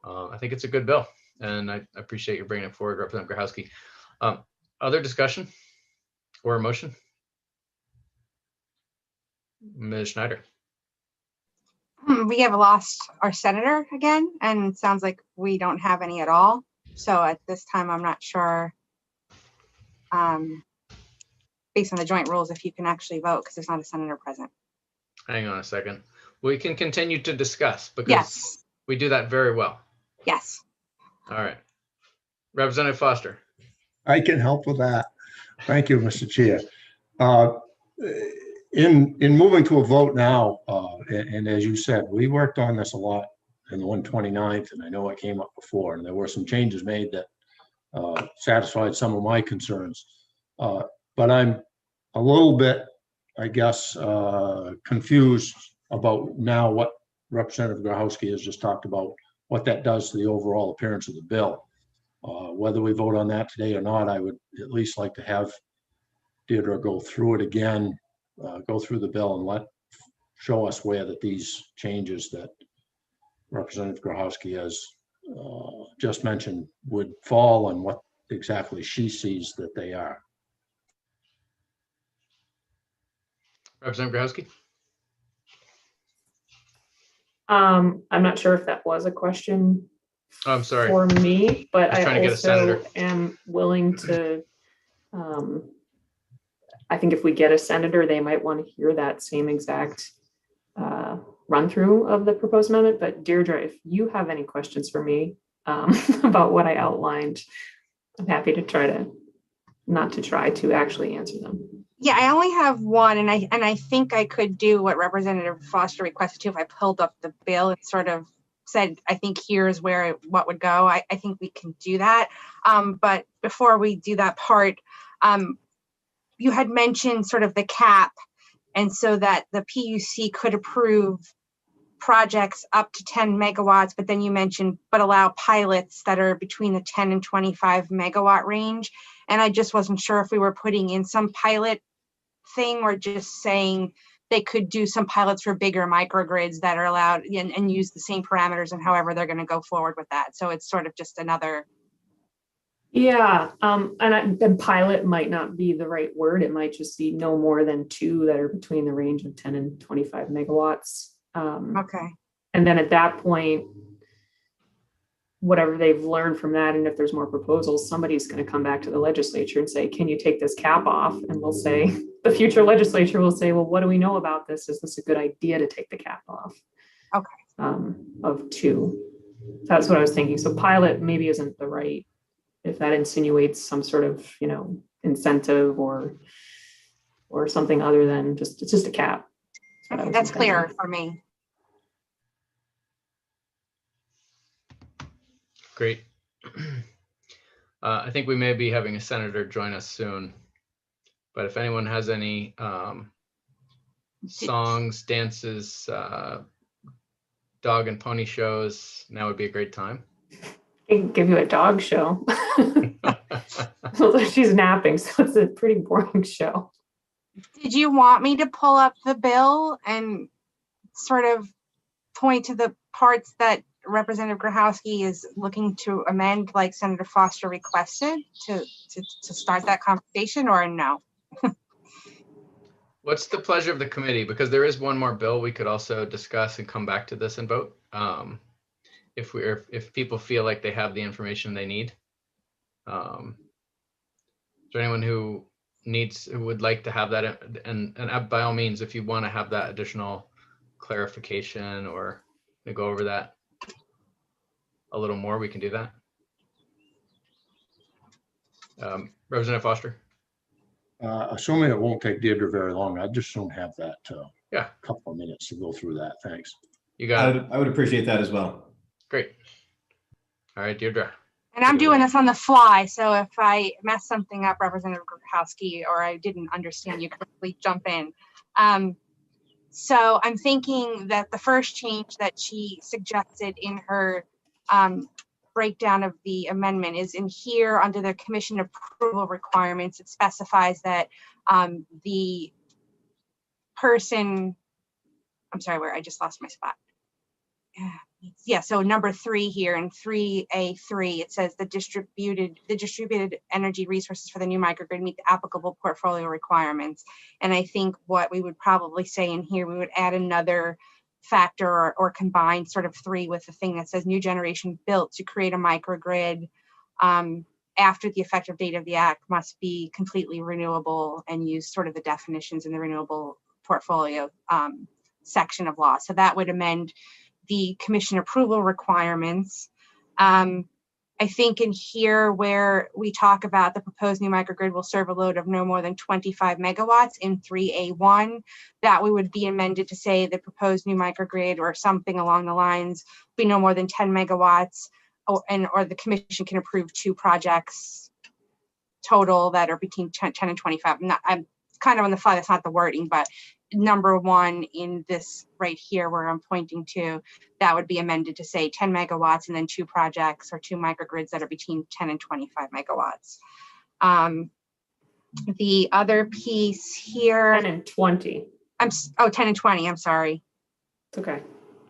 I think it's a good bill, and I appreciate you bringing it forward, Representative Grochowski. Other discussion or a motion? Ms. Schneider. We have lost our senator again, and it sounds like we don't have any at all. So at this time, I'm not sure, based on the joint rules, if you can actually vote because there's not a senator present. Hang on a second. We can continue to discuss because yes, we do that very well. Yes. All right. Representative Foster. I can help with that. Thank you, Mr. Chair. In moving to a vote now, and as you said, we worked on this a lot in the 129th, and I know it came up before, and there were some changes made that satisfied some of my concerns. But I'm a little bit, I guess, confused about now what Representative Grochowski has just talked about, what that does to the overall appearance of the bill. Whether we vote on that today or not, I would at least like to have Deirdre go through it again, go through the bill and show us where that these changes that Representative Grochowski has just mentioned would fall and what exactly she sees that they are. Representative Grochowski. I'm not sure if that was a question I'm sorry. for me, but I also am willing to, I think if we get a senator, they might want to hear that same exact run through of the proposed amendment. But Deirdre, if you have any questions for me about what I outlined, I'm happy to try to actually answer them. Yeah, I only have one, and I think I could do what Representative Foster requested to if I pulled up the bill and sort of said, I think here's what would go. I think we can do that. But before we do that part, you had mentioned sort of the cap, and so that the PUC could approve projects up to 10 megawatts, but then you mentioned, but allow pilots that are between the 10 and 25 megawatt range. And I just wasn't sure if we were putting in some pilot thing or just saying they could do some pilots for bigger microgrids that are allowed and use the same parameters and however they're going to go forward with that. So it's sort of just another. Yeah, and pilot might not be the right word. It might just be no more than 2 that are between the range of 10 and 25 megawatts. Okay. And then at that point, whatever they've learned from that, and if there's more proposals, somebody's going to come back to the legislature and say, can you take this cap off? And we'll say, the future legislature will say, well, what do we know about this? Is this a good idea to take the cap off? Okay. Of 2. That's what I was thinking. So pilot maybe isn't the right, if that insinuates some sort of, incentive or something other than it's just a cap. Okay, that's clearer for me. Great. I think we may be having a senator join us soon, but if anyone has any songs, dances, dog and pony shows, now would be a great time. I can give you a dog show. She's napping, so it's a pretty boring show. Did you want me to pull up the bill and sort of point to the parts that Representative Grochowski is looking to amend, like Senator Foster requested, to start that conversation, or no? What's the pleasure of the committee? Because there is one more bill we could also discuss and come back to this and vote. If people feel like they have the information they need. Is there anyone who would like to have that? And by all means, if you want to have that additional clarification or to go over that a little more, we can do that. Representative Foster. Assuming it won't take Deirdre very long, I just soon have that yeah, couple of minutes to go through that. Thanks. You got it. I would appreciate that as well. Great. All right, Deirdre. And I'm doing this on the fly, so if I mess something up, Representative Grochowski, or I didn't understand, you quickly jump in. So I'm thinking that the first change that she suggested in her breakdown of the amendment is in here under the commission approval requirements. It specifies that the person, I'm sorry, where I just lost my spot. Yeah, so number 3 here in 3A3, it says the distributed energy resources for the new microgrid meet the applicable portfolio requirements. And I think what we would probably say in here, we would add another factor or combine sort of 3 with the thing that says new generation built to create a microgrid after the effective date of the act must be completely renewable, and use sort of the definitions in the renewable portfolio section of law. So that would amend the commission approval requirements. I think in here where we talk about the proposed new microgrid will serve a load of no more than 25 megawatts in 3A1, that we would be amended to say the proposed new microgrid or something along the lines be no more than 10 megawatts, or the commission can approve 2 projects total that are between 10 and 25. I'm kind of on the fly, that's not the wording, but number 1 in this right here where I'm pointing to, that would be amended to say 10 megawatts and then 2 projects or 2 microgrids that are between 10 and 25 megawatts. The other piece here. 10 and 20. 10 and 20, I'm sorry. It's okay.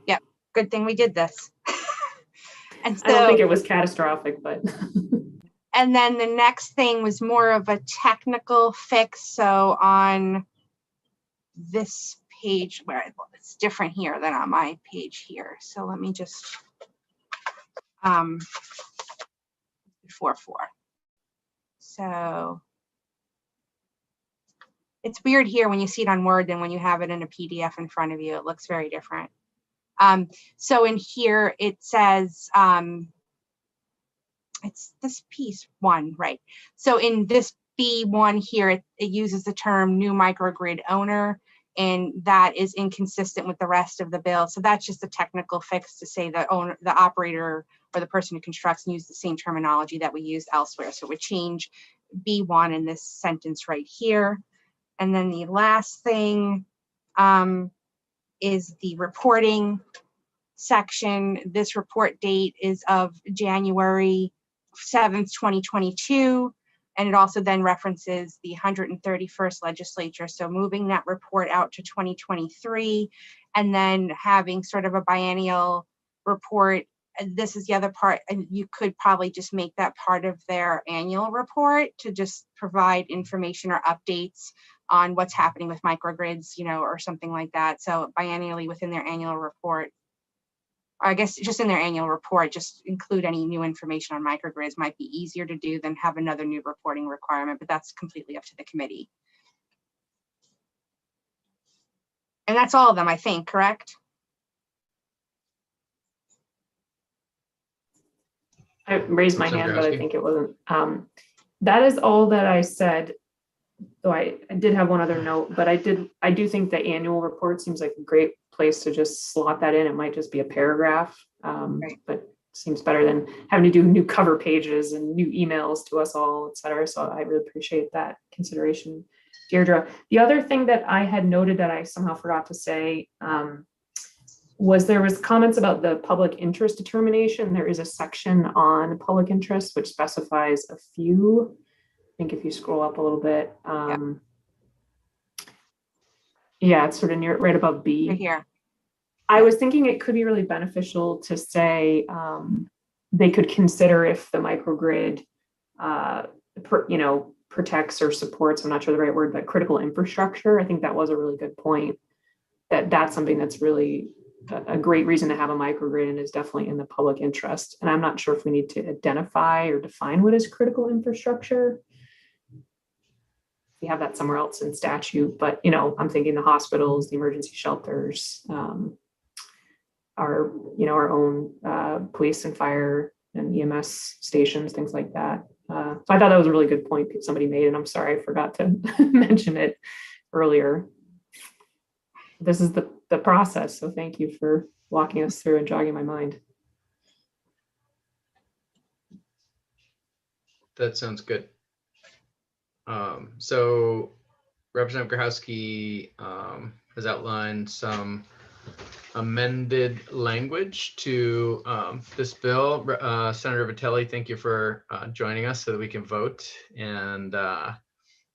Yep, good thing we did this. And so, I don't think it was catastrophic, but. And then the next thing was more of a technical fix. So on this page, where it's different here than on my page here. So let me just, 4.4. So it's weird here when you see it on Word than when you have it in a PDF in front of you. It looks very different. So in here it says, it's this piece 1, right? So in this B1 here, it uses the term new microgrid owner, and that is inconsistent with the rest of the bill. So that's just a technical fix to say the owner, the operator, or the person who constructs, and use the same terminology that we use elsewhere. So it would change B1 in this sentence right here. And then the last thing is the reporting section. This report date is of January 7th, 2022. And it also then references the 131st legislature. So moving that report out to 2023, and then having sort of a biennial report. This is the other part, and you could probably just make that part of their annual report to just provide information or updates on what's happening with microgrids, or something like that. So biennially within their annual report, I guess just in their annual report, just include any new information on microgrids. Might be easier to do than have another new reporting requirement, but that's completely up to the committee. And that's all of them, I think, correct? I raised my hand, but I think it wasn't. That is all that I said. So I did have one other note, but I do think the annual report seems like a great place to just slot that in. It might just be a paragraph, but seems better than having to do new cover pages and new emails to us all, et cetera. So I really appreciate that consideration, Deirdre. The other thing that I had noted that I somehow forgot to say was there was comments about the public interest determination. There is a section on public interest which specifies a few. I think if you scroll up a little bit, yeah, it's sort of near right above B. Right here. I was thinking it could be really beneficial to say they could consider if the microgrid, protects or supports, I'm not sure the right word, but critical infrastructure. I think that was a really good point. That's something that's really a great reason to have a microgrid and is definitely in the public interest. And I'm not sure if we need to identify or define what is critical infrastructure. We have that somewhere else in statute, but I'm thinking the hospitals, the emergency shelters, our own police and fire and EMS stations, things like that. So I thought that was a really good point somebody made, and I'm sorry I forgot to mention it earlier. This is the process, so thank you for walking us through and jogging my mind. That sounds good. So Representative Grahowski has outlined some amended language to this bill. Senator Vitelli, thank you for joining us so that we can vote. And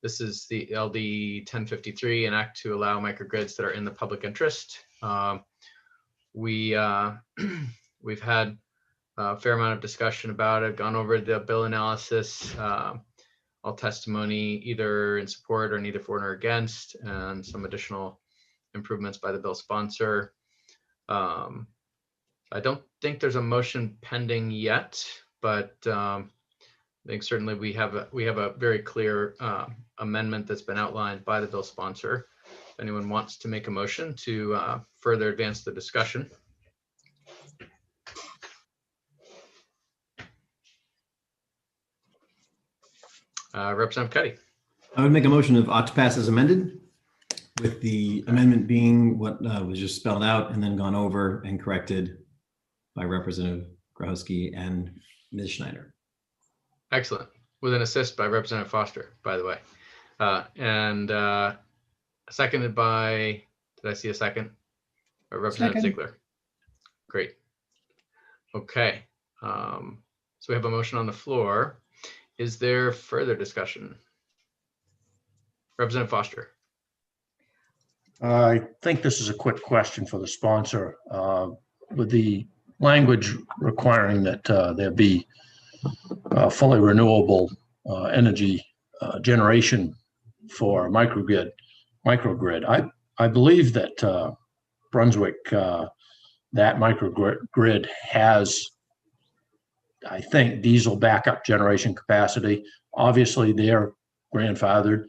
this is the LD 1053, an act to allow microgrids that are in the public interest. We've had a fair amount of discussion about it, gone over the bill analysis, all testimony either in support or neither for nor against, and some additional improvements by the bill sponsor. I don't think there's a motion pending yet, but I think certainly we have a very clear amendment that's been outlined by the bill sponsor. If anyone wants to make a motion to further advance the discussion. Representative Cuddy. I would make a motion of ought to pass as amended, with the amendment being what was just spelled out and then gone over and corrected by Representative Grahowski and Ms. Schneider. Excellent. With an assist by Representative Foster, by the way. And seconded by, did I see a second? Representative Ziegler. Great. Okay. So we have a motion on the floor. Is there further discussion? Representative Foster. I think this is a quick question for the sponsor. With the language requiring that there be fully renewable energy generation for microgrid, I believe that Brunswick, that microgrid has, I think, diesel backup generation capacity. Obviously, they're grandfathered.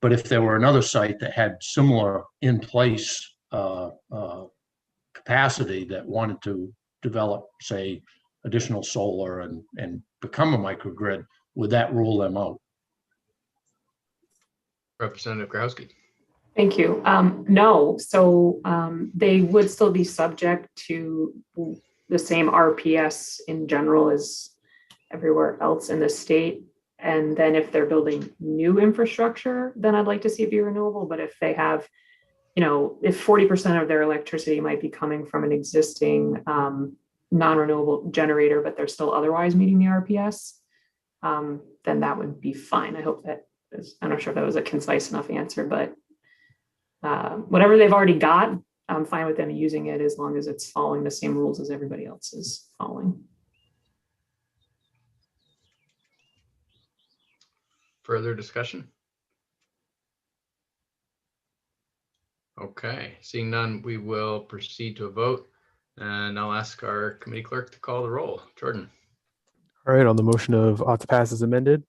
But if there were another site that had similar in-place capacity that wanted to develop, say, additional solar and become a microgrid, would that rule them out? Representative Grahowski. Thank you. No, so they would still be subject to the same RPS in general as everywhere else in the state. And then if they're building new infrastructure, then I'd like to see it be renewable. But if they have, if 40% of their electricity might be coming from an existing non-renewable generator, but they're still otherwise meeting the RPS, then that would be fine. I hope that is, I'm not sure if that was a concise enough answer, but whatever they've already got, I'm fine with them using it as long as it's following the same rules as everybody else is following. Further discussion? Okay, seeing none, we will proceed to a vote, and I'll ask our committee clerk to call the roll. Jordan. All right, on the motion of ought to pass as amended,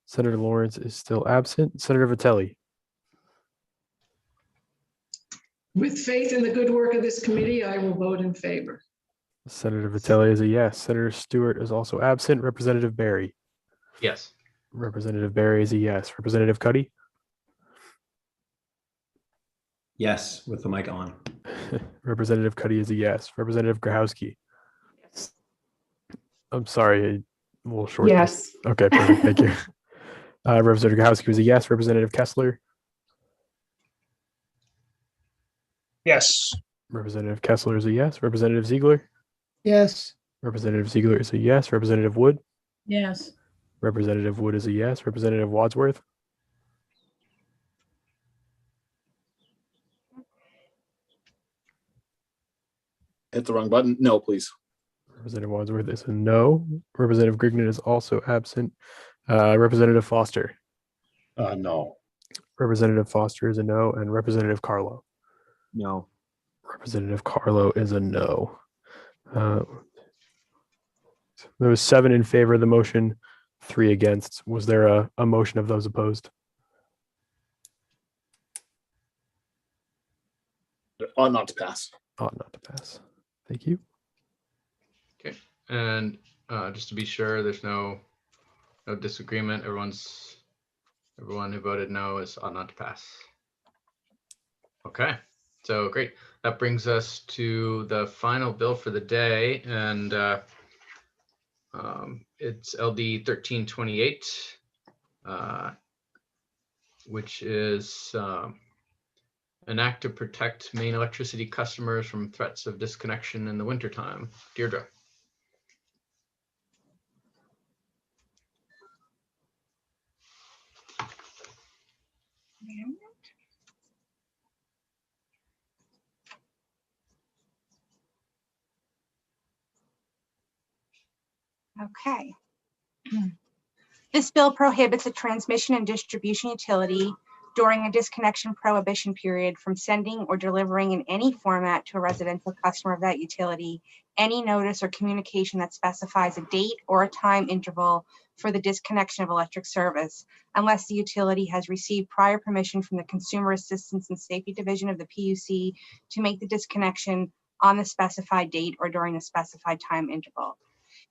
Senator Lawrence is still absent. Senator Vitelli. With faith in the good work of this committee, I will vote in favor. Senator Vitelli is a yes. Senator Stewart is also absent. Representative Barry. Yes. Representative Barry is a yes. Representative Cuddy. Yes, with the mic on. Representative Cuddy is a yes. Representative Grahowski. Yes. I'm sorry, a little short. Yes. Okay, perfect. Thank you. Representative Gahowski was a yes. Representative Kessler. Yes. Representative Kessler is a yes. Representative Ziegler. Yes. Representative Ziegler is a yes. Representative Wood. Yes. Representative Wood is a yes. Representative Wadsworth. Hit the wrong button. No, please. Representative Wadsworth is a no. Representative Grignan is also absent. Representative Foster. No. Representative Foster is a no, and Representative Carlo. No. Representative Carlo is a no. There was 7 in favor of the motion, 3 against. Was there a motion of those opposed? Ought not to pass. Ought not to pass. Thank you. Okay, and just to be sure, there's no disagreement. Everyone who voted no is ought not to pass. Okay, so great. That brings us to the final bill for the day, and it's LD 1328, which is an act to protect Maine electricity customers from threats of disconnection in the wintertime. Deirdre. Okay. This bill prohibits a transmission and distribution utility during a disconnection prohibition period from sending or delivering in any format to a residential customer of that utility any notice or communication that specifies a date or a time interval for the disconnection of electric service, unless the utility has received prior permission from the Consumer Assistance and Safety Division of the PUC to make the disconnection on the specified date or during the specified time interval.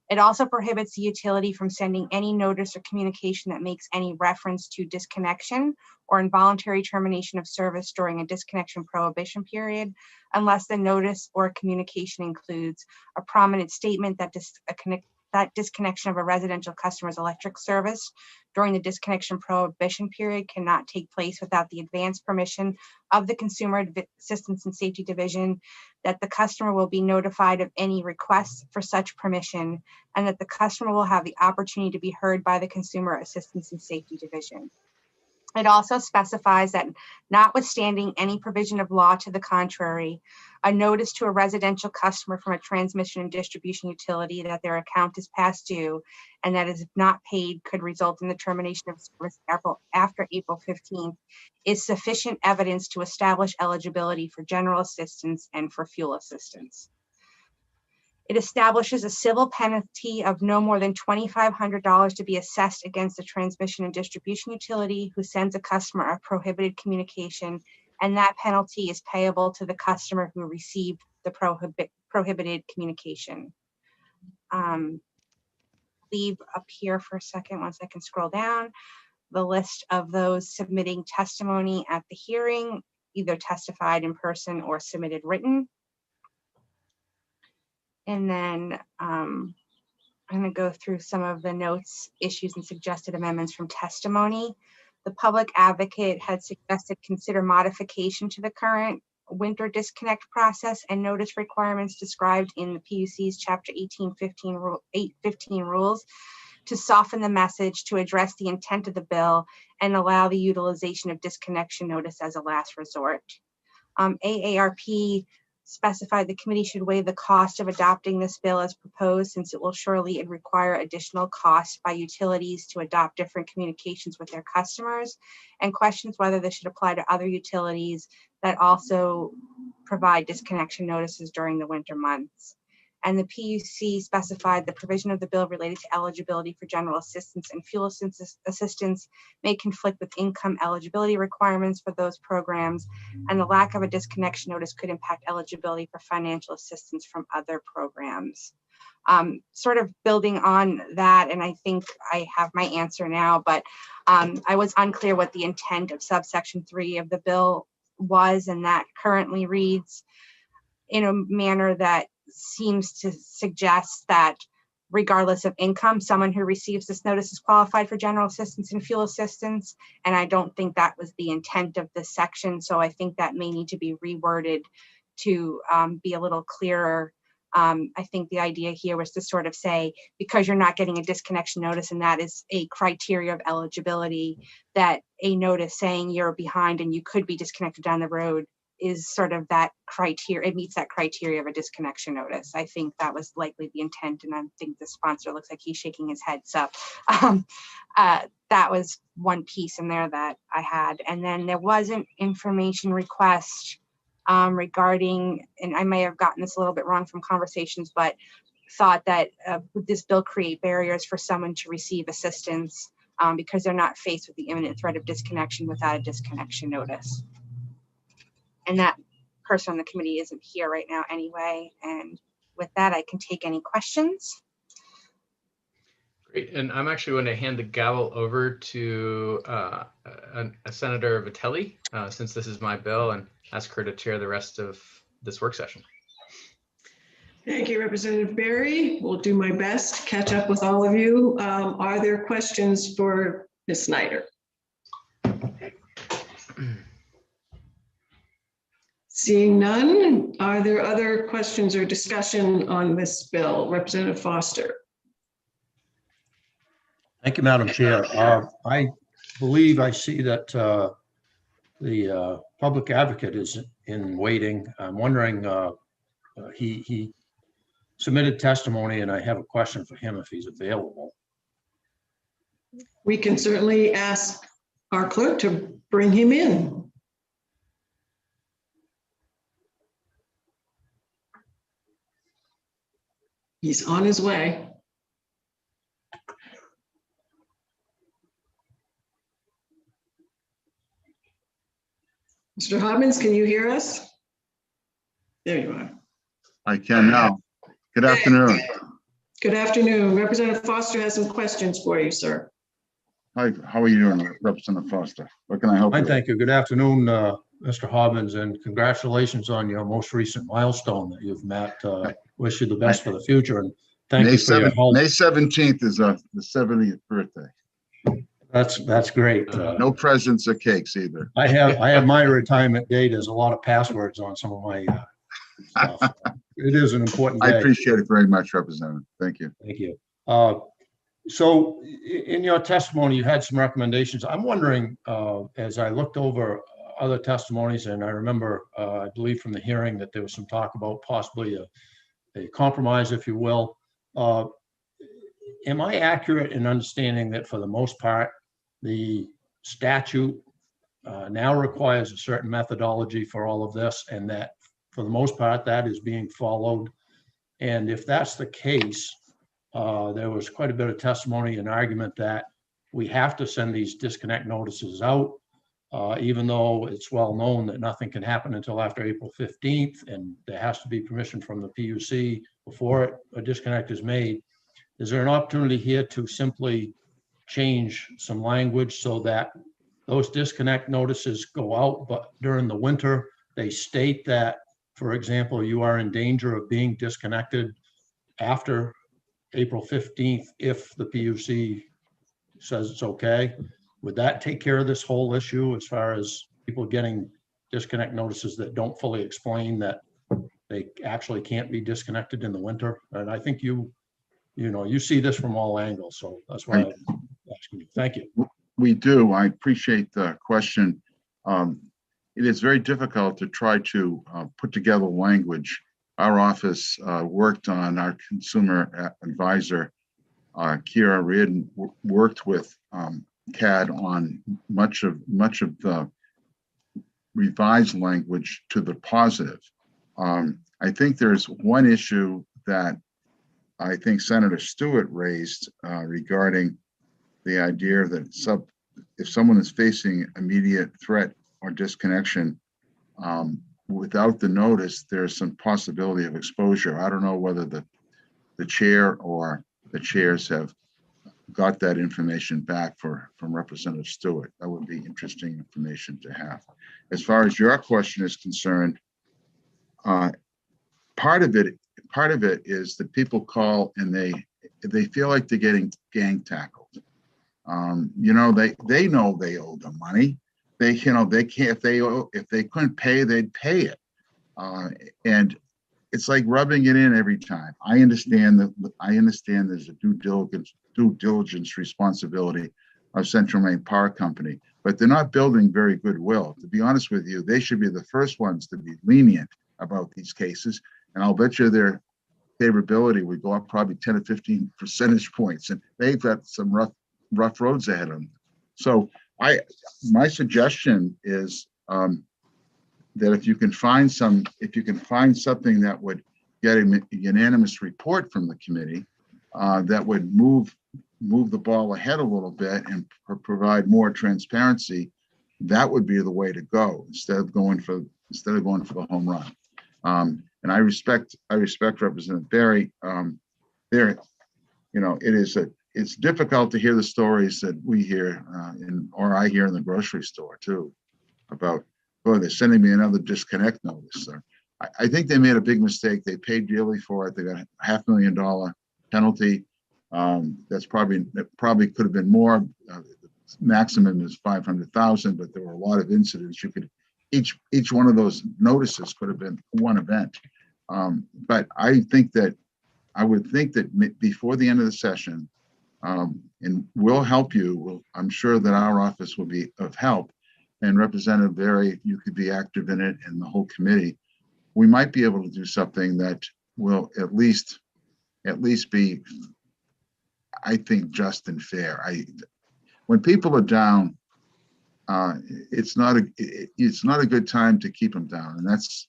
It also prohibits the utility from sending any notice or communication that makes any reference to disconnection or involuntary termination of service during a disconnection prohibition period, unless the notice or communication includes a prominent statement that disconnection of a residential customer's electric service during the disconnection prohibition period cannot take place without the advance permission of the Consumer Assistance and Safety Division, that the customer will be notified of any requests for such permission, and that the customer will have the opportunity to be heard by the Consumer Assistance and Safety Division. It also specifies that notwithstanding any provision of law to the contrary, a notice to a residential customer from a transmission and distribution utility that their account is past due and that is not paid could result in the termination of service after April 15th is sufficient evidence to establish eligibility for general assistance and for fuel assistance. It establishes a civil penalty of no more than $2,500 to be assessed against the transmission and distribution utility who sends a customer a prohibited communication, and that penalty is payable to the customer who received the prohibited communication. Leave up here for a second, once I can scroll down, the list of those submitting testimony at the hearing, either testified in person or submitted written. And then I'm going to go through some of the notes, issues, and suggested amendments from testimony. The public advocate had suggested consider modification to the current winter disconnect process and notice requirements described in the PUC's Chapter 815 rules to soften the message, to address the intent of the bill, and allow the utilization of disconnection notice as a last resort. AARP specified the committee should weigh the cost of adopting this bill as proposed, since it will surely require additional costs by utilities to adopt different communications with their customers, and questions whether this should apply to other utilities that also provide disconnection notices during the winter months. And the PUC specified the provision of the bill related to eligibility for general assistance and fuel assistance may conflict with income eligibility requirements for those programs, and the lack of a disconnection notice could impact eligibility for financial assistance from other programs. Sort of building on that, and I think I have my answer now, but I was unclear what the intent of subsection 3 of the bill was, and that currently reads in a manner that seems to suggest that regardless of income, someone who receives this notice is qualified for general assistance and fuel assistance. And I don't think that was the intent of this section. So I think that may need to be reworded to be a little clearer. I think the idea here was to sort of say, because you're not getting a disconnection notice and that is a criteria of eligibility, that a notice saying you're behind and you could be disconnected down the road is sort of that criteria. It meets that criteria of a disconnection notice. I think that was likely the intent, and I think the sponsor looks like he's shaking his head. So that was one piece in there that I had. And then there was an information request regarding, and I may have gotten this a little bit wrong from conversations, but thought that would this bill create barriers for someone to receive assistance because they're not faced with the imminent threat of disconnection without a disconnection notice. And that person on the committee isn't here right now anyway. And with that, I can take any questions. Great. And I'm actually going to hand the gavel over to Senator Vitelli, since this is my bill, and ask her to chair the rest of this work session. Thank you, Representative Berry. We'll do my best to catch up with all of you. Are there questions for Ms. Snyder? Seeing none, are there other questions or discussion on this bill? Representative Foster. Thank you, Madam Chair. I believe I see that the public advocate is in waiting. I'm wondering, he submitted testimony and I have a question for him if he's available. We can certainly ask our clerk to bring him in. He's on his way. Mr. Hobbins, can you hear us? There you are. I can now. Good afternoon. Good afternoon. Representative Foster has some questions for you, sir. Hi, how are you doing, Representative Foster? What can I help you Fine, with? thank you. Good afternoon, Mr. Hobbins, and congratulations on your most recent milestone that you've met. Wish you the best for the future, and thank you for your help. May 17th is the 70th birthday. That's great. No presents or cakes either. I have my retirement date. There's a lot of passwords on some of my stuff. It is an important day. I appreciate it very much, Representative. Thank you. Thank you. So in your testimony, you had some recommendations. I'm wondering, as I looked over other testimonies, and I remember, I believe from the hearing that there was some talk about possibly a compromise, if you will. Am I accurate in understanding that for the most part, the statute now requires a certain methodology for all of this, and that for the most part, that is being followed? And if that's the case, there was quite a bit of testimony and argument that we have to send these disconnect notices out, even though it's well known that nothing can happen until after April 15th, and there has to be permission from the PUC before a disconnect is made. Is there an opportunity here to simply change some language so that those disconnect notices go out, but during the winter, they state that, for example, you are in danger of being disconnected after April 15th if the PUC says it's okay? Would that take care of this whole issue as far as people getting disconnect notices that don't fully explain that they actually can't be disconnected in the winter? And I think you see this from all angles, so that's why I'm asking you. Thank you. We do. I appreciate the question. It is very difficult to try to put together language. Our office worked on, our consumer advisor, Kira Reardon, worked with CAD on much of the revised language to the positive. I think there's one issue that I think Senator Stewart raised regarding the idea that if someone is facing immediate threat or disconnection, without the notice, there's some possibility of exposure. I don't know whether the chair or the chairs have got that information back from Representative Stewart. That would be interesting information to have. As far as your question is concerned, part of it is that people call and they feel like they're getting gang tackled. You know, they know they owe the money. They, you know, they can't, if they couldn't pay, they'd pay it. And it's like rubbing it in every time. I understand there's a due diligence responsibility of Central Maine Power Company, but they're not building very goodwill. To be honest with you, they should be the first ones to be lenient about these cases. And I'll bet you their favorability would go up probably 10 or 15 percentage points. And they've got some rough roads ahead of them. So my suggestion is that if you can find something that would get a unanimous report from the committee, that would move the ball ahead a little bit and provide more transparency, that would be the way to go instead of going for the home run. And I respect Representative Barry. There, you know, it's difficult to hear the stories that we hear or I hear in the grocery store too, about, oh, they're sending me another disconnect notice. I think they made a big mistake. They paid dearly for it. They got a $500,000 penalty. That probably could have been more. Maximum is 500,000, but there were a lot of incidents. You could each one of those notices could have been one event. But I would think that before the end of the session, and we'll help you. I'm sure that our office will be of help. And Representative Barry, you could be active in it, and the whole committee. We might be able to do something that will at least be, I think, just and fair. When people are down, it's not a good time to keep them down, and that's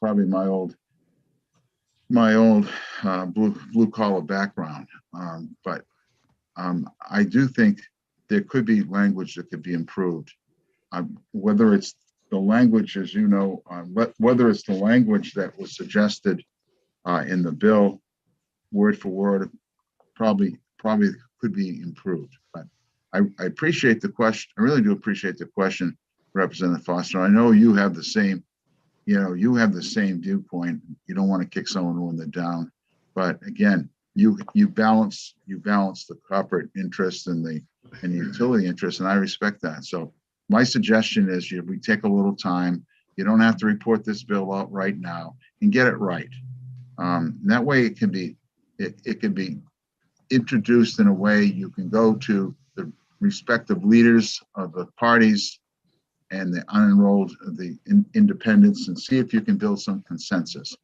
probably my old blue collar background. But I do think there could be language that could be improved. Whether it's the language, as you know, whether it's the language that was suggested in the bill, word for word, probably could be improved. But I appreciate the question. I really do appreciate the question, Representative Foster. I know you have the same, viewpoint. You don't want to kick someone when they're down, but again, you balance the corporate interest and the utility interest, and I respect that. So my suggestion is we take a little time. You don't have to report this bill out right now, and get it right. That way it can be introduced in a way you can go to the respective leaders of the parties and the unenrolled, the independents, and see if you can build some consensus.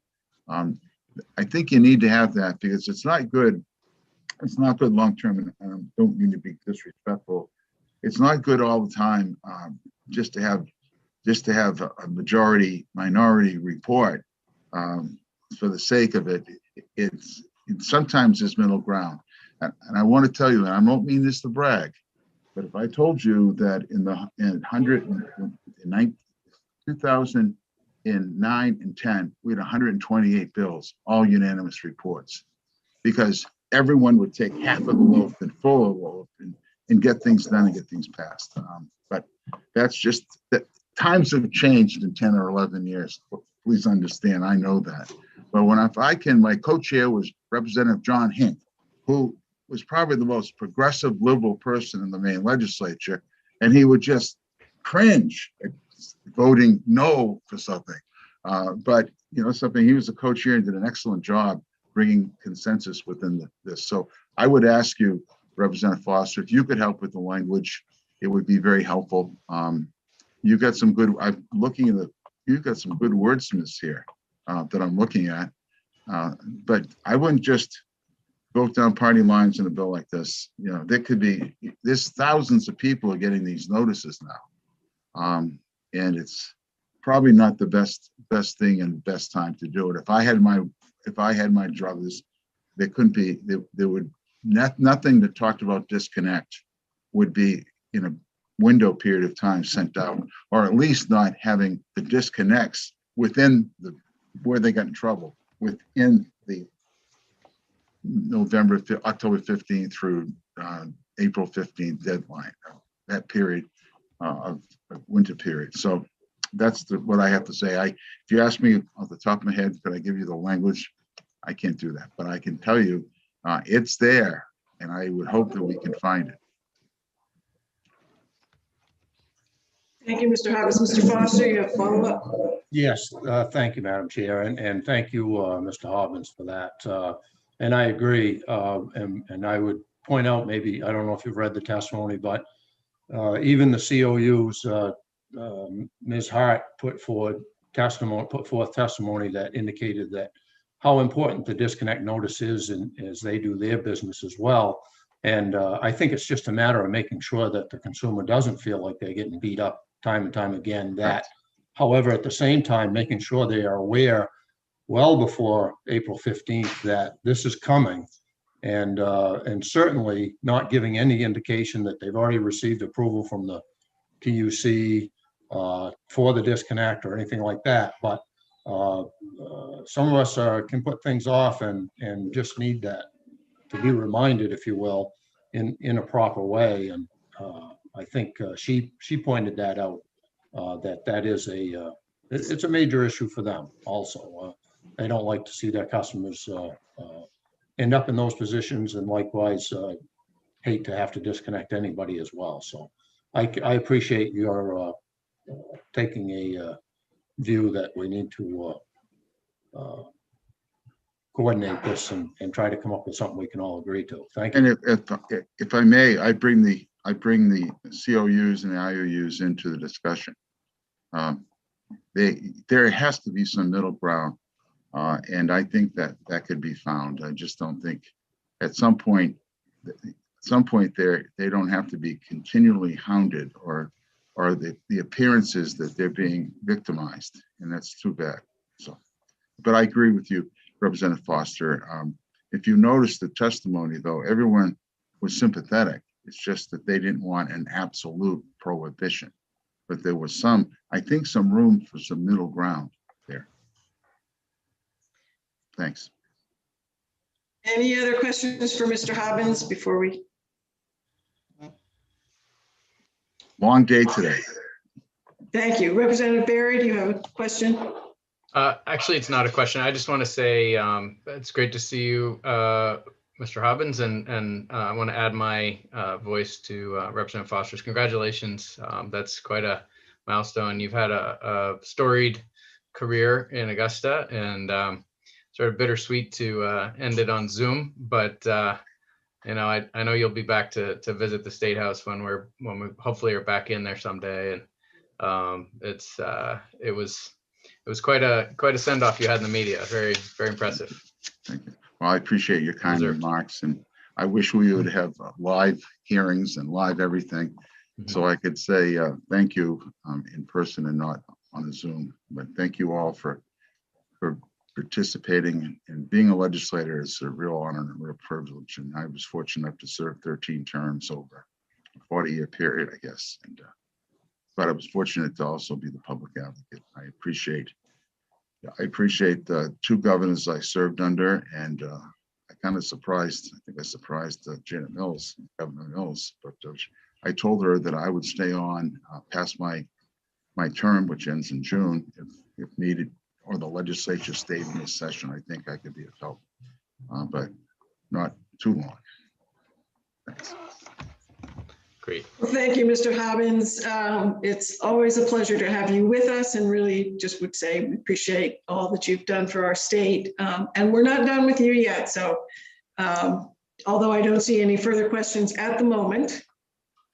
I think you need to have that because it's not good. It's not good long-term, and I don't mean to be disrespectful. It's not good all the time just to have a minority report for the sake of it. It's sometimes there's middle ground, and I want to tell you, and I don't mean this to brag, but if I told you that in 2009 and 10, we had 128 bills, all unanimous reports, because everyone would take half of the loaf and full of the loaf and get things done and get things passed. But that's just that times have changed in 10 or 11 years. Please understand, I know that. But my co-chair was Representative John Hink, who was probably the most progressive liberal person in the Maine legislature, and he would just cringe at voting no for something. But something, he was a co-chair and did an excellent job bringing consensus within this. So I would ask you, Representative Foster, if you could help with the language, it would be very helpful. You've got some good, you've got some good wordsmiths here that I'm looking at. But I wouldn't just vote down party lines in a bill like this. There's thousands of people are getting these notices now. And it's probably not the best thing and best time to do it. If I had my druthers, there would nothing that talked about disconnect would be in a window period of time sent out, or at least not having the disconnects within where they got in trouble within the October 15th through April 15th deadline, that period of winter period. So that's what I have to say. If you ask me off the top of my head, could I give you the language? I can't do that, but I can tell you It's there, and I would hope that we can find it. Thank you, Mr. Hobbs. Mr. Foster, you have follow-up? Yes, thank you, Madam Chair, and thank you, Mr. Hobbins, for that. And I agree, and I would point out, maybe, I don't know if you've read the testimony, but even the COUs, Ms. Hart put forth testimony that indicated that how important the disconnect notice is, and as they do their business as well. And I think it's just a matter of making sure that the consumer doesn't feel like they're getting beat up time and time again. That, however, at the same time, making sure they are aware well before April 15th that this is coming, and certainly not giving any indication that they've already received approval from the PUC for the disconnect or anything like that. But some of us can put things off and just need that to be reminded, if you will, in a proper way. And I think she pointed that out, that is it's a major issue for them also. They don't like to see their customers end up in those positions, and likewise hate to have to disconnect anybody as well. So I appreciate your taking a view that we need to coordinate this and try to come up with something we can all agree to. Thank you. And if I may, I bring the COUs and the IOUs into the discussion. There has to be some middle ground, and I think that could be found. I just don't think at some point they don't have to be continually hounded or the appearances that they're being victimized, and that's too bad. So, but I agree with you, Representative Foster. If you notice the testimony, though, everyone was sympathetic. It's just that they didn't want an absolute prohibition, but there was some, I think, some room for some middle ground there. Thanks. Any other questions for Mr. Hobbins before we? Long day today. Thank you. Representative Barry, do you have a question? Actually, it's not a question. I just want to say it's great to see you, Mr. Hobbins, and I want to add my voice to Representative Foster's congratulations. That's quite a milestone. You've had a storied career in Augusta, and sort of bittersweet to end it on Zoom. But you know, I know you'll be back to visit the State House when we hopefully are back in there someday. And it was quite a send off you had in the media. Very, very impressive. Thank you. Well, I appreciate your kind remarks, and I wish we would have live hearings and live everything, so I could say thank you in person and not on a Zoom. But thank you all for participating, and being a legislator is a real honor and a real privilege. And I was fortunate enough to serve 13 terms over a 40-year period, I guess. And but I was fortunate to also be the public advocate. I appreciate the two governors I served under, and I kind of surprised, I think I surprised Janet Mills, Governor Mills, but I told her that I would stay on past my term, which ends in June, if needed, or the legislature stayed in this session. I think I could be of help, but not too long. Thanks. Great. Well, thank you, Mr. Hobbins. It's always a pleasure to have you with us, and really just would say we appreciate all that you've done for our state. And we're not done with you yet. So although I don't see any further questions at the moment.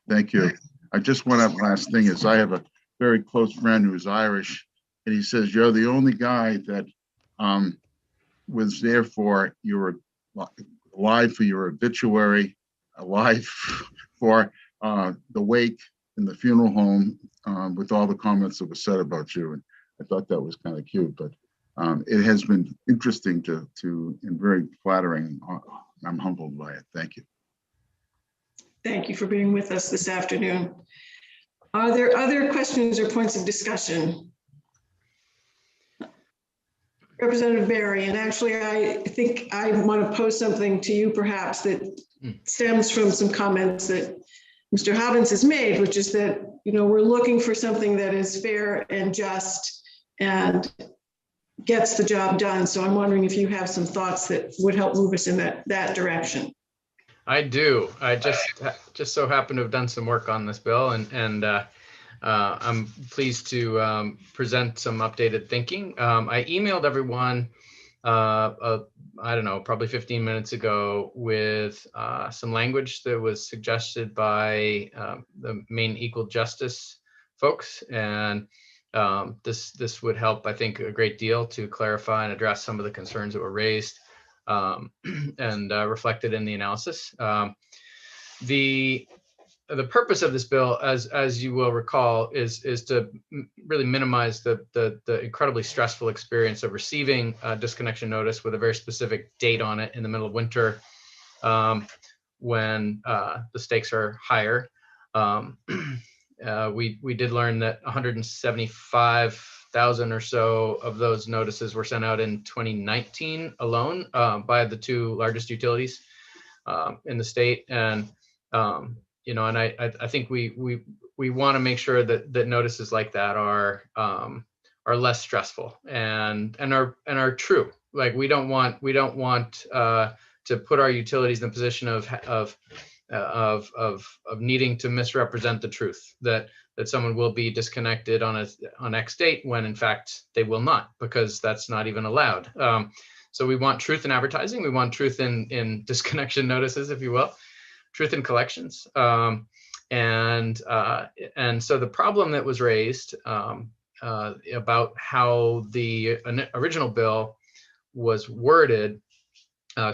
Thank you. I just want to, last thing is I have a very close friend who's Irish, and he says, you're the only guy that was there for your alive for your obituary, alive for the wake in the funeral home, with all the comments that were said about you. And I thought that was kind of cute, but it has been interesting to and very flattering. I'm humbled by it. Thank you. Thank you for being with us this afternoon. Are there other questions or points of discussion? Representative Barry, and actually I think I want to pose something to you perhaps that stems from some comments that Mr. Hobbins has made, which is that, you know, we're looking for something that is fair and just, and gets the job done. So I'm wondering if you have some thoughts that would help move us in that direction. I do. I just so happen to have done some work on this bill, and I'm pleased to present some updated thinking. I emailed everyone, I don't know, probably 15 minutes ago with some language that was suggested by the Maine Equal Justice folks, and this would help, I think, a great deal to clarify and address some of the concerns that were raised and reflected in the analysis. The purpose of this bill, as you will recall, is to really minimize the incredibly stressful experience of receiving a disconnection notice with a very specific date on it in the middle of winter, when the stakes are higher. We did learn that 175,000 or so of those notices were sent out in 2019 alone by the two largest utilities in the state, and you know, and I think we want to make sure that notices like that are less stressful and are true. Like we don't want to put our utilities in the position of needing to misrepresent the truth that someone will be disconnected on X date when in fact they will not, because that's not even allowed. So we want truth in advertising. We want truth in disconnection notices, if you will. Truth in collections, and so the problem that was raised about how the original bill was worded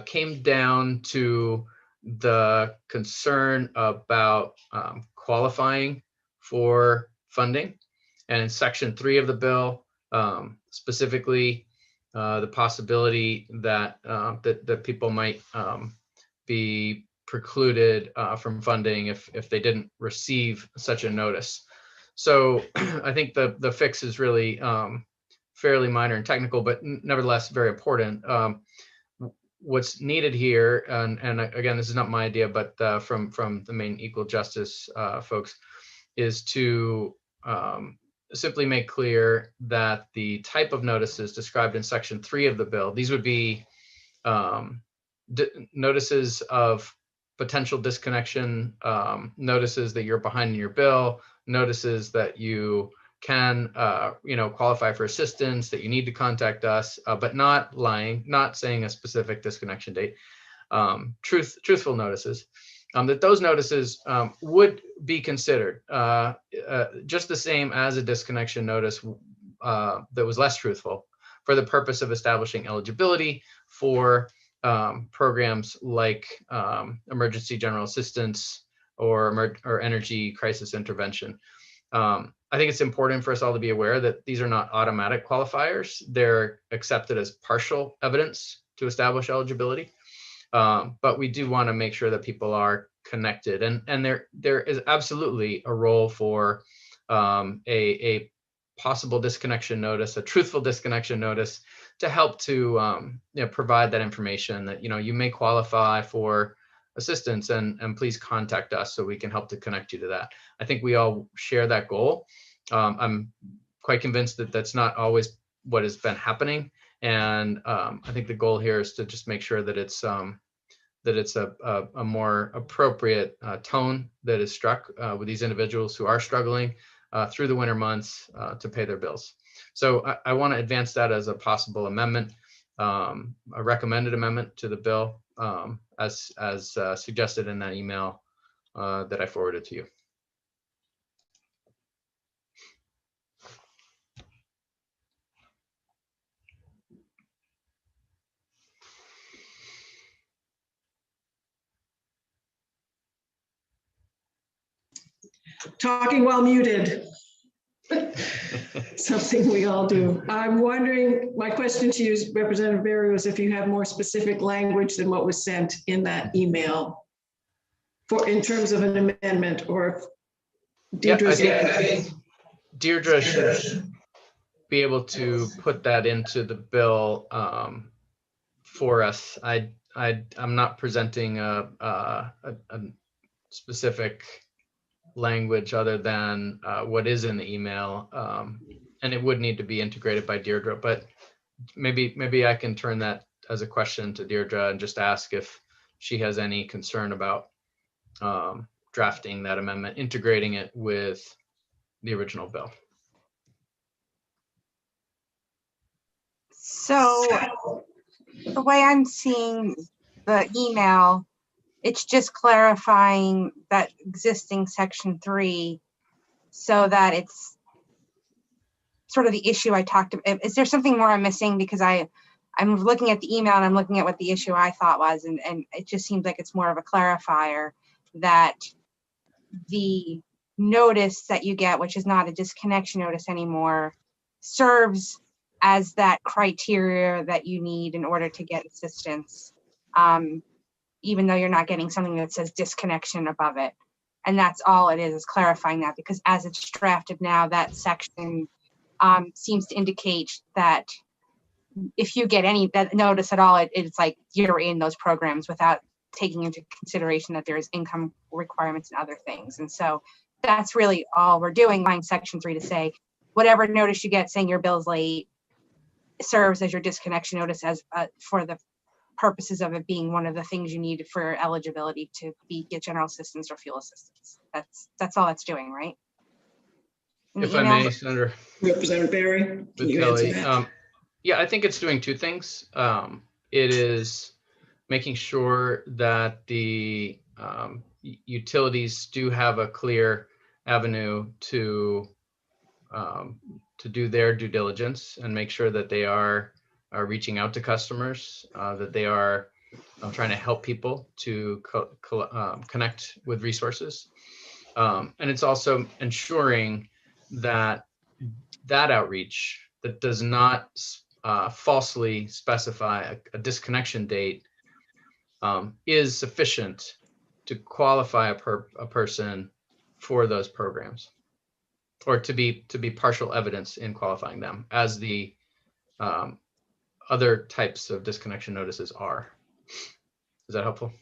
came down to the concern about qualifying for funding, and in Section 3 of the bill, specifically the possibility that that people might be precluded from funding if they didn't receive such a notice. So I think the fix is really fairly minor and technical, but nevertheless very important. What's needed here, and again, this is not my idea, but from the Maine Equal Justice folks, is to simply make clear that the type of notices described in Section 3 of the bill, these would be notices of potential disconnection, notices that you're behind in your bill, notices that you can qualify for assistance, that you need to contact us, but not lying, not saying a specific disconnection date, truthful notices, that those notices would be considered just the same as a disconnection notice that was less truthful, for the purpose of establishing eligibility for programs like emergency general assistance or energy crisis intervention. I think it's important for us all to be aware that these are not automatic qualifiers. They're accepted as partial evidence to establish eligibility. But we do want to make sure that people are connected, and there is absolutely a role for a possible disconnection notice, a truthful disconnection notice, to help to provide that information that you may qualify for assistance, and please contact us so we can help to connect you to that. I think we all share that goal. I'm quite convinced that that's not always what has been happening, and I think the goal here is to just make sure that it's a more appropriate tone that is struck with these individuals who are struggling through the winter months to pay their bills. So I want to advance that as a possible amendment, a recommended amendment to the bill, as suggested in that email that I forwarded to you. Talking while muted. Something we all do. I'm wondering, my question to you, Representative Berry, was if you have more specific language than what was sent in that email in terms of an amendment, or if Deirdre's. I think Deirdre should be able to put that into the bill for us. I'm not presenting a specific language other than what is in the email, and it would need to be integrated by Deirdre, but maybe I can turn that as a question to Deirdre and just ask if she has any concern about drafting that amendment, integrating it with the original bill. So the way I'm seeing the email, it's just clarifying that existing section 3 so that it's sort of the issue I talked about. Is there something more I'm missing? Because I'm looking at the email and I'm looking at what the issue I thought was, and it just seems like it's more of a clarifier that the notice that you get, which is not a disconnection notice anymore, serves as that criteria that you need in order to get assistance, even though you're not getting something that says disconnection above it. And that's all it is clarifying that, because as it's drafted now, that section seems to indicate that if you get any that notice at all, it's like you're in those programs without taking into consideration that there's income requirements and other things. And so that's really all we're doing, line section 3, to say whatever notice you get saying your bill's late serves as your disconnection notice as for the purposes of it being one of the things you need for eligibility to get general assistance or fuel assistance. That's all that's doing, right? If I may, Senator Representative Barry, can you answer that? Yeah, I think it's doing two things. It is making sure that the utilities do have a clear avenue to do their due diligence and make sure that they are reaching out to customers, that they are trying to help people to connect with resources. And it's also ensuring that outreach that does not falsely specify a disconnection date is sufficient to qualify a person for those programs, or to be partial evidence in qualifying them, as the other types of disconnection notices are. Is that helpful?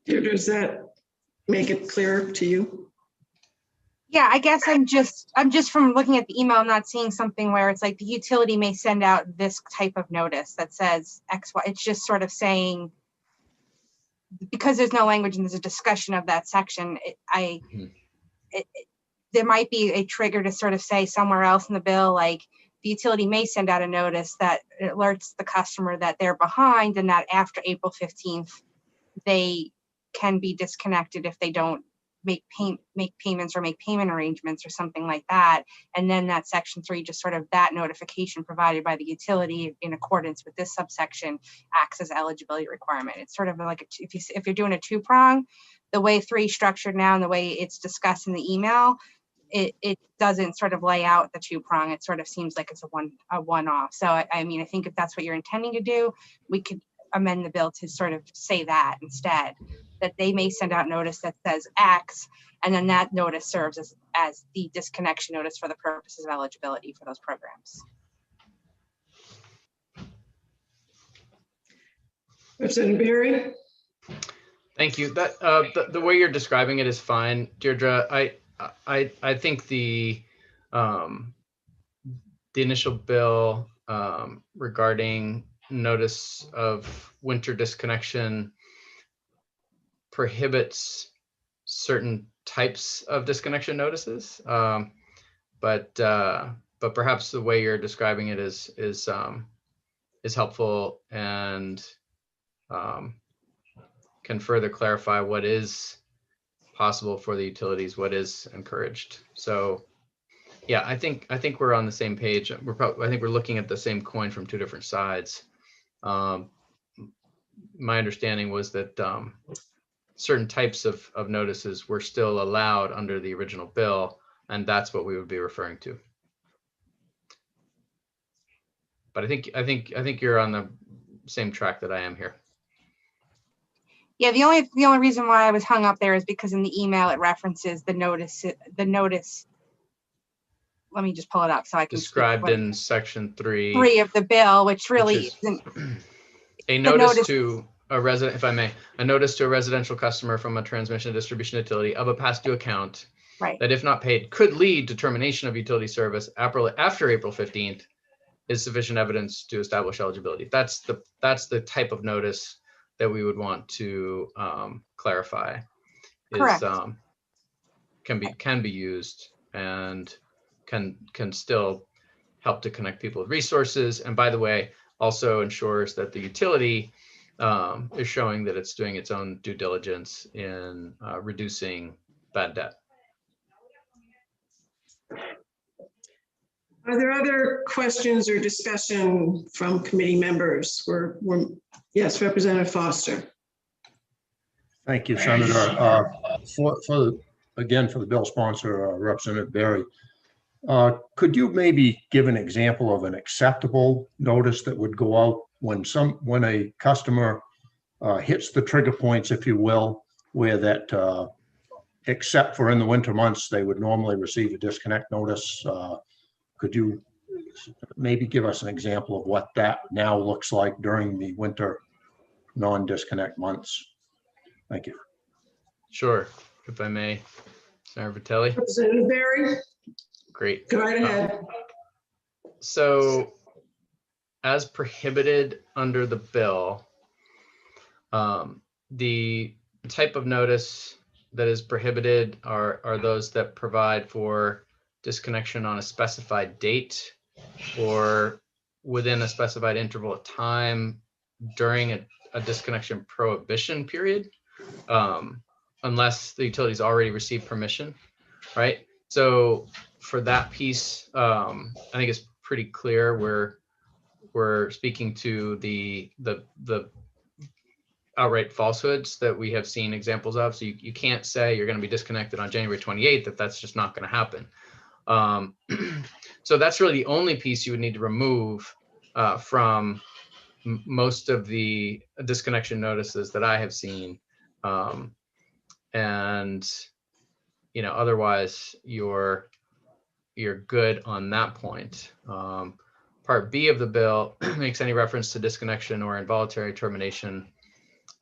Does that make it clearer to you? Yeah, I guess I'm just from looking at the email, I'm not seeing something where it's like the utility may send out this type of notice that says X, Y. It's just sort of saying, because there's no language and there's a discussion of that section, there might be a trigger to sort of say somewhere else in the bill, like the utility may send out a notice that alerts the customer that they're behind and that after April 15th, they can be disconnected if they don't make payments or make payment arrangements or something like that. And then that section 3, just sort of that notification provided by the utility in accordance with this subsection acts as eligibility requirement. It's sort of like if you're doing a 2-prong, the way 3 is structured now and the way it's discussed in the email, it doesn't sort of lay out the 2-prong. It sort of seems like it's a one-off. So I mean, I think if that's what you're intending to do, we could amend the bill to sort of say that instead, that they may send out notice that says X, and then that notice serves as the disconnection notice for the purposes of eligibility for those programs. Representative Barry? Thank you. That the way you're describing it is fine, Deirdre. I think the initial bill regarding notice of winter disconnection prohibits certain types of disconnection notices, but perhaps the way you're describing it is helpful and can further clarify what is possible for the utilities, what is encouraged. So yeah, I think we're on the same page. I think we're looking at the same coin from 2 different sides. My understanding was that certain types of notices were still allowed under the original bill, and that's what we would be referring to. But I think you're on the same track that I am here. Yeah, the only reason why I was hung up there is because in the email it references the notice. Let me just pull it up so I can described in section 3 of the bill, which really isn't a notice to a resident, if I may, a notice to a residential customer from a transmission and distribution utility of a past due account Right. that if not paid could lead to termination of utility service after April 15th is sufficient evidence to establish eligibility. That's the type of notice that we would want to clarify. Correct. Can be used and can still help to connect people with resources. And by the way, also ensures that the utility is showing that it's doing its own due diligence in reducing bad debt. Are there other questions or discussion from committee members? Yes, Representative Foster. Thank you, Senator. Again, for the bill sponsor, Representative Berry, could you maybe give an example of an acceptable notice that would go out when a customer hits the trigger points, if you will, where that, except for in the winter months, they would normally receive a disconnect notice? Could you maybe give us an example of what that now looks like during the winter non-disconnect months? Thank you. Sure, if I may, Senator Vitelli. Representative Berry. Great. Go right ahead. So, as prohibited under the bill, the type of notice that is prohibited are those that provide for disconnection on a specified date or within a specified interval of time during a disconnection prohibition period, unless the utility's already received permission, right? So for that piece, I think it's pretty clear we're speaking to the outright falsehoods that we have seen examples of. So you can't say you're going to be disconnected on January 28th, that's just not going to happen. So that's really the only piece you would need to remove from most of the disconnection notices that I have seen. And, you know, otherwise you're good on that point. Part B of the bill makes any reference to disconnection or involuntary termination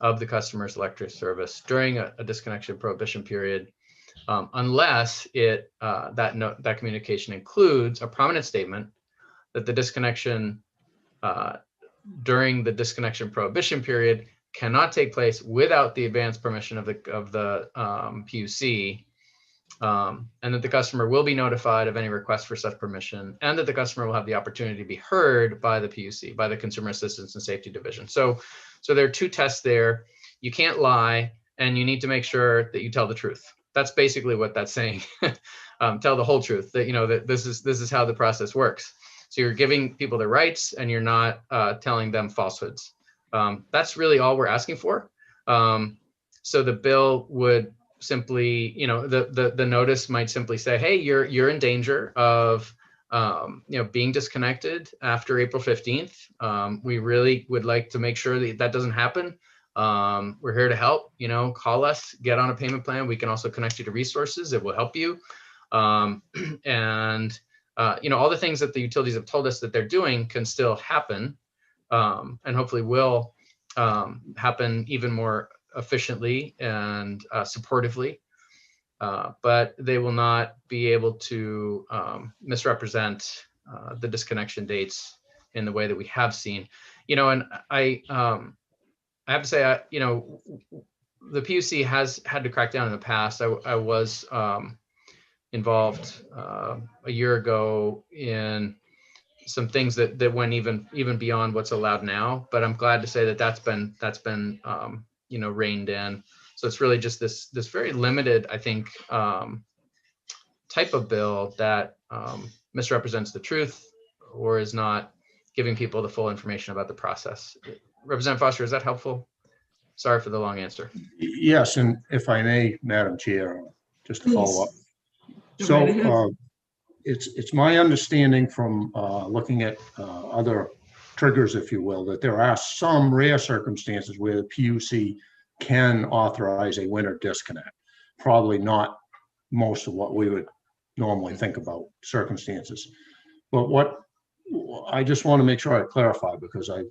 of the customer's electric service during a disconnection prohibition period, unless that communication includes a prominent statement that the disconnection during the disconnection prohibition period cannot take place without the advance permission of the PUC, and that the customer will be notified of any request for such permission, and that the customer will have the opportunity to be heard by the PUC, by the Consumer Assistance and Safety Division. So there are two tests there. You can't lie, and you need to make sure that you tell the truth. That's basically what that's saying. Tell the whole truth, that, you know, that this is how the process works. So you're giving people their rights, and you're not telling them falsehoods. That's really all we're asking for. So the bill would simply, you know, the notice might simply say, hey, you're in danger of being disconnected after April 15th. We really would like to make sure that doesn't happen. We're here to help. You know, call us, get on a payment plan. We can also connect you to resources that will help you. And all the things that the utilities have told us that they're doing can still happen, and hopefully will happen even more efficiently and supportively. But they will not be able to misrepresent the disconnection dates in the way that we have seen. And I have to say, the PUC has had to crack down in the past. I was involved a year ago in some things that went even beyond what's allowed now. But I'm glad to say that that's been reined in. So it's really just this very limited, I think, type of bill that misrepresents the truth or is not giving people the full information about the process. Representative Foster, is that helpful? Sorry for the long answer. Yes, and if I may, Madam Chair, just to follow up. So it's my understanding from looking at other triggers, if you will, that there are some rare circumstances where the PUC can authorize a winter disconnect. Probably not most of what we would normally think about circumstances. But what I just want to make sure I clarify, because I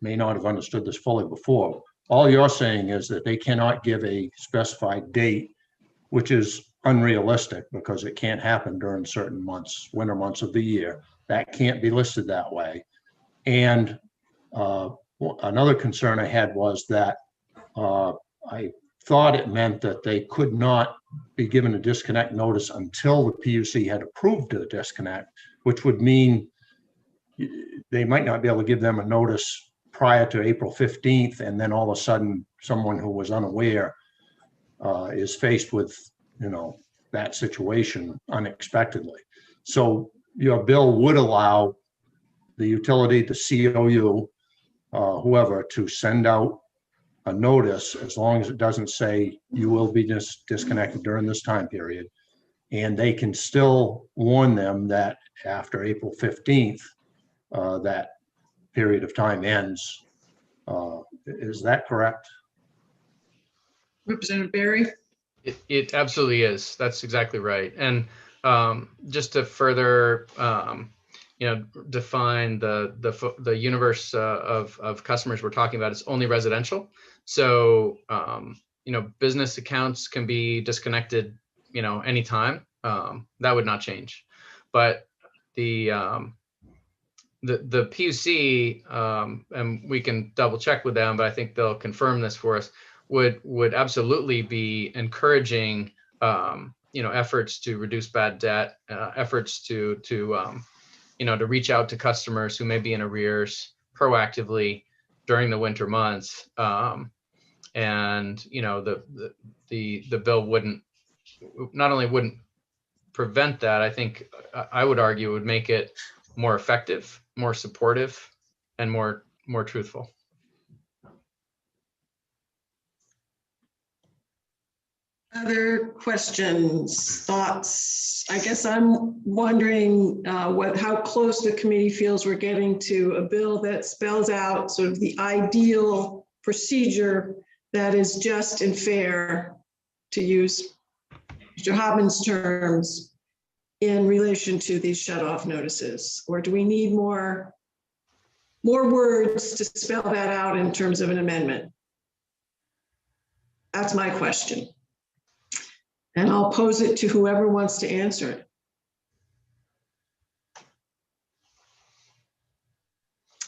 may not have understood this fully before. All you're saying is that they cannot give a specified date, which is unrealistic because it can't happen during certain months, winter months of the year. That can't be listed that way. And another concern I had was that I thought it meant that they could not be given a disconnect notice until the PUC had approved the disconnect, which would mean they might not be able to give them a notice prior to April 15th, and then all of a sudden someone who was unaware is faced with, you know, that situation unexpectedly. So your bill would allow the utility, the COU, whoever, to send out a notice as long as it doesn't say you will be disconnected during this time period. And they can still warn them that after April 15th, that period of time ends. Is that correct? Representative Barry? It absolutely is. That's exactly right. And just to further, define the universe of customers we're talking about, it's only residential. So, business accounts can be disconnected, anytime. That would not change. But the PUC, and we can double check with them, but I think they'll confirm this for us, would absolutely be encouraging, efforts to reduce bad debt, efforts to reach out to customers who may be in arrears proactively during the winter months. And the bill wouldn't prevent that. I think I would argue it would make it more effective, more supportive, and more truthful. Other questions, thoughts? I guess I'm wondering how close the committee feels we're getting to a bill that spells out sort of the ideal procedure that is just and fair, to use Mr. Hobbins' terms, in relation to these shut-off notices? Or do we need more words to spell that out in terms of an amendment? That's my question. And I'll pose it to whoever wants to answer it.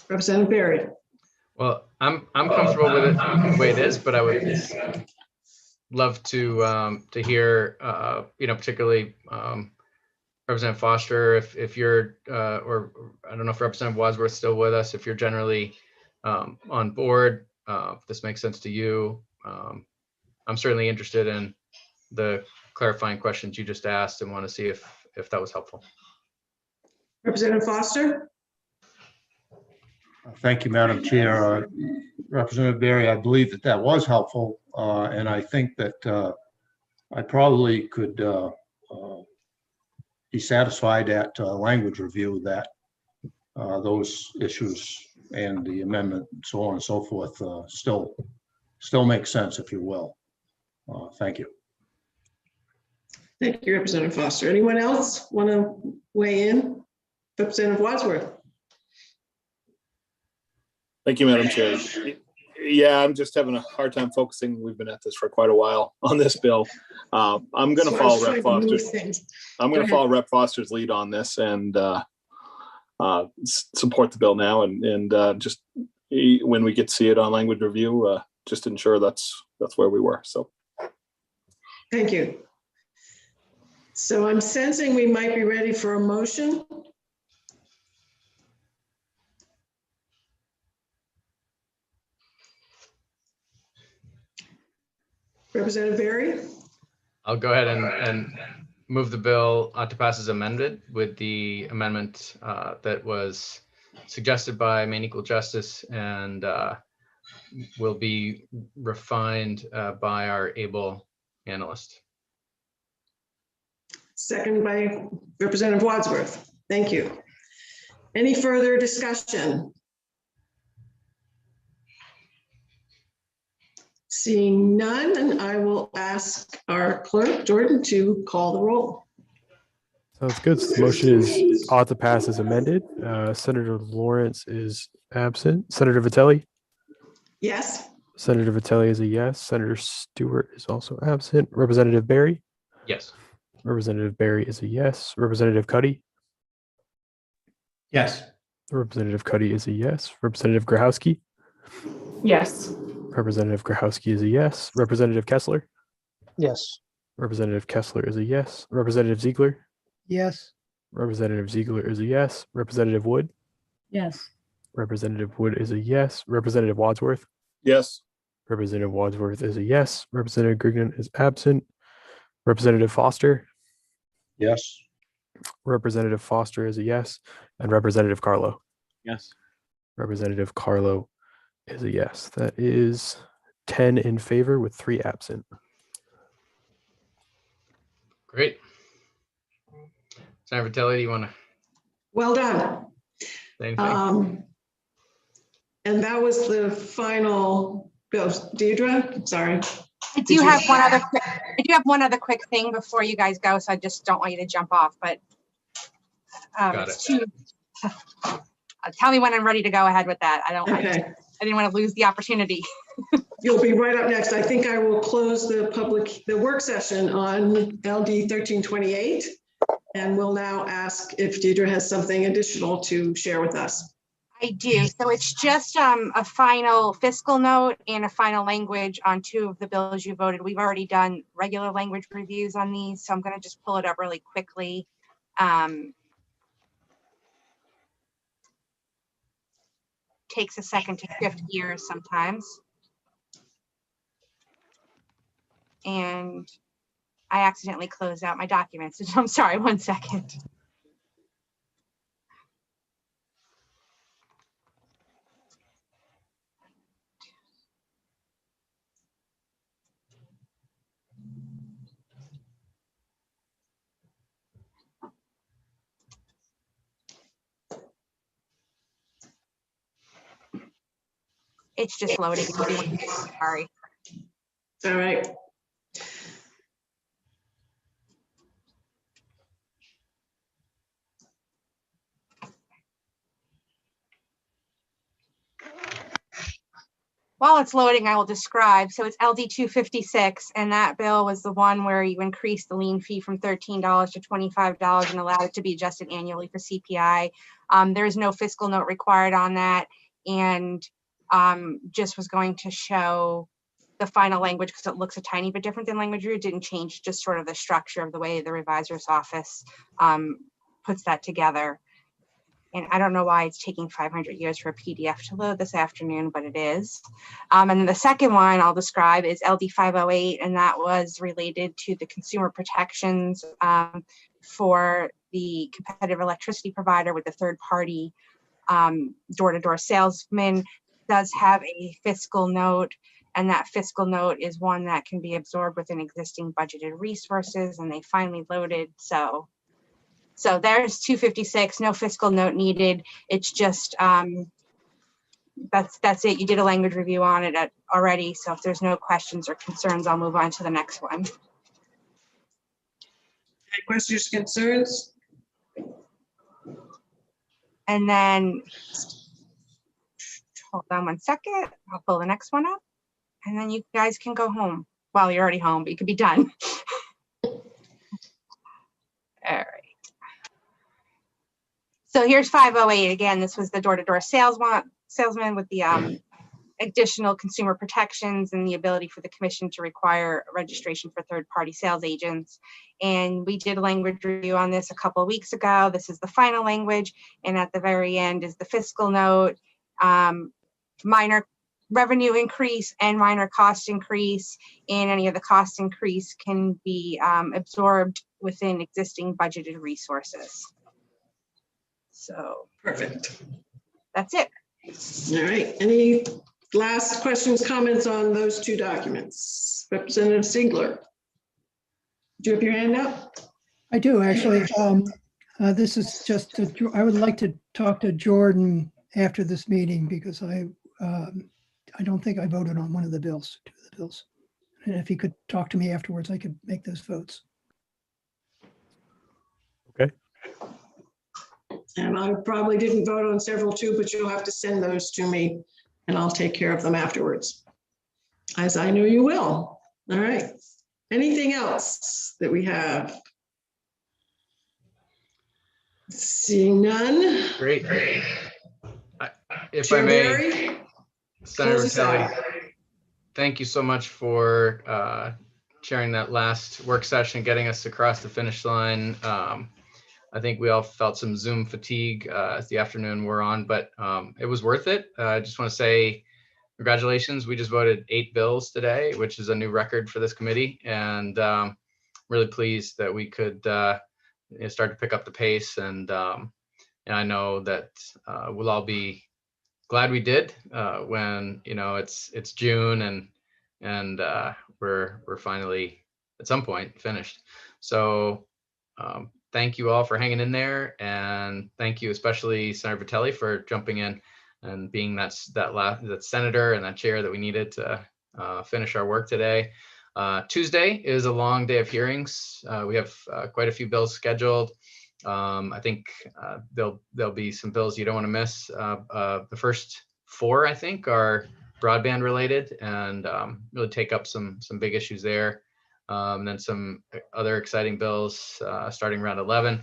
Representative Barry. Well, I'm comfortable with it the way it is, but I would love to hear, particularly Representative Foster, if you're, or I don't know if Representative Wadsworth's still with us, if you're generally on board, if this makes sense to you. I'm certainly interested in the clarifying questions you just asked and want to see if that was helpful. Representative Foster? Thank you, Madam Chair. Representative Barry, I believe that was helpful. And I think that I probably could be satisfied at language review that those issues and the amendment and so on and so forth still make sense, if you will. Thank you. Thank you, Representative Foster. Anyone else want to weigh in? Representative Wadsworth. Thank you, Madam Chair. Yeah, I'm just having a hard time focusing. We've been at this for quite a while on this bill. I'm going to follow Rep. Foster's. I'm going to follow Rep. Foster's lead on this and support the bill now. And just when we get to see it on language review, just ensure that's where we were. So, thank you. So I'm sensing we might be ready for a motion. Representative Barry? I'll go ahead and move the bill to pass as amended with the amendment that was suggested by Maine Equal Justice and will be refined by our able analyst. Second by Representative Wadsworth. Thank you. Any further discussion? Seeing none, and I will ask our clerk, Jordan, to call the roll. Sounds good. So the motion is ought to pass as amended. Senator Lawrence is absent. Senator Vitelli? Yes. Senator Vitelli is a yes. Senator Stewart is also absent. Representative Barry? Yes. Representative Barry is a yes. Representative Cuddy? Yes. Representative Cuddy is a yes. Representative Grahowski? Yes. Representative Grahowski is a yes. Representative Kessler? Yes. Representative Kessler is a yes. Representative Ziegler? Yes. Representative Ziegler is a yes. Representative Wood? Yes. Representative Wood is a yes. Representative Wadsworth? Yes. Representative Wadsworth is a yes. Representative Grignon is absent. Representative Foster? Yes. Representative Foster is a yes. And Representative Carlo? Yes. Representative Carlo is a yes. That is 10 in favor with 3 absent. Great. Senator Vitelli, do you want to Well done. say anything? And that was the final bill. Deidre, sorry. I do have one other quick thing before you guys go, so I just don't want you to jump off, but Got it's it. Tell me when I'm ready to go ahead with that. I didn't want to lose the opportunity. You'll be right up next. I think I will close the work session on LD 1328. And we'll now ask if Deidre has something additional to share with us. I do. So it's just a final fiscal note and a final language on 2 of the bills you voted. We've already done regular language reviews on these, so I'm going to just pull it up really quickly. Takes a second to shift gears sometimes. And I accidentally closed out my documents. I'm sorry, 1 second. It's just loading. Sorry. All right. While it's loading, I will describe. So it's LD 256, and that bill was the one where you increased the lien fee from $13 to $25 and allowed it to be adjusted annually for CPI. There's no fiscal note required on that, and just was going to show the final language because it looks a tiny bit different than language review. It didn't change, just sort of the structure of the way the revisor's office puts that together. And I don't know why it's taking 500 years for a PDF to load this afternoon, but it is. And then the second one I'll describe is LD 508, and that was related to the consumer protections for the competitive electricity provider with the third party door-to-door salesman. Does have a fiscal note, and that fiscal note is one that can be absorbed within existing budgeted resources, and they finally loaded. So there's 256, no fiscal note needed. It's just, that's it. You did a language review on it already. So if there's no questions or concerns, I'll move on to the next one. Any questions, concerns? And then, hold on 1 second. I'll pull the next one up. And then you guys can go home. Well, you're already home, but you could be done. All right. So here's 508 again. This was the door-to-door salesman with the additional consumer protections and the ability for the commission to require registration for third-party sales agents. And we did a language review on this a couple of weeks ago. This is the final language, and at the very end is the fiscal note, minor revenue increase and minor cost increase, and any of the cost increase can be absorbed within existing budgeted resources. So perfect. That's it. All right. Any last questions, comments on those 2 documents? Representative Ziegler, do you have your hand up? I do actually. This is just, I would like to talk to Jordan after this meeting because I don't think I voted on one of the bills, 2 of the bills. And if he could talk to me afterwards, I could make those votes. Okay. And I probably didn't vote on several too, but you'll have to send those to me and I'll take care of them afterwards, as I know you will. All right. Anything else that we have? Seeing none. Great. If Chair I may, Barry, Senator close us out. Vitelli, thank you so much for chairing that last work session, getting us across the finish line. I think we all felt some Zoom fatigue as the afternoon wore on, but it was worth it. I just want to say congratulations. We just voted 8 bills today, which is a new record for this committee, and really pleased that we could start to pick up the pace. And I know that we'll all be glad we did when it's June and we're finally at some point finished. So thank you all for hanging in there, and thank you especially Senator Vitelli for jumping in and being that senator and that chair that we needed to finish our work today. Tuesday is a long day of hearings. We have quite a few bills scheduled. I think there'll be some bills you don't want to miss. The first 4, I think, are broadband related and really take up some big issues there. And then some other exciting bills starting around 11.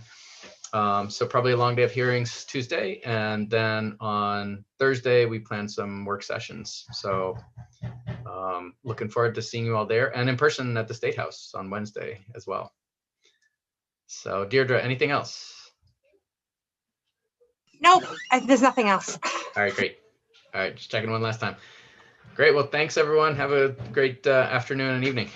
So probably a long day of hearings Tuesday. And then on Thursday, we plan some work sessions. So looking forward to seeing you all there and in person at the State House on Wednesday as well. So Deirdre, anything else? Nope, there's nothing else. All right, great. All right, just checking one last time. Great, well, thanks everyone. Have a great afternoon and evening.